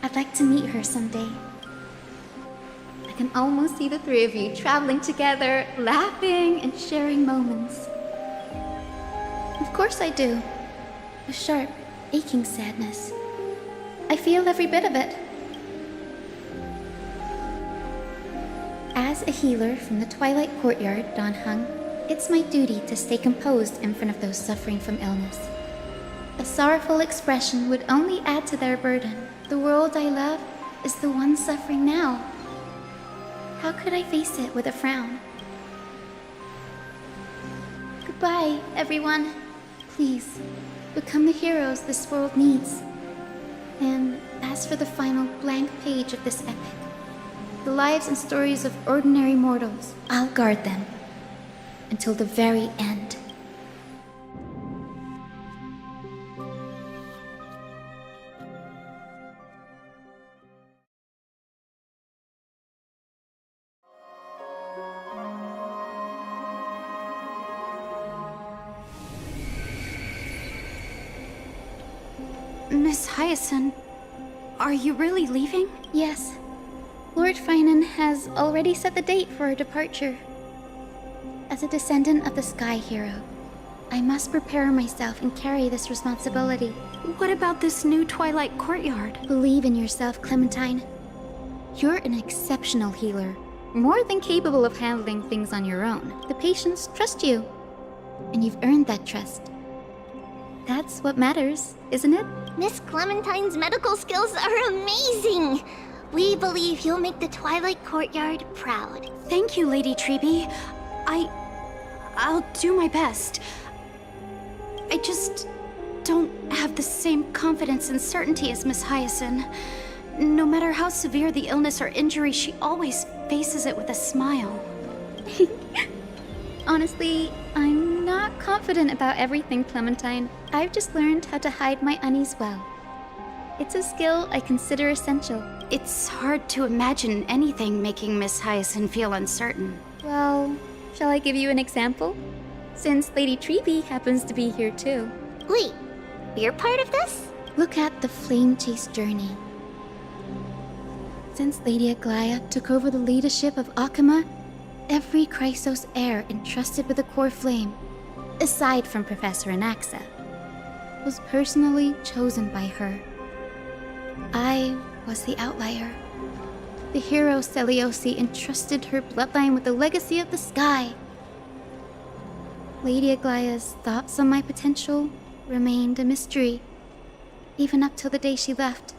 I'd like to meet her someday. I can almost see the three of you traveling together, laughing and sharing moments. Of course I do. A sharp, aching sadness. I feel every bit of it. As a healer from the Twilight Courtyard, Don Hung, it's my duty to stay composed in front of those suffering from illness. A sorrowful expression would only add to their burden. The world I love is the one suffering now. How could I face it with a frown? Goodbye, everyone. Please, become the heroes this world needs. And as for the final blank page of this epic, the lives and stories of ordinary mortals, I'll guard them until the very end. Miss Hyacinth, are you really leaving? Yes. Lord Finan has already set the date for our departure. As a descendant of the Sky Hero, I must prepare myself and carry this responsibility. What about this new Twilight Courtyard? Believe in yourself, Clementine. You're an exceptional healer, more than capable of handling things on your own. The patients trust you, and you've earned that trust. That's what matters, isn't it? Miss Clementine's medical skills are amazing! We believe you'll make the Twilight Courtyard proud. Thank you, Lady Treeby. I'll do my best. I just don't have the same confidence and certainty as Miss Hyacinth. No matter how severe the illness or injury, she always faces it with a smile. Honestly, I'm not confident about everything, Clementine. I've just learned how to hide my unease well. It's a skill I consider essential. It's hard to imagine anything making Miss Hyacinth feel uncertain. Well, shall I give you an example? Since Lady Treeby happens to be here too. Wait, you're part of this? Look at the Flame Chase journey. Since Lady Aglaya took over the leadership of Akama, every Chrysos heir entrusted with the core flame aside from Professor Anaxa, was personally chosen by her. I was the outlier. The hero Selioci entrusted her bloodline with the legacy of the sky. Lady Aglaya's thoughts on my potential remained a mystery, even up till the day she left.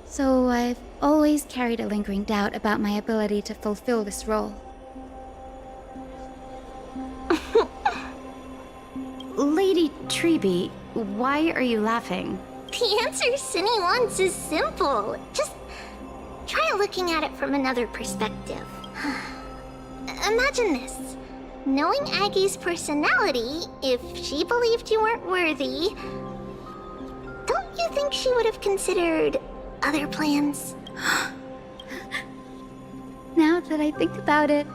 So I've always carried a lingering doubt about my ability to fulfill this role. Lady Treby, why are you laughing? The answer Cinny wants is simple. Just try looking at it from another perspective. Imagine this. Knowing Aggie's personality, if she believed you weren't worthy, don't you think she would have considered other plans? Now that I think about it,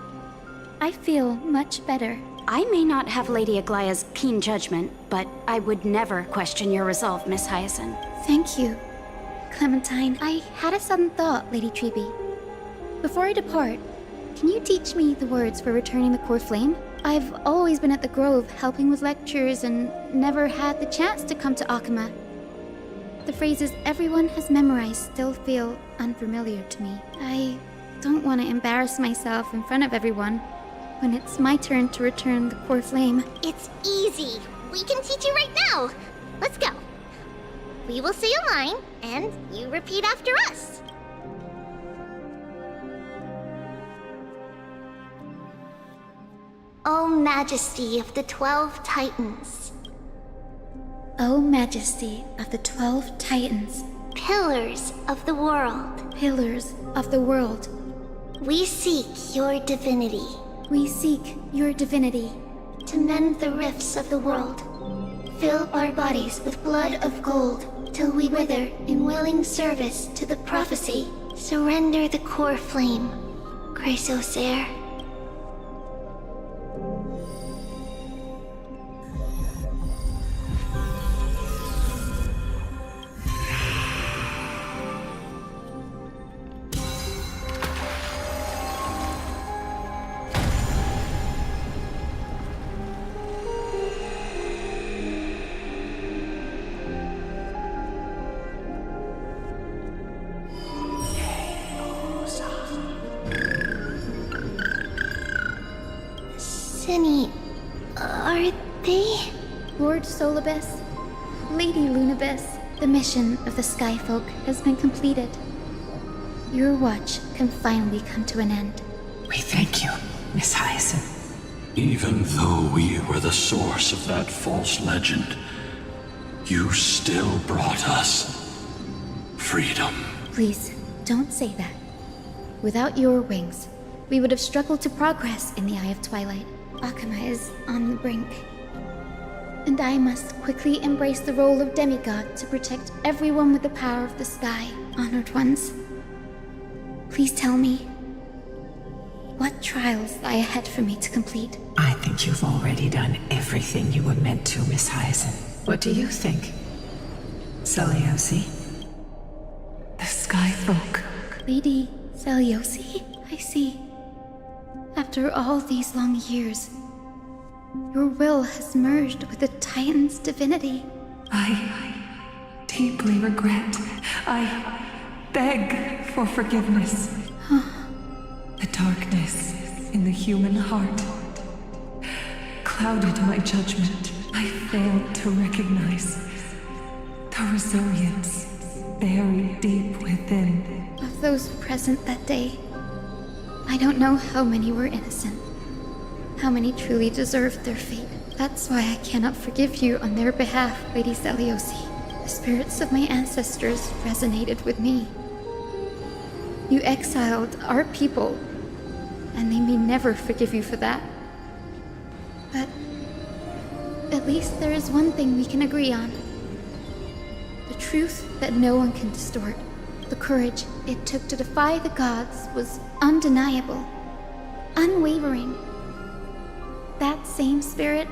I feel much better. I may not have Lady Aglaya's keen judgment, but I would never question your resolve, Miss Hyacinth. Thank you, Clementine. I had a sudden thought, Lady Treby. Before I depart, can you teach me the words for returning the core flame? I've always been at the Grove helping with lectures and never had the chance to come to Akama. The phrases everyone has memorized still feel unfamiliar to me. I don't want to embarrass myself in front of everyone when it's my turn to return the core flame. It's easy. We can teach you right now. Let's go. We will say a line, and you repeat after us. O Majesty of the 12 Titans. O Majesty of the 12 Titans. Pillars of the world. Pillars of the world. We seek your divinity. We seek your divinity. To mend the rifts of the world. Fill our bodies with blood of gold, till we wither in willing service to the prophecy. Surrender the core flame, Chrysos heir. Cinny, are they? Lord Solibus, Lady Lunabis, the mission of the Skyfolk has been completed. Your watch can finally come to an end. We thank you, Miss Hyacinth. Even though we were the source of that false legend, you still brought us freedom. Please, don't say that. Without your wings, we would have struggled to progress in the Eye of Twilight. Akama is on the brink. And I must quickly embrace the role of demigod to protect everyone with the power of the sky. Honored ones, please tell me, what trials lie ahead for me to complete? I think you've already done everything you were meant to, Miss Hyacinth. What do you think, Selioci? The Skyfolk. Lady Selioci, I see. After all these long years, your will has merged with the Titan's divinity. I deeply regret. I beg for forgiveness. The darkness in the human heart clouded my judgment. I failed to recognize the resilience buried deep within. Of those present that day, I don't know how many were innocent, how many truly deserved their fate. That's why I cannot forgive you on their behalf, Lady Selioci. The spirits of my ancestors resonated with me. You exiled our people, and they may never forgive you for that. But at least there is one thing we can agree on. The truth that no one can distort. The courage it took to defy the gods was undeniable, unwavering. That same spirit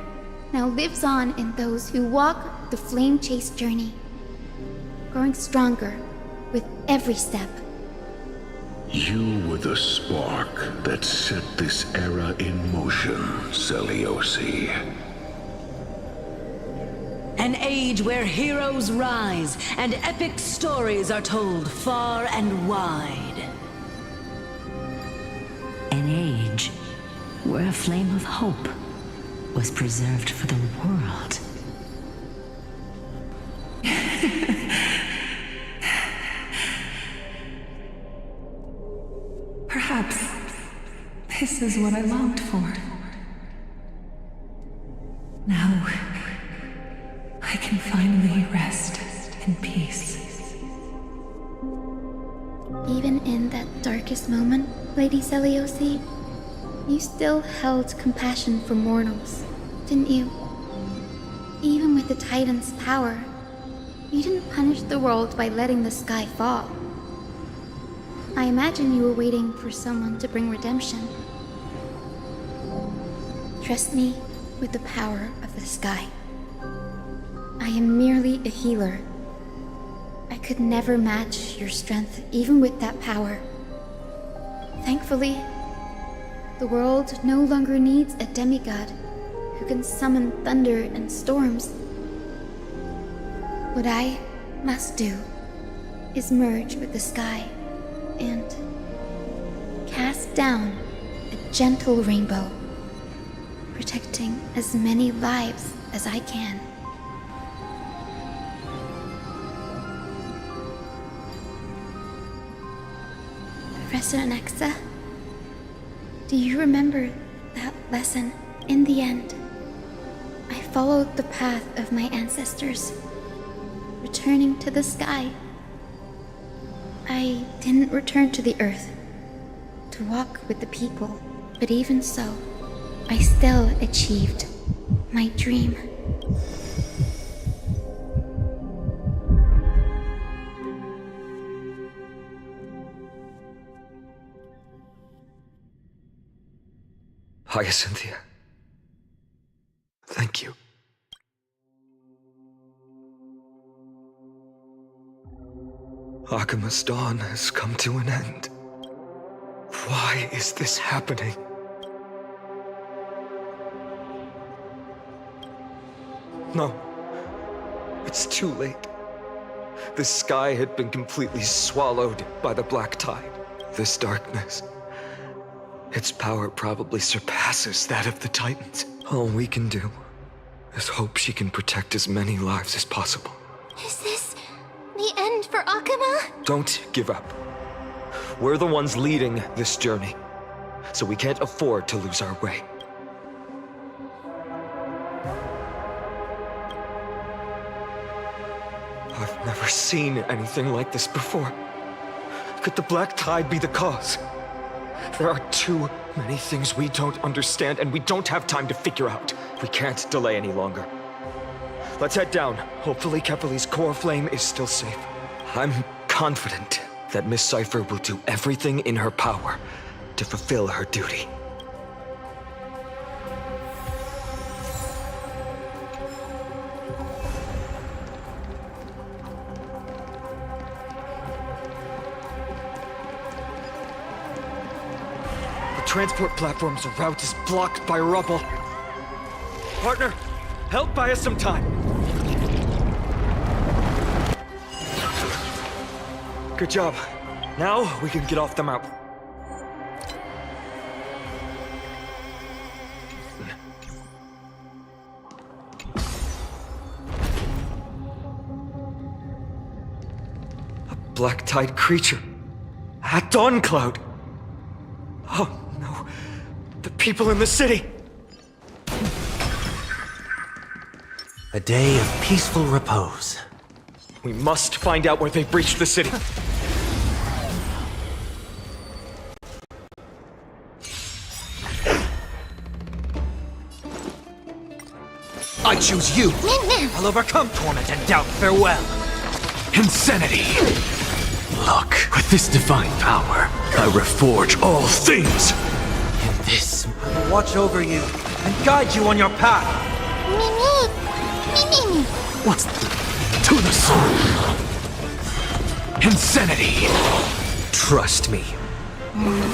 now lives on in those who walk the flame-chased journey, growing stronger with every step. You were the spark that set this era in motion, Selioci. An age where heroes rise and epic stories are told far and wide. An age where a flame of hope was preserved for the world. Perhaps this is what I longed for. Now, I can finally rest in peace. Even in that darkest moment, Lady Seliosi, you still held compassion for mortals, didn't you? Even with the Titan's power, you didn't punish the world by letting the sky fall. I imagine you were waiting for someone to bring redemption. Trust me with the power of the sky. I am merely a healer. I could never match your strength, even with that power. Thankfully, the world no longer needs a demigod who can summon thunder and storms. What I must do is merge with the sky and cast down a gentle rainbow, protecting as many lives as I can. Professor Nexa, do you remember that lesson? In the end, I followed the path of my ancestors, returning to the sky. I didn't return to the earth to walk with the people, but even so, I still achieved my dream. Hyacinthia. Thank you. Akima's dawn has come to an end. Why is this happening? No. It's too late. The sky had been completely swallowed by the black tide. This darkness, its power probably surpasses that of the Titans. All we can do is hope she can protect as many lives as possible. Is this the end for Akuma? Don't give up. We're the ones leading this journey, so we can't afford to lose our way. I've never seen anything like this before. Could the black tide be the cause? There are too many things we don't understand, and we don't have time to figure out. We can't delay any longer. Let's head down. Hopefully Kefali's core flame is still safe. I'm confident that Miss Cypher will do everything in her power to fulfill her duty. The transport platform's route is blocked by rubble. Partner, help buy us some time. Good job. Now we can get off the mountain. A black tide creature. At Dawn Cloud. Oh no. The people in the city. A day of peaceful repose. We must find out where they breached the city. I choose you. I'll overcome torment and doubt. Farewell. Insanity! Look, with this divine power, I reforge all things! In this, I will watch over you and guide you on your path. What's to the soul? Insanity! Trust me.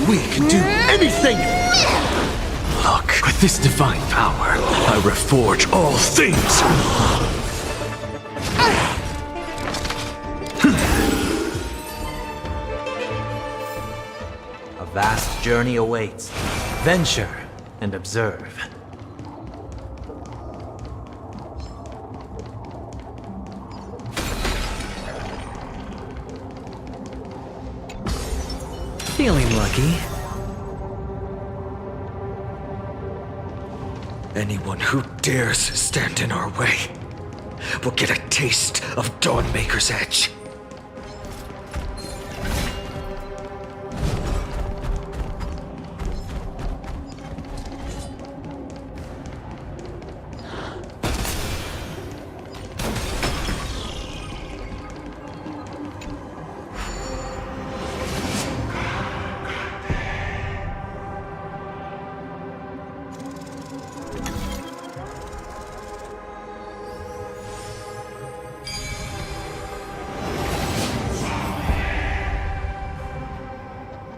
We can do anything! Look, with this divine power, I reforge all things! journey awaits. Venture and observe. Feeling lucky. Anyone who dares stand in our way will get a taste of Dawnmaker's edge.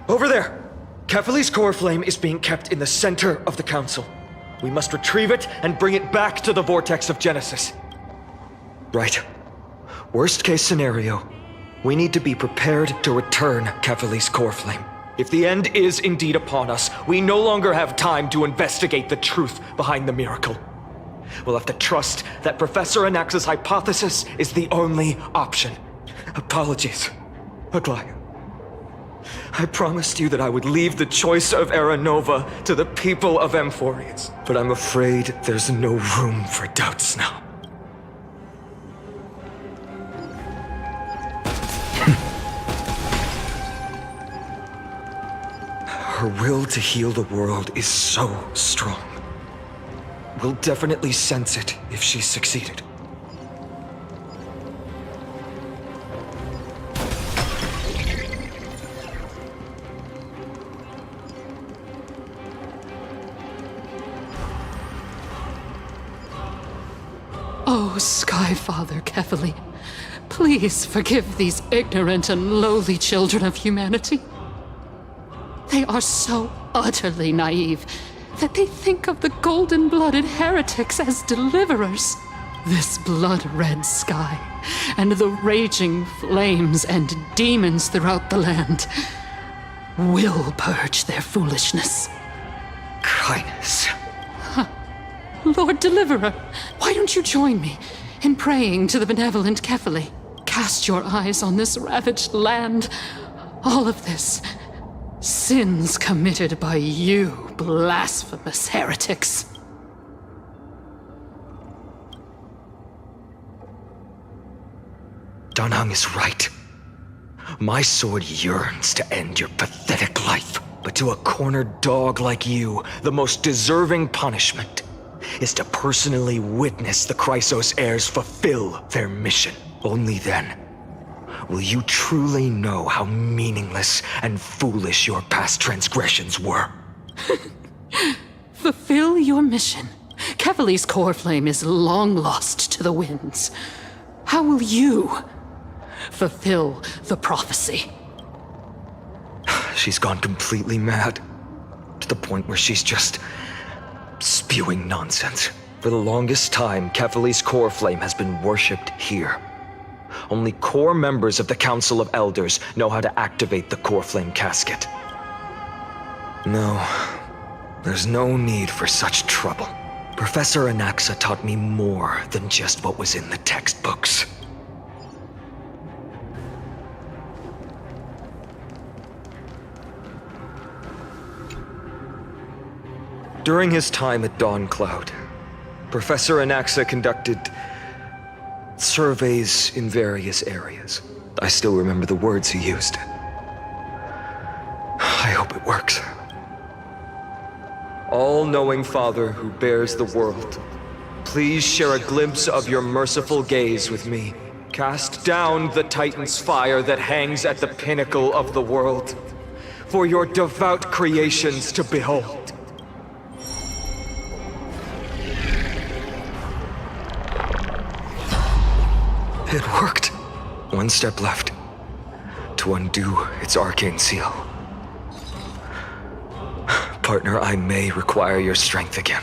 Over there! Kefali's core flame is being kept in the center of the council. We must retrieve it and bring it back to the vortex of Genesis. Right. Worst case scenario, we need to be prepared to return Kefali's core flame. If the end is indeed upon us, we no longer have time to investigate the truth behind the miracle. We'll have to trust that Professor Anaxa's hypothesis is the only option. Apologies, Aglaia. I promised you that I would leave the choice of Era Nova to the people of Amphorians, but I'm afraid there's no room for doubts now. Her will to heal the world is so strong. We'll definitely sense it if she's succeeded. Oh, Skyfather Kefali, please forgive these ignorant and lowly children of humanity. They are so utterly naive that they think of the golden-blooded heretics as deliverers. This blood-red sky, and the raging flames and demons throughout the land will purge their foolishness. Kindness. Lord Deliverer, why don't you join me in praying to the benevolent Kefali? Cast your eyes on this ravaged land. All of this, sins committed by you, blasphemous heretics. Danhang is right. My sword yearns to end your pathetic life, but to a cornered dog like you, the most deserving punishment is to personally witness the Chrysos heirs fulfill their mission. Only then will you truly know how meaningless and foolish your past transgressions were. Fulfill your mission. Kefali's core flame is long lost to the winds. How will you fulfill the prophecy? She's gone completely mad, to the point where she's just spewing nonsense. For the longest time, Kefali's core flame has been worshipped here. Only core members of the Council of Elders know how to activate the core flame casket. No, there's no need for such trouble. Professor Anaxa taught me more than just what was in the textbooks. During his time at Dawn Cloud, Professor Anaxa conducted surveys in various areas. I still remember the words he used. I hope it works. All-knowing Father who bears the world, please share a glimpse of your merciful gaze with me. Cast down the Titan's fire that hangs at the pinnacle of the world, for your devout creations to behold. It worked. One step left to undo its arcane seal. Partner, I may require your strength again.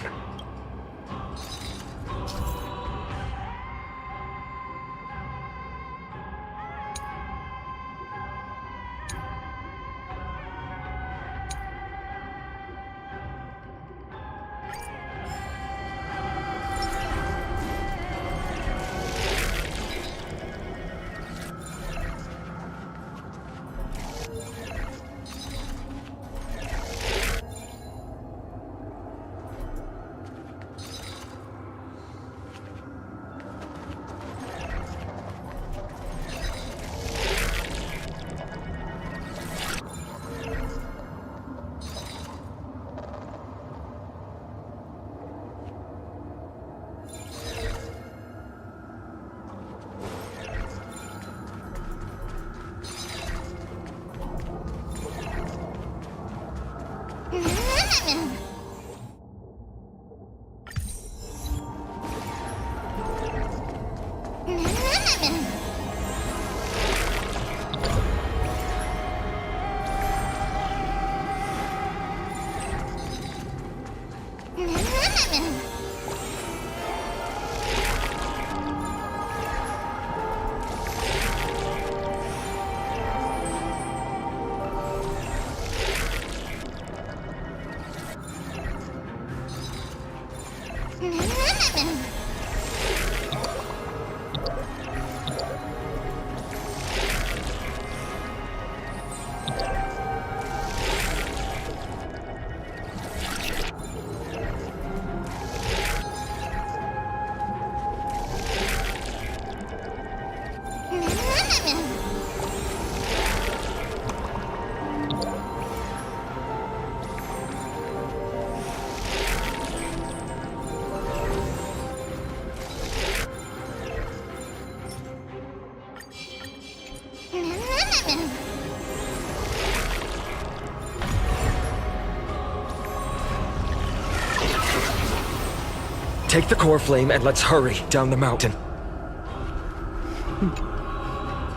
Take the core flame and let's hurry down the mountain.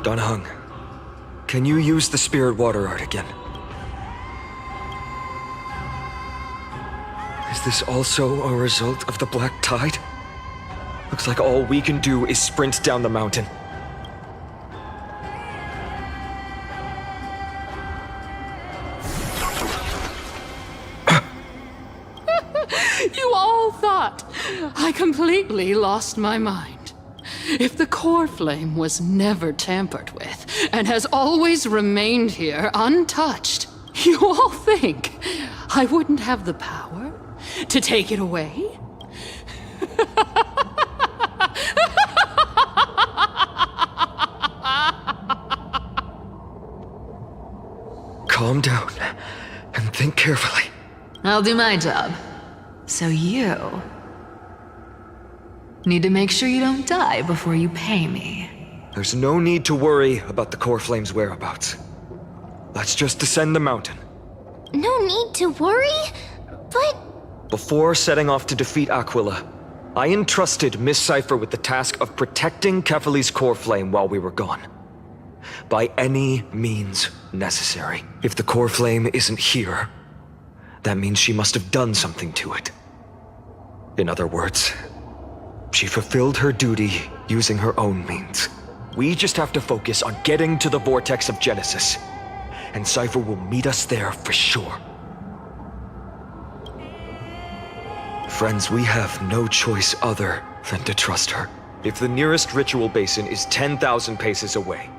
Don Hung, can you use the spirit water art again? Is this also a result of the black tide? Looks like all we can do is sprint down the mountain. You all thought I completely lost my mind. If the core flame was never tampered with and has always remained here untouched, you all think I wouldn't have the power to take it away? Calm down and think carefully. I'll do my job. So you need to make sure you don't die before you pay me. There's no need to worry about the core flame's whereabouts. Let's just descend the mountain. No need to worry? But... Before setting off to defeat Aquila, I entrusted Miss Cipher with the task of protecting Kefali's core flame while we were gone. By any means necessary. If the core flame isn't here, that means she must have done something to it. In other words, she fulfilled her duty using her own means. We just have to focus on getting to the vortex of Genesis, and Cipher will meet us there for sure. Friends, we have no choice other than to trust her. If the nearest ritual basin is 10,000 paces away,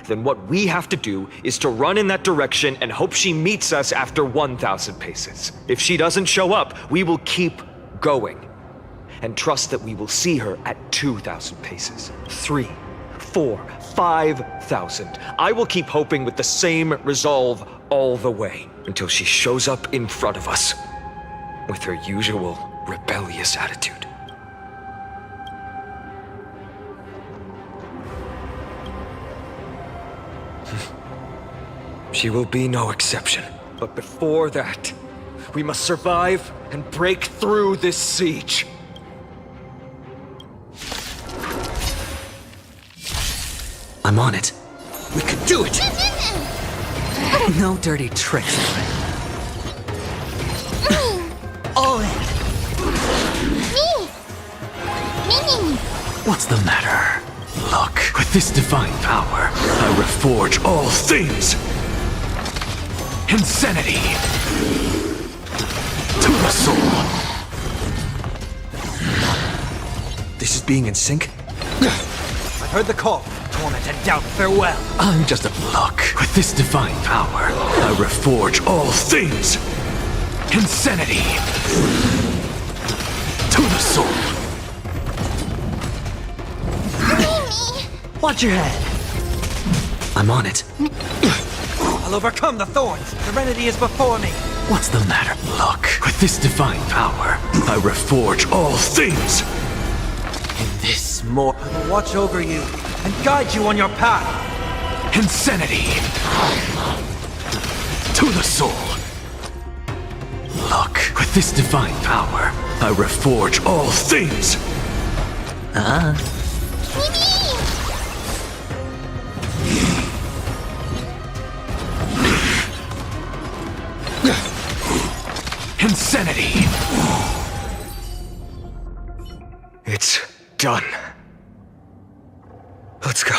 then what we have to do is to run in that direction and hope she meets us after 1,000 paces. If she doesn't show up, we will keep going and trust that we will see her at 2,000 paces, 3, 4, 5,000. I will keep hoping with the same resolve all the way until she shows up in front of us with her usual rebellious attitude. She will be no exception. But before that, we must survive and break through this siege. I'm on it. We could do it! No dirty tricks. All in. Me! What's the matter? Look, with this divine power, I reforge all things! Insanity! To the soul! This is being in sync? I've heard the call. Torment and doubt, farewell. I'm just a look. With this divine power, I reforge all things! Insanity! To the soul! Watch your head. I'm on it. I'll overcome the thorns. Serenity is before me. What's the matter? Look, with this divine power, I reforge all things! In this more, I will watch over you and guide you on your path. Insanity! To the soul! Look, with this divine power, I reforge all things! Insanity! It's done. Let's go.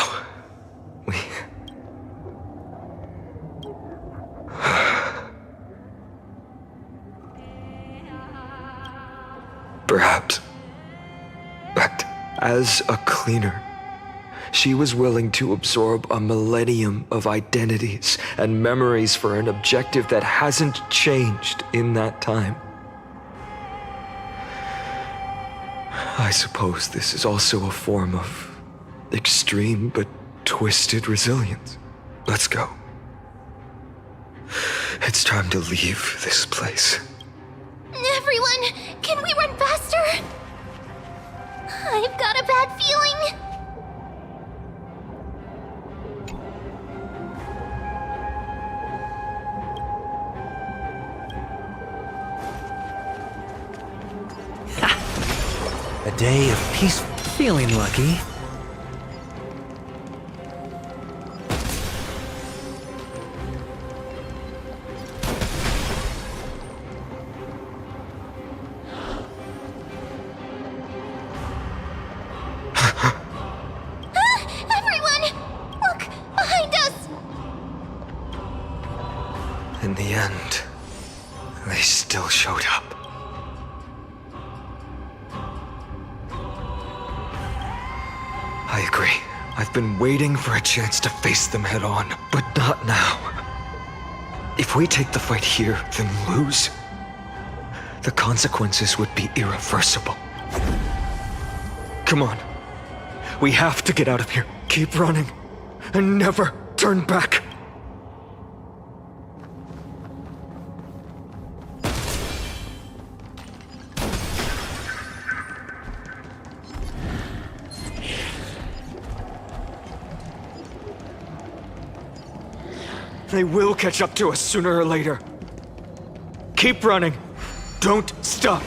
Perhaps. But as a cleaner, she was willing to absorb a millennium of identities and memories for an objective that hasn't changed in that time. I suppose this is also a form of extreme but twisted resilience. Let's go. It's time to leave this place. Everyone, can we run faster? I've got a bad feeling. A day of peace. Feeling lucky. Everyone, look behind us. In the end, they still showed up. I agree. I've been waiting for a chance to face them head on, but not now. If we take the fight here, then lose, the consequences would be irreversible. Come on. We have to get out of here. Keep running, and never turn back. They will catch up to us sooner or later. Keep running. Don't stop.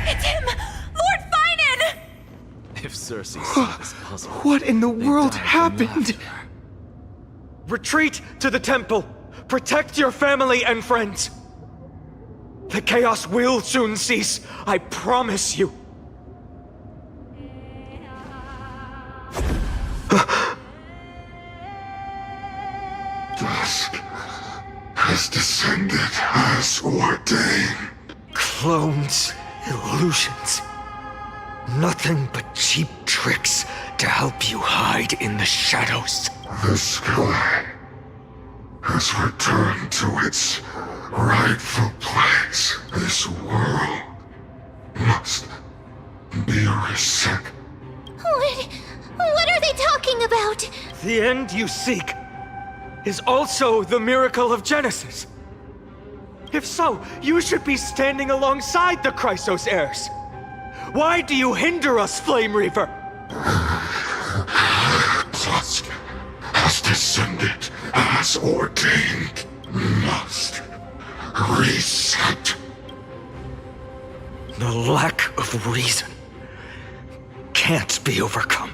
It's him! Lord Finan! If Cersei saw this puzzle, What in the world died from happened? laughter. Retreat to the temple. Protect your family and friends. The chaos will soon cease. I promise you. Dusk has descended as ordained. Clones, illusions. Nothing but cheap tricks to help you hide in the shadows. The sky has returned to its rightful place. This world must be reset. What are they talking about? The end you seek is also the miracle of Genesis. If so, you should be standing alongside the Chrysos heirs. Why do you hinder us, Flame Reaver? Dusk has descended as ordained. Must reset. The lack of reason can't be overcome.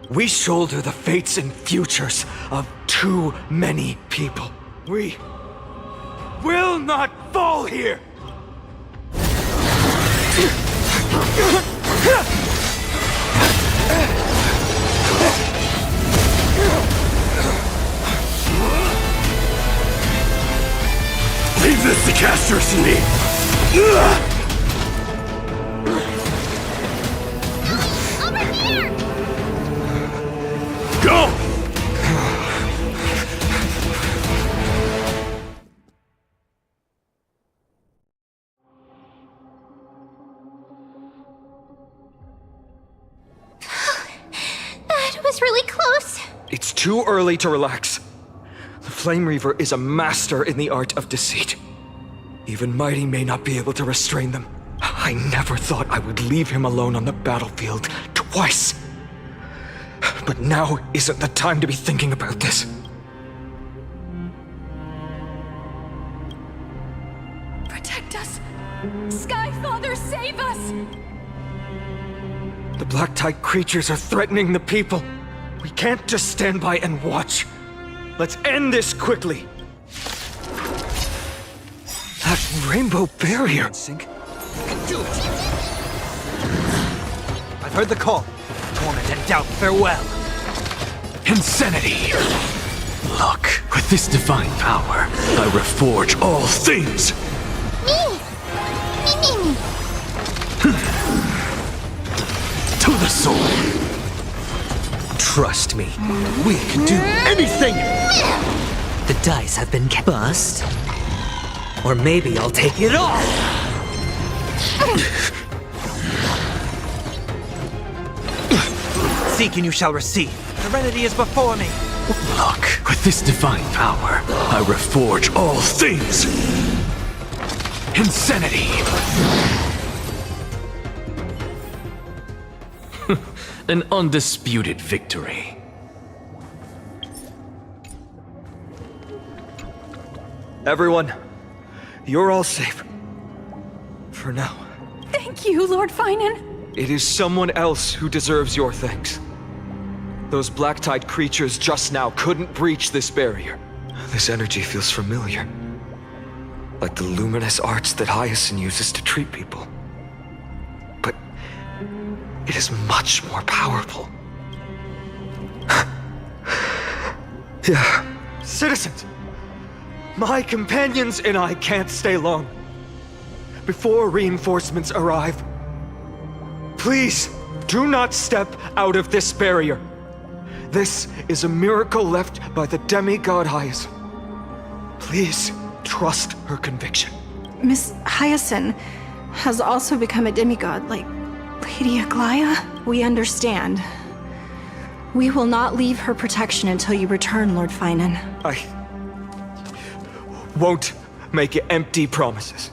We shoulder the fates and futures of too many people. We will not fall here! Leave this to Castros and me! Over here! Go! That was really close. It's too early to relax. The Flame Reaver is a master in the art of deceit. Even Mighty may not be able to restrain them. I never thought I would leave him alone on the battlefield twice. But now isn't the time to be thinking about this. Protect us! Sky Father, save us! The Black Tide creatures are threatening the people. We can't just stand by and watch. Let's end this quickly. That rainbow barrier. Do it. I've heard the call. Torment and doubt, farewell. Insanity! Look, with this divine power, I reforge all things! Me! To the sword! Trust me, we can do anything! The dice have been bust. Or maybe I'll take it all! Seek and you shall receive. Serenity is before me. Look, with this divine power, I reforge all things. Insanity! An undisputed victory. Everyone, you're all safe. For now. Thank you, Lord Finan. It is someone else who deserves your thanks. Those black-tide creatures just now couldn't breach this barrier. This energy feels familiar. Like the luminous arts that Hyacinth uses to treat people. But it is much more powerful. Yeah. Citizens! My companions and I can't stay long. Before reinforcements arrive, please do not step out of this barrier. This is a miracle left by the demigod Hyacinth. Please trust her conviction. Miss Hyacinth has also become a demigod, like Lady Aglaya. We understand. We will not leave her protection until you return, Lord Finan. I won't make empty promises.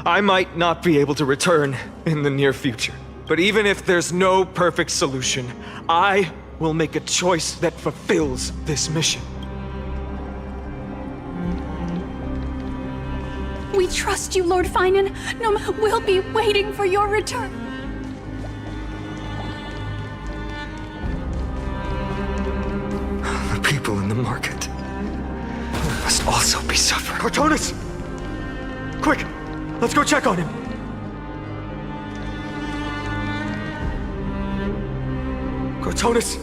I might not be able to return in the near future. But even if there's no perfect solution, I will make a choice that fulfills this mission. We trust you, Lord Finan. No, we'll be waiting for your return. The people in the market must also be suffering. Cartonis! Quick! Let's go check on him! Cartonis!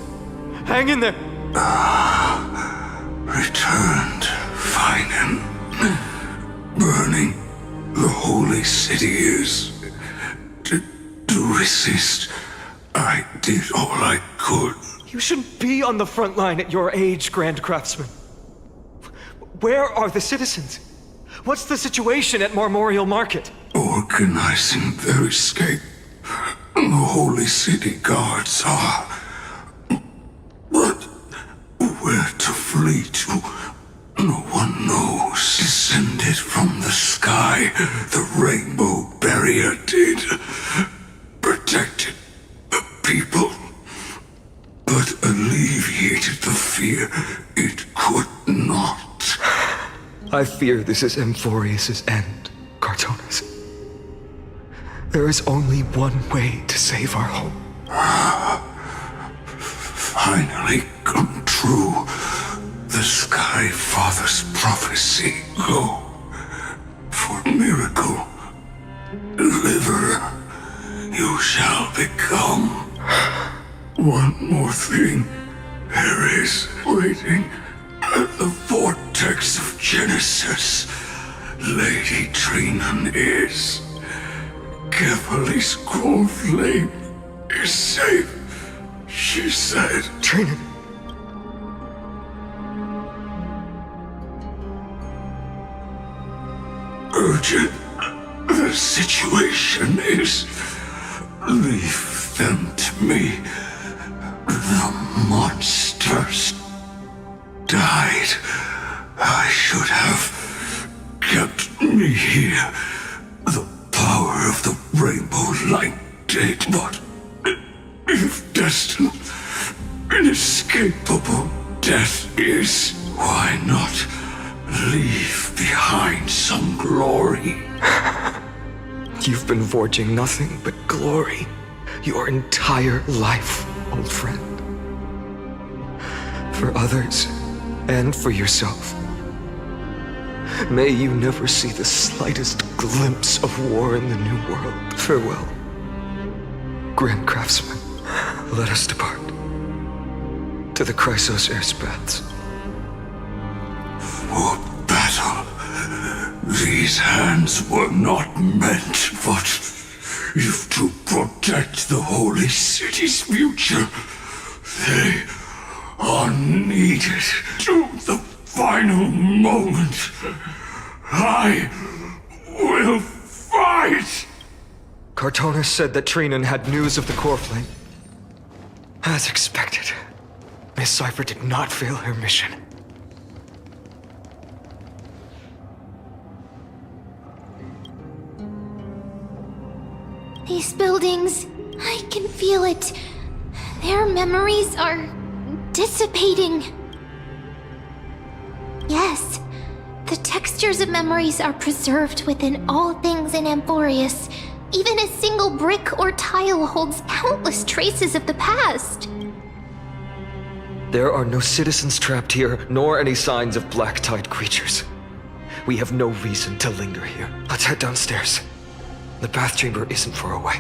Hang in there! Returned, Finan. Burning the holy city is... To resist, I did all I could. You shouldn't be on the front line at your age, Grand Craftsman. Where are the citizens? What's the situation at Marmorial Market? Organizing their escape. The holy city guards are... But where to flee to, no one knows. Descended from the sky, the rainbow barrier did. Protected the people, but alleviated the fear it could not. I fear this is Amphorius' end, Cartonis. There is only one way to save our home. Finally come true. The Sky Father's prophecy. Go. For miracle. Deliverer. You shall become. One more thing. There is waiting at the vortex of Genesis. Lady Trinan is. Kefali's cold flame is safe. She said. Trinan. Urgent. The situation is. Leave them to me. The monsters died. I should have kept me here. The power of the rainbow light did, but if destined, inescapable death is, why not leave behind some glory? You've been forging nothing but glory your entire life, old friend. For others, and for yourself. May you never see the slightest glimpse of war in the New World. Farewell, Grand Craftsman. Let us depart. To the Chrysos Air Baths. For battle. These hands were not meant, but if to protect the holy city's future, they are needed to the final moment, I will fight! Cartonis said that Trinan had news of the core flame. As expected, Miss Cipher did not fail her mission. These buildings, I can feel it. Their memories are dissipating. Yes, the textures of memories are preserved within all things in Amphorius. Even a single brick or tile holds countless traces of the past. There are no citizens trapped here, nor any signs of black tide creatures. We have no reason to linger here. Let's head downstairs. The bath chamber isn't far away.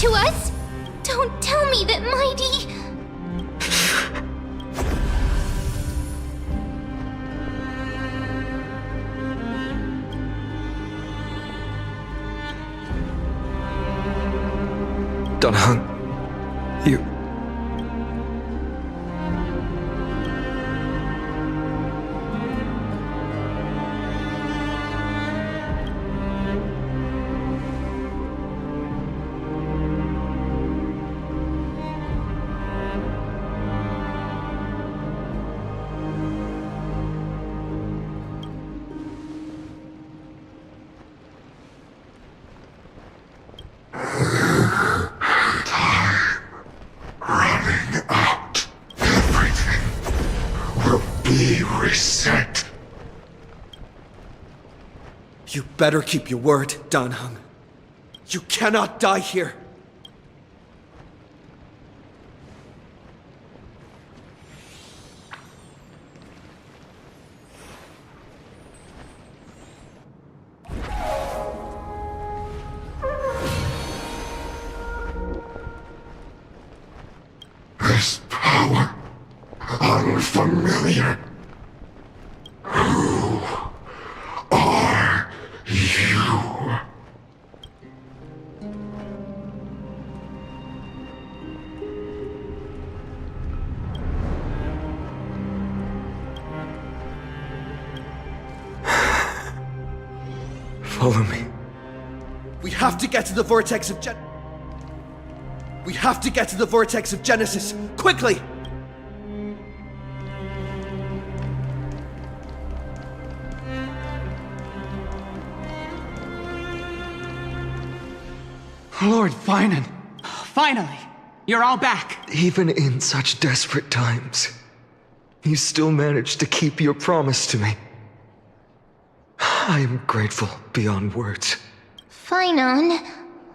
To us? Don't tell me that Mighty... Dunhung, you... Reset. You better keep your word, Danhung. You cannot die here. This power, unfamiliar. Who are you? Follow me. We have to get to the vortex of We have to get to the vortex of Genesis, quickly! Lord Finan, finally, you're all back. Even in such desperate times, you still managed to keep your promise to me. I am grateful beyond words. Finon,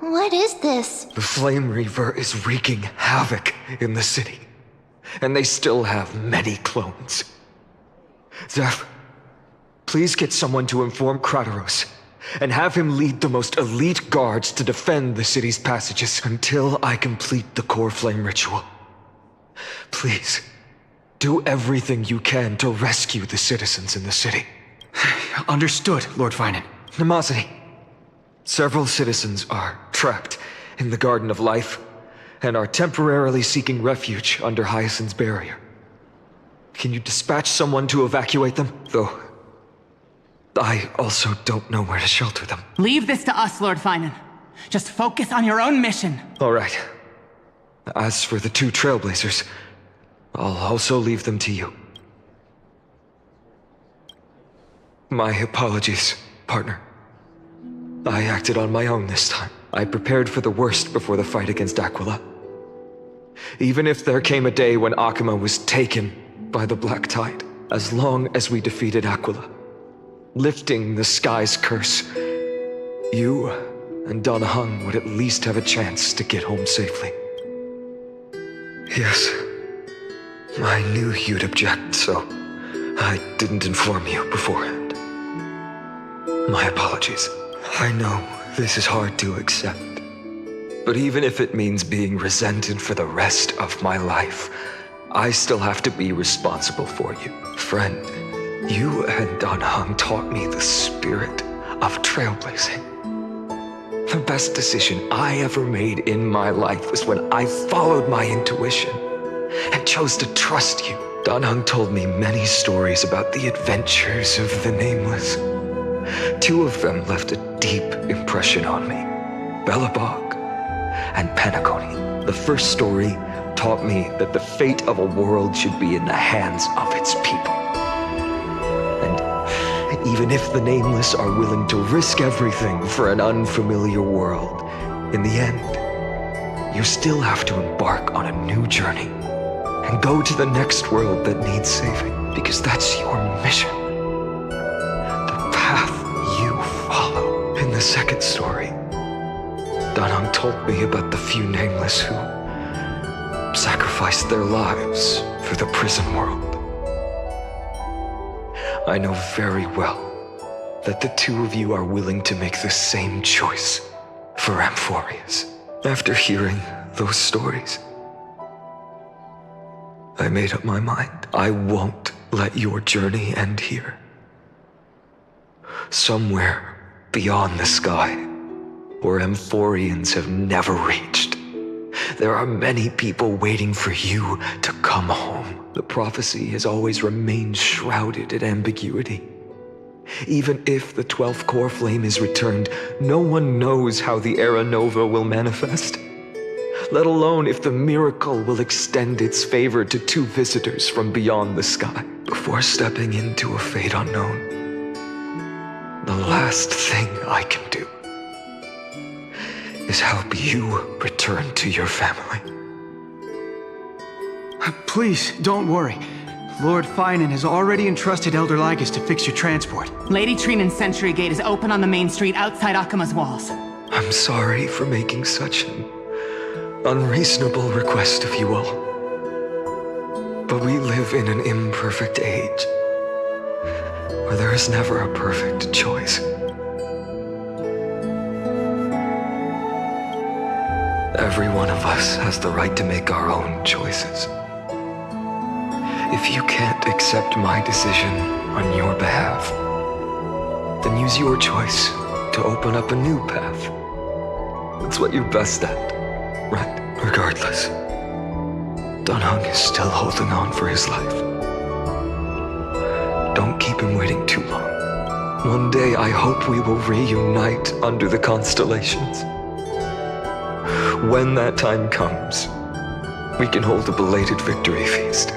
what is this? The Flame Reaver is wreaking havoc in the city, and they still have many clones. Zeph, please get someone to inform Krateros, and have him lead the most elite guards to defend the city's passages until I complete the core flame ritual. Please, do everything you can to rescue the citizens in the city. Understood, Lord Finan. Nemosity, several citizens are trapped in the Garden of Life and are temporarily seeking refuge under Hyacinth's barrier. Can you dispatch someone to evacuate them? Though, I also don't know where to shelter them. Leave this to us, Lord Finan. Just focus on your own mission. All right. As for the two Trailblazers, I'll also leave them to you. My apologies, partner. I acted on my own this time. I prepared for the worst before the fight against Aquila. Even if there came a day when Akima was taken by the Black Tide, as long as we defeated Aquila, lifting the sky's curse, you and Don Hung would at least have a chance to get home safely. Yes, I knew you'd object, so I didn't inform you beforehand. My apologies. I know this is hard to accept, but even if it means being resented for the rest of my life, I still have to be responsible for you. Friend, you and Don Hung taught me the spirit of trailblazing. The best decision I ever made in my life was when I followed my intuition and chose to trust you. Don Hung told me many stories about the adventures of the Nameless. 2 of them left a deep impression on me, Belobog and Penacony. The first story taught me that the fate of a world should be in the hands of its people. And even if the Nameless are willing to risk everything for an unfamiliar world, in the end, you still have to embark on a new journey and go to the next world that needs saving, because that's your mission. The path you follow. In the second story, Don Hung told me about the few Nameless who sacrificed their lives for the prison world. I know very well that the 2 of you are willing to make the same choice for Amphorius. After hearing those stories, I made up my mind. I won't let your journey end here. Somewhere beyond the sky, where Amphorians have never reached, there are many people waiting for you to come home. The prophecy has always remained shrouded in ambiguity. Even if the 12th core flame is returned, no one knows how the Era Nova will manifest, let alone if the miracle will extend its favor to 2 visitors from beyond the sky. Before stepping into a fate unknown, the last thing I can do is help you return to your family. Please, don't worry. Lord Finan has already entrusted Elder Lygus to fix your transport. Lady Trinan's sentry gate is open on the main street outside Akima's walls. I'm sorry for making such an unreasonable request of you all. But we live in an imperfect age, where there is never a perfect choice. Every one of us has the right to make our own choices. If you can't accept my decision on your behalf, then use your choice to open up a new path. That's what you're best at, right? Regardless, Don Hung is still holding on for his life. Don't keep him waiting too long. One day I hope we will reunite under the constellations. When that time comes, we can hold a belated victory feast.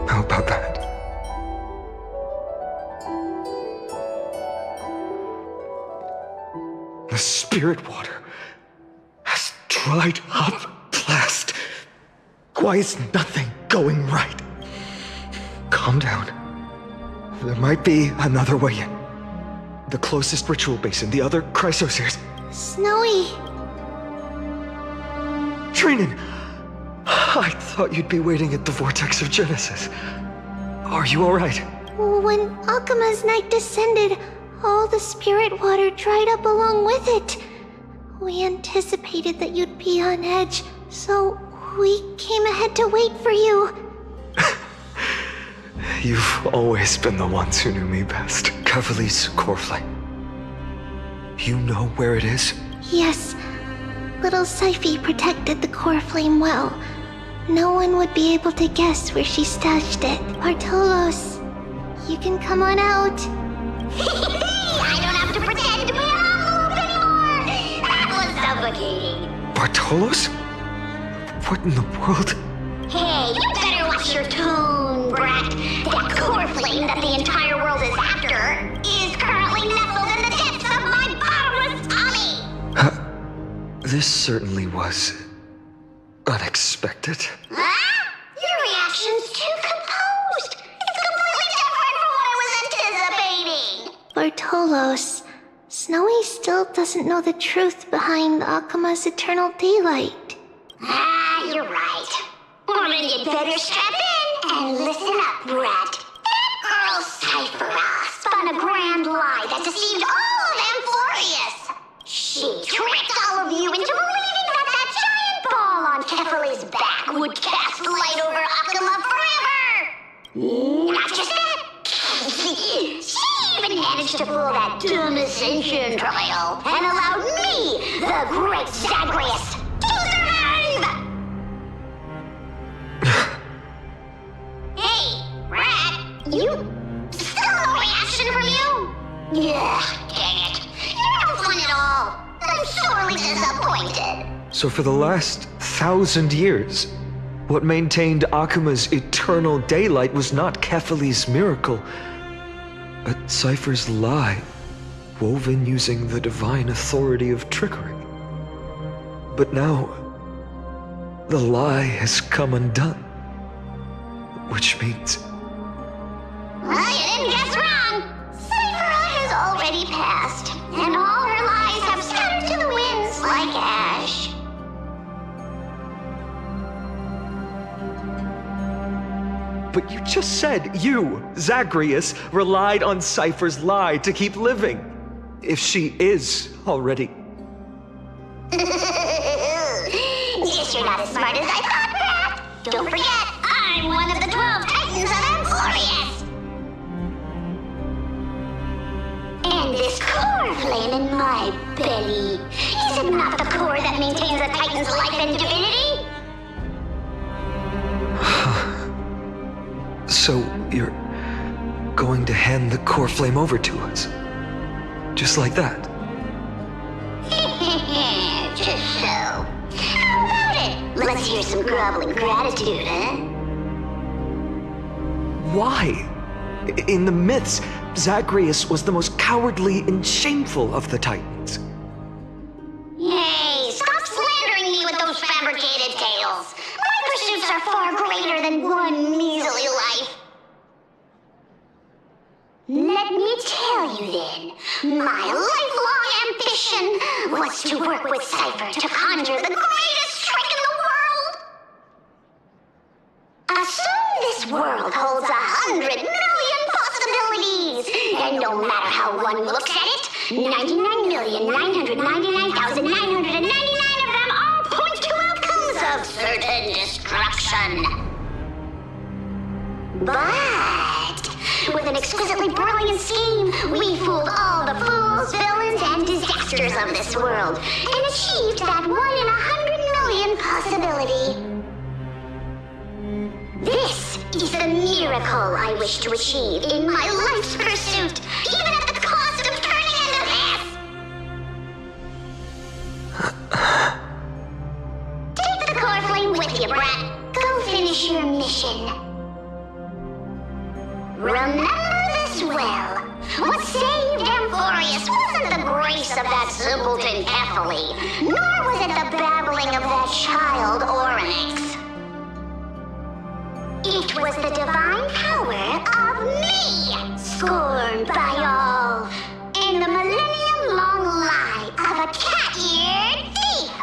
How about that? The spirit water has dried up at last. Why is nothing going right? Calm down. There might be another way in. The closest ritual basin, the other chrysospheres. Snowy. Trinan! I thought you'd be waiting at the Vortex of Genesis. Are you alright? When Akima's night descended, all the spirit water dried up along with it. We anticipated that you'd be on edge, so we came ahead to wait for you. You've always been the ones who knew me best. Kavali's core flame. You know where it is? Yes. Little Syphi protected the core flame well. No one would be able to guess where she stashed it. Bartolos, you can come on out. I don't have to pretend to be an envelope anymore! That was suffocating. Bartolos? What in the world? Hey, you better watch your tone, brat. That core flame that the entire world is after is currently nestled in the depths of my bottomless tummy! This certainly was unexpected. Huh? Your reaction's too composed. It's completely different from what I was anticipating. Bartolos, Snowy still doesn't know the truth behind Akuma's eternal daylight. You're right. Well, then you'd better strap in and listen up, Rat. That girl Cyphera spun a grand lie that deceived all of Amphorius. She tricked all of you into believing that that giant ball on Kefali's back would cast light over Akuma forever. Not just that. She even managed to pull that dumb Ascension trial and allowed me, the great Zagreus, to survive! Hey, Rat, you... still no reaction from you? Yeah, dang it. You're no fun at all. I'm sorely disappointed. So for the last 1,000 years, what maintained Akuma's eternal daylight was not Kefali's miracle, but Cypher's lie, woven using the divine authority of trickery. But now, the lie has come undone. Which means... Well, you didn't guess wrong. Cyphera has already passed, and all her lies have scattered to the winds like ash. But you just said you, Zagreus, relied on Cypher's lie to keep living. If she is already... Guess you're not as smart as I thought, Rat. Don't forget, I'm one of the 12 Titans of Amphorius. And this core flame in my belly, is it not the core that maintains a Titan's life and divinity? So you're going to hand the core flame over to us? Just like that? Just so. How about it? Let's hear some groveling gratitude, huh? Why? In the myths, Zagreus was the most cowardly and shameful of the Titans. Hey, stop slandering me with those fabricated tales. My pursuits are far greater than one measly life. Let me tell you then, my lifelong ambition was to work with Cypher to conjure the greatest trick in the world. Assume this world holds 100 million possibilities, and no matter how one looks at it, 99,999,999 of them all point to outcomes of certain destruction. But with an exquisitely brilliant scheme, we fooled all the fools, villains, and disasters of this world, and achieved that 1 in 100 million possibility. This is the miracle I wish to achieve in my life's pursuit, even at the cost of turning into this! Take the core flame with you, Brat. Go finish your mission. Remember this well. What saved Amphorius wasn't the grace of that simpleton Kefali, nor was it the babbling of that child Oryx. It was the divine power of me, scorned by all, and the millennium-long lie of a cat-eared thief.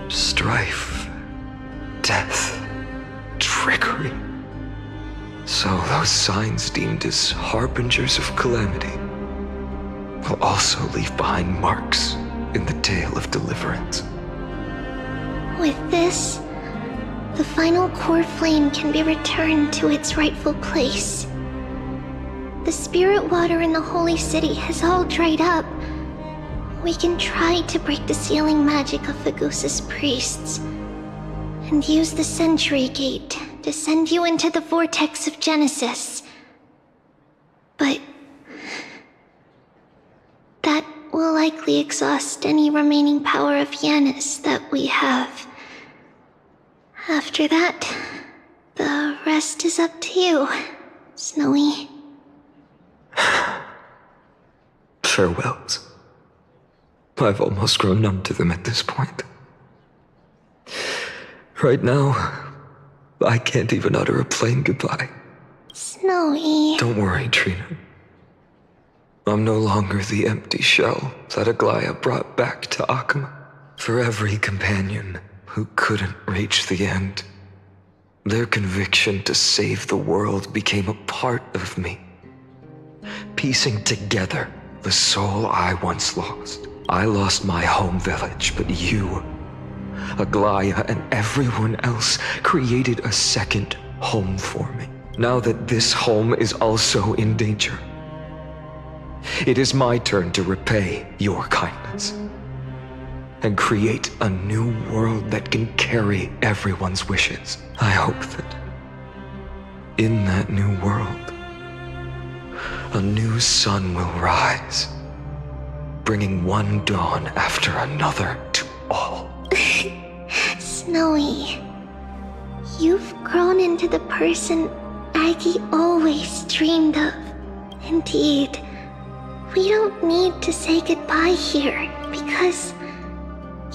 Strife, death, trickery. So those signs deemed as harbingers of calamity will also leave behind marks in the tale of deliverance. With this, the final core flame can be returned to its rightful place. The spirit water in the holy city has all dried up. We can try to break the sealing magic of Fagusa's priests and use the Century Gate to send you into the vortex of Genesis. But that will likely exhaust any remaining power of Yanis that we have. After that, the rest is up to you, Snowy. Farewells. I've almost grown numb to them at this point. Right now, I can't even utter a plain goodbye. Snowy. Don't worry, Trina. I'm no longer the empty shell that Aglaya brought back to Akama. For every companion who couldn't reach the end, their conviction to save the world became a part of me, piecing together the soul I once lost. I lost my home village, but you, Aglaya, and everyone else created a second home for me. Now that this home is also in danger, it is my turn to repay your kindness and create a new world that can carry everyone's wishes. I hope that in that new world, a new sun will rise, bringing one dawn after another to all. Snowy, you've grown into the person Aggie always dreamed of. Indeed, we don't need to say goodbye here, because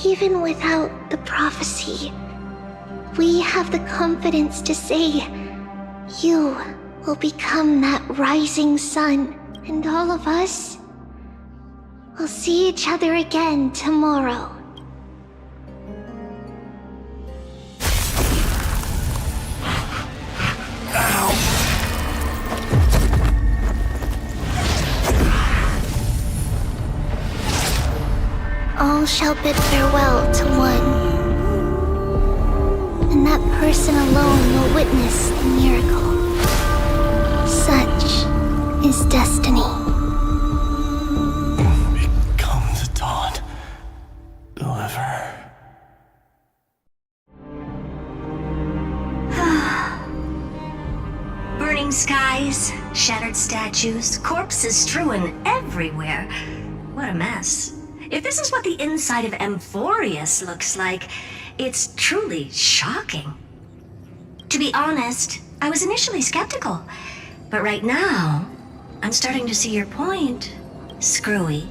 even without the prophecy, we have the confidence to say you will become that rising sun, and all of us will see each other again tomorrow. All shall bid farewell to one, and that person alone will witness the miracle. Such is destiny. Become the dawn. Whoever. Burning skies, shattered statues, corpses strewn everywhere. What a mess. If this is what the inside of Amphorius looks like, it's truly shocking. To be honest, I was initially skeptical, but right now, I'm starting to see your point, Screwy.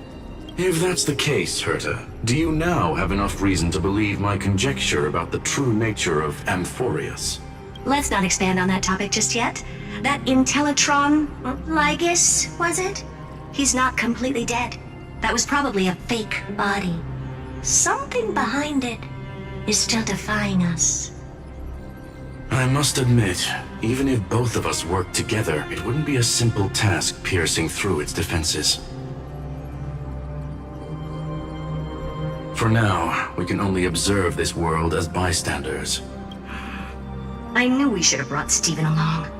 If that's the case, Herta, do you now have enough reason to believe my conjecture about the true nature of Amphorius? Let's not expand on that topic just yet. That Intellitron, Lygus, was it? He's not completely dead. That was probably a fake body. Something behind it is still defying us. I must admit, even if both of us worked together, it wouldn't be a simple task piercing through its defenses. For now, we can only observe this world as bystanders. I knew we should have brought Stephen along.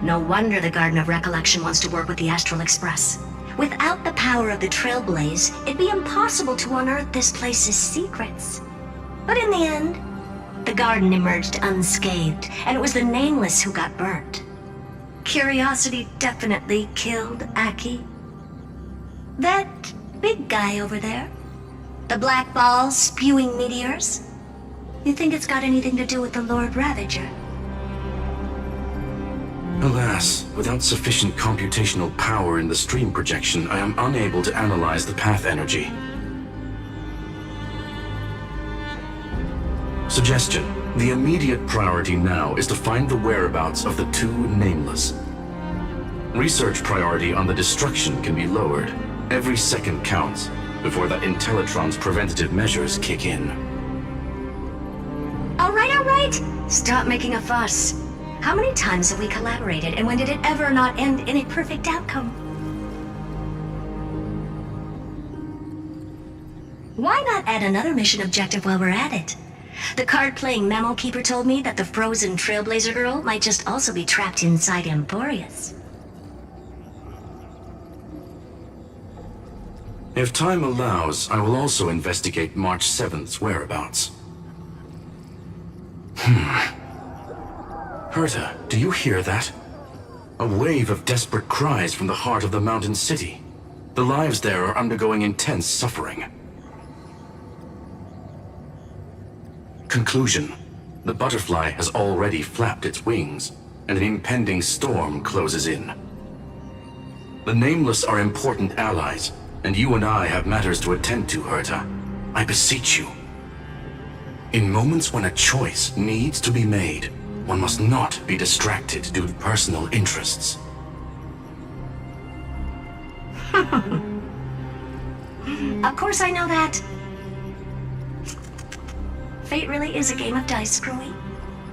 No wonder the Garden of Recollection wants to work with the Astral Express. Without the power of the Trailblaze, it'd be impossible to unearth this place's secrets. But in the end, the garden emerged unscathed, and it was the Nameless who got burnt. Curiosity definitely killed Aki. That big guy over there, the black ball spewing meteors, you think it's got anything to do with the Lord Ravager? Alas, without sufficient computational power in the stream projection, I am unable to analyze the path energy. Suggestion. The immediate priority now is to find the whereabouts of the two Nameless. Research priority on the destruction can be lowered. Every second counts before that Intellitron's preventative measures kick in. All right. Stop making a fuss. How many times have we collaborated, and when did it ever not end in a perfect outcome? Why not add another mission objective while we're at it? The card-playing memo keeper told me that the frozen Trailblazer girl might just also be trapped inside Amphorius. If time allows, I will also investigate March 7th's whereabouts. Herta, do you hear that? A wave of desperate cries from the heart of the mountain city. The lives there are undergoing intense suffering. Conclusion. The butterfly has already flapped its wings, and an impending storm closes in. The Nameless are important allies, and you and I have matters to attend to, Herta. I beseech you. In moments when a choice needs to be made, one must not be distracted due to personal interests. Of course I know that. Fate really is a game of dice, Screwy.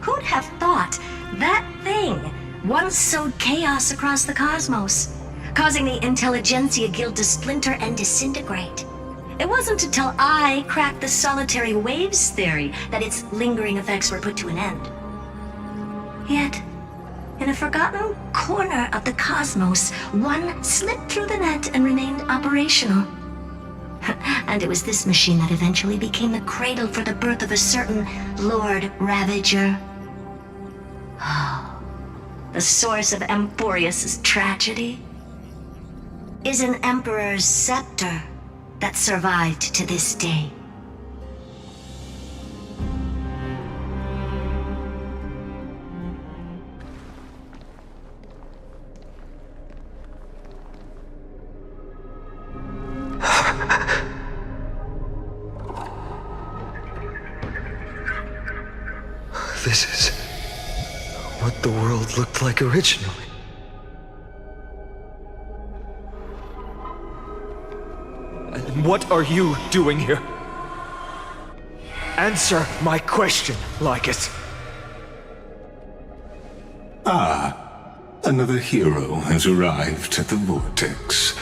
Who'd have thought that thing once sowed chaos across the cosmos, causing the Intelligentsia Guild to splinter and disintegrate? It wasn't until I cracked the solitary waves theory that its lingering effects were put to an end. Yet, in a forgotten corner of the cosmos, one slipped through the net and remained operational. And it was this machine that eventually became the cradle for the birth of a certain Lord Ravager. Oh, the source of Emporius' tragedy is an Emperor's scepter that survived to this day. This is what the world looked like originally. And what are you doing here? Answer my question, Lycus. Ah, another hero has arrived at the Vortex.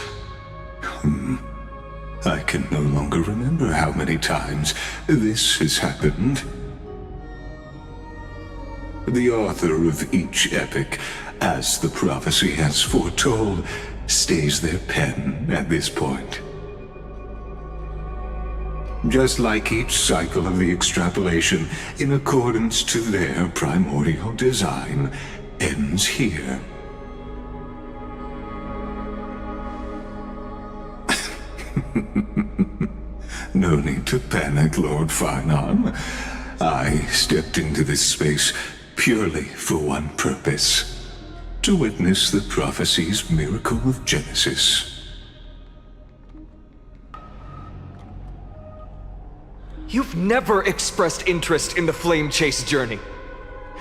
I can no longer remember how many times this has happened. The author of each epic, as the prophecy has foretold, stays their pen at this point. Just like each cycle of the extrapolation, in accordance to their primordial design, ends here. No need to panic, Lord Finon. I stepped into this space purely for one purpose: to witness the prophecy's miracle of Genesis. You've never expressed interest in the Flame Chase journey.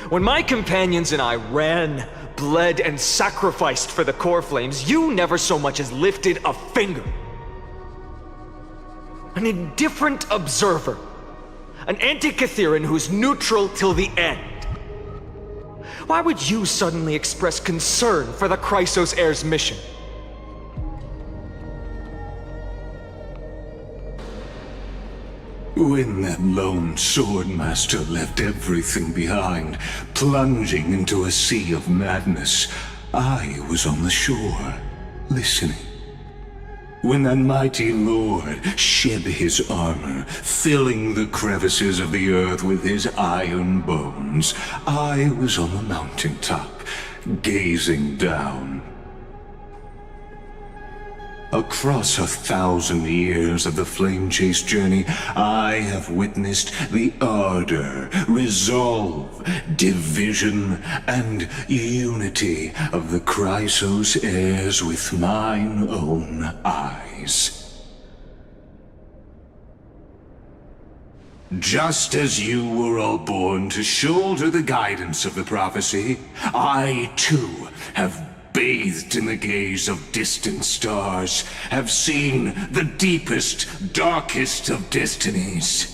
When my companions and I ran, bled, and sacrificed for the core flames, you never so much as lifted a finger. An indifferent observer. An anti-Catharan who's neutral till the end. Why would you suddenly express concern for the Chrysos heir's mission? When that lone swordmaster left everything behind, plunging into a sea of madness, I was on the shore, listening. When that mighty lord shed his armor, filling the crevices of the earth with his iron bones, I was on the mountaintop, gazing down. Across 1,000 years of the Flame Chase journey, I have witnessed the ardor, resolve, division, and unity of the Chrysos heirs with mine own eyes. Just as you were all born to shoulder the guidance of the prophecy, I too have bathed in the gaze of distant stars, have seen the deepest, darkest of destinies.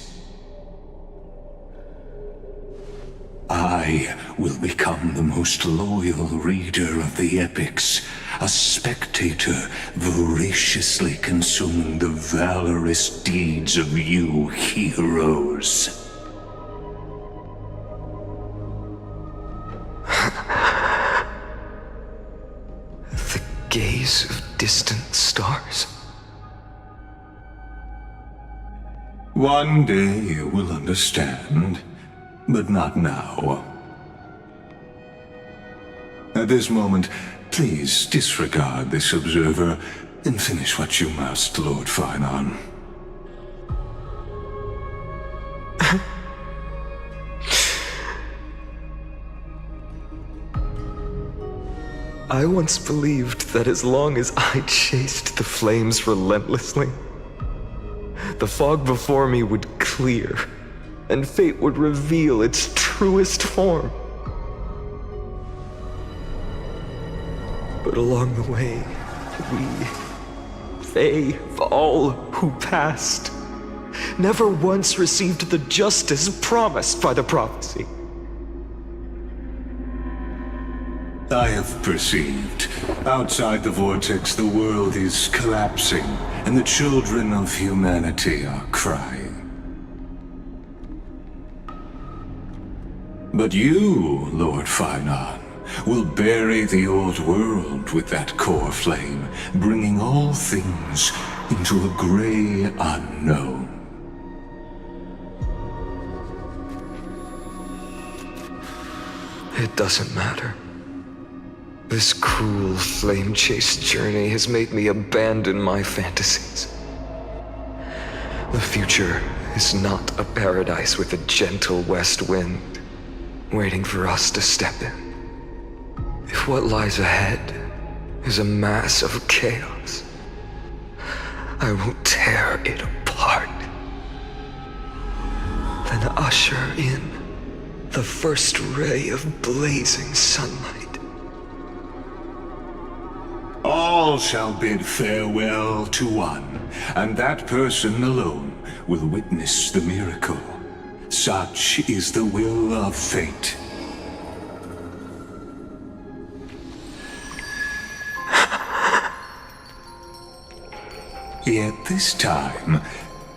I will become the most loyal reader of the epics, a spectator voraciously consuming the valorous deeds of you heroes. Gaze of distant stars. One day you will understand, but not now. At this moment, please disregard this observer and finish what you must, Lord Finon. I once believed that as long as I chased the flames relentlessly, the fog before me would clear, and fate would reveal its truest form. But along the way, they, all who passed, never once received the justice promised by the prophecy. I have perceived. Outside the vortex, the world is collapsing, and the children of humanity are crying. But you, Lord Finon, will bury the old world with that core flame, bringing all things into a gray unknown. It doesn't matter. This cruel flame-chased journey has made me abandon my fantasies. The future is not a paradise with a gentle west wind, waiting for us to step in. If what lies ahead is a mass of chaos, I will tear it apart. Then usher in the first ray of blazing sunlight. All shall bid farewell to one, and that person alone will witness the miracle. Such is the will of fate. Yet this time,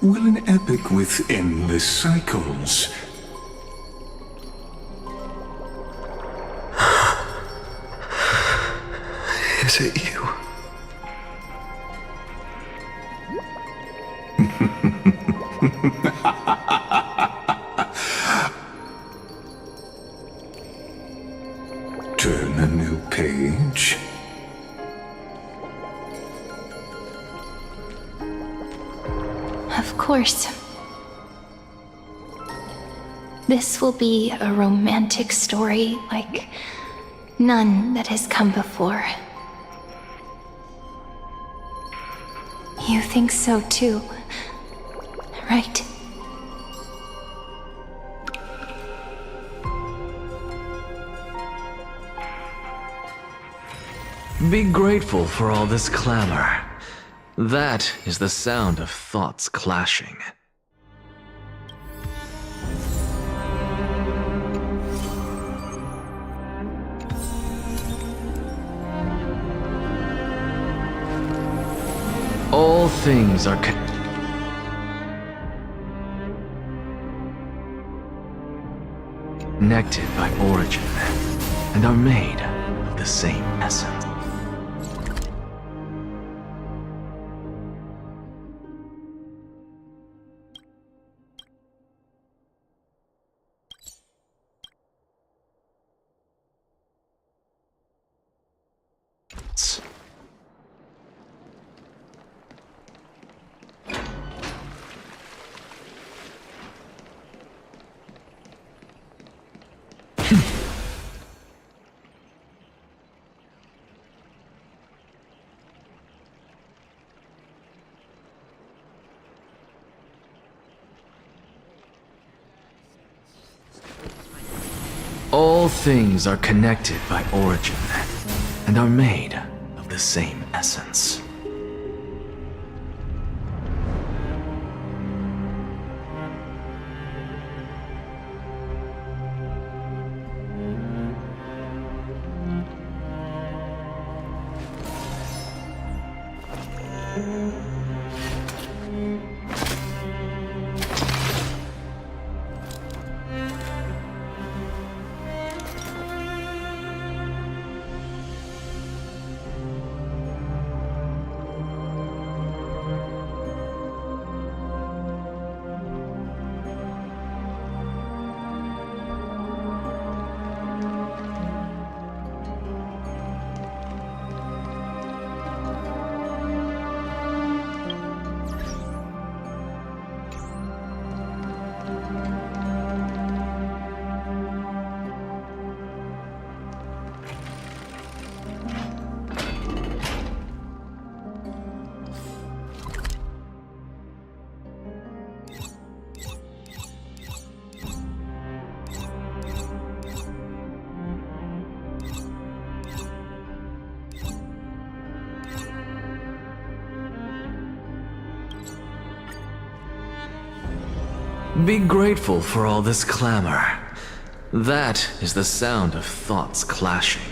will an epic with endless cycles Is it you? Turn a new page. Of course. This will be a romantic story like none that has come before. You think so too, right? Be grateful for all this clamor. That is the sound of thoughts clashing. All things are connected by origin and are made of the same essence. All things are connected by origin and are made of the same essence. Be grateful for all this clamor. That is the sound of thoughts clashing.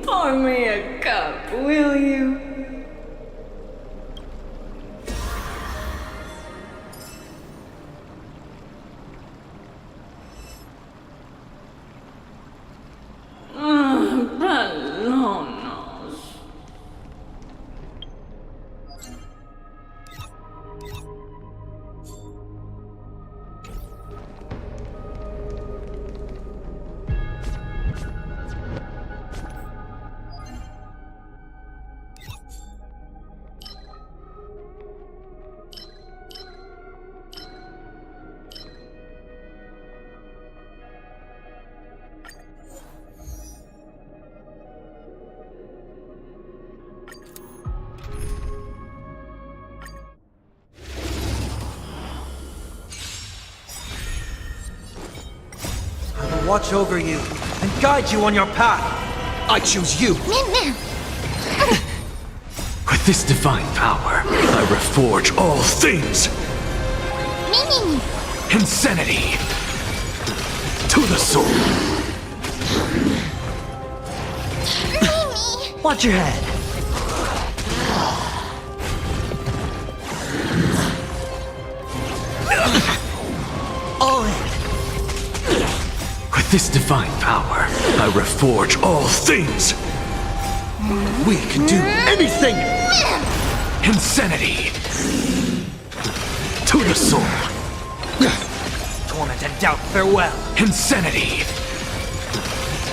Pour me a cup, will you? Palonos. I will watch over you and guide you on your path. I choose you. With this divine power, I reforge all things. Insanity to the soul. Watch your head. All in. With this divine power, I reforge all things. We can do anything. Insanity to the soul. Torment and doubt, farewell. Insanity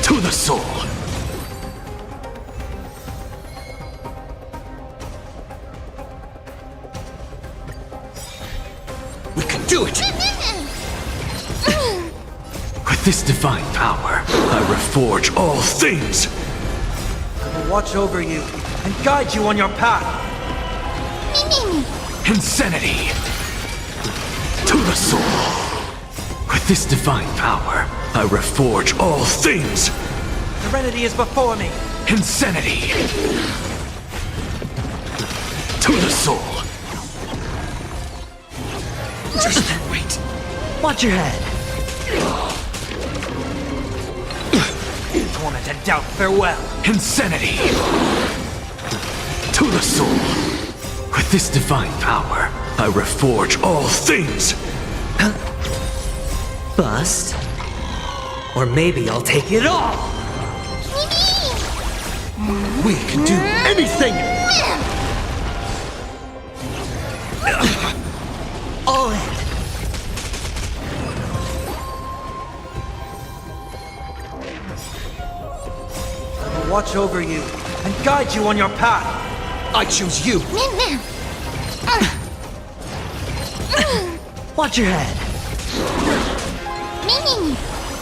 to the soul. We can do it. With this divine power, I reforge all things. I will watch over you and guide you on your path. Insanity to the soul. With this divine power, I reforge all things. Serenity is before me. Insanity to the soul. Just wait. Watch your head. Torment and doubt, farewell. Insanity to the soul. With this divine power, I reforge all things. Bust. Or maybe I'll take it all. We can do anything. All in. I will watch over you and guide you on your path. I choose you. Watch your head.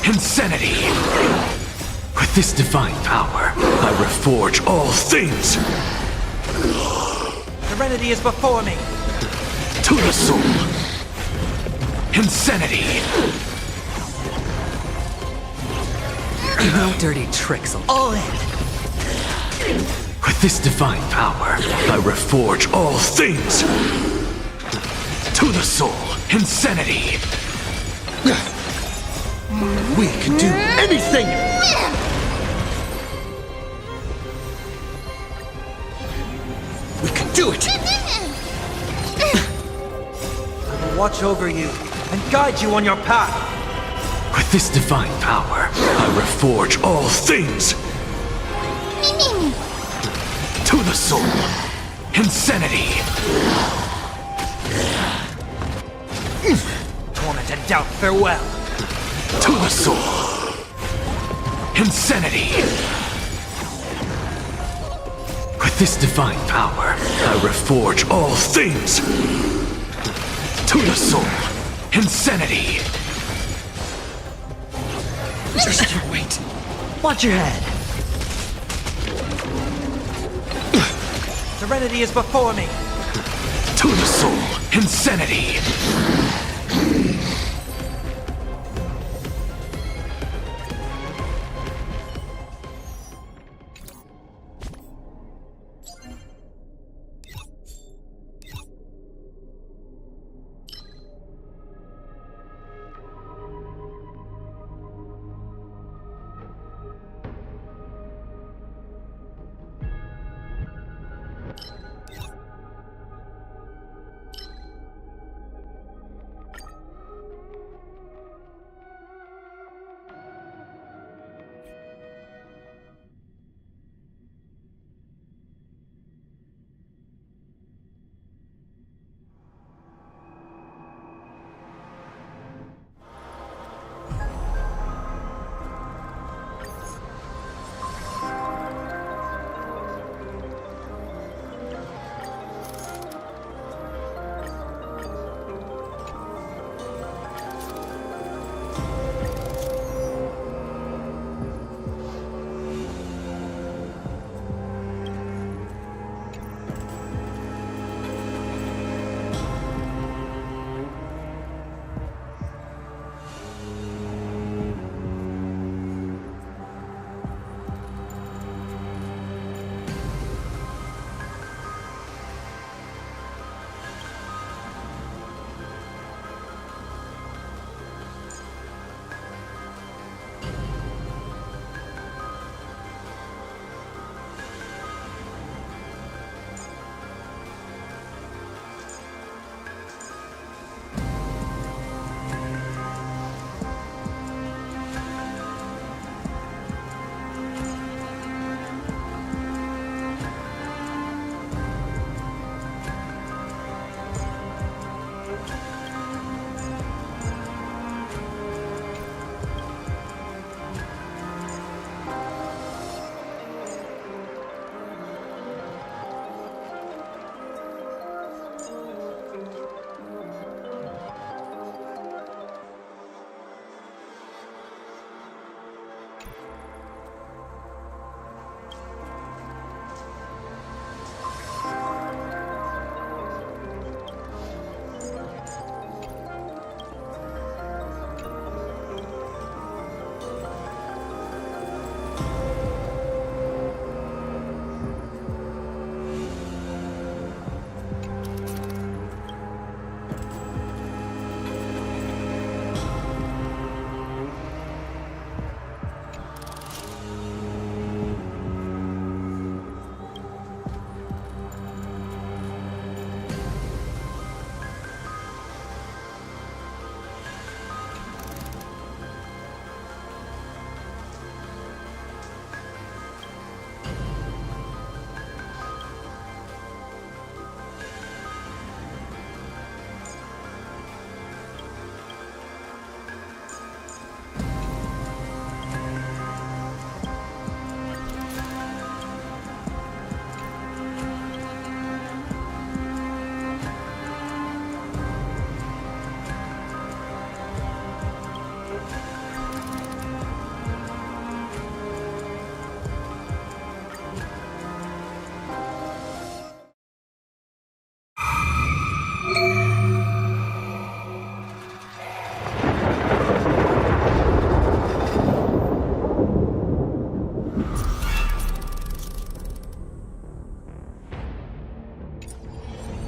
Insanity. With this divine power, I reforge all things. Serenity is before me. To the soul. Insanity. No dirty tricks. All in. With this divine power, I reforge all things. To the soul. Insanity. We can do anything. We can do it. I will watch over you and guide you on your path. With this divine power, I reforge all things. To the soul. Insanity. Torment and doubt, farewell. To the soul. Insanity. With this divine power, I reforge all things. To the soul. Insanity. Just you wait. Watch your head. Serenity is before me. To the soul, insanity!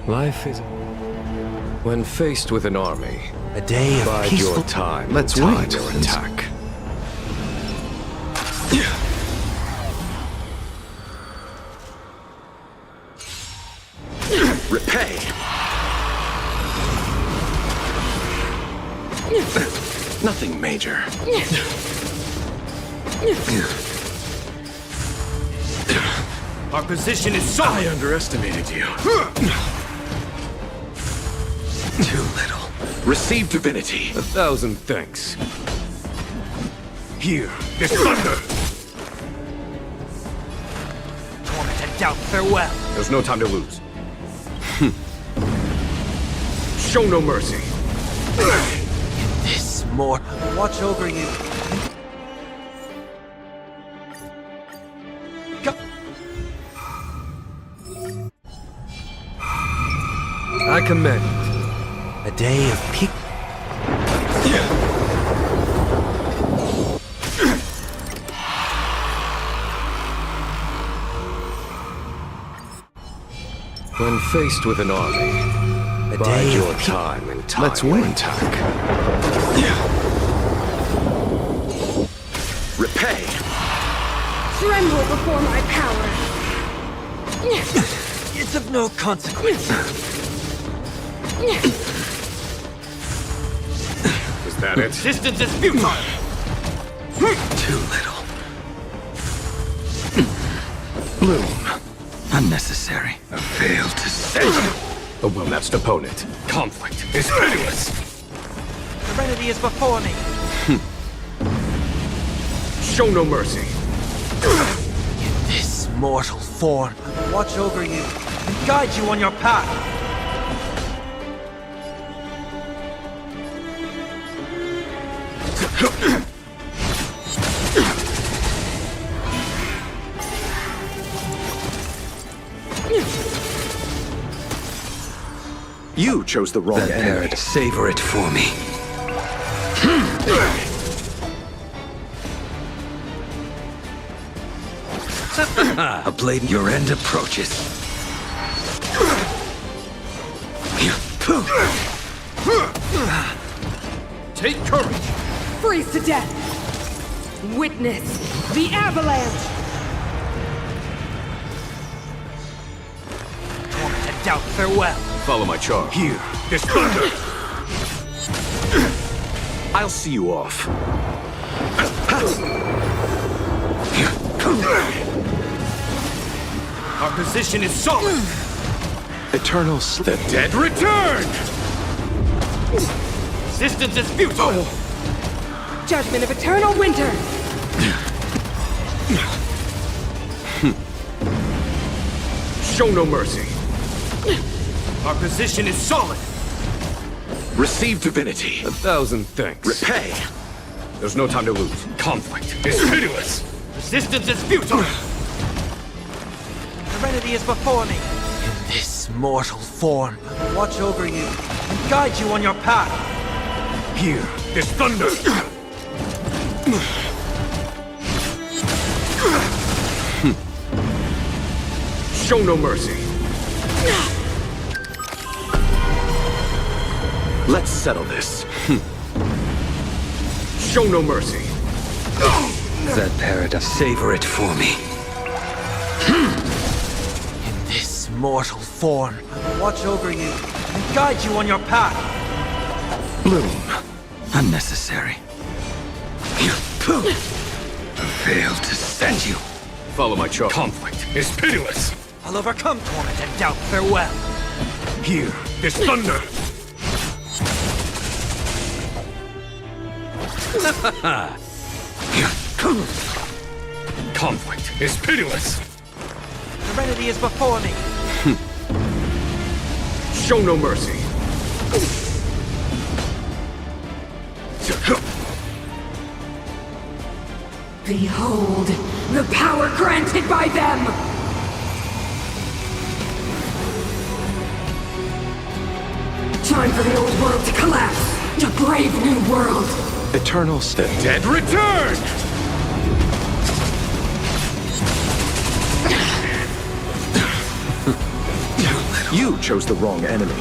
Life is... When faced with an army, a day of bide peaceful... your time. Let's time wait. your attack. Repay! Nothing major. Our position is solid. I underestimated you. Too little. Receive divinity. 1,000 thanks. Here is thunder. Torment and doubt, farewell. There's no time to lose. Show no mercy. This mortal will watch over you. I commend. A day of peace. When faced with an army, bide your time and time. Let's win, Tak. Repay! Tremble before my power. It's of no consequence. Is that it? Resistance is futile. Too little. Bloom. Unnecessary. I failed to save you. A well-matched opponent. Conflict is pitiless. Serenity is before me. Show no mercy. In this mortal form, I will watch over you and guide you on your path. You chose the wrong enemy. Savor it for me. A blade, your end approaches. Take courage. Freeze to death. Witness the avalanche. Torment and doubt, farewell. Follow my charge. Here, This thunder! I'll see you off. our position is solid. Eternal The dead return! Resistance is futile. Judgment of eternal winter. Show no mercy. Our position is solid. Receive divinity. 1,000 thanks. Repay. There's no time to lose. Conflict is pitiless. Resistance is futile. Serenity is before me. In this mortal form, I will watch over you and guide you on your path. Here, this thunder! Show no mercy. Let's settle this. Show no mercy. That paradise. Savor it for me. In this mortal form, I will watch over you and guide you on your path. Bloom. Unnecessary. I failed to send you. Follow my charge. Conflict is pitiless. I'll overcome torment and doubt. Farewell. Here, this thunder! Conflict is pitiless. Serenity is before me. Show no mercy. Behold the power granted by them. Time for the old world to collapse. To brave new world. Eternal The dead return! You chose the wrong enemy.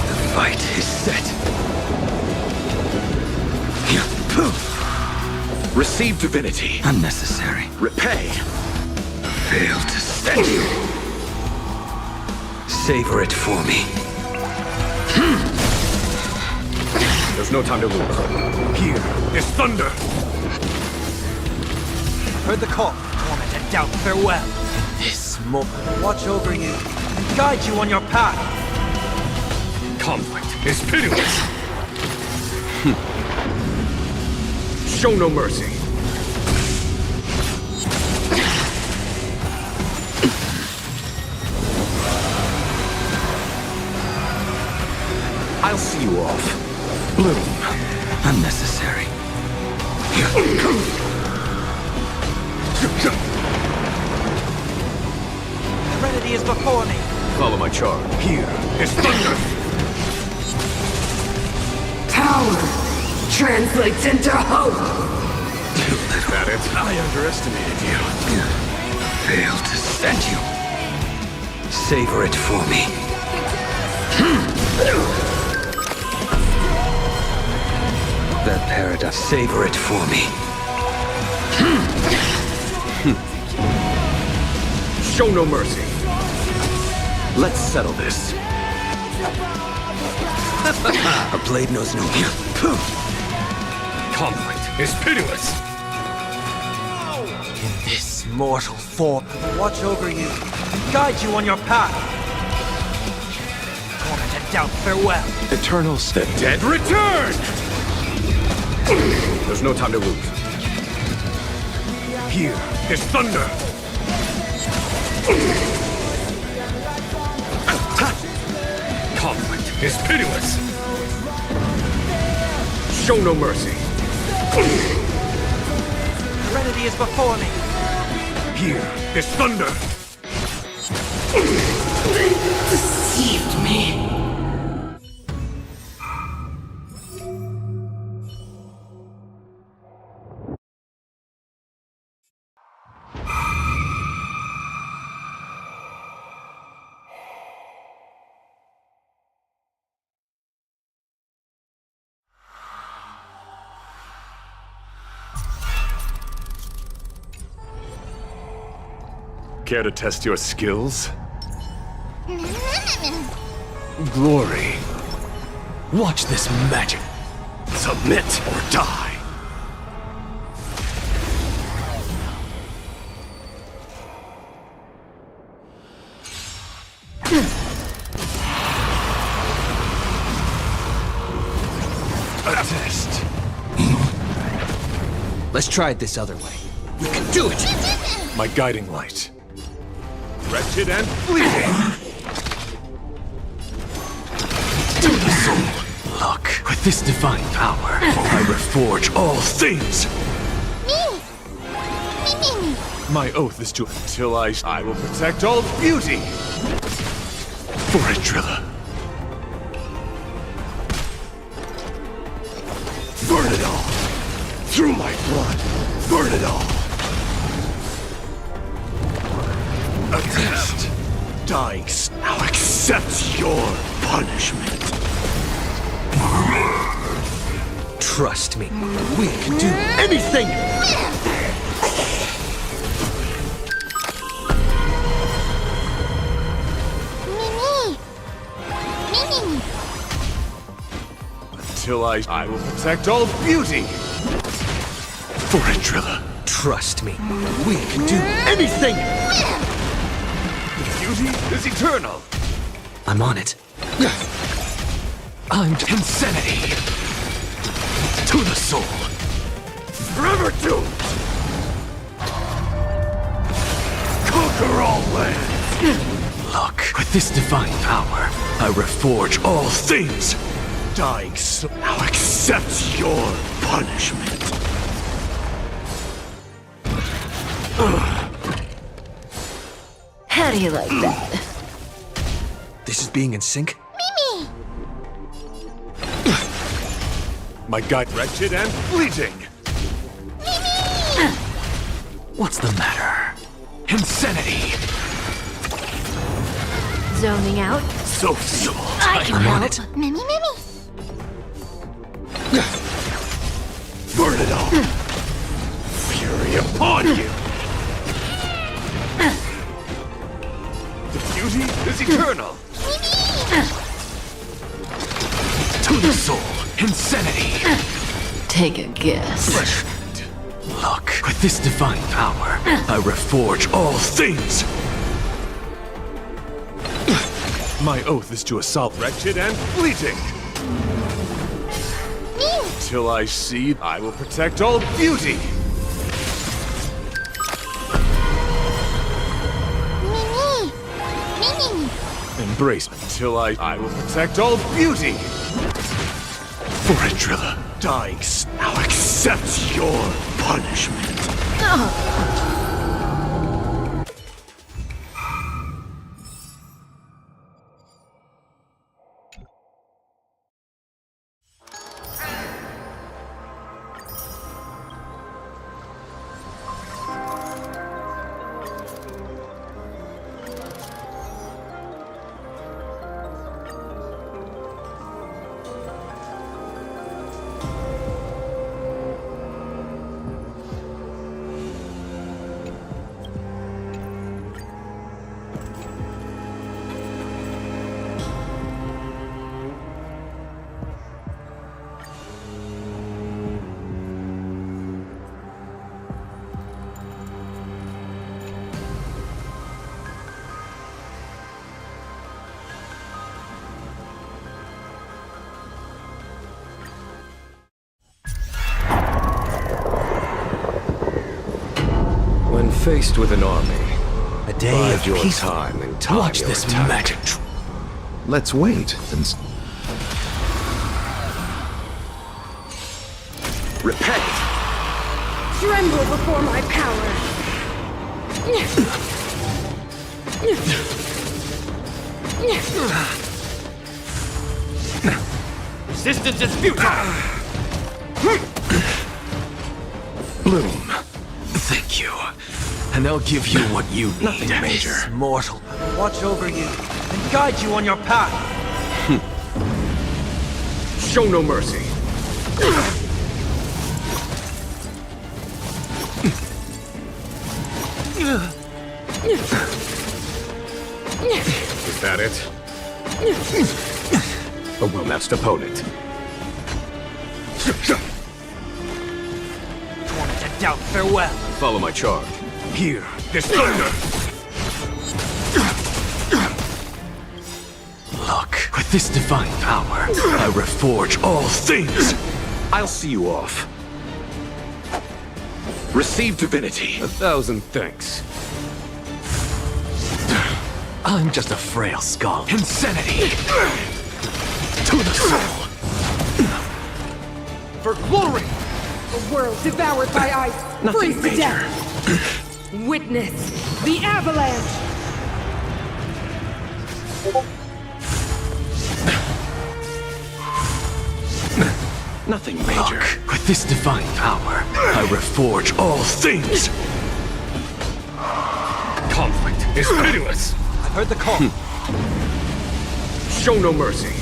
The fight is set. Receive divinity. Unnecessary. Repay. Failed to send you. Savor it for me. There's no time to lose. Here, this thunder! Heard the call. Torment and doubt. Farewell. This moment, watch over you and guide you on your path. Conflict is pitiless. Show no mercy. I'll see you off. Bloom. Unnecessary. Serenity is before me. Follow my charm. Here is thunder. Power translates into hope. Is that it? I underestimated you. Failed to send you. Savor it for me. That paradise. Savor it for me. Show no mercy. Let's settle this. A blade knows no fear. Conflict is pitiless. In this mortal form, watch over you, and guide you on your path. Torment and doubt, farewell. Eternals, the dead return! There's no time to lose. Here is thunder. Conflict is pitiless. Show no mercy. Serenity is before me. Here is thunder. Deceived me. Care to test your skills? Glory. Watch this magic. Submit or die. A test. Let's try it this other way. We can do it! My guiding light. Wretched and fleeting! To the soul. Look, with this divine power, I reforge all things! My oath is to until I will protect all beauty! For a driller. Burn it all! Through my blood! Burn it all! A test. Dying now accepts your punishment. Trust me, we can do anything! Until I will protect all beauty. For a driller. Trust me, we can do anything! Beauty is eternal. I'm on it. I'm insanity. To the soul. Forever doomed. Conquer all lands. Look, with this divine power, I reforge all things. Dying soul now accepts your punishment. How do you like that? This is being in sync? My guide wretched and fleeting. What's the matter? Insanity. Zoning out? So I can I'm on help. it. Mimi. Burn it all. Fury upon you. The beauty is eternal. To the soul, insanity. Take a guess. Look, with this divine power, I reforge all things. My oath is to assault wretched and fleeting. Till I see, I will protect all beauty. Embrace until I will protect all beauty. For a driller, dying now accepts your punishment. faced with an army. A day Bide of your peaceful. time and time Watch your this attack. magic. Let's wait and Repent! Tremble before my power. Resistance is futile! Bloom. Thank you. And I'll give you what you need. Nothing major. This mortal will watch over you and guide you on your path. Show no mercy. Is that it? A well-matched opponent. Torment and doubt, farewell. Follow my charge. Here, this thunder! Look, with this divine power, I reforge all things. I'll see you off. Receive divinity. 1,000 thanks. I'm just a frail skull. Insanity! To the soul! For glory! A world devoured by ice, Nothing freeze to major. death. Witness the avalanche. Nothing major. Look, with this divine power, I reforge all things. Conflict is pitiless. I've heard the call. Show no mercy.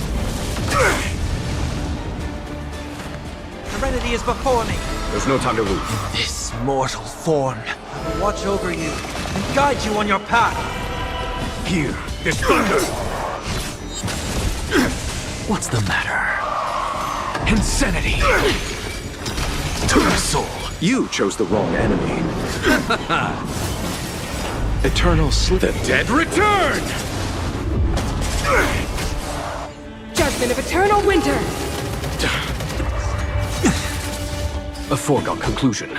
Serenity is before me. There's no time to lose. This mortal form will watch over you and guide you on your path. Here, this thunder! What's the matter? Insanity! To the soul! You chose the wrong enemy. Eternal sleep. The dead return! Judgment of eternal winter. A foregone conclusion.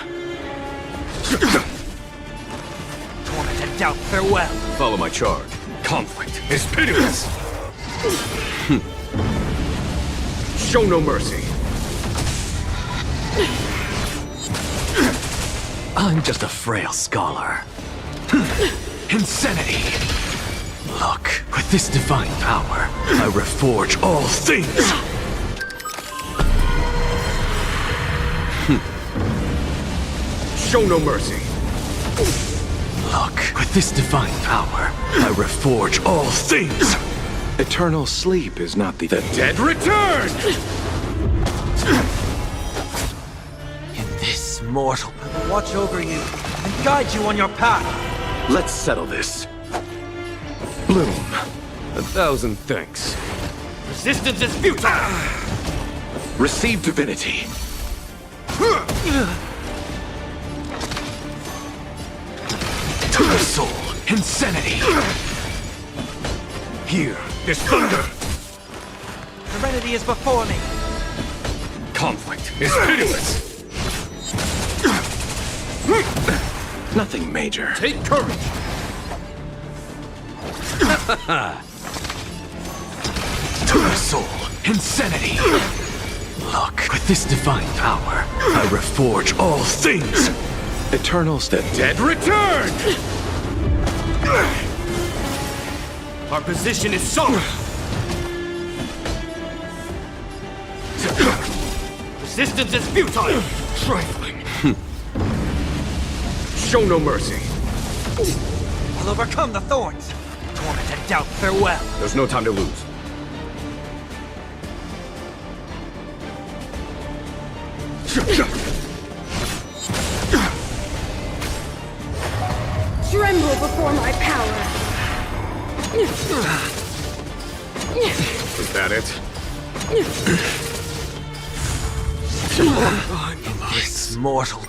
Torment and doubt, farewell. Follow my charge. Conflict is pitiless. Show no mercy. I'm just a frail scholar. Insanity! Look, with this divine power, I reforge all things! Show no mercy. Look, with this divine power, I reforge all things! Eternal sleep is not the dead return! In this mortal will watch over you and guide you on your path. Let's settle this. Bloom. 1,000 thanks. Resistance is futile! Receive divinity. To the soul! Insanity! Here, this thunder! Serenity is before me. Conflict is pitiless. Nothing major. Take courage! To the soul! Insanity! Look, with this divine power, I reforge all things! Eternals, the dead return! Our position is solid. Resistance is futile. Trifling. Show no mercy. I'll overcome the thorns. Torment and doubt, farewell. There's no time to lose. Tremble before my power. Is that it? This mortal.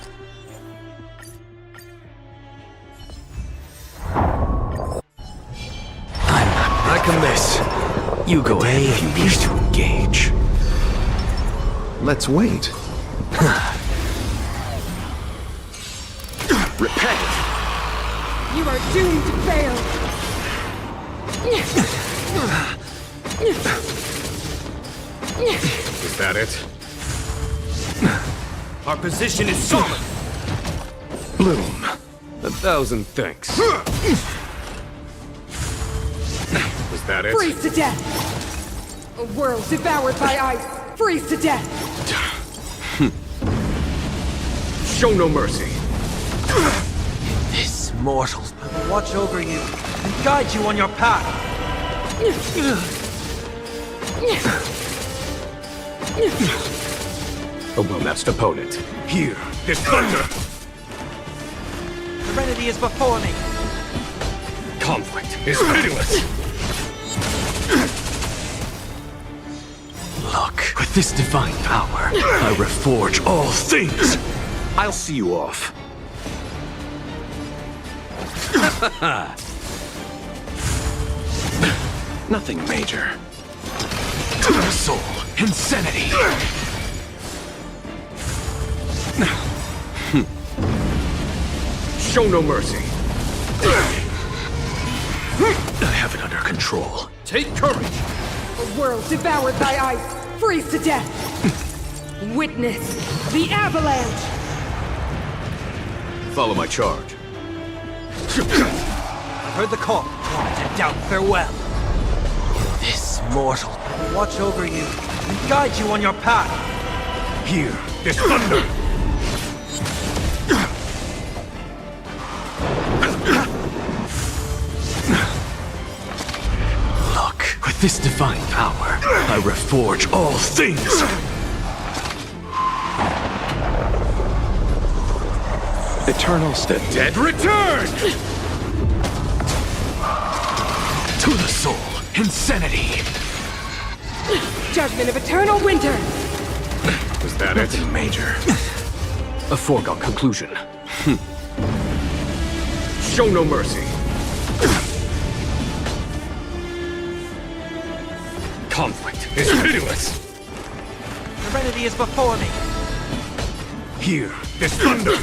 I can miss. You go ahead if you wish to engage. Let's wait. Repent! You are doomed to fail! Is that it? Our position is solid! Bloom, 1,000 thanks. Was that it? Freeze to death! A world devoured by ice! Freeze to death! Show no mercy. This mortal will watch over you and guide you on your path. A well-matched opponent. Here, this thunder! Serenity is before me. Conflict is pitiless! Look, with this divine power, I reforge all things! I'll see you off. Nothing major. To the soul, insanity! Show no mercy. I have it under control. Take courage! A world devoured by ice! Freeze to death! Witness the avalanche! Follow my charge. I've heard the call. To doubt farewell. This mortal will watch over you and guide you on your path. Here, this thunder! Look, with this divine power, I reforge all things! Eternals, the dead return! To the soul, insanity! Judgment of eternal winter! Was that it? Nothing major. A foregone conclusion. Show no mercy. Conflict is pitiless. Serenity is before me. Here, this thunder!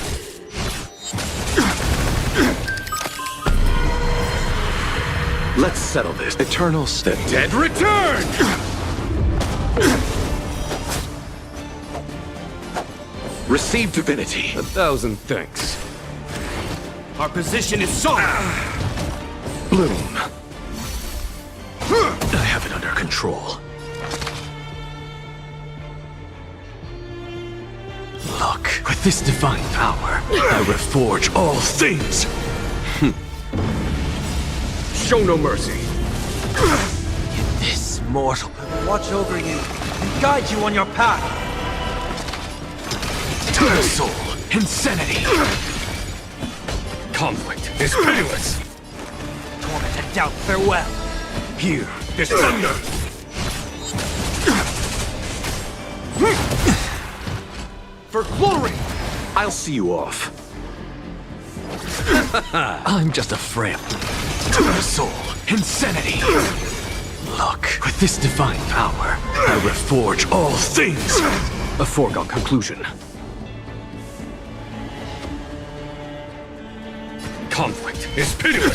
Let's settle this. Eternals, the dead return! Receive divinity. 1,000 thanks. Our position is solid. Bloom. I have it under control. Look, with this divine power, I reforge all things! Show no mercy. This mortal will watch over you and guide you on your path. To the soul, insanity! Conflict is pitiless. Torment and doubt farewell. Here, this thunder! For glory! I'll see you off. I'm just a frail. To the soul, insanity! Look, with this divine power, I reforge all things! A foregone conclusion. Conflict is pitiless!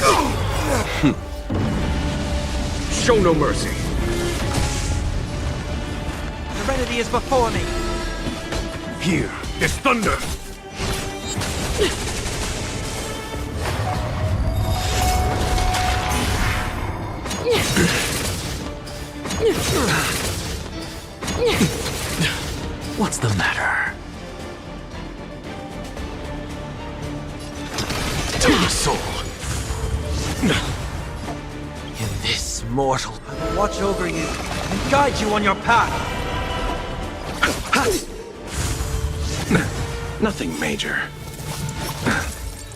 Show no mercy. Serenity is before me. Here, this thunder! What's the matter? To the soul! In this mortal, I will watch over you and guide you on your path. Nothing major.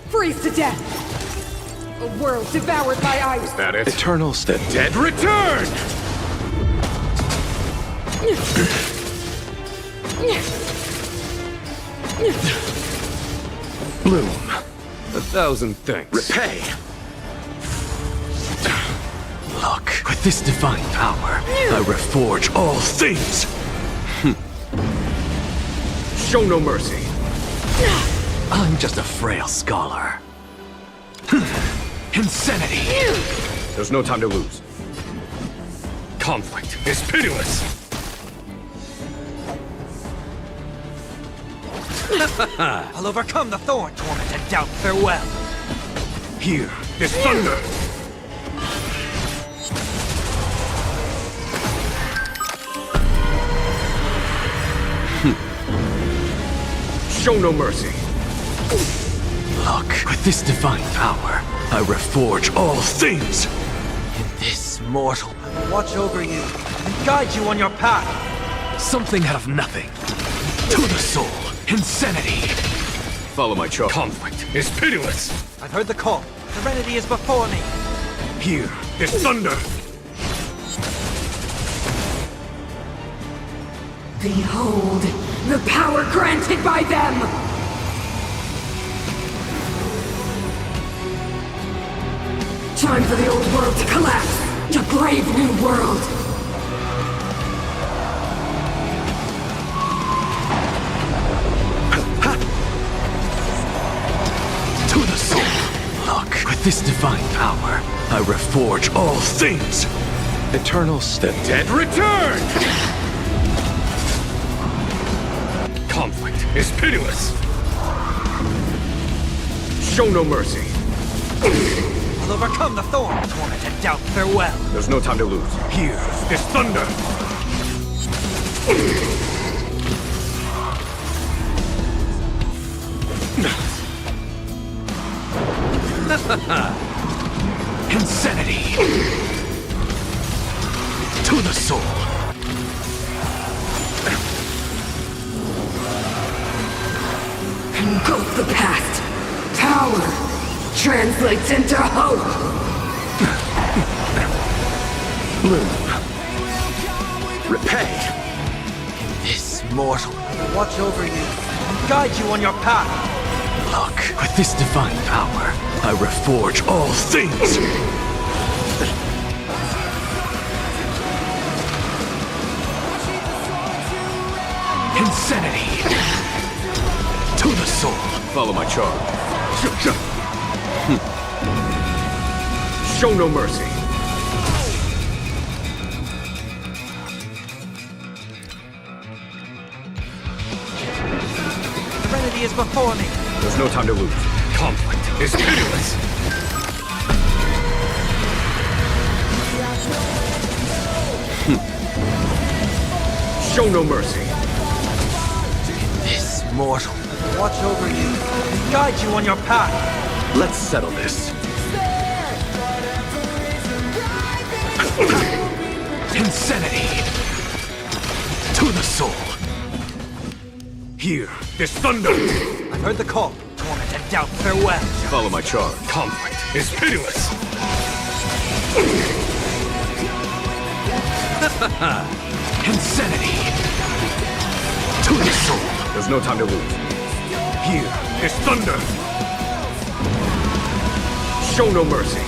Freeze to death! A world devoured by ice! Is that it? Eternals, the dead return! Bloom, 1,000 thanks. Repay! Look, with this divine power, I reforge all things! Show no mercy. I'm just a frail scholar. Insanity! There's no time to lose. Conflict is pitiless! I'll overcome the thorn, torment and doubt. Farewell. Here is thunder! Show no mercy. Look, with this divine power, I reforge all things! This mortal will watch over you and guide you on your path. Something out of nothing. To the soul. Insanity! Follow my charge. Conflict is pitiless! I've heard the call. Serenity is before me. Here is thunder! Behold, the power granted by them! Time for the old world to collapse! To brave new world! To the soul. Look, with this divine power, I reforge all things! Eternal step. Dead return! Conflict is pitiless! Show no mercy. I'll overcome the thorn, torment and doubt. Farewell. There's no time to lose. Here is thunder! Insanity! To the soul! Engulf the past! Power translates into hope! Bloom. Repay. This mortal will watch over you and guide you on your path. Look, with this divine power, I reforge all things! Insanity! To the soul! Follow my charge. Show no mercy. Serenity is before me. There's no time to lose. Conflict is pitiless! Show no mercy. This mortal will watch over you and guide you on your path. Let's settle this. Insanity! To the soul! Here is thunder! I've heard the call. Torment and doubt. Farewell. Follow my charge. Conflict is pitiless! Insanity! To the soul! There's no time to lose. Here is thunder! Show no mercy.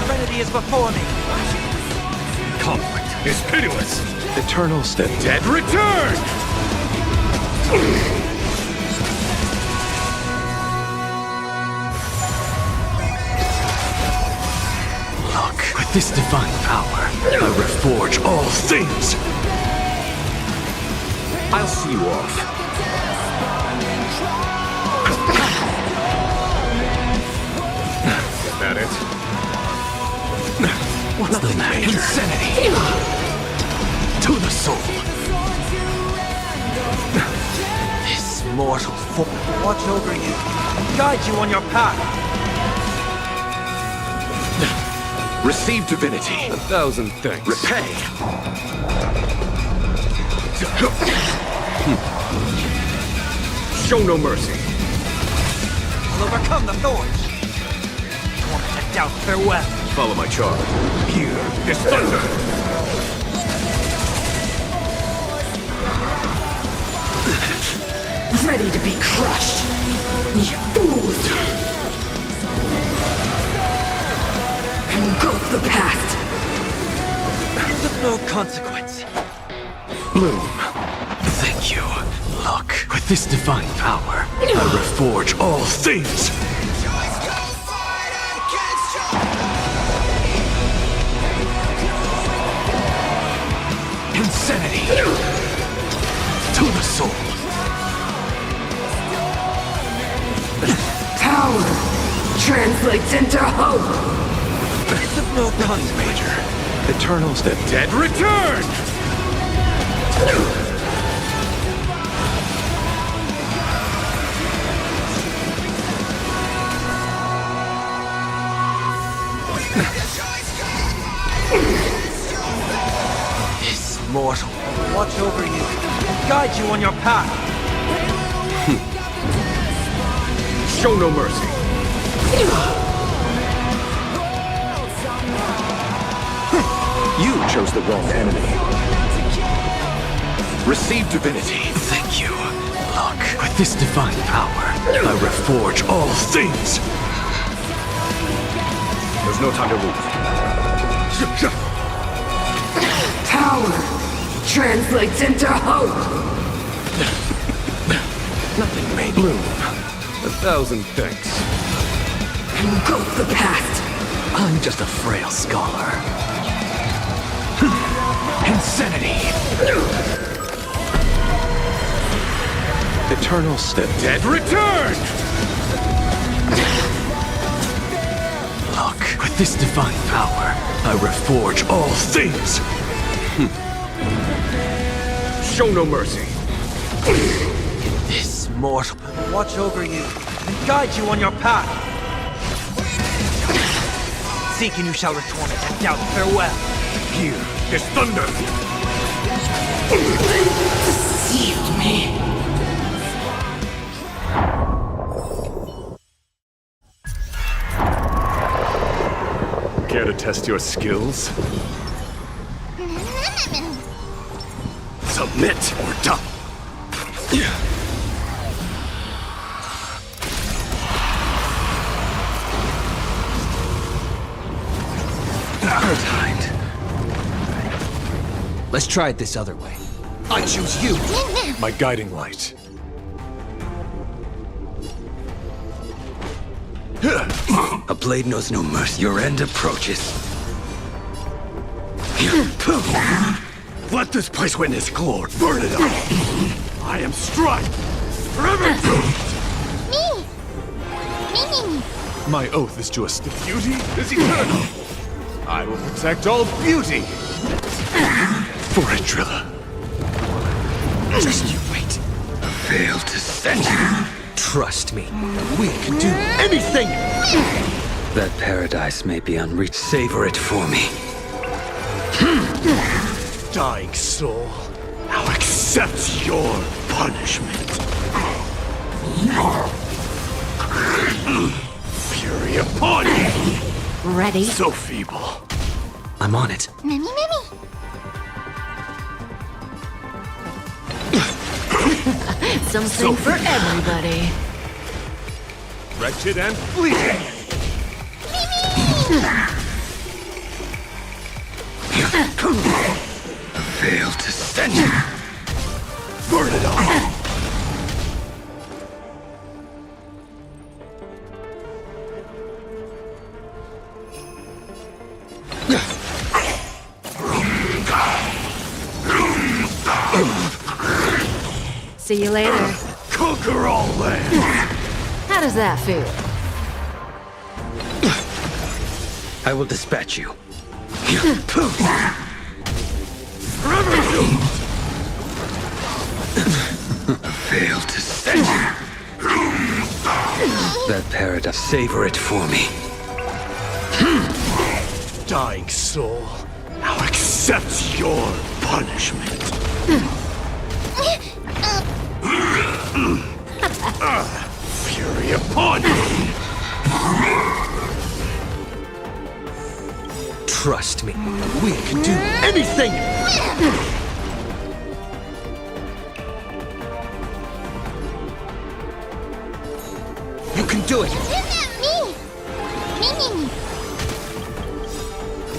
Serenity is before me. Conflict is pitiless! Eternal step. Dead return! Look, with this divine power, I reforge all things! I'll see you off. Is that it? What's the matter? Insanity! To the soul! This mortal foe will watch over you and guide you on your path. Receive divinity. 1,000 thanks. Repay. Show no mercy. I'll overcome the thorns. Torment and doubt. Farewell. Follow my charge. Here is thunder! Ready to be crushed! You fools! Engulf the past! Of no consequence. Bloom. Thank you. Look, with this divine power, I reforge all things! To the soul. Power translates into hope. No puns, Major. Eternals, the dead return! This mortal will watch over you and guide you on your path. Show no mercy. You chose the wrong enemy. Receive divinity. Thank you. Look, with this divine power, I reforge all things. There's no time to lose. Power translates into hope. Nothing may bloom. 1,000 thanks. Engulf the past. I'm just a frail scholar. Insanity! Eternals, the dead return! Look, with this divine power, I reforge all things! Show no mercy. This mortal will watch over you and guide you on your path. Seek and you shall return it, and doubt farewell. Here is thunder! Deceived me. Care to test your skills? Submit or die! Timed. Let's try it this other way. I choose you! My guiding light. A blade knows no mercy. Your end approaches. Let this place witness glory. Burn it up! I am strife! Forever doomed! Me! My oath is to us. The beauty is eternal! I will protect all beauty! For a driller. Just you wait. Fail to send you. Trust me. We can do anything! That paradise may be unreached. Savor it for me. Dying soul, now accept your punishment. Fury upon you! Ready? So feeble. I'm on it. Mimi! Something for everybody. Wretched and fleeting. Fail to send you. Burn it all. See you later. Conquer all lands. How does that feel? I will dispatch you. Forever doomed. Fail to send you. That paradise. Savor it for me. Dying soul, now accept your punishment. Fury upon you! Trust me. We can do anything! You can do it! Me!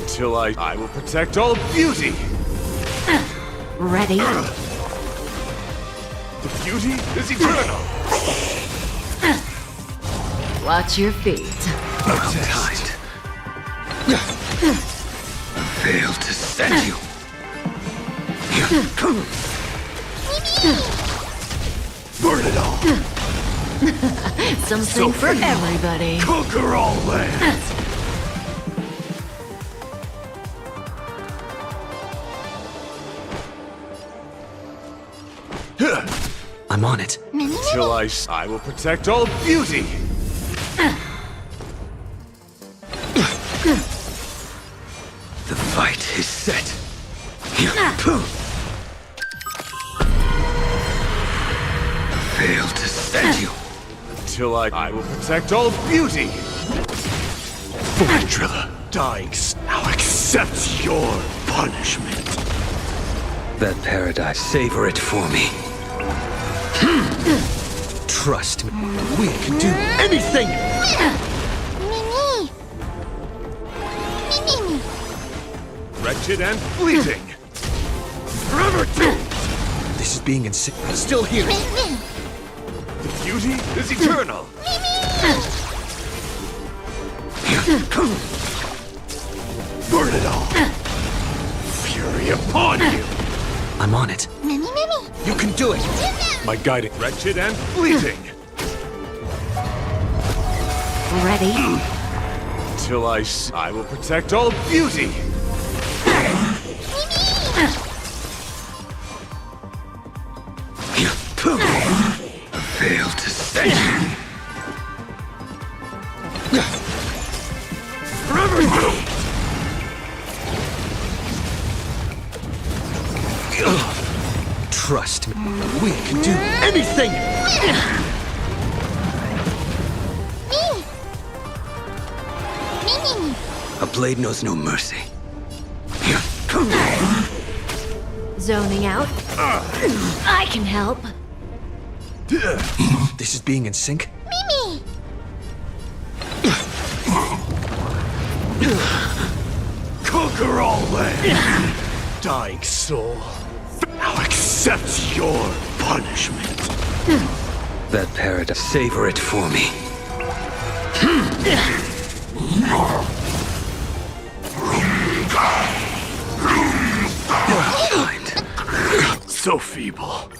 Until I will protect all beauty! Ready? The beauty is eternal! Watch your feet. Tied. Fail to send you. Burn it all! Something for everybody. Conquer all lands! I'm on it. Till I will protect all beauty! The fight is set. Fail to stand you. Till I will protect all beauty! Driller, dying, now accept your punishment. That paradise, savor it for me. Trust me, we can do anything! Wretched and fleeting! Forever doomed! This is being insane. Still here. The beauty is eternal! Burn it all! Fury upon you! I'm on it. You can do it! My guiding, wretched and fleeting! Ready? Till I will protect all beauty! Fail to stand. Forever doomed! Trust me, we can do anything! A blade knows no mercy. Zoning out? I can help. This is being in sync? Conquer all lands! Dying soul, now accept your punishment. That paradise, savor it for me. So feeble.